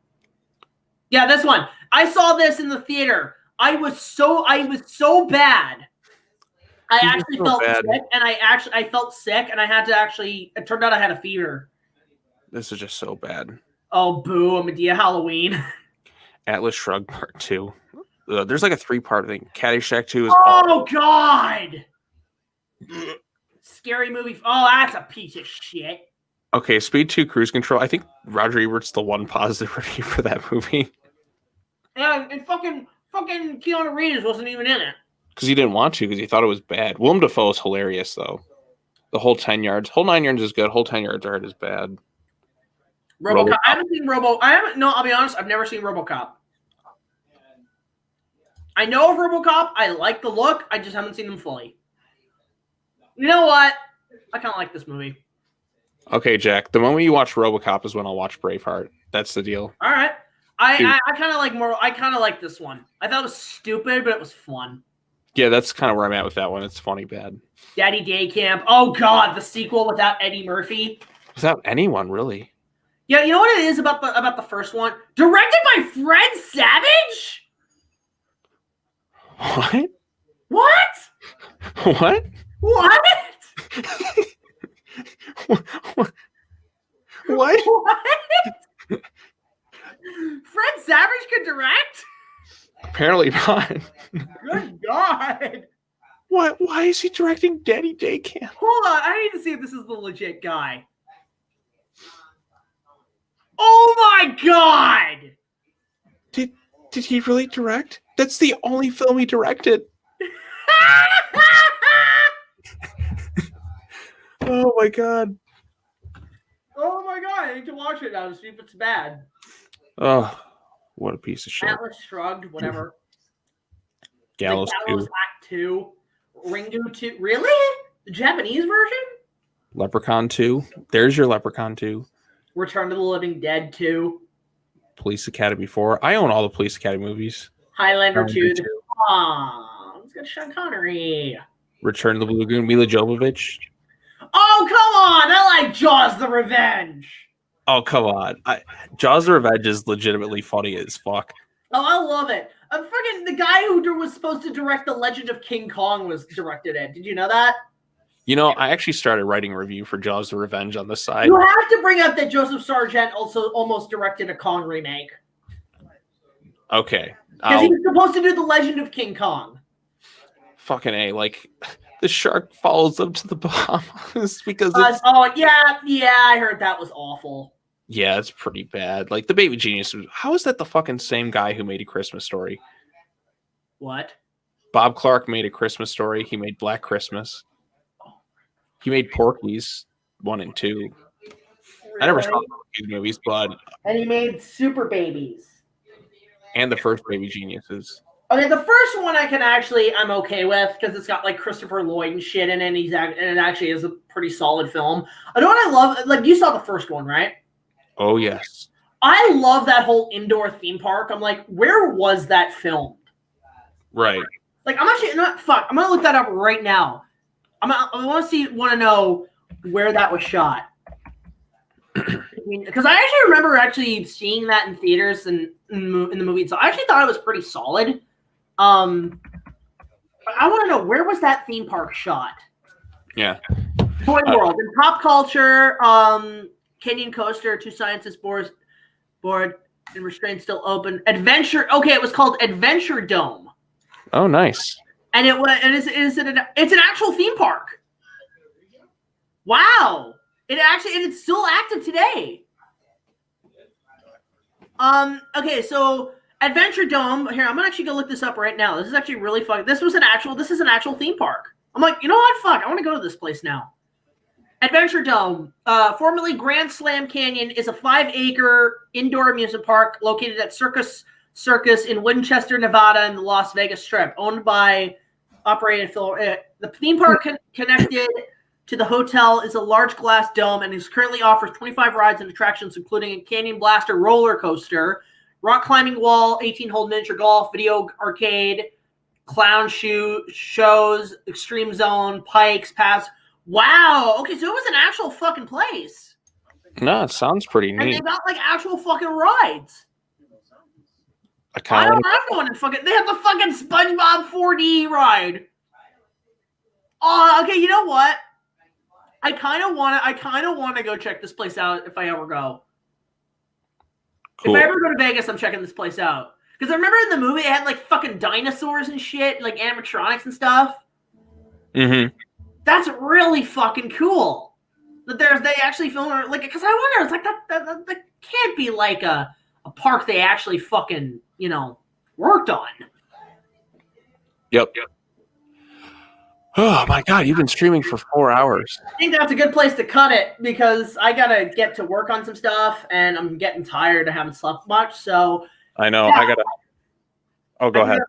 Yeah, this one. I saw this in the theater. I was so bad. I actually felt sick, and I felt sick, and I had to actually. It turned out I had a fever. This is just so bad. Oh boo! Medea Halloween. Atlas Shrugged Part 2. There's like a 3-part thing. Caddyshack 2 is. Oh god! Scary Movie. Oh, that's a piece of shit. Okay, Speed 2 Cruise Control. I think Roger Ebert's the one positive review for that movie. Yeah, and fucking Keanu Reeves wasn't even in it. Because he didn't want to, because he thought it was bad. Willem Dafoe is hilarious, though. The whole 10 yards. Whole 9 yards is good. Whole 10 yards is bad. RoboCop. I haven't seen I'll be honest, I've never seen RoboCop. I know of RoboCop. I like the look. I just haven't seen them fully. You know what? I kind of like this movie. Okay, Jack. The moment you watch RoboCop is when I'll watch Braveheart. That's the deal. All right. I kind of like more. I kind of like this one. I thought it was stupid, but it was fun. Yeah, that's kind of where I'm at with that one. It's funny bad. Daddy Day Camp. Oh God, the sequel without Eddie Murphy. Without anyone, really. Yeah, you know what it is about the first one? Directed by Fred Savage. What? What? What? What? What? What? Fred Savage could direct? Apparently not. Good God. What? Why is he directing Daddy Day Camp? Hold on, I need to see if this is the legit guy. Oh my God! Did he really direct? That's the only film he directed. Oh my God. Oh my God, I need to watch it now to see if it's bad. Oh, what a piece of shit. Atlas Shrugged, whatever. Gallows 2. Act 2. Ringu 2. Really? The Japanese version? Leprechaun 2. There's your Leprechaun 2. Return to the Living Dead 2. Police Academy 4. I own all the Police Academy movies. Highlander 2. Aw, let's get Sean Connery. Return to the Blue Lagoon. Mila Jovovich. Oh, come on! I like Jaws the Revenge. Oh, come on. Jaws the Revenge is legitimately funny as fuck. Oh, I love it. Fucking the guy who was supposed to direct The Legend of King Kong was directed it. Did you know that? You know, I actually started writing a review for Jaws the Revenge on the side. You have to bring up that Joseph Sargent also almost directed a Kong remake. Okay. Because he was supposed to do The Legend of King Kong. Fucking A. Like, the shark follows them to the Bahamas because it's... Oh, yeah, I heard that was awful. Yeah, it's pretty bad. Like, the Baby Genius... How is that the fucking same guy who made A Christmas Story? What? Bob Clark made A Christmas Story. He made Black Christmas. He made Porky's 1 and 2. Really? I never saw these movies, but... And he made Super Babies. And the first Baby Geniuses. Okay, the first one I'm okay with because it's got like Christopher Lloyd and shit in it, and it actually is a pretty solid film. I know what I love, like you saw the first one, right? Oh yes. I love that whole indoor theme park. I'm like, where was that filmed? Right. Like I'm actually I'm gonna look that up right now. I want to know where that was shot. Because I actually remember actually seeing that in theaters and in the movie. So I actually thought it was pretty solid. I want to know, where was that theme park shot? Yeah. Toy World. In pop culture, Canyon Coaster, Two Scientists board and restraint still open. Adventure. Okay, it was called Adventure Dome. Oh, nice. And it's an actual theme park. Wow. It's still active today. Okay, so Adventure Dome. Here, I'm gonna actually go look this up right now. This is actually really fun. This is an actual theme park. I'm like, you know what? Fuck, I want to go to this place now. Adventure Dome, formerly Grand Slam Canyon, is a 5-acre indoor amusement park located at Circus in Winchester, Nevada, in the Las Vegas Strip, owned by operated the theme park connected to the hotel is a large glass dome and is currently offers 25 rides and attractions, including a Canyon Blaster roller coaster, rock climbing wall, 18-hole miniature golf, video arcade, clown shows, extreme zone, pikes, paths. Wow. Okay, so it was an actual fucking place. No, it sounds pretty neat. And they got like actual fucking rides. I'm going to fucking. They have the fucking SpongeBob 4D ride. Okay, you know what? I kind of want to go check this place out if I ever go. Cool. If I ever go to Vegas, I'm checking this place out. Because I remember in the movie, it had like fucking dinosaurs and shit, like animatronics and stuff. Mm-hmm. That's really fucking cool. that they actually film it, like, because I wonder, it's like that can't be like a park they actually fucking, you know, worked on. Yep. Oh my god, you've been streaming for 4 hours. I think that's a good place to cut it because I gotta get to work on some stuff and I'm getting tired. I haven't slept much, so I know. yeah. I gotta. Oh, go ahead.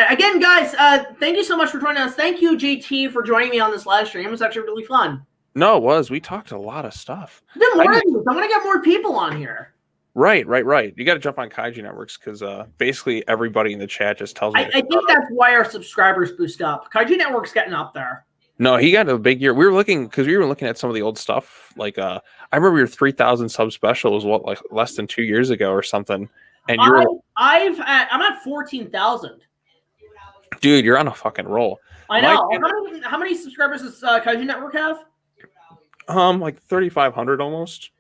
Again, guys, thank you so much for joining us. Thank you, JT, for joining me on this live stream. It was actually really fun. No, it was. We talked a lot of stuff. I'm gonna get more people on here. Right. You got to jump on Kaiju Networks because basically everybody in the chat just tells me. I think that's why our subscribers boost up. Kaiju Network's getting up there. No, he got a big year. We were looking at some of the old stuff. Like I remember your 3,000 sub special was what, like less than 2 years ago or something. And I'm at 14,000. Dude, you're on a fucking roll. I know. How many subscribers does Kaiju Network have? Like 3,500 almost.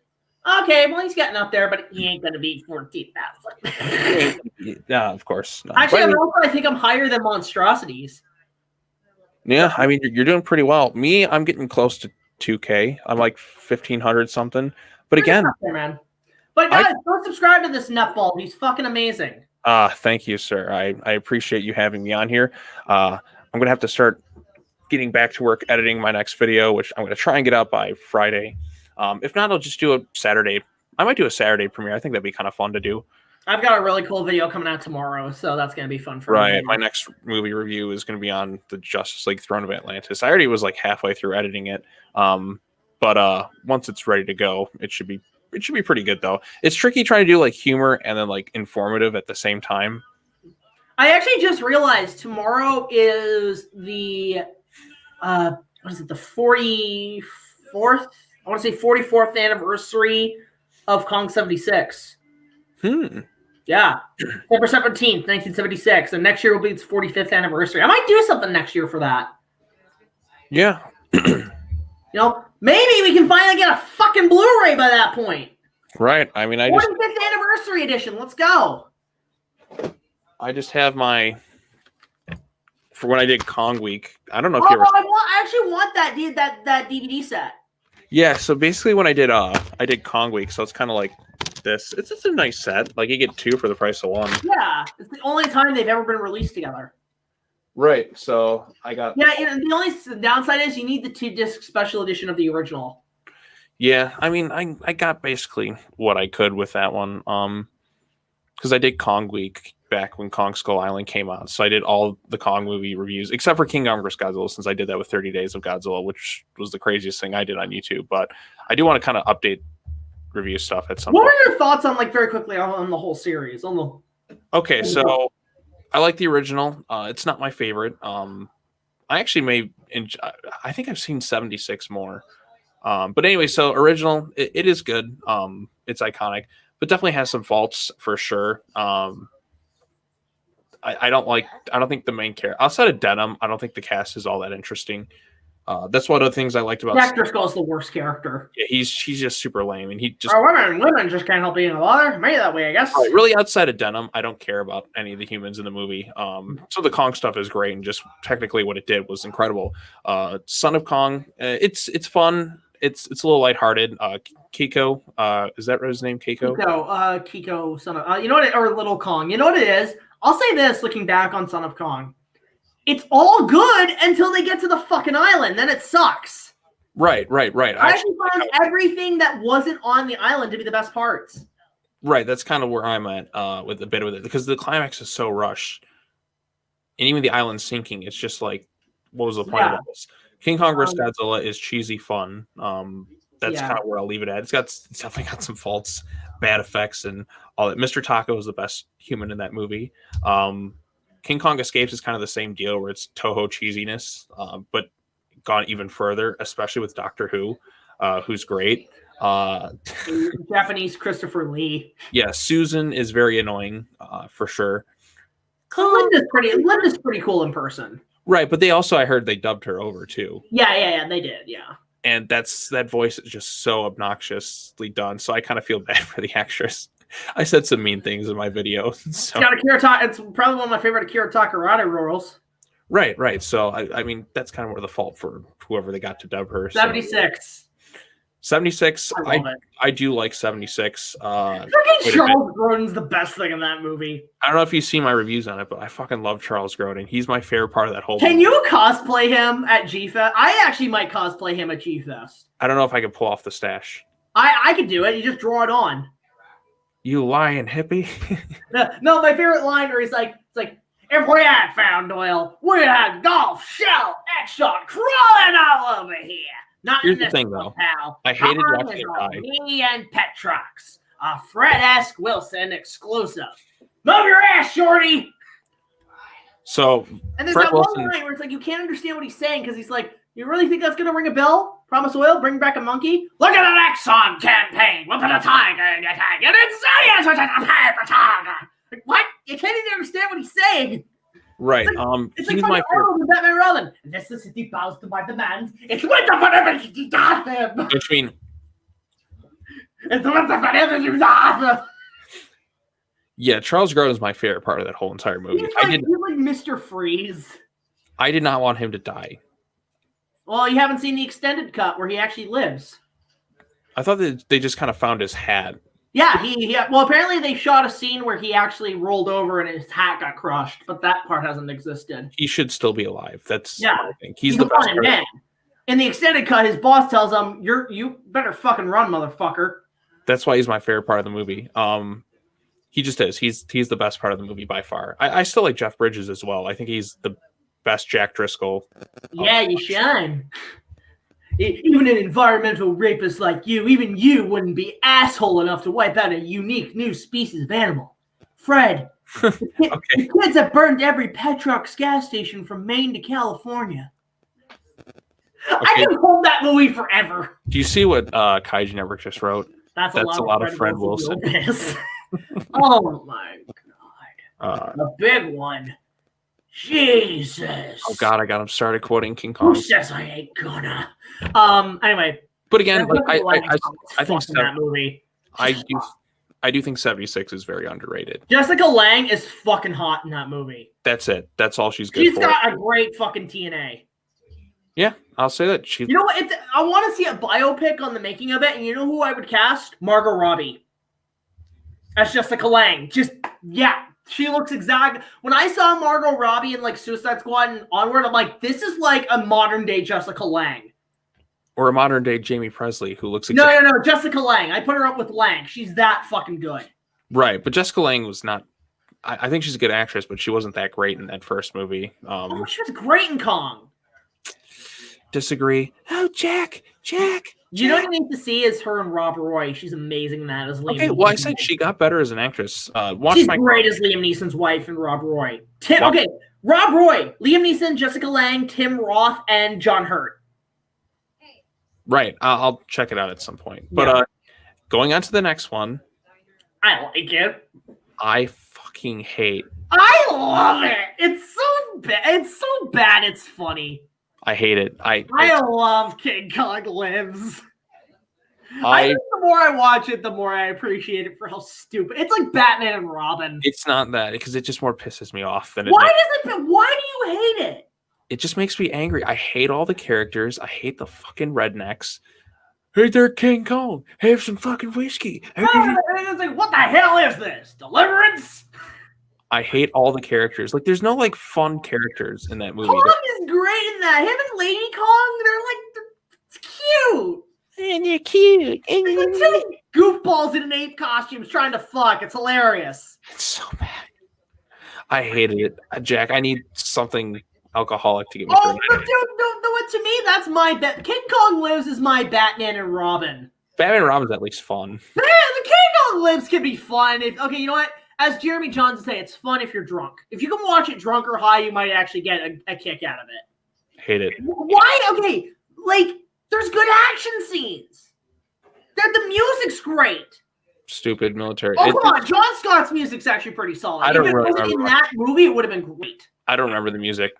Okay, well, he's getting up there, but he ain't gonna be 14,000. Yeah, of course. No. Actually, I think I'm higher than Monstrosities. Yeah, I mean, you're doing pretty well. Me, I'm getting close to 2K. I'm like 1,500 something. But again, there, man. But guys, go subscribe to this nutball. He's fucking amazing. Thank you, sir. I appreciate you having me on here. I'm gonna have to start getting back to work editing my next video, which I'm gonna try and get out by Friday. If not, I'll just do a Saturday. I might do a Saturday premiere. I think that'd be kind of fun to do. I've got a really cool video coming out tomorrow, so that's going to be fun for me. Right. My next movie review is going to be on the Justice League Throne of Atlantis. I already was like halfway through editing it. But once it's ready to go, it should be pretty good though. It's tricky trying to do like humor and then like informative at the same time. I actually just realized tomorrow is the what is it, the 44th? I want to say 44th anniversary of Kong 76. Yeah. September 17th, 1976. And next year will be its 45th anniversary. I might do something next year for that. Yeah. You know, maybe we can finally get a fucking Blu-ray by that point. Right. I mean, 45th anniversary edition. Let's go. I just have my, for when I did Kong Week. I don't know if you ever. I actually want that DVD set. Yeah, so basically when I did Kong Week, so it's kind of like this. It's a nice set. Like you get two for the price of one. Yeah, it's the only time they've ever been released together. Right. So I got. Yeah, the only downside is you need the 2-disc special edition of the original. Yeah, I mean, I got basically what I could with that one. Because I did Kong Week back when Kong Skull Island came out. So I did all the Kong movie reviews, except for King Kong vs. Godzilla, since I did that with 30 Days of Godzilla, which was the craziest thing I did on YouTube. But I do want to kind of update review stuff at some point. What are your thoughts on, like, very quickly on the whole series? Okay, so I like the original. It's not my favorite. I actually I think I've seen 76 more. But anyway, so original, it is good. It's iconic, but definitely has some faults for sure. I don't think the main character outside of Denim, I don't think the cast is all that interesting. That's one of the things I liked about Dr. Skull's the worst character. Yeah, he's just super lame, and he just women just can't help being a mother. Maybe that way, I guess. Really, outside of Denim, I don't care about any of the humans in the movie. So the Kong stuff is great, and just technically what it did was incredible. Son of Kong, it's fun. It's a little lighthearted. Kiko, is that his name? Kiko. Kiko, son of you know what? Or Little Kong. You know what it is? I'll say this: looking back on Son of Kong, it's all good until they get to the fucking island. Then it sucks. Right. I actually found everything that wasn't on the island to be the best parts. Right. That's kind of where I'm at with a bit of it, because the climax is so rushed, and even the island sinking. It's just like, what was the point of this? King Kong vs. Godzilla is cheesy fun. That's kind of where I'll leave it at. It's definitely got some faults, bad effects, and all that. Mr. Taco is the best human in that movie. King Kong Escapes is kind of the same deal, where it's Toho cheesiness, but gone even further, especially with Doctor Who, who's great. Japanese Christopher Lee. Yeah, Susan is very annoying, for sure. Linda's pretty cool in person. Right, but I heard they dubbed her over too. Yeah, they did, yeah. And that voice is just so obnoxiously done. So I kind of feel bad for the actress. I said some mean things in my video. So. It's probably one of my favorite Akira Takarada roles. Right. So I mean, that's kind of where the fault for whoever they got to dub her. 76. 76. I love it. I do like 76. Fucking Charles Grodin's the best thing in that movie. I don't know if you see my reviews on it, but I fucking love Charles Grodin. He's my favorite part of that whole Can movie. you cosplay him at G-Fest? I actually might cosplay him at G-Fest. I don't know if I can pull off the stash. I could do it. You just draw it on. You lying hippie. No, my favorite line where it's like, if we had found oil, we had golf, shell, Exxon crawling all over here. Not Here's in the this thing, one, though. pal. I hated Ours watching is it all die. Me and Petrox, a Fred S. Wilson exclusive. Move your ass, shorty. So And there's Fred that Wilson, one line where it's like you can't understand what he's saying because he's like, you really think that's gonna ring a bell? Promise oil, bring back a monkey. Look at an Exxon campaign. We'll put a tiger in your tank, and it's serious, which is a paper tiger. Like, what? You can't even understand what he's saying. right? It's He's like my favorite. Arnold and Batman Robin. Necessity bows to my demands. It's winter whatever you got them. Which mean, It's winter whatever you got them. yeah, Charles Grodin is my favorite part of that whole entire movie. He's like Mr. Freeze. I did not want him to die. Well, you haven't seen the extended cut where he actually lives. I thought that they just kind of found his hat. Yeah, well, apparently they shot a scene where he actually rolled over and his hat got crushed, but that part hasn't existed. He should still be alive. That's Yeah. what I think. He's the a best fine part. man. In the extended cut, his boss tells him, "You better fucking run, motherfucker." That's why he's my favorite part of the movie. He just is. He's the best part of the movie by far. I still like Jeff Bridges as well. I think he's the best Jack Driscoll. Yeah, you shine. Even an environmental rapist like you, even you wouldn't be asshole enough to wipe out a unique new species of animal. Fred, the kids that burned every Petrox gas station from Maine to California. I can hold that movie forever. Do you see what Kaiju Network just wrote? That's a lot of Fred Wilson. Oh my god. The big one. Jesus. Oh god, I got him started quoting King Kong. Who says I ain't gonna? Anyway. But again, like, I think that movie. I do think 76 is very underrated. Jessica Lange is fucking hot in that movie. That's it. That's all she's good She's for. got a great fucking TNA. Yeah, I'll say that. You know what? I want to see a biopic on the making of it, and you know who I would cast? Margot Robbie. That's Jessica Lange. She looks exact. When I saw Margot Robbie in like Suicide Squad and Onward, I'm like, this is like a modern day Jessica Lange. Or a modern day Jamie Presley who looks exactly. No, Jessica Lange. I put her up with Lange. She's that fucking good. Right, but Jessica Lange was not. I think she's a good actress, but she wasn't that great in that first movie. She was great in Kong. Disagree. Oh, Jack. You know what you need to see is her and Rob Roy. She's amazing in that as Liam. Okay, well, I said she got better as an actress. She's great as Liam Neeson's wife and Rob Roy. Rob Roy, Liam Neeson, Jessica Lange, Tim Roth, and John Hurt. Right, I'll check it out at some point. But going on to the next one. I like it. I fucking hate. I love it. It's so bad. It's so bad. It's funny. I hate it. I love King Kong Lives. I think the more I watch it, the more I appreciate it for how stupid. It's like Batman and Robin. It's not that, because it just more pisses me off than Why do you hate it? It just makes me angry. I hate all the characters. I hate the fucking rednecks. Hey there, King Kong. Have some fucking whiskey. It's like, what the hell is this? Deliverance? I hate all the characters. Like, there's no like fun characters in that movie. Kong is great in that. Him and Lady Kong, it's cute. And you're cute. And two goofballs in an ape costumes trying to fuck. It's hilarious. It's so bad. I hated it. Jack, I need something alcoholic to get me through. Dude, no, to me, that's my bet. King Kong Lives is my Batman and Robin. Batman and Robin's at least fun. Man, the King Kong Lives can be fun. Okay, you know what? As Jeremy Johns would say, it's fun if you're drunk. If you can watch it drunk or high, you might actually get a kick out of it. Hate it. Why? Okay, like, there's good action scenes. The music's great. Stupid military. Oh, come on. John Scott's music's actually pretty solid. If it wasn't in that movie, it would have been great. I don't remember the music.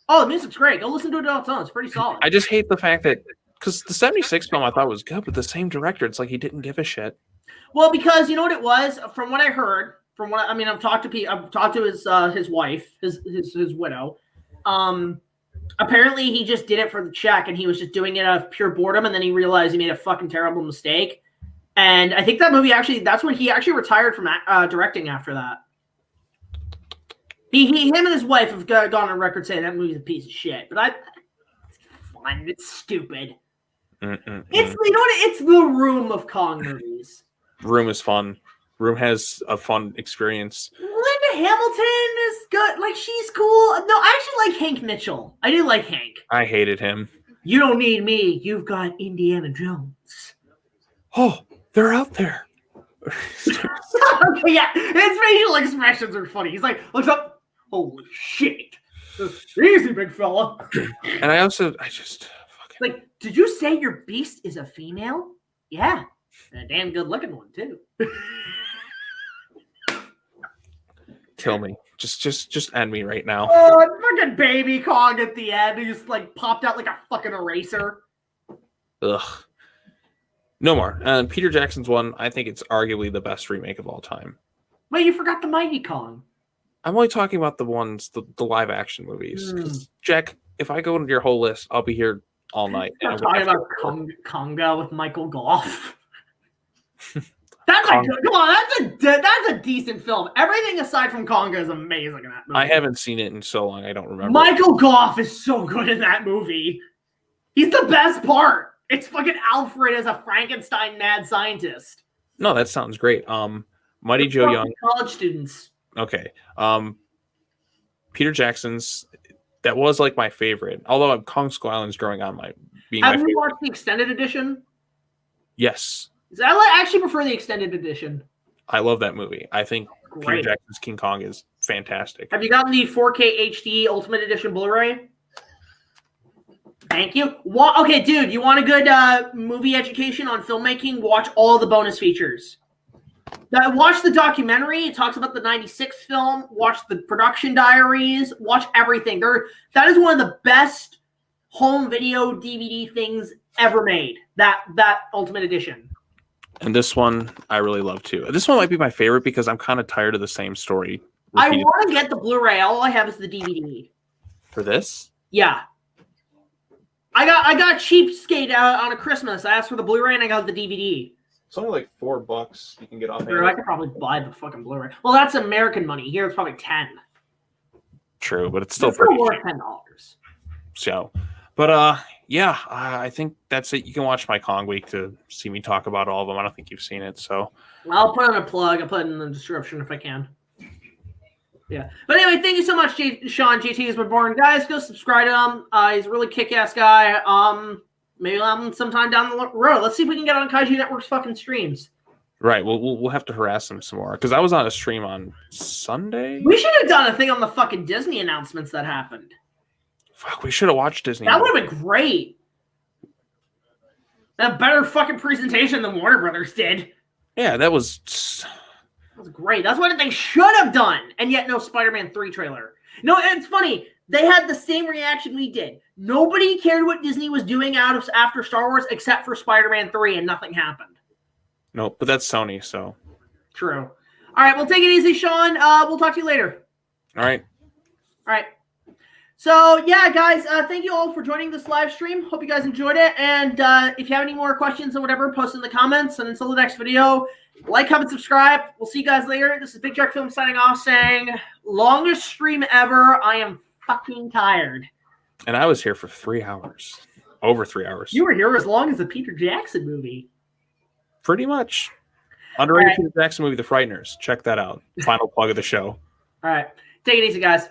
Oh, the music's great. Go listen to it on its own. It's pretty solid. I just hate the fact that, because the 76 film I thought was good, but the same director, it's like he didn't give a shit. Well, because you know what it was? From what I heard, I've talked to his wife, his widow. Apparently, he just did it for the check, and he was just doing it out of pure boredom, and then he realized he made a fucking terrible mistake. And I think that movie that's when he actually retired from directing after that. Him and his wife have gone on record saying that movie's a piece of shit. But it's fun. It's stupid. It's it's the Room of Kong movies. Room is fun. Room has a fun experience. Linda Hamilton is good. Like, she's cool. No, I actually like Hank Mitchell. I do like Hank. I hated him. You don't need me. You've got Indiana Jones. Oh, they're out there. Okay, yeah. His facial expressions are funny. He's like, looks up. Holy shit. Easy, big fella. And I just... Like, did you say your beast is a female? Yeah. And a damn good looking one, too. Kill me. Just end me right now. Oh, and fucking baby Kong at the end. He just like popped out like a fucking eraser. Ugh. No more. And Peter Jackson's one, I think it's arguably the best remake of all time. Wait, you forgot the Mighty Kong. I'm only talking about the ones, the live action movies. Jack, if I go into your whole list, I'll be here all night. I'm talking about Conga with Michael Goff. That's a decent film. Everything aside from Conga is amazing in that movie. I haven't seen it in so long, I don't remember. Michael Goff is so good in that movie. He's the best part. It's fucking Alfred as a Frankenstein mad scientist. No, that sounds great. Mighty Joe Young. College students. Okay. Peter Jackson's, that was like my favorite. Although Kong Skull Island's growing on being my favorite. Have you watched the extended edition? Yes. I actually prefer the extended edition. I love that movie. I think Great. Peter Jackson's King Kong is fantastic. Have you gotten the 4K HD Ultimate Edition Blu-ray? Thank you. Okay, dude, you want a good movie education on filmmaking? Watch all the bonus features. Watch the documentary. It talks about the 96 film. Watch the production diaries. Watch everything. That is one of the best home video DVD things ever made. That Ultimate Edition. And this one I really love too. This one might be my favorite because I'm kind of tired of the same story. I want to get the Blu-ray. All I have is the DVD. For this? Yeah. I got cheapskate on a Christmas. I asked for the Blu-ray and I got the DVD. It's only like $4 you can get off. I could probably buy the fucking Blu-ray. Well, that's American money. Here it's probably 10. True, but it's still pretty worth $10. So, but yeah, I think that's it. You can watch my Kong Week to see me talk about all of them. I don't think you've seen it, so I'll put on a plug. I'll put it in the description if I can. Yeah, but anyway, thank you so much, Sean. JTIsReborn, guys. Go subscribe to him. He's a really kick-ass guy. Maybe sometime down the road. Let's see if we can get on Kaiju Network's fucking streams. Right. We'll have to harass him some more because I was on a stream on Sunday. We should have done a thing on the fucking Disney announcements that happened. Fuck, we should have watched Disney. That would have been great. A better fucking presentation than Warner Brothers did. Yeah, that was great. That's what they should have done. And yet no Spider-Man 3 trailer. No, it's funny. They had the same reaction we did. Nobody cared what Disney was doing after Star Wars except for Spider-Man 3, and nothing happened. No, but that's Sony, so. True. All right, well, take it easy, Sean. We'll talk to you later. All right. All right. So, yeah, guys, thank you all for joining this live stream. Hope you guys enjoyed it. And if you have any more questions or whatever, post in the comments. And until the next video, like, comment, subscribe. We'll see you guys later. This is BigJackFilms signing off saying, longest stream ever. I am fucking tired. And I was here for 3 hours. Over 3 hours. You were here as long as the Peter Jackson movie. Pretty much. Underrated Peter Jackson movie, The Frighteners. Check that out. Final plug of the show. All right. Take it easy, guys.